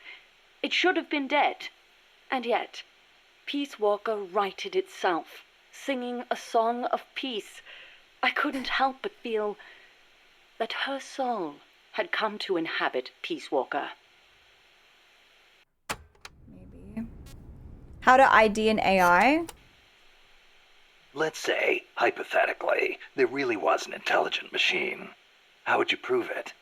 It should have been dead. And yet, Peace Walker righted itself, singing a song of peace. I couldn't help but feel that her soul had come to inhabit Peace Walker. How to ID an AI? Let's say, hypothetically, there really was an intelligent machine. How would you prove it?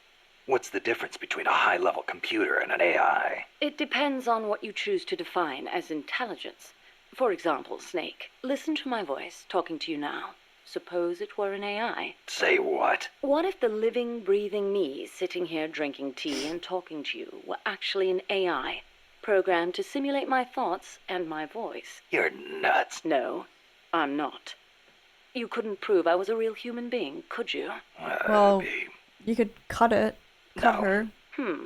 What's the difference between a high-level computer and an AI? It depends on what you choose to define as intelligence. For example, Snake, listen to my voice talking to you now. Suppose it were an AI. Say what? What if the living, breathing me sitting here drinking tea and talking to you were actually an AI, programmed to simulate my thoughts and my voice? You're nuts. No, I'm not. You couldn't prove I was a real human being, could you? Well, you could cut it. Cut No. her.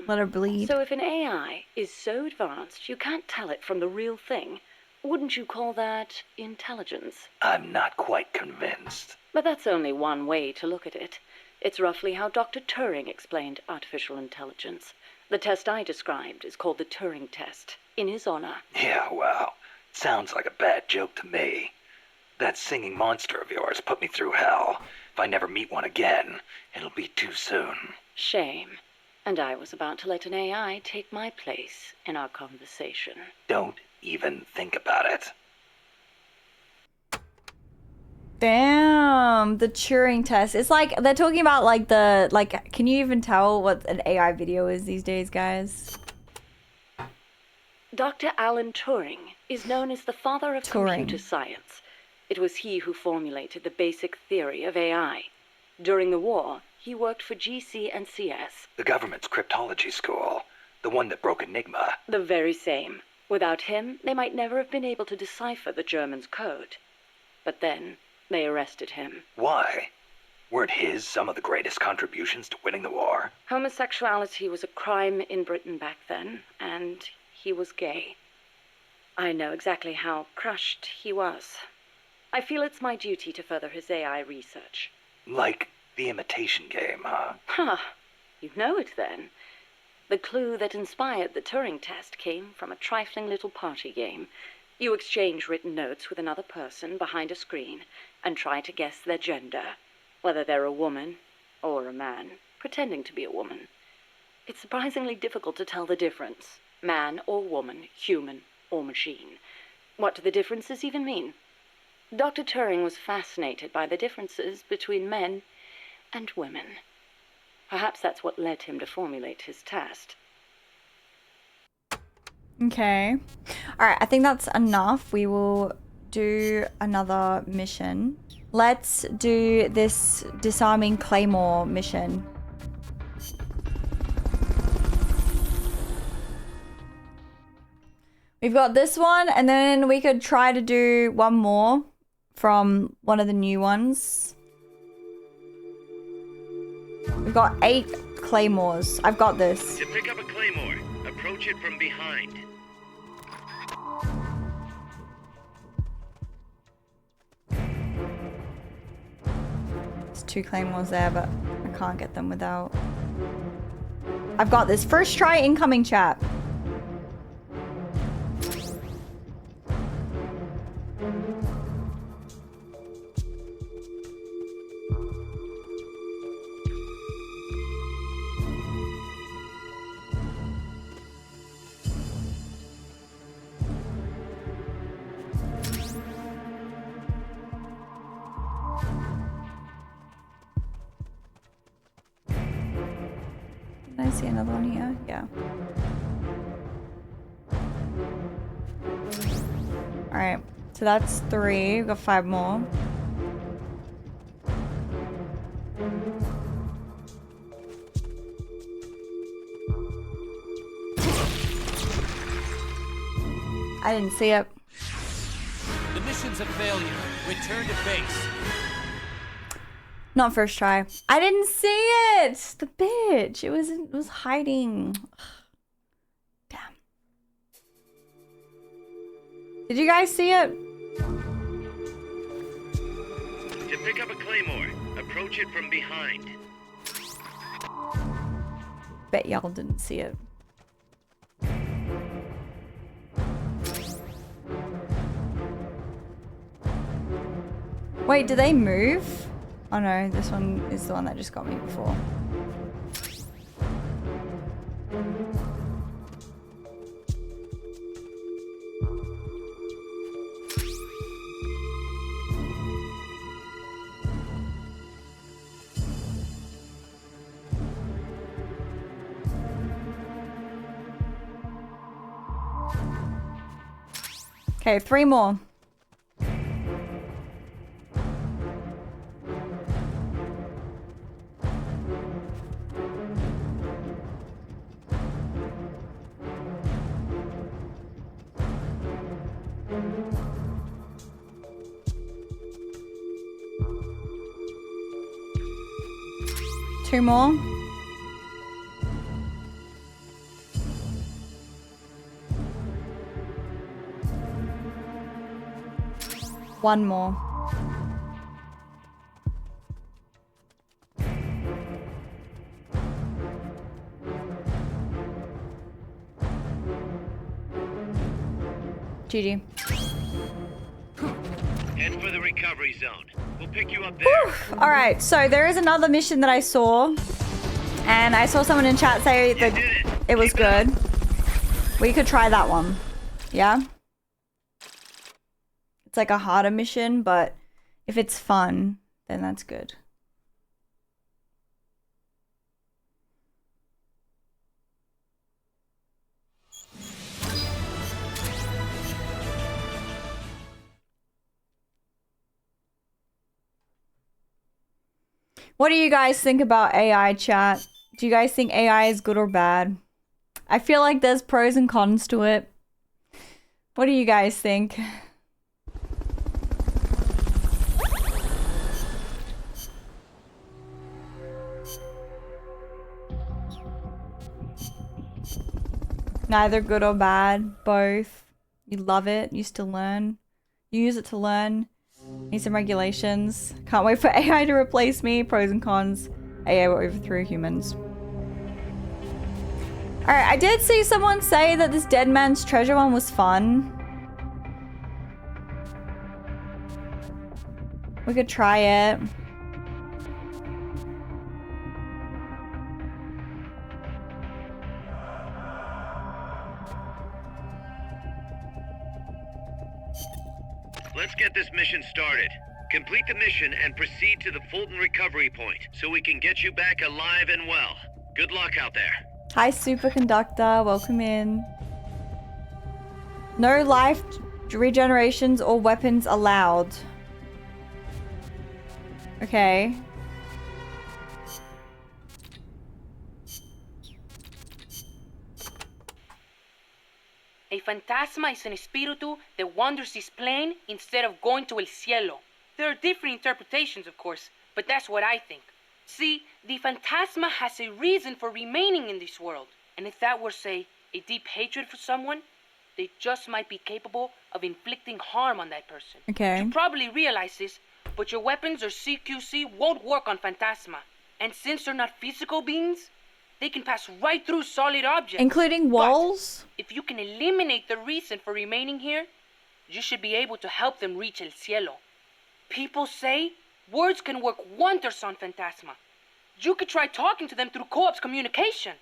Let her bleed. So if an AI is so advanced you can't tell it from the real thing, wouldn't you call that intelligence? I'm not quite convinced. But that's only one way to look at it. It's roughly how Dr. Turing explained artificial intelligence. The test I described is called the Turing test, in his honor. Yeah, well, sounds like a bad joke to me. That singing monster of yours put me through hell. If I never meet one again, it'll be too soon. Shame. And I was about to let an AI take my place in our conversation. Don't even think about it. Damn, the Turing test. It's like they're talking about like can you even tell what an AI video is these days, guys? Dr. Alan Turing is known as the father of computer science. It was he who formulated the basic theory of AI. During the war, he worked for GC and CS. The government's cryptology school. The one that broke Enigma. The very same. Without him, they might never have been able to decipher the Germans' code. But then, they arrested him. Why? Weren't his some of the greatest contributions to winning the war? Homosexuality was a crime in Britain back then, and he was gay. I know exactly how crushed he was. I feel it's my duty to further his AI research. Like the imitation game, huh? Huh. You know it then. The clue that inspired the Turing test came from a trifling little party game. You exchange written notes with another person behind a screen and try to guess their gender, whether they're a woman or a man, pretending to be a woman. It's surprisingly difficult to tell the difference. Man or woman, human or machine. What do the differences even mean? Dr. Turing was fascinated by the differences between men and women. Perhaps that's what led him to formulate his test. Okay. Alright, I think that's enough. We will do another mission. Let's do this disarming claymore mission. We've got this one, and then we could try to do one more from one of the new ones. We've got 8 claymores. I've got this. To pick up a claymore, approach it from behind. There's 2 claymores there, but I can't get them without... I've got this. First try incoming chat. Did I see another one here? Yeah. Alright, so that's 3. We've got 5 more. I didn't see it. The mission's a failure. Return to base. Not first try. I didn't see it. The bitch. It was hiding. Damn. Did you guys see it? To pick up a claymore, approach it from behind. Bet y'all didn't see it. Wait, do they move? Oh no, this one is the one that just got me before. Okay, 3 more. Two more. One more. GG. Head for the recovery zone. We'll pick you up there. All right, so there is another mission that I saw, and I saw someone in chat say that it was good. We could try that one. Yeah? It's like a harder mission, but if it's fun, then that's good. What do you guys think about AI, chat? Do you guys think AI is good or bad? I feel like there's pros and cons to it. What do you guys think? Neither good or bad, both. You love it, you still learn. You use it to learn. Need some regulations. Can't wait for AI to replace me. Pros and cons. AI will overthrow humans. Alright, I did see someone say that this Dead Man's Treasure one was fun. We could try it. Let's get this mission started. Complete the mission and proceed to the Fulton recovery point so we can get you back alive and well. Good luck out there. Hi, Superconductor. Welcome in. No life regenerations or weapons allowed. Okay. A fantasma is an espíritu that wanders this plane instead of going to el cielo. There are different interpretations, of course, but that's what I think. See, the fantasma has a reason for remaining in this world. And if that were, say, a deep hatred for someone, they just might be capable of inflicting harm on that person. Okay. You probably realize this, but your weapons or CQC won't work on fantasma. And since they're not physical beings, they can pass right through solid objects. Including walls? But if you can eliminate the reason for remaining here, you should be able to help them reach el cielo. People say words can work wonders on Phantasma. You could try talking to them through co-op's communication.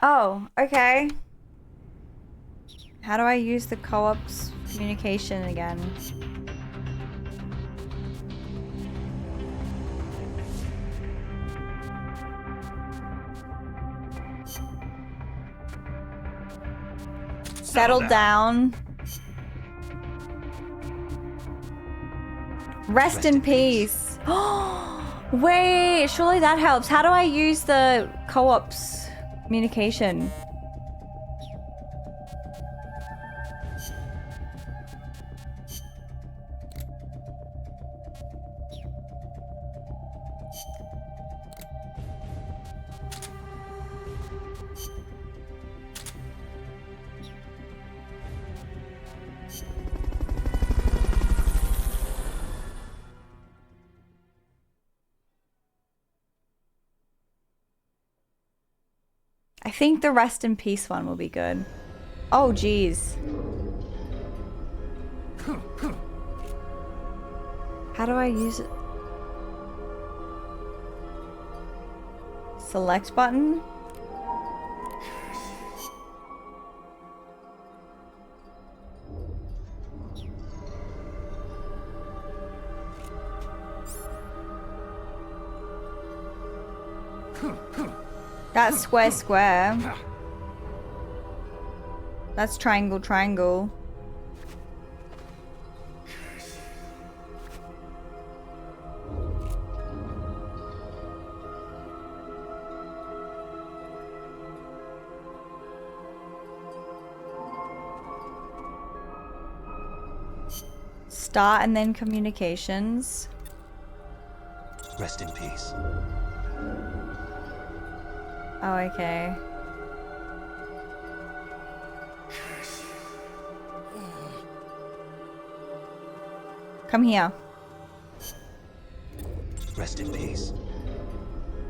Oh, okay. How do I use the co-op's communication again? Settle down. Rest in peace. Wait, surely that helps. How do I use the co-op's communication? I think the rest in peace one will be good. Oh, geez. How do I use it? Select button? That's square, square. That's triangle, triangle. Start and then communications. Rest in peace. Oh, okay. Come here. Rest in peace.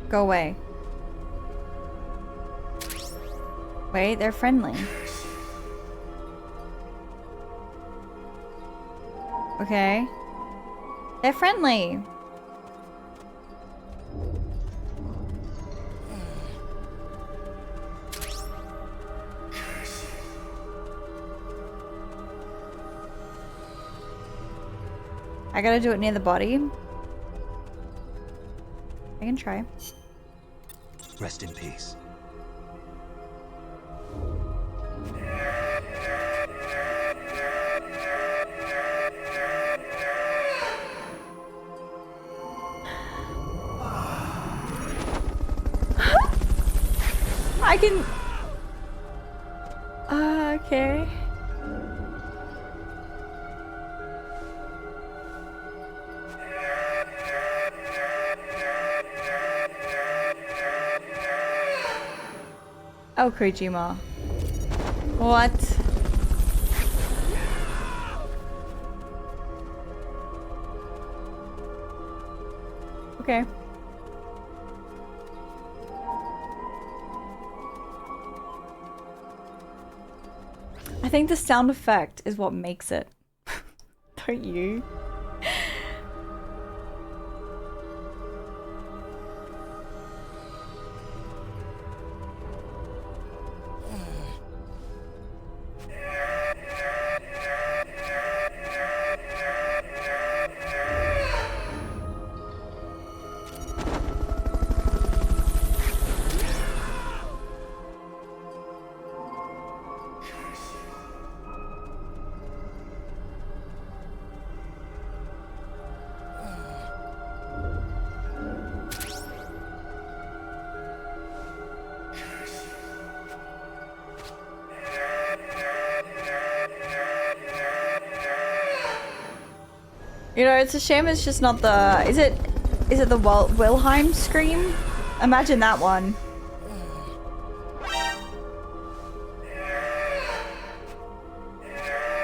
Go away. Wait, they're friendly. Okay. They're friendly. I gotta do it near the body. I can try. Rest in peace. I can... okay. Oh, Kojima. What? Okay. I think the sound effect is what makes it. Don't you? You know, it's a shame it's just not the... Is it the Wilhelm scream? Imagine that one.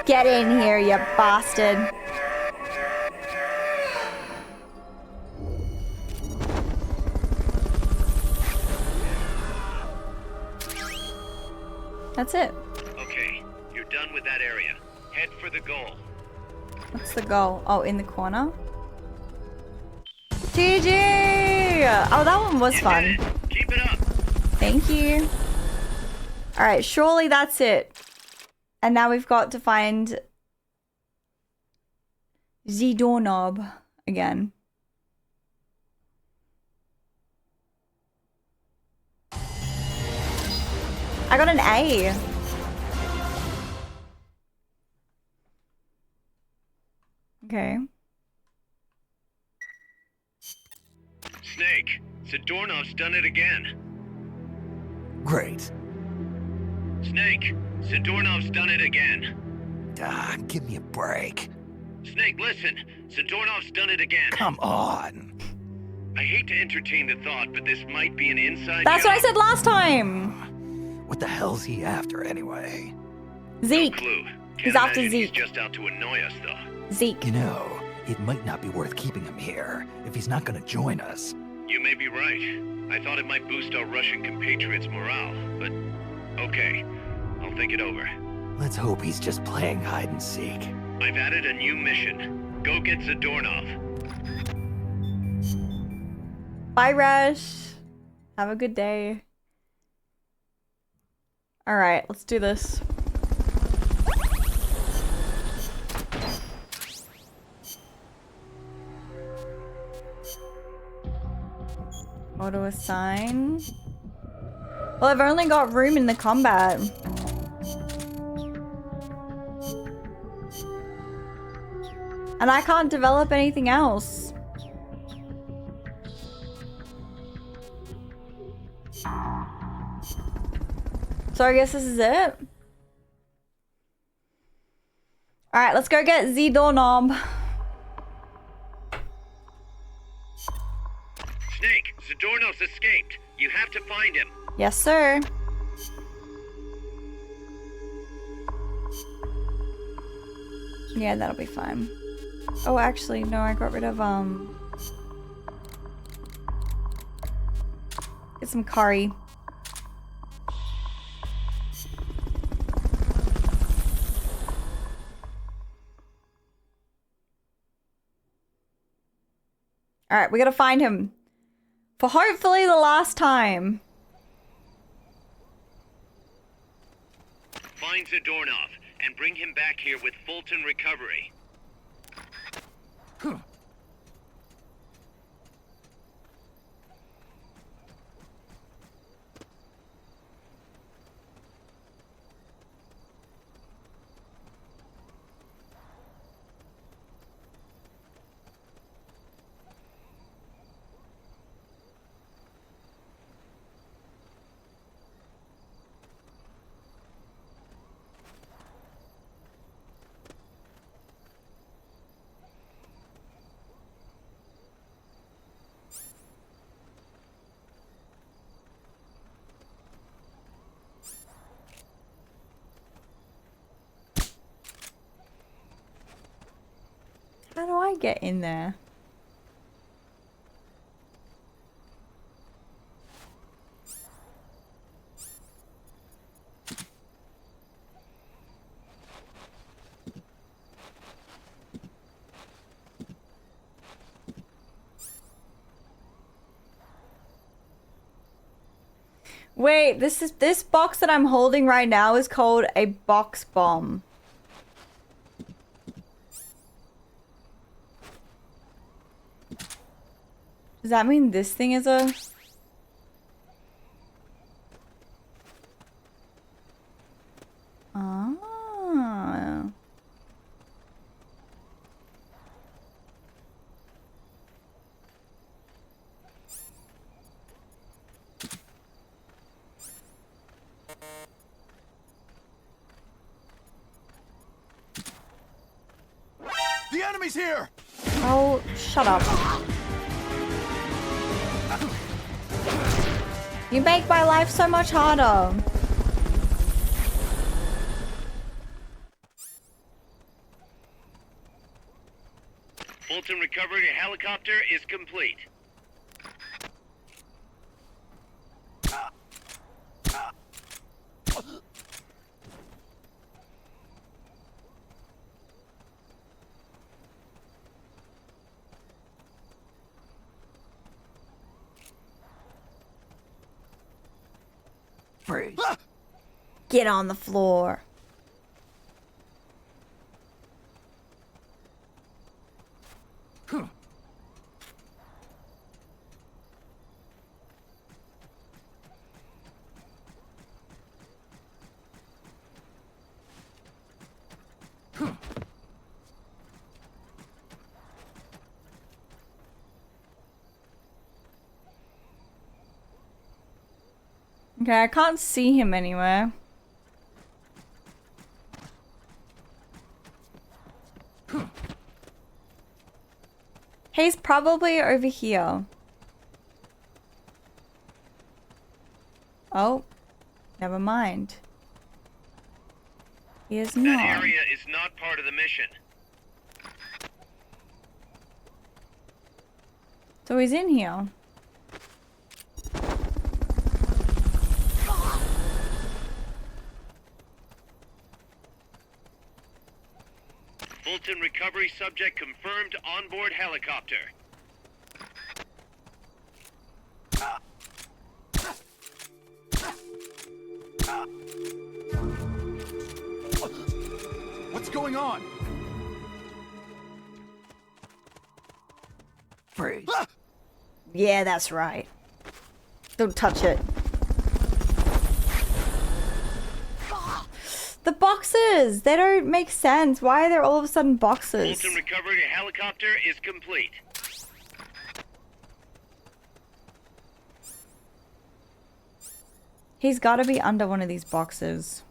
Get in here, you bastard. That's it. Okay, you're done with that area. Head for the goal. What's the goal? Oh, in the corner? GG! Oh, that one was fun. Keep it up. Thank you. Alright, surely that's it. And now we've got to find Zadornov again. I got an A. Okay. Snake, Zadornov's done it again. Great. Snake, Zadornov's done it again. Ah, give me a break. Snake, listen. Zadornov's done it again. Come on. I hate to entertain the thought, but this might be an inside That's job. what I said last time. What the hell's he after anyway? Zeke. No clue. He's Can't after imagine Zeke. He's just out to annoy us, though. Zeke. You know, it might not be worth keeping him here if he's not gonna join us. You may be right. I thought it might boost our Russian compatriots' morale, but okay. I'll think it over. Let's hope he's just playing hide and seek. I've added a new mission. Go get Zadornov. Bye, Rush. Have a good day. Alright, let's do this. Auto assign. Well, I've only got room in the combat. And I can't develop anything else. So I guess this is it. Alright, let's go get Zadornov. Snake, Zadornov's escaped. You have to find him. Yes, sir. Yeah, that'll be fine. Oh, actually, no, I got rid of, get some curry. Alright, we gotta find him. For hopefully the last time. Find Zadornov and bring him back here with Fulton recovery. How do I get in there? Wait, this box that I'm holding right now is called a box bomb. Does that mean this thing is a... Ah. The enemy's here! Oh, shut up. You make my life so much harder. Fulton recovery helicopter is complete. Freeze. Get on the floor. Okay, I can't see him anywhere. He's probably over here. Oh, never mind. He is not. That area is not part of the mission. So he's in here. Fulton recovery subject confirmed onboard helicopter. What's going on? Freeze. Yeah, that's right. Don't touch it. The boxes! They don't make sense. Why are there all of a sudden boxes? Fulton recovery helicopter is complete. He's gotta be under one of these boxes.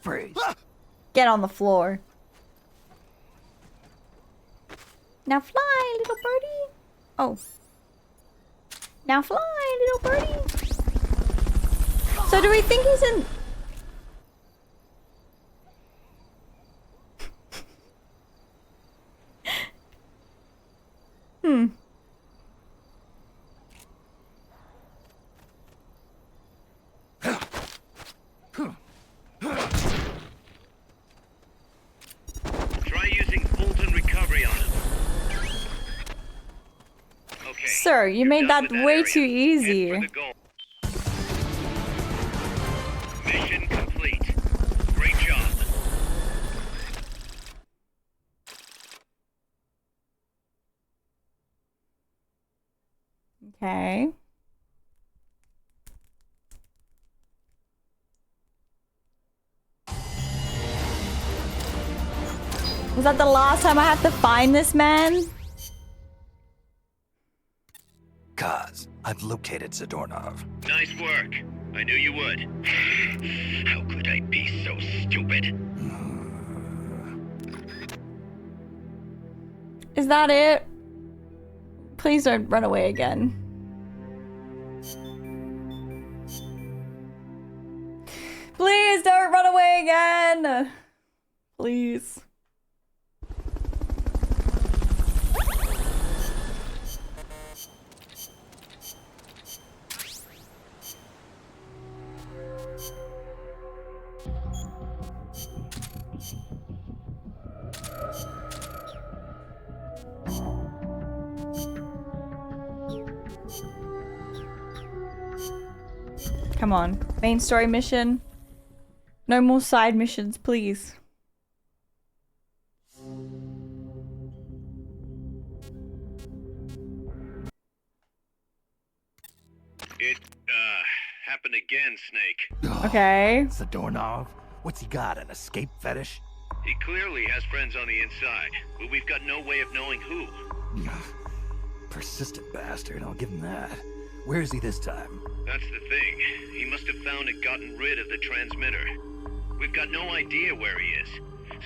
Freeze. Get on the floor. Now fly, little birdie. Oh. Now fly, little birdie. So do we think he's in... Try using Fulton recovery on him. Okay. Sir, you made that way too easy. Mission complete. Great job. Okay. Was that the last time I had to find this man? Kaz, I've located Zadornov. Nice work. I knew you would. How could I be so stupid? Is that it? Please don't run away again. Please don't run away again! Please. Come on. Main story mission. No more side missions, please. It, happened again, Snake. Okay. Zadornov? What's he got, an escape fetish? He clearly has friends on the inside, but we've got no way of knowing who. Persistent bastard, I'll give him that. Where is he this time? That's the thing. He must have found and gotten rid of the transmitter. We've got no idea where he is.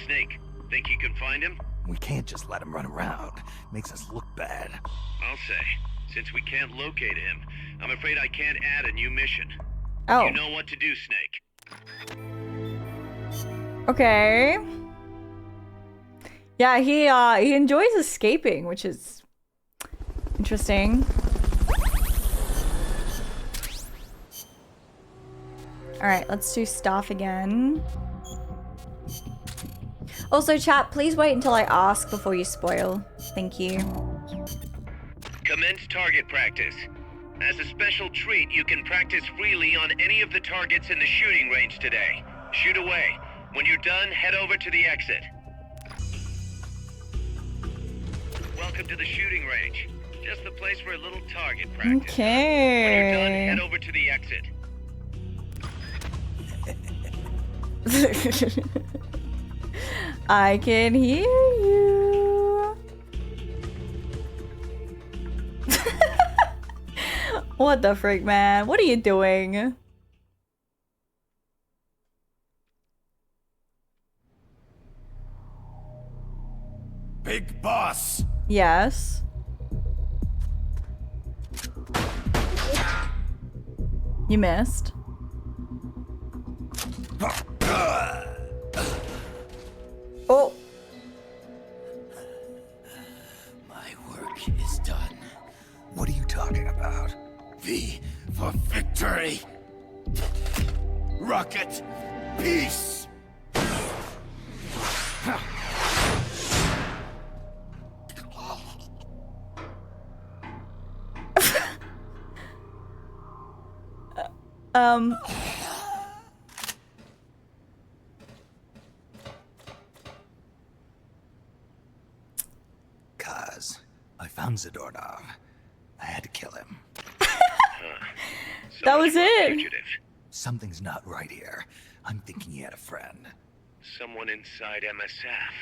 Snake, think you can find him? We can't just let him run around. Makes us look bad. I'll say. Since we can't locate him, I'm afraid I can't add a new mission. Oh. You know what to do, Snake. Okay. Yeah, he enjoys escaping, which is interesting. Alright, let's do staff again. Also, chat, please wait until I ask before you spoil. Thank you. Commence target practice. As a special treat, you can practice freely on any of the targets in the shooting range today. Shoot away. When you're done, head over to the exit. Welcome to the shooting range. Just the place for a little target practice. When you're done, Okay. head over to the exit. I can hear you. What the frick, man? What are you doing? Big boss. Yes. You missed. Oh. My work is done. What are you talking about? V for victory. Rocket, peace. Kaz, I found Zadornov. I had to kill him. That was it. Something's not right here. I'm thinking he had a friend. Someone inside MSF.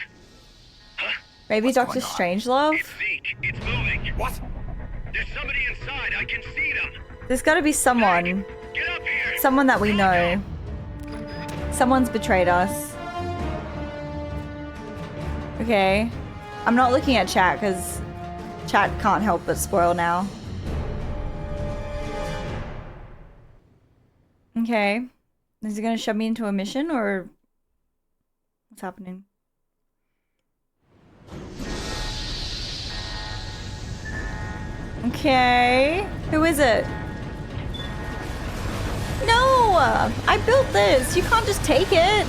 Maybe Dr. Strangelove? Zeke, it's moving. What? There's somebody inside. I can see them. There's gotta be someone. Get up here. Someone that we know. Someone's betrayed us. Okay. I'm not looking at chat because chat can't help but spoil now. Okay. Is he gonna shove me into a mission or what's happening? Okay. Who is it? No! I built this! You can't just take it!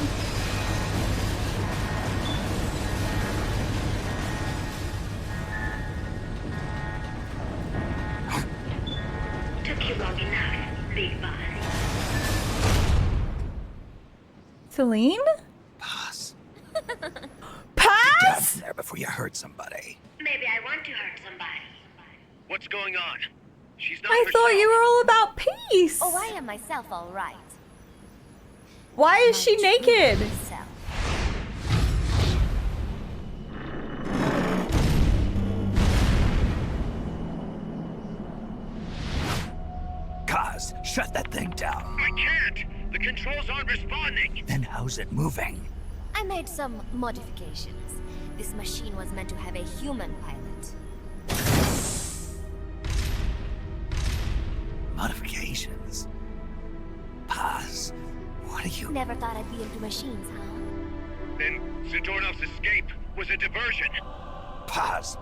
Took you long enough, big boss. Celine? Pass. Pass? Get there before you hurt somebody. Maybe I want to hurt somebody. What's going on? She's not I thought you were all about peace! Oh, I am myself all right. Why is she naked? Kaz, shut that thing down. I can't. The controls aren't responding. Then how's it moving? I made some modifications. This machine was meant to have a human pilot. Modifications? Paz, what are you... Never thought I'd be into machines, huh? Then Zadornov's escape was a diversion. Paz,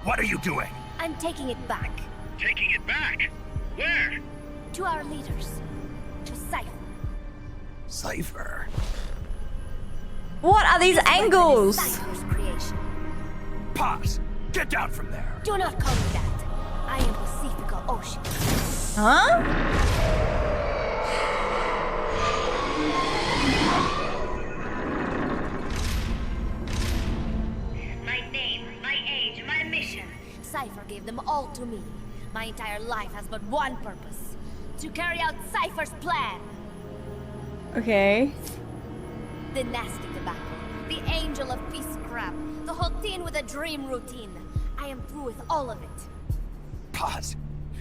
what are you doing? I'm taking it back. Taking it back? Where? To our leaders. To Cypher. Cypher? What are these angles? Cypher's creation. Paz, get down from there. Do not call me that. I am Pacifica Ocean. Huh? My name, my age, my mission. Cypher gave them all to me. My entire life has but one purpose. To carry out Cypher's plan. Okay. The nasty tobacco. The angel of peace crap. The whole thing with a dream routine. I am through with all of it. Paz,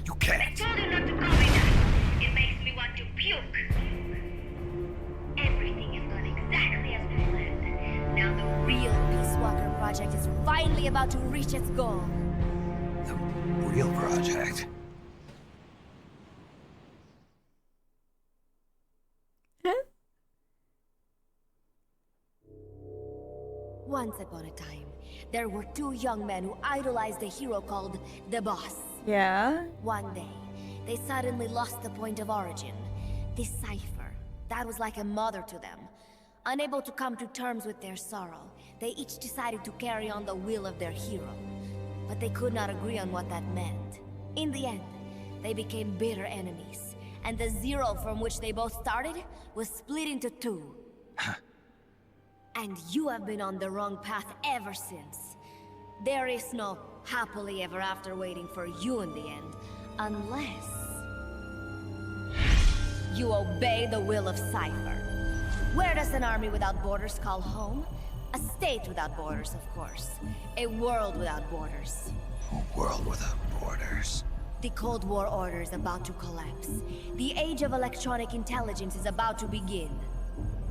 you I can't. told you not to call me that. It makes me want to puke. Everything is going exactly as we planned. Now the Real Peace Walker project is finally about to reach its goal. The real project. Once upon a time, there were two young men who idolized a hero called the Boss. Yeah? One day, they suddenly lost the point of origin. This Cypher, that was like a mother to them. Unable to come to terms with their sorrow, they each decided to carry on the will of their hero. But they could not agree on what that meant. In the end, they became bitter enemies, and the Zero from which they both started was split into two. And you have been on the wrong path ever since. There is no happily ever after waiting for you in the end. Unless you obey the will of Cypher. Where does an army without borders call home? A state without borders, of course. A world without borders. A world without borders. The Cold War order is about to collapse. The age of electronic intelligence is about to begin.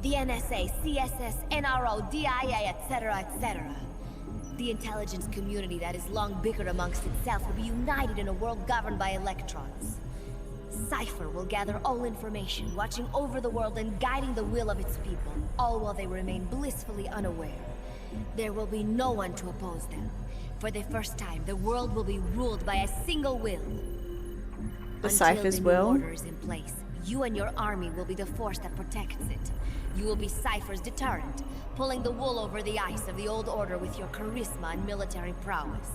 The NSA, CSS, NRO, DIA, etc., etc. The intelligence community that has long bickered amongst itself will be united in a world governed by electrons. Cypher will gather all information, watching over the world and guiding the will of its people, all while they remain blissfully unaware. There will be no one to oppose them. For the first time, the world will be ruled by a single will. The Cypher's will? Until the new order is in place, you and your army will be the force that protects it. You will be Cypher's deterrent, pulling the wool over the eyes of the old order with your charisma and military prowess.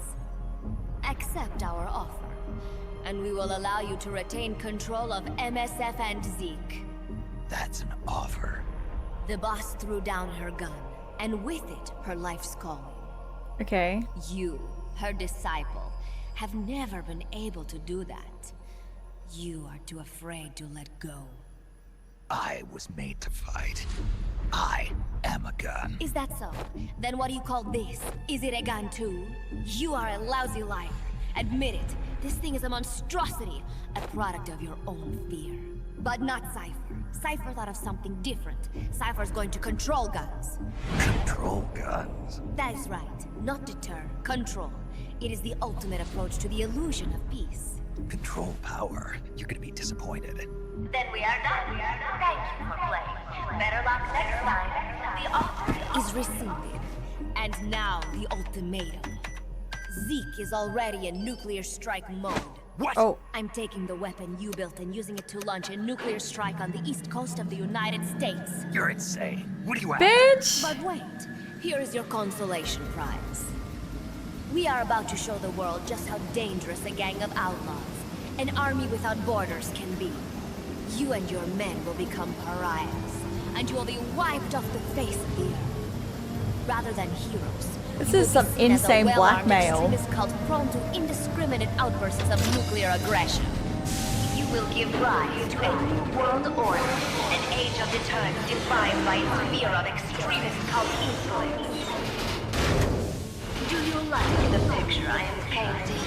Accept our offer, and we will allow you to retain control of MSF and Zeke. That's an offer. The boss threw down her gun, and with it, her life's calling. Okay. You, her disciple, have never been able to do that. You are too afraid to let go. I was made to fight. I am a gun. Is that so? Then what do you call this? Is it a gun too? You are a lousy liar. Admit it. This thing is a monstrosity. A product of your own fear. But not Cypher. Cypher thought of something different. Cypher's going to control guns. Control guns? That is right. Not deter. Control. It is the ultimate approach to the illusion of peace. Control power. You're gonna be disappointed. Then we are done. Thank you for playing. Better luck next time. The offer is rescinded. And now the ultimatum. Zeke is already in nuclear strike mode. What? Oh. I'm taking the weapon you built and using it to launch a nuclear strike on the east coast of the United States. You're insane. What do you have? Bitch! But wait, here is your consolation prize. We are about to show the world just how dangerous a gang of outlaws, an army without borders can be. You and your men will become pariahs, and you will be wiped off the face of the earth. Rather than heroes, this is some insane blackmail. This cult prone to indiscriminate outbursts of nuclear aggression. You will give rise to a new world order, an age of deterrence defined by its fear of extremist cult influence. Do you like the picture I am painting,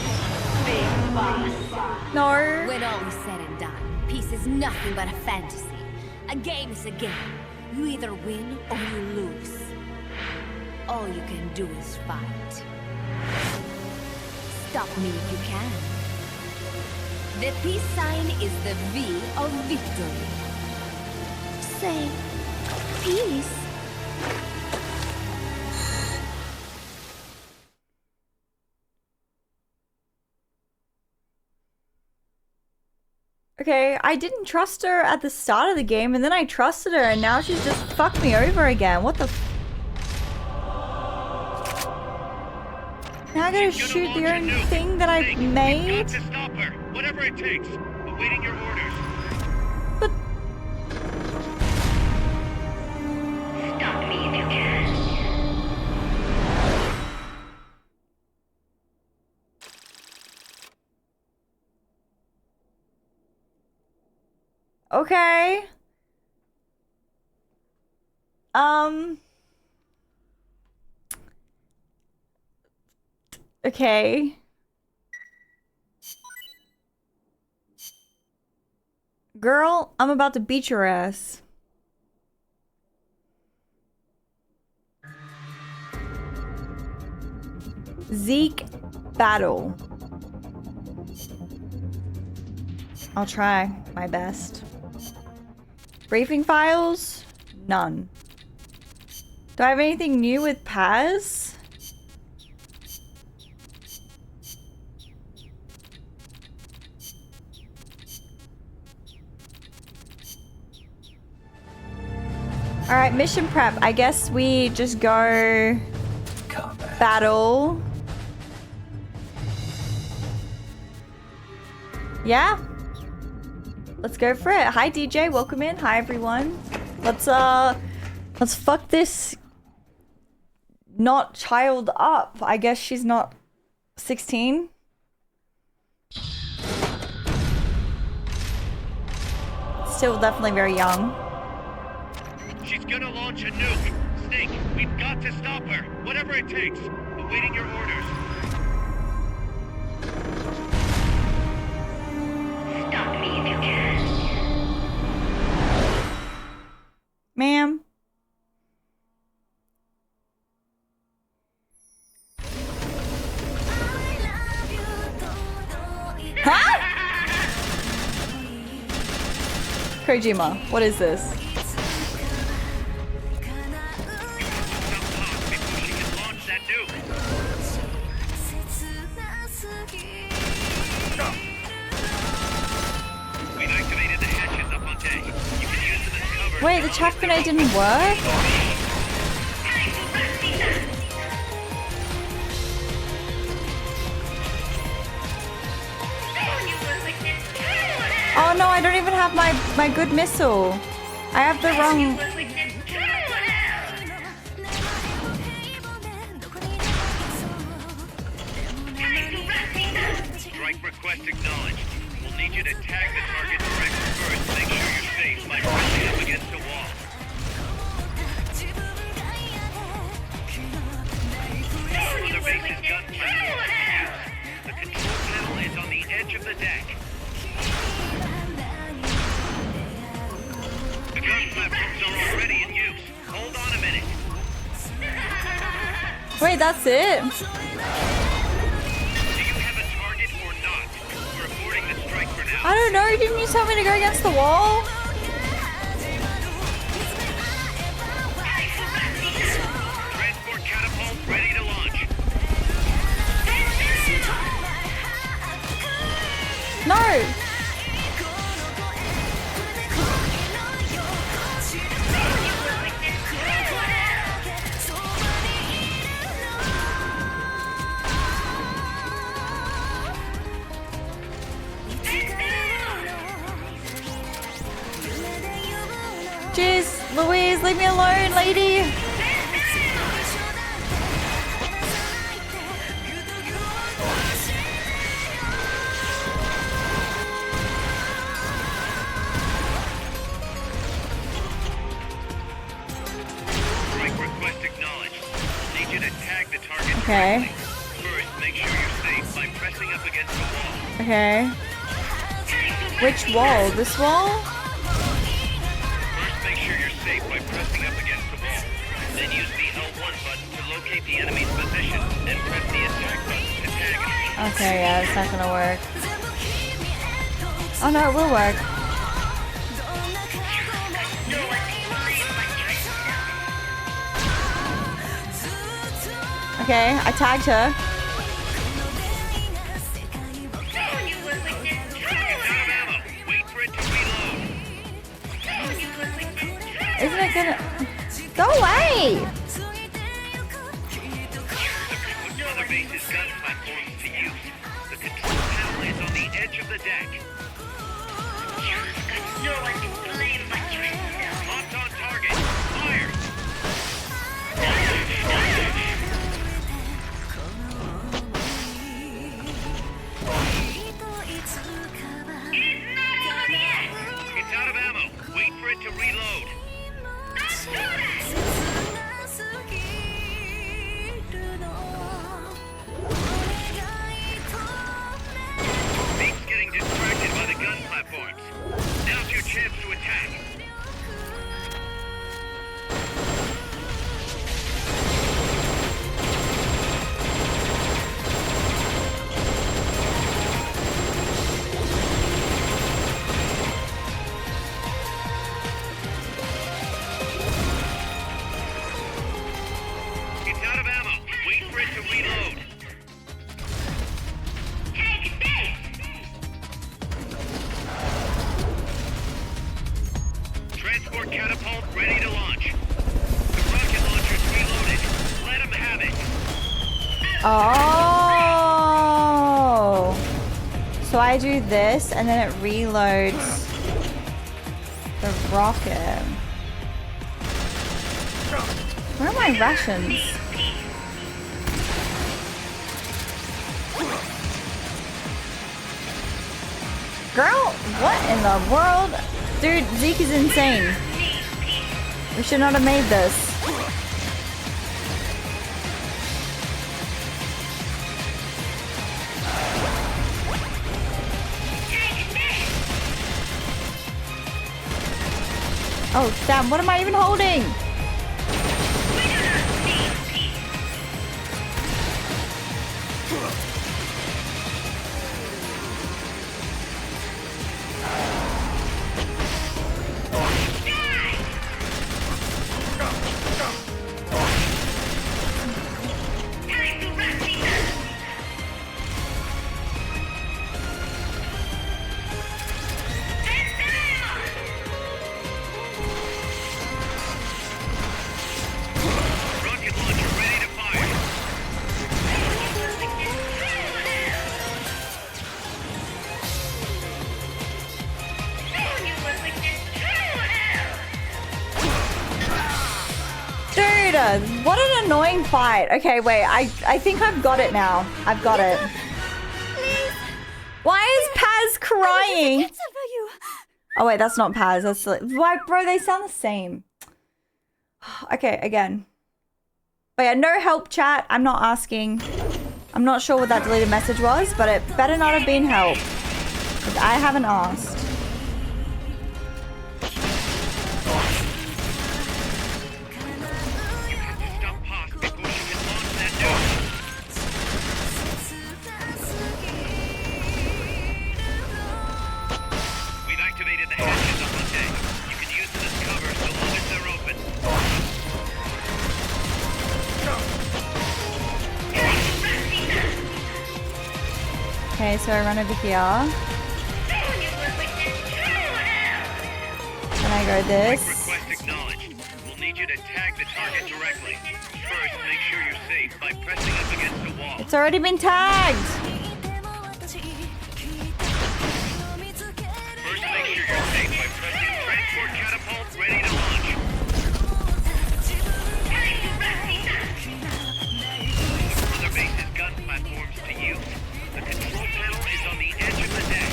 Big Boss? No. When all is said and done, peace is nothing but a fantasy. A game is a game. You either win or you lose. All you can do is fight. Stop me if you can. The peace sign is the V of victory. Say, peace. Okay, I didn't trust her at the start of the game, and then I trusted her, and now she's just fucked me over again. What the f- Now I gotta shoot the own thing that I made? To stop her, whatever it takes. Awaiting your orders. But... Stop me if you can. Okay. Okay. Girl, I'm about to beat your ass. Zeke battle. I'll try my best. Briefing files? None. Do I have anything new with Paz? Alright, mission prep. I guess we just go Combat. battle. Yeah? Let's go for it. Hi DJ, welcome in. Hi everyone. Let's fuck this not child up. I guess she's not 16? Still definitely very young. She's gonna launch a nuke. Snake, we've got to stop her. Whatever it takes. Awaiting your orders. Stop me if you can. Ma'am? Huh? Kojima, what is this? We've activated the hatches up on deck. You can use them as cover. Wait, the chaff grenade didn't work? Oh no, I don't even have my good missile. I have the wrong... Strike request acknowledged. We'll need you to tag the target direct first. Make sure you're safe by pressing up against the wall. The base's gun platform is used. The control panel is on the edge of the deck. The gun platforms are already in use. Hold on a minute. Wait, that's it? I don't know, didn't you tell me to go against the wall? Transport catapult ready to launch. No! Jeez, Louise, leave me alone, lady! Strike request acknowledged. Need you to tag the target. Okay. First, make sure you're safe by pressing up against the wall. Okay. Which wall? This wall? Make sure you're safe by pressing up against the wall. Then use the L1 button to locate the enemy's position. Then press the attack button to tag it. Okay, yeah, it's not gonna work. Oh no, it will work. Okay, I tagged her. Isn't it gonna... Go away! Other base's gun platforms to use. The control panel is on the edge of the deck. Locked on target. Fire! It's out of ammo. Wait for it to reload. Zeke's getting distracted by the gun platforms. Now's your chance to attack. It's out of ammo. Wait for it to reload. Take this! Transport catapult ready to launch. The rocket launcher's reloaded. Let him have it. Oh! So I do this and then it reloads the rocket. Where are my rations? Girl, what in the world? Dude, Zeke is insane. We should not have made this. Oh, damn, what am I even holding? What an annoying fight. Okay, wait, I think I've got it now. I've got it. Why is Paz crying? Oh wait, that's not Paz. That's why, bro, they sound the same. Okay, again. But yeah, no help chat. I'm not asking. I'm not sure what that deleted message was, but it better not have been help. Because I haven't asked. Okay, so I run over here. Can I go this? Request acknowledged. We'll need you to tag the target directly. First, make sure you're safe by pressing up against the wall. It's already been tagged. First, make sure you're safe by pressing transport catapult ready to launch. Other bases gun platforms to use. The control panel is on the edge of the deck.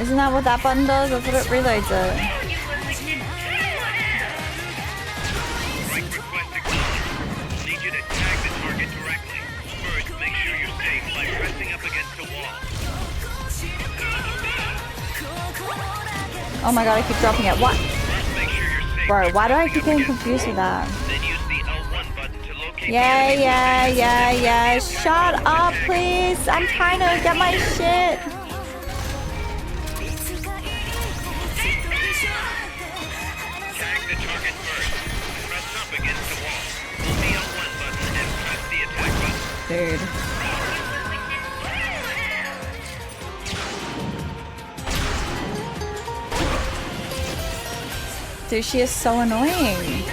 Isn't that what that button does? That's what it reloads it. Oh my god, I keep dropping it. What? Bro, why do I keep getting confused with that? Yeah. Shut up, please. I'm trying to get my shit. Tag the target first. Press up against the wall. Hold the L1 button and press the attack button. Dude. Dude, she is so annoying.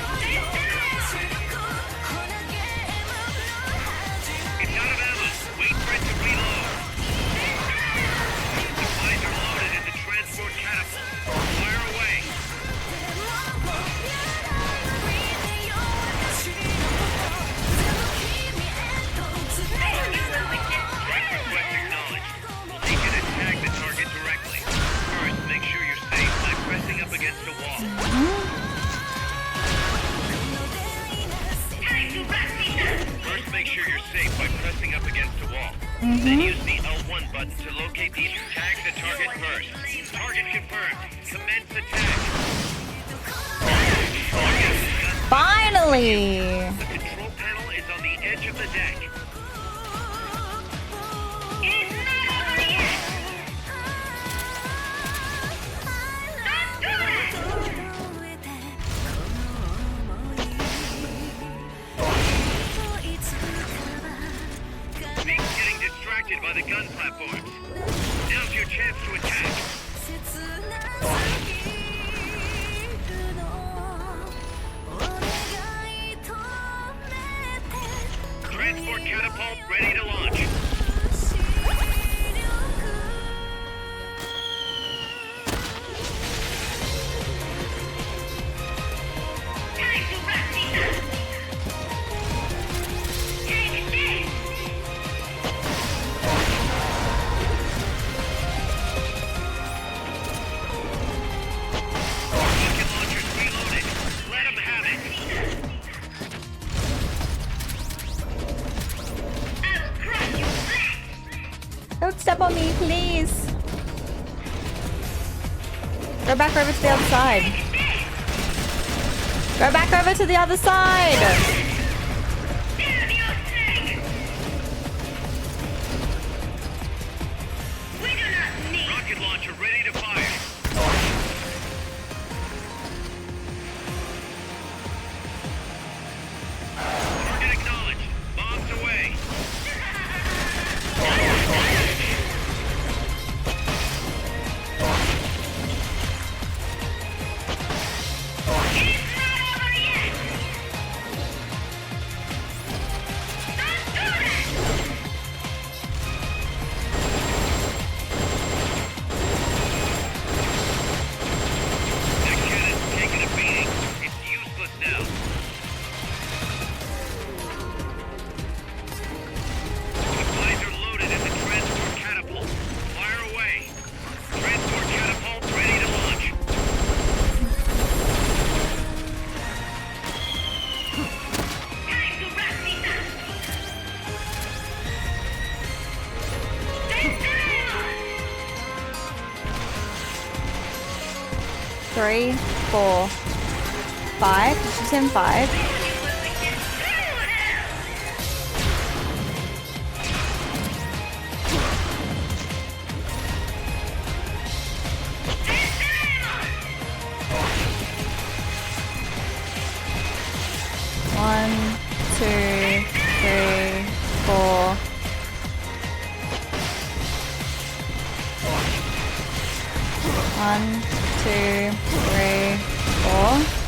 Then use the L1 button to locate these. Tag the target first. Target confirmed. Commence attack. Finally! The control panel is on the edge of the deck. By the gun platforms. Now's your chance to attack. Transport catapult jump on me, please. Go back over to the other side. Go back over to the other side. Rocket launcher ready to fire. Target acknowledged. Bombs away. Three, 4, 5. She's in 5. One, 2, 3, 4. One, 2, 3, 4.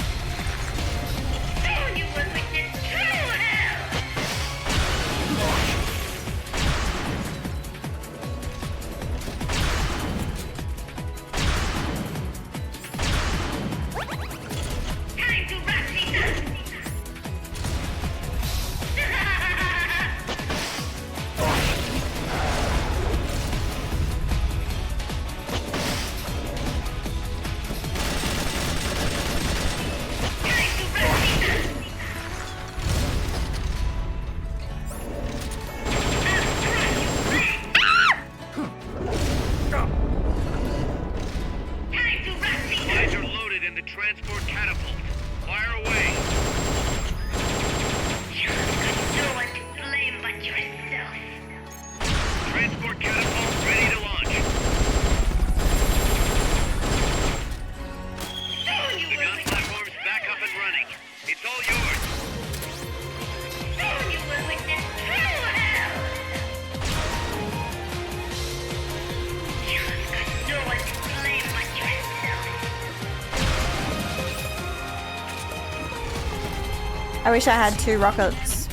I wish I had 2 rockets.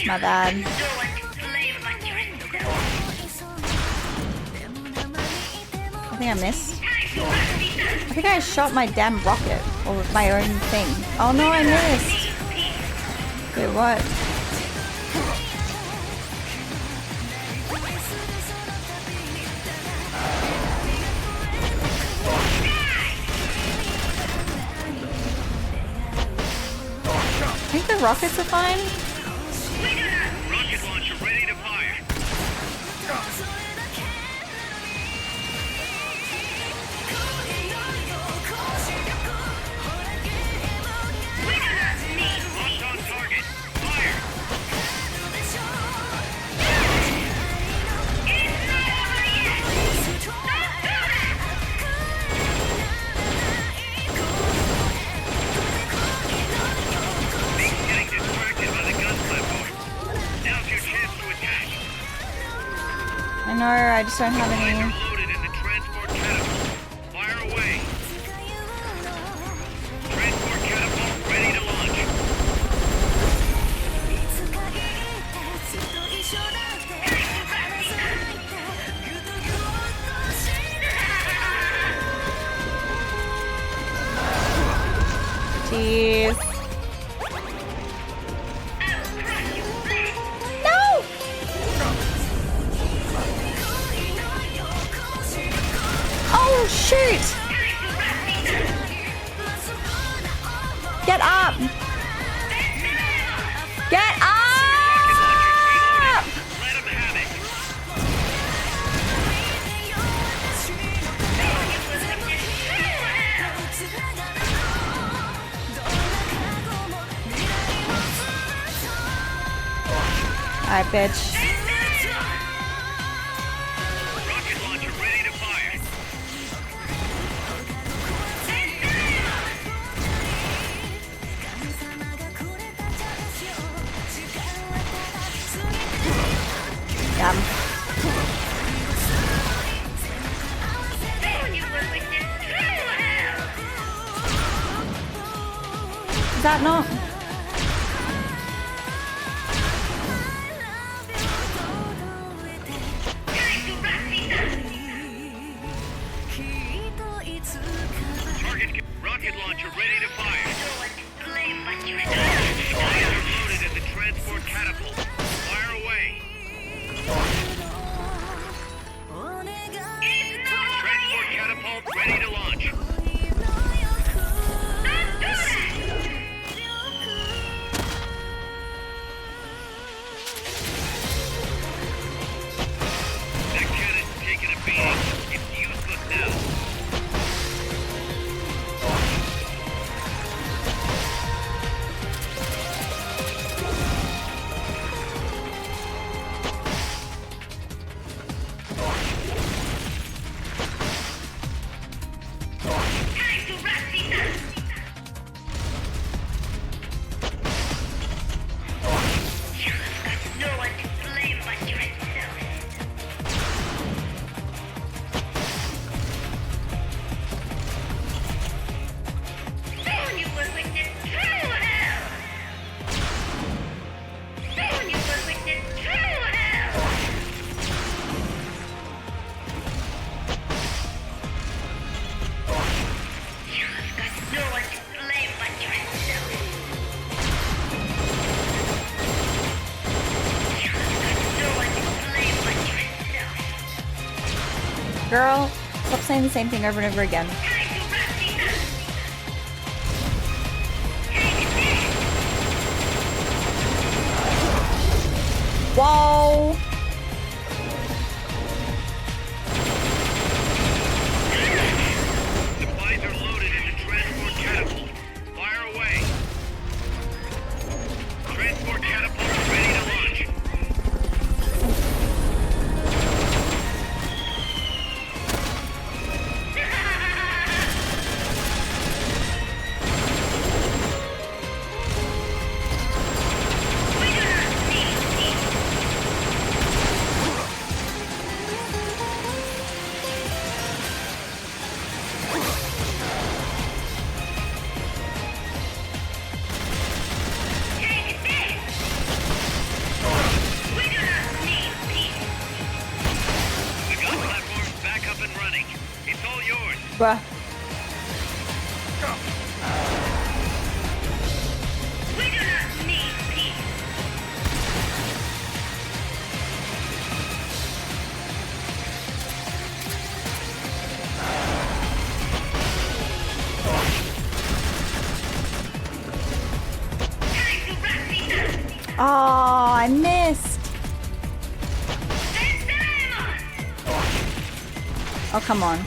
My bad. I think I missed. I think I shot my damn rocket. Or my own thing. Oh no, I missed. Wait, what? I think the rockets are fine. Rocket launcher ready to fire. Locked on target. Fire. I know, I just don't have any. Loaded in the transport catapult. Fire away. Transport catapult ready to launch. Jeez. Oh, shoot! Get up! Get up! Alright, bitch. Rocket launcher ready to fire. Is that not? Rocket launcher ready to fire. Supplies are loaded at the transport catapult. Fire away. Transport catapult ready to launch. That cannon's taking a beating. It's useless now. Girl, stop saying the same thing over and over again. Whoa! Supplies are loaded in the transport catapult. Fire away. Transport catapult ready to launch. Bruh. Oh, I missed. Oh, come on.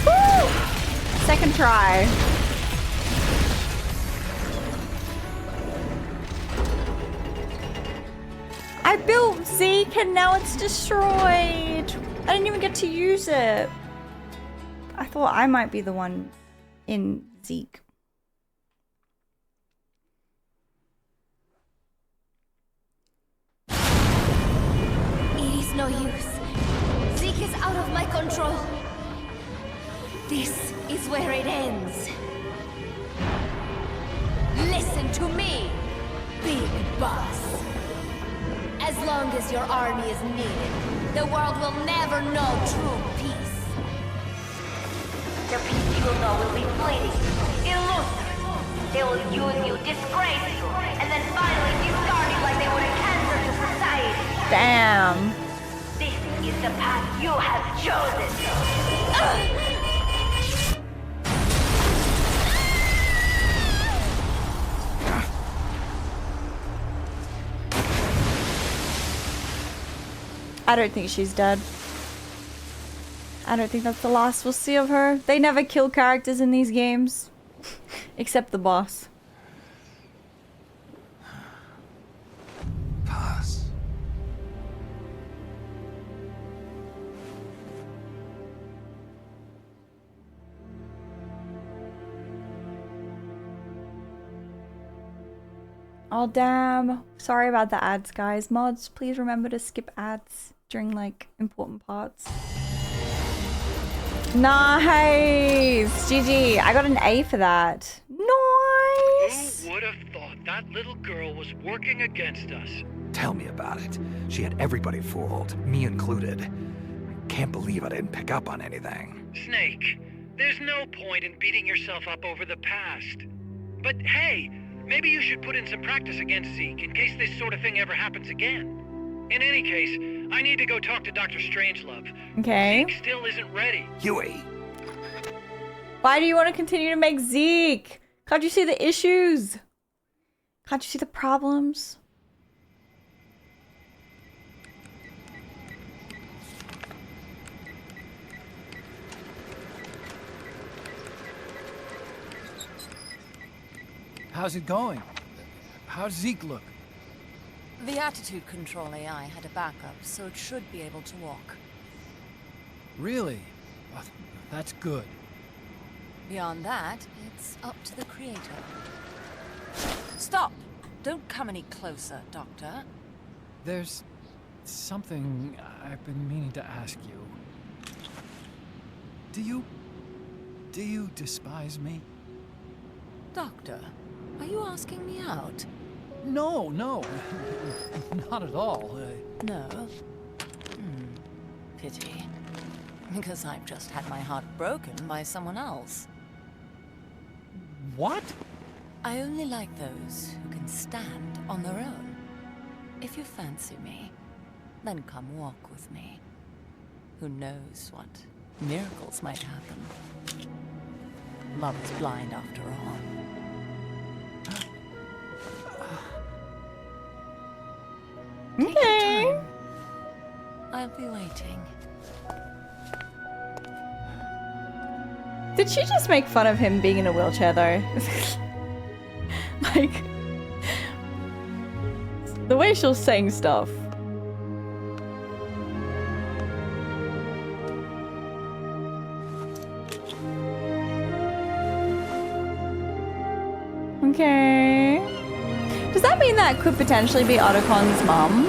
Woo! Second try. I built Zeke and now it's destroyed. I didn't even get to use it. I thought I might be the one in Zeke. It is no use. Zeke is out of my control. This is where it ends. Listen to me, Big Boss. As long as your army is needed, the world will never know true peace. The peace you will know will be fleeting, illusory. They will use you, disgrace you, and then finally discard you like they would a cancer to society. Damn. This is the path you have chosen. I don't think she's dead. I don't think that's the last we'll see of her. They never kill characters in these games. Except the boss. Pass. Oh damn. Sorry about the ads, guys. Mods, please remember to skip ads during like important parts. Nice! GG. I got an A for that. Nice! Who would have thought that little girl was working against us? Tell me about it. She had everybody fooled, me included. Can't believe I didn't pick up on anything. Snake, there's no point in beating yourself up over the past. But hey, maybe you should put in some practice against Zeke in case this sort of thing ever happens again. In any case, I need to go talk to Dr. Strangelove. Okay. Zeke still isn't ready. Huey! Why do you want to continue to make Zeke? Can't you see the issues? Can't you see the problems? How's it going? How's Zeke look? The attitude control AI had a backup, so it should be able to walk. Really? Oh, that's good. Beyond that, it's up to the creator. Stop! Don't come any closer, Doctor. There's something I've been meaning to ask you. Do you despise me? Doctor, are you asking me out? No, not at all. No? Pity. Because I've just had my heart broken by someone else. What? I only like those who can stand on their own. If you fancy me, then come walk with me. Who knows what miracles might happen. Love is blind after all. Okay. I'll be waiting. Did she just make fun of him being in a wheelchair though? Like, the way she was saying stuff. Okay. Does that mean that could potentially be Otocon's mum?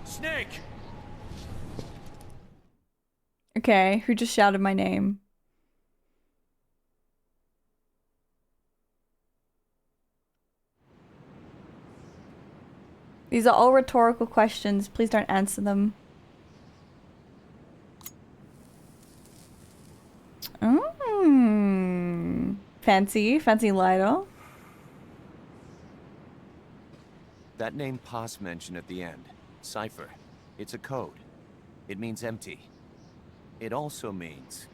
Snake! Okay, who just shouted my name? These are all rhetorical questions. Please don't answer them. Fancy lighter. That name Paz mentioned at the end, Cipher, it's a code. It means empty. It also means...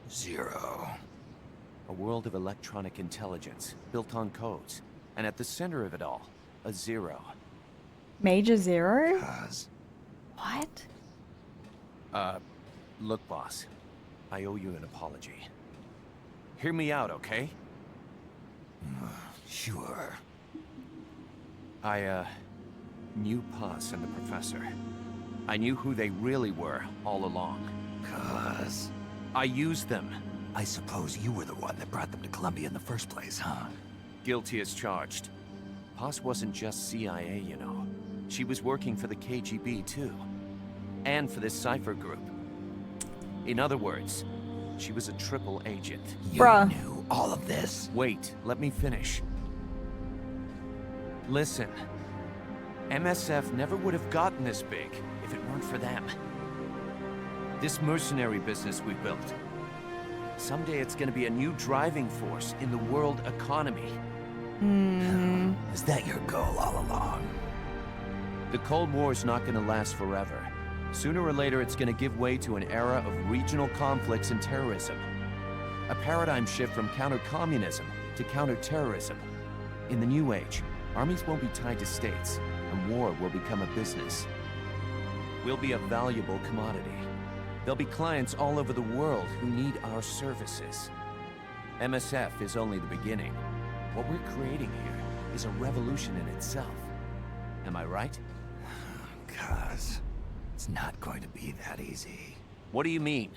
Zero. A world of electronic intelligence, built on codes. And at the center of it all, a zero. Major zero? Paz. What? Look, boss. I owe you an apology. Hear me out, okay? Sure. I, knew Paz and the Professor. I knew who they really were all along. 'Cause... I used them. I suppose you were the one that brought them to Columbia in the first place, huh? Guilty as charged. Paz wasn't just CIA, you know. She was working for the KGB, too. And for this Cipher group. In other words, she was a triple agent. You knew all of this? Wait, let me finish. Listen. MSF never would have gotten this big if it weren't for them. This mercenary business we built. Someday it's gonna be a new driving force in the world economy. Is that your goal all along? The Cold War's not gonna last forever. Sooner or later, it's gonna give way to an era of regional conflicts and terrorism. A paradigm shift from counter-communism to counter terrorism. In the new age, armies won't be tied to states, and war will become a business. We'll be a valuable commodity. There'll be clients all over the world who need our services. MSF is only the beginning. What we're creating here is a revolution in itself. Am I right? Cuz, it's not going to be that easy. What do you mean?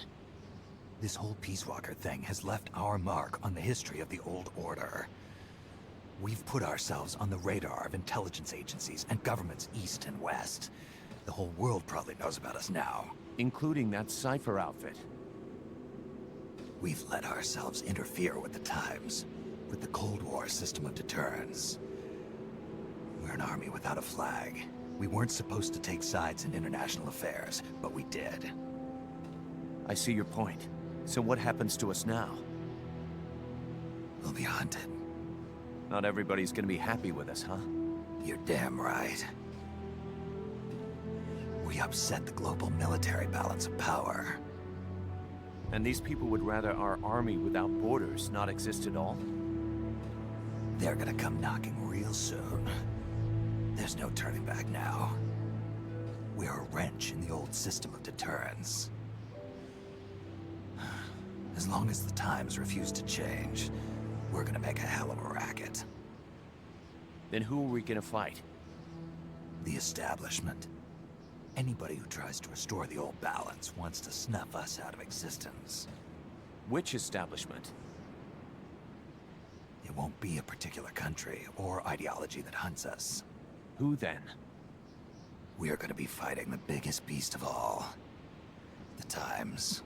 This whole Peace Walker thing has left our mark on the history of the old order. We've put ourselves on the radar of intelligence agencies and governments east and west. The whole world probably knows about us now. Including that Cypher outfit. We've let ourselves interfere with the times, with the Cold War system of deterrence. We're an army without a flag. We weren't supposed to take sides in international affairs, but we did. I see your point. So what happens to us now? We'll be hunted. Not everybody's gonna be happy with us, huh? You're damn right. We upset the global military balance of power. And these people would rather our army without borders not exist at all? They're gonna come knocking real soon. There's no turning back now. We're a wrench in the old system of deterrence. As long as the times refuse to change, we're gonna make a hell of a racket. Then who are we gonna fight? The establishment. Anybody who tries to restore the old balance wants to snuff us out of existence. Which establishment? It won't be a particular country or ideology that hunts us. Who then? We are going to be fighting the biggest beast of all. The Times.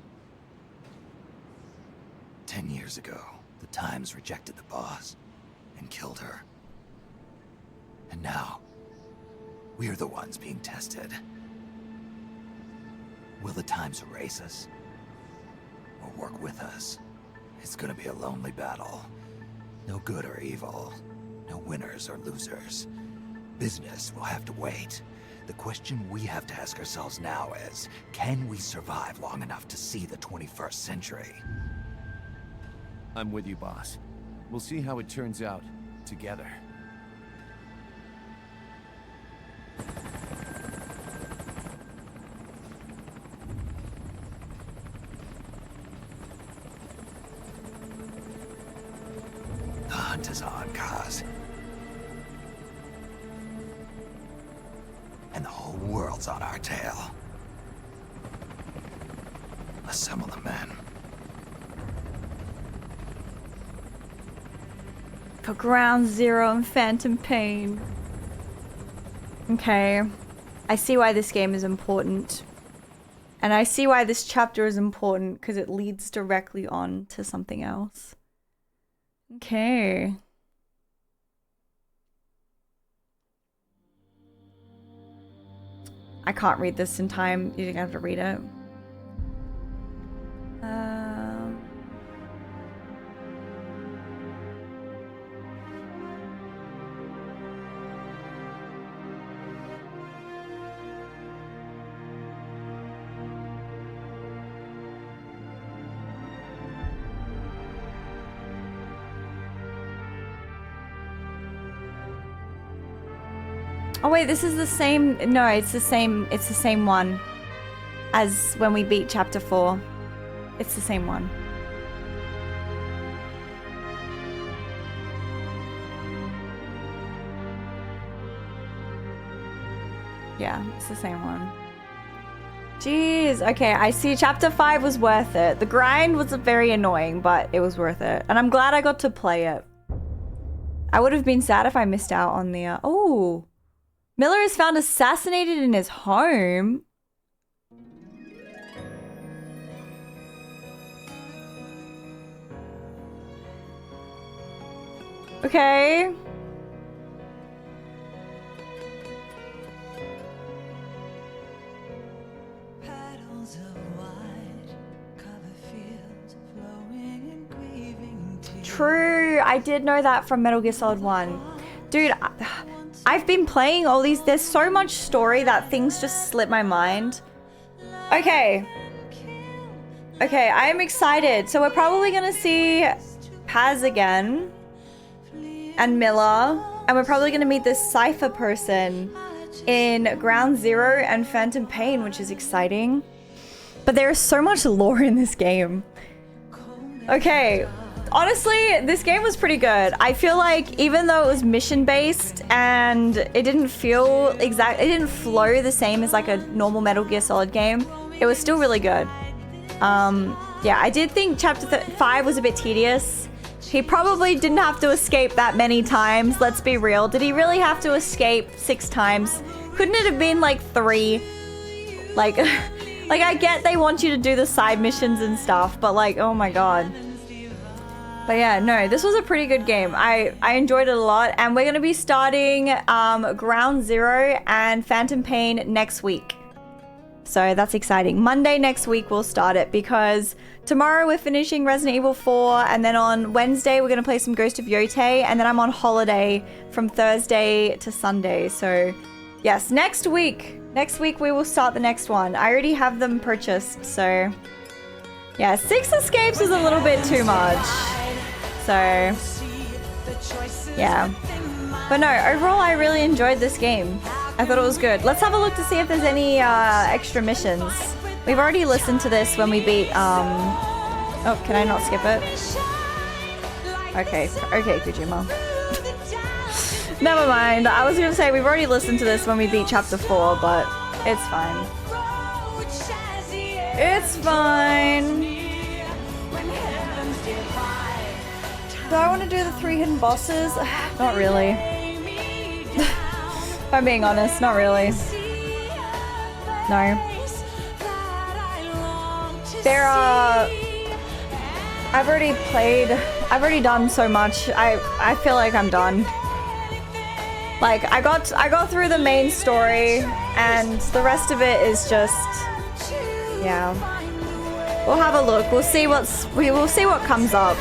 10 years ago, the Times rejected the boss and killed her. And now, we're the ones being tested. Will the Times erase us? Or work with us? It's gonna be a lonely battle. No good or evil. No winners or losers. Business will have to wait. The question we have to ask ourselves now is, can we survive long enough to see the 21st century? I'm with you, boss. We'll see how it turns out, together. The hunt is on, Kaz. And the whole world's on our tail. Assemble the men. For Ground Zero and Phantom Pain. Okay. I see why this game is important. And I see why this chapter is important, because it leads directly on to something else. Okay. I can't read this in time. You're gonna have to read it. Oh wait, this is the same. No, it's the same one as when we beat chapter 4. It's the same one. Yeah, it's the same one. Jeez, okay, I see chapter 5 was worth it. The grind was very annoying, but it was worth it. And I'm glad I got to play it. I would have been sad if I missed out on the, oh. Miller is found assassinated in his home. Okay. True, I did know that from Metal Gear Solid 1. Dude, I've been playing all these. There's so much story that things just slip my mind. Okay. Okay, I am excited. So we're probably gonna see Paz again. and Miller, and we're probably gonna meet this Cypher person in Ground Zero and Phantom Pain, which is exciting. But there is so much lore in this game. Okay, honestly, this game was pretty good. I feel like even though it was mission-based and it didn't feel it didn't flow the same as like a normal Metal Gear Solid game, it was still really good. Yeah, I did think Chapter 5 was a bit tedious. He probably didn't have to escape that many times, let's be real. Did he really have to escape 6 times? Couldn't it have been like 3? Like... Like, I get they want you to do the side missions and stuff, but like, oh my god. But yeah, no, this was a pretty good game. I enjoyed it a lot, and we're going to be starting Ground Zero and Phantom Pain next week. So that's exciting. Monday next week we'll start it, because tomorrow we're finishing Resident Evil 4, and then on Wednesday we're going to play some Ghost of Yotei, and then I'm on holiday from Thursday to Sunday. So yes, next week we will start the next one. I already have them purchased, so yeah, 6 escapes is a little bit too much. So yeah, but no, overall I really enjoyed this game. I thought it was good. Let's have a look to see if there's any extra missions. We've already listened to this when we beat oh, can I not skip it? Okay, Kojima. Never mind. I was gonna say we've already listened to this when we beat Chapter 4, but it's fine. It's fine. Do I want to do the 3 hidden bosses? Not really. If I'm being honest, not really. No. There are... I've already done so much. I feel like I'm done. Like, I got through the main story, and the rest of it is just, yeah. We'll have a look. We'll see what comes up.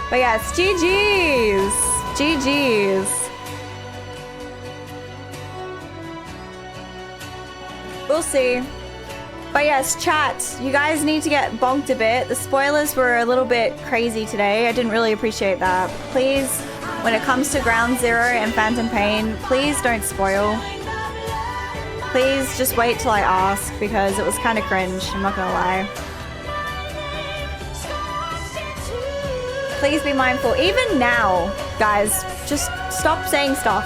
But yeah, it's GG's. GG's. We'll see. But yes, chat, you guys need to get bonked a bit. The spoilers were a little bit crazy today. I didn't really appreciate that. Please, when it comes to Ground Zero and Phantom Pain, please don't spoil. Please just wait till I ask, because it was kind of cringe, I'm not gonna lie. Please be mindful. Even now, guys, just stop saying stuff.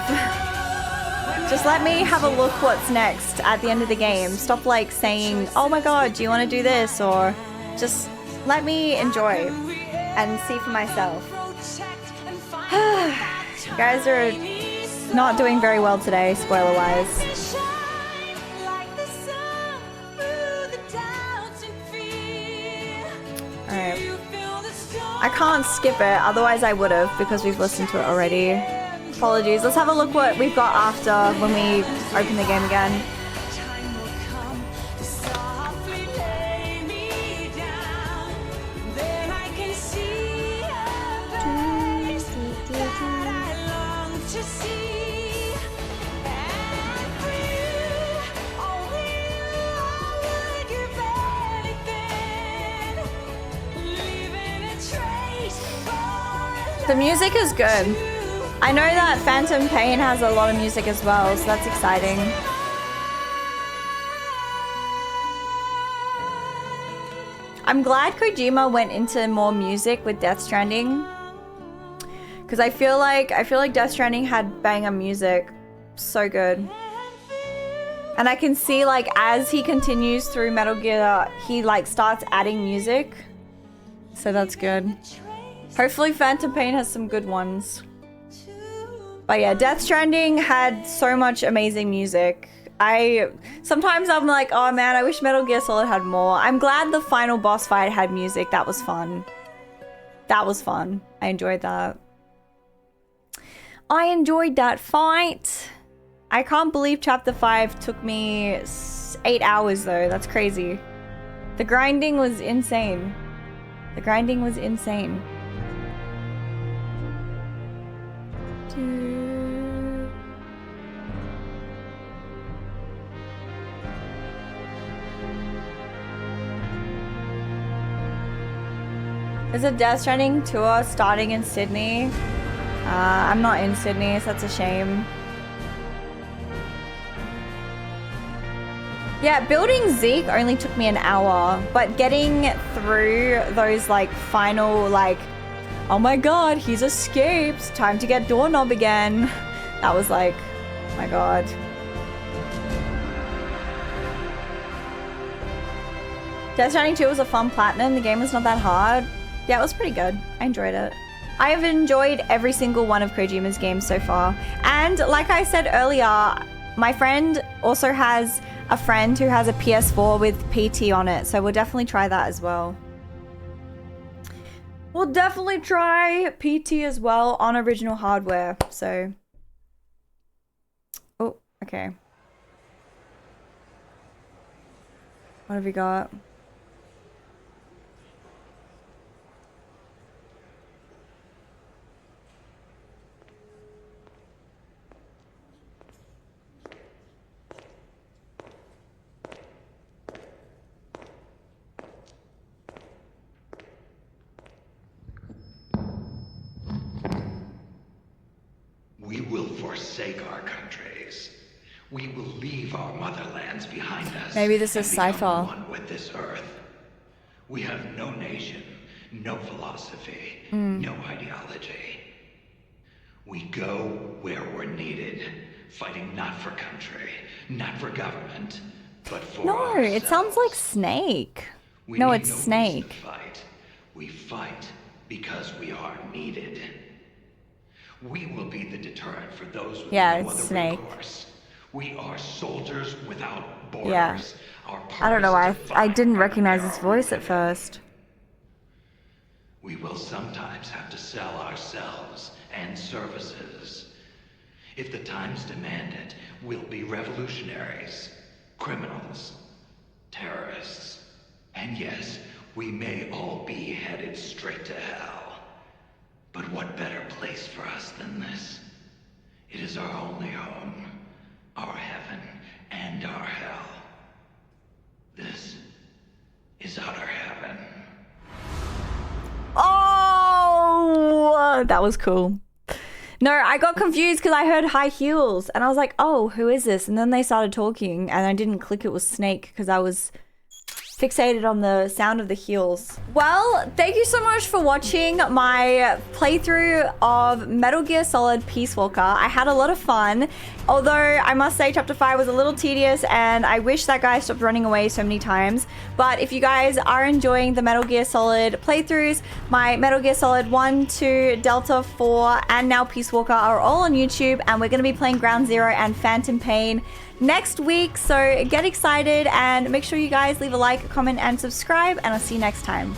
Just let me have a look what's next at the end of the game. Stop like saying, oh my god, do you want to do this? Or just let me enjoy and see for myself. You guys are not doing very well today, spoiler-wise. Alright. I can't skip it, otherwise I would have, because we've listened to it already. Apologies. Let's have a look what we've got after when we open the game again. The music is good. I know that Phantom Pain has a lot of music as well, so that's exciting. I'm glad Kojima went into more music with Death Stranding, because I feel like Death Stranding had banger music, so good. And I can see like as he continues through Metal Gear, he like starts adding music, so that's good. Hopefully Phantom Pain has some good ones. But yeah, Death Stranding had so much amazing music. Sometimes I'm like, oh man, I wish Metal Gear Solid had more. I'm glad the final boss fight had music. That was fun. That was fun. I enjoyed that. I enjoyed that fight. I can't believe Chapter 5 took me 8 hours though. That's crazy. The grinding was insane. The grinding was insane. There's a Death Stranding tour starting in Sydney. I'm not in Sydney, so that's a shame. Yeah, building Zeke only took me an hour, but getting through those like final like, oh my god, he's escaped, time to get Doorknob again. That was like, oh my god. Death Stranding 2 was a fun platinum. The game was not that hard. Yeah, it was pretty good. I enjoyed it. I have enjoyed every single one of Kojima's games so far. And like I said earlier, my friend also has a friend who has a PS4 with PT on it. So we'll definitely try that as well. We'll definitely try PT as well on original hardware. So. Oh, okay. What have we got? We will forsake our countries. We will leave our motherlands behind us. Maybe this is and become Cypher. one with this earth. We have no nation, no philosophy, Mm. no ideology. We go where we're needed, fighting not for country, not for government, but for No, it sounds like Snake. We No, need it's no reason Snake. to fight. We fight because we are needed. We will be the deterrent for those with Yeah, no it's other Snake. recourse. We are soldiers without borders. Yeah. Our I don't know why I didn't purpose recognize his voice at first. we will sometimes have to sell ourselves and services. If the times demand it, we'll be revolutionaries, criminals, terrorists. And yes, we may all be headed straight to hell. But what better place for us than this? It is our only home, our heaven and our hell. This is outer heaven. Oh, that was cool. No, I got confused because I heard high heels and I was like, oh, who is this? And then they started talking and I didn't click it was Snake because I was fixated on the sound of the heels. Well, thank you so much for watching my playthrough of Metal Gear Solid Peace Walker. I had a lot of fun, although I must say chapter 5 was a little tedious and I wish that guy stopped running away so many times. But if you guys are enjoying the Metal Gear Solid playthroughs, my Metal Gear Solid 1, 2, Delta, 4, and now Peace Walker are all on YouTube, and we're going to be playing Ground Zero and Phantom Pain next week, so get excited and make sure you guys leave a like, comment, and subscribe, and I'll see you next time.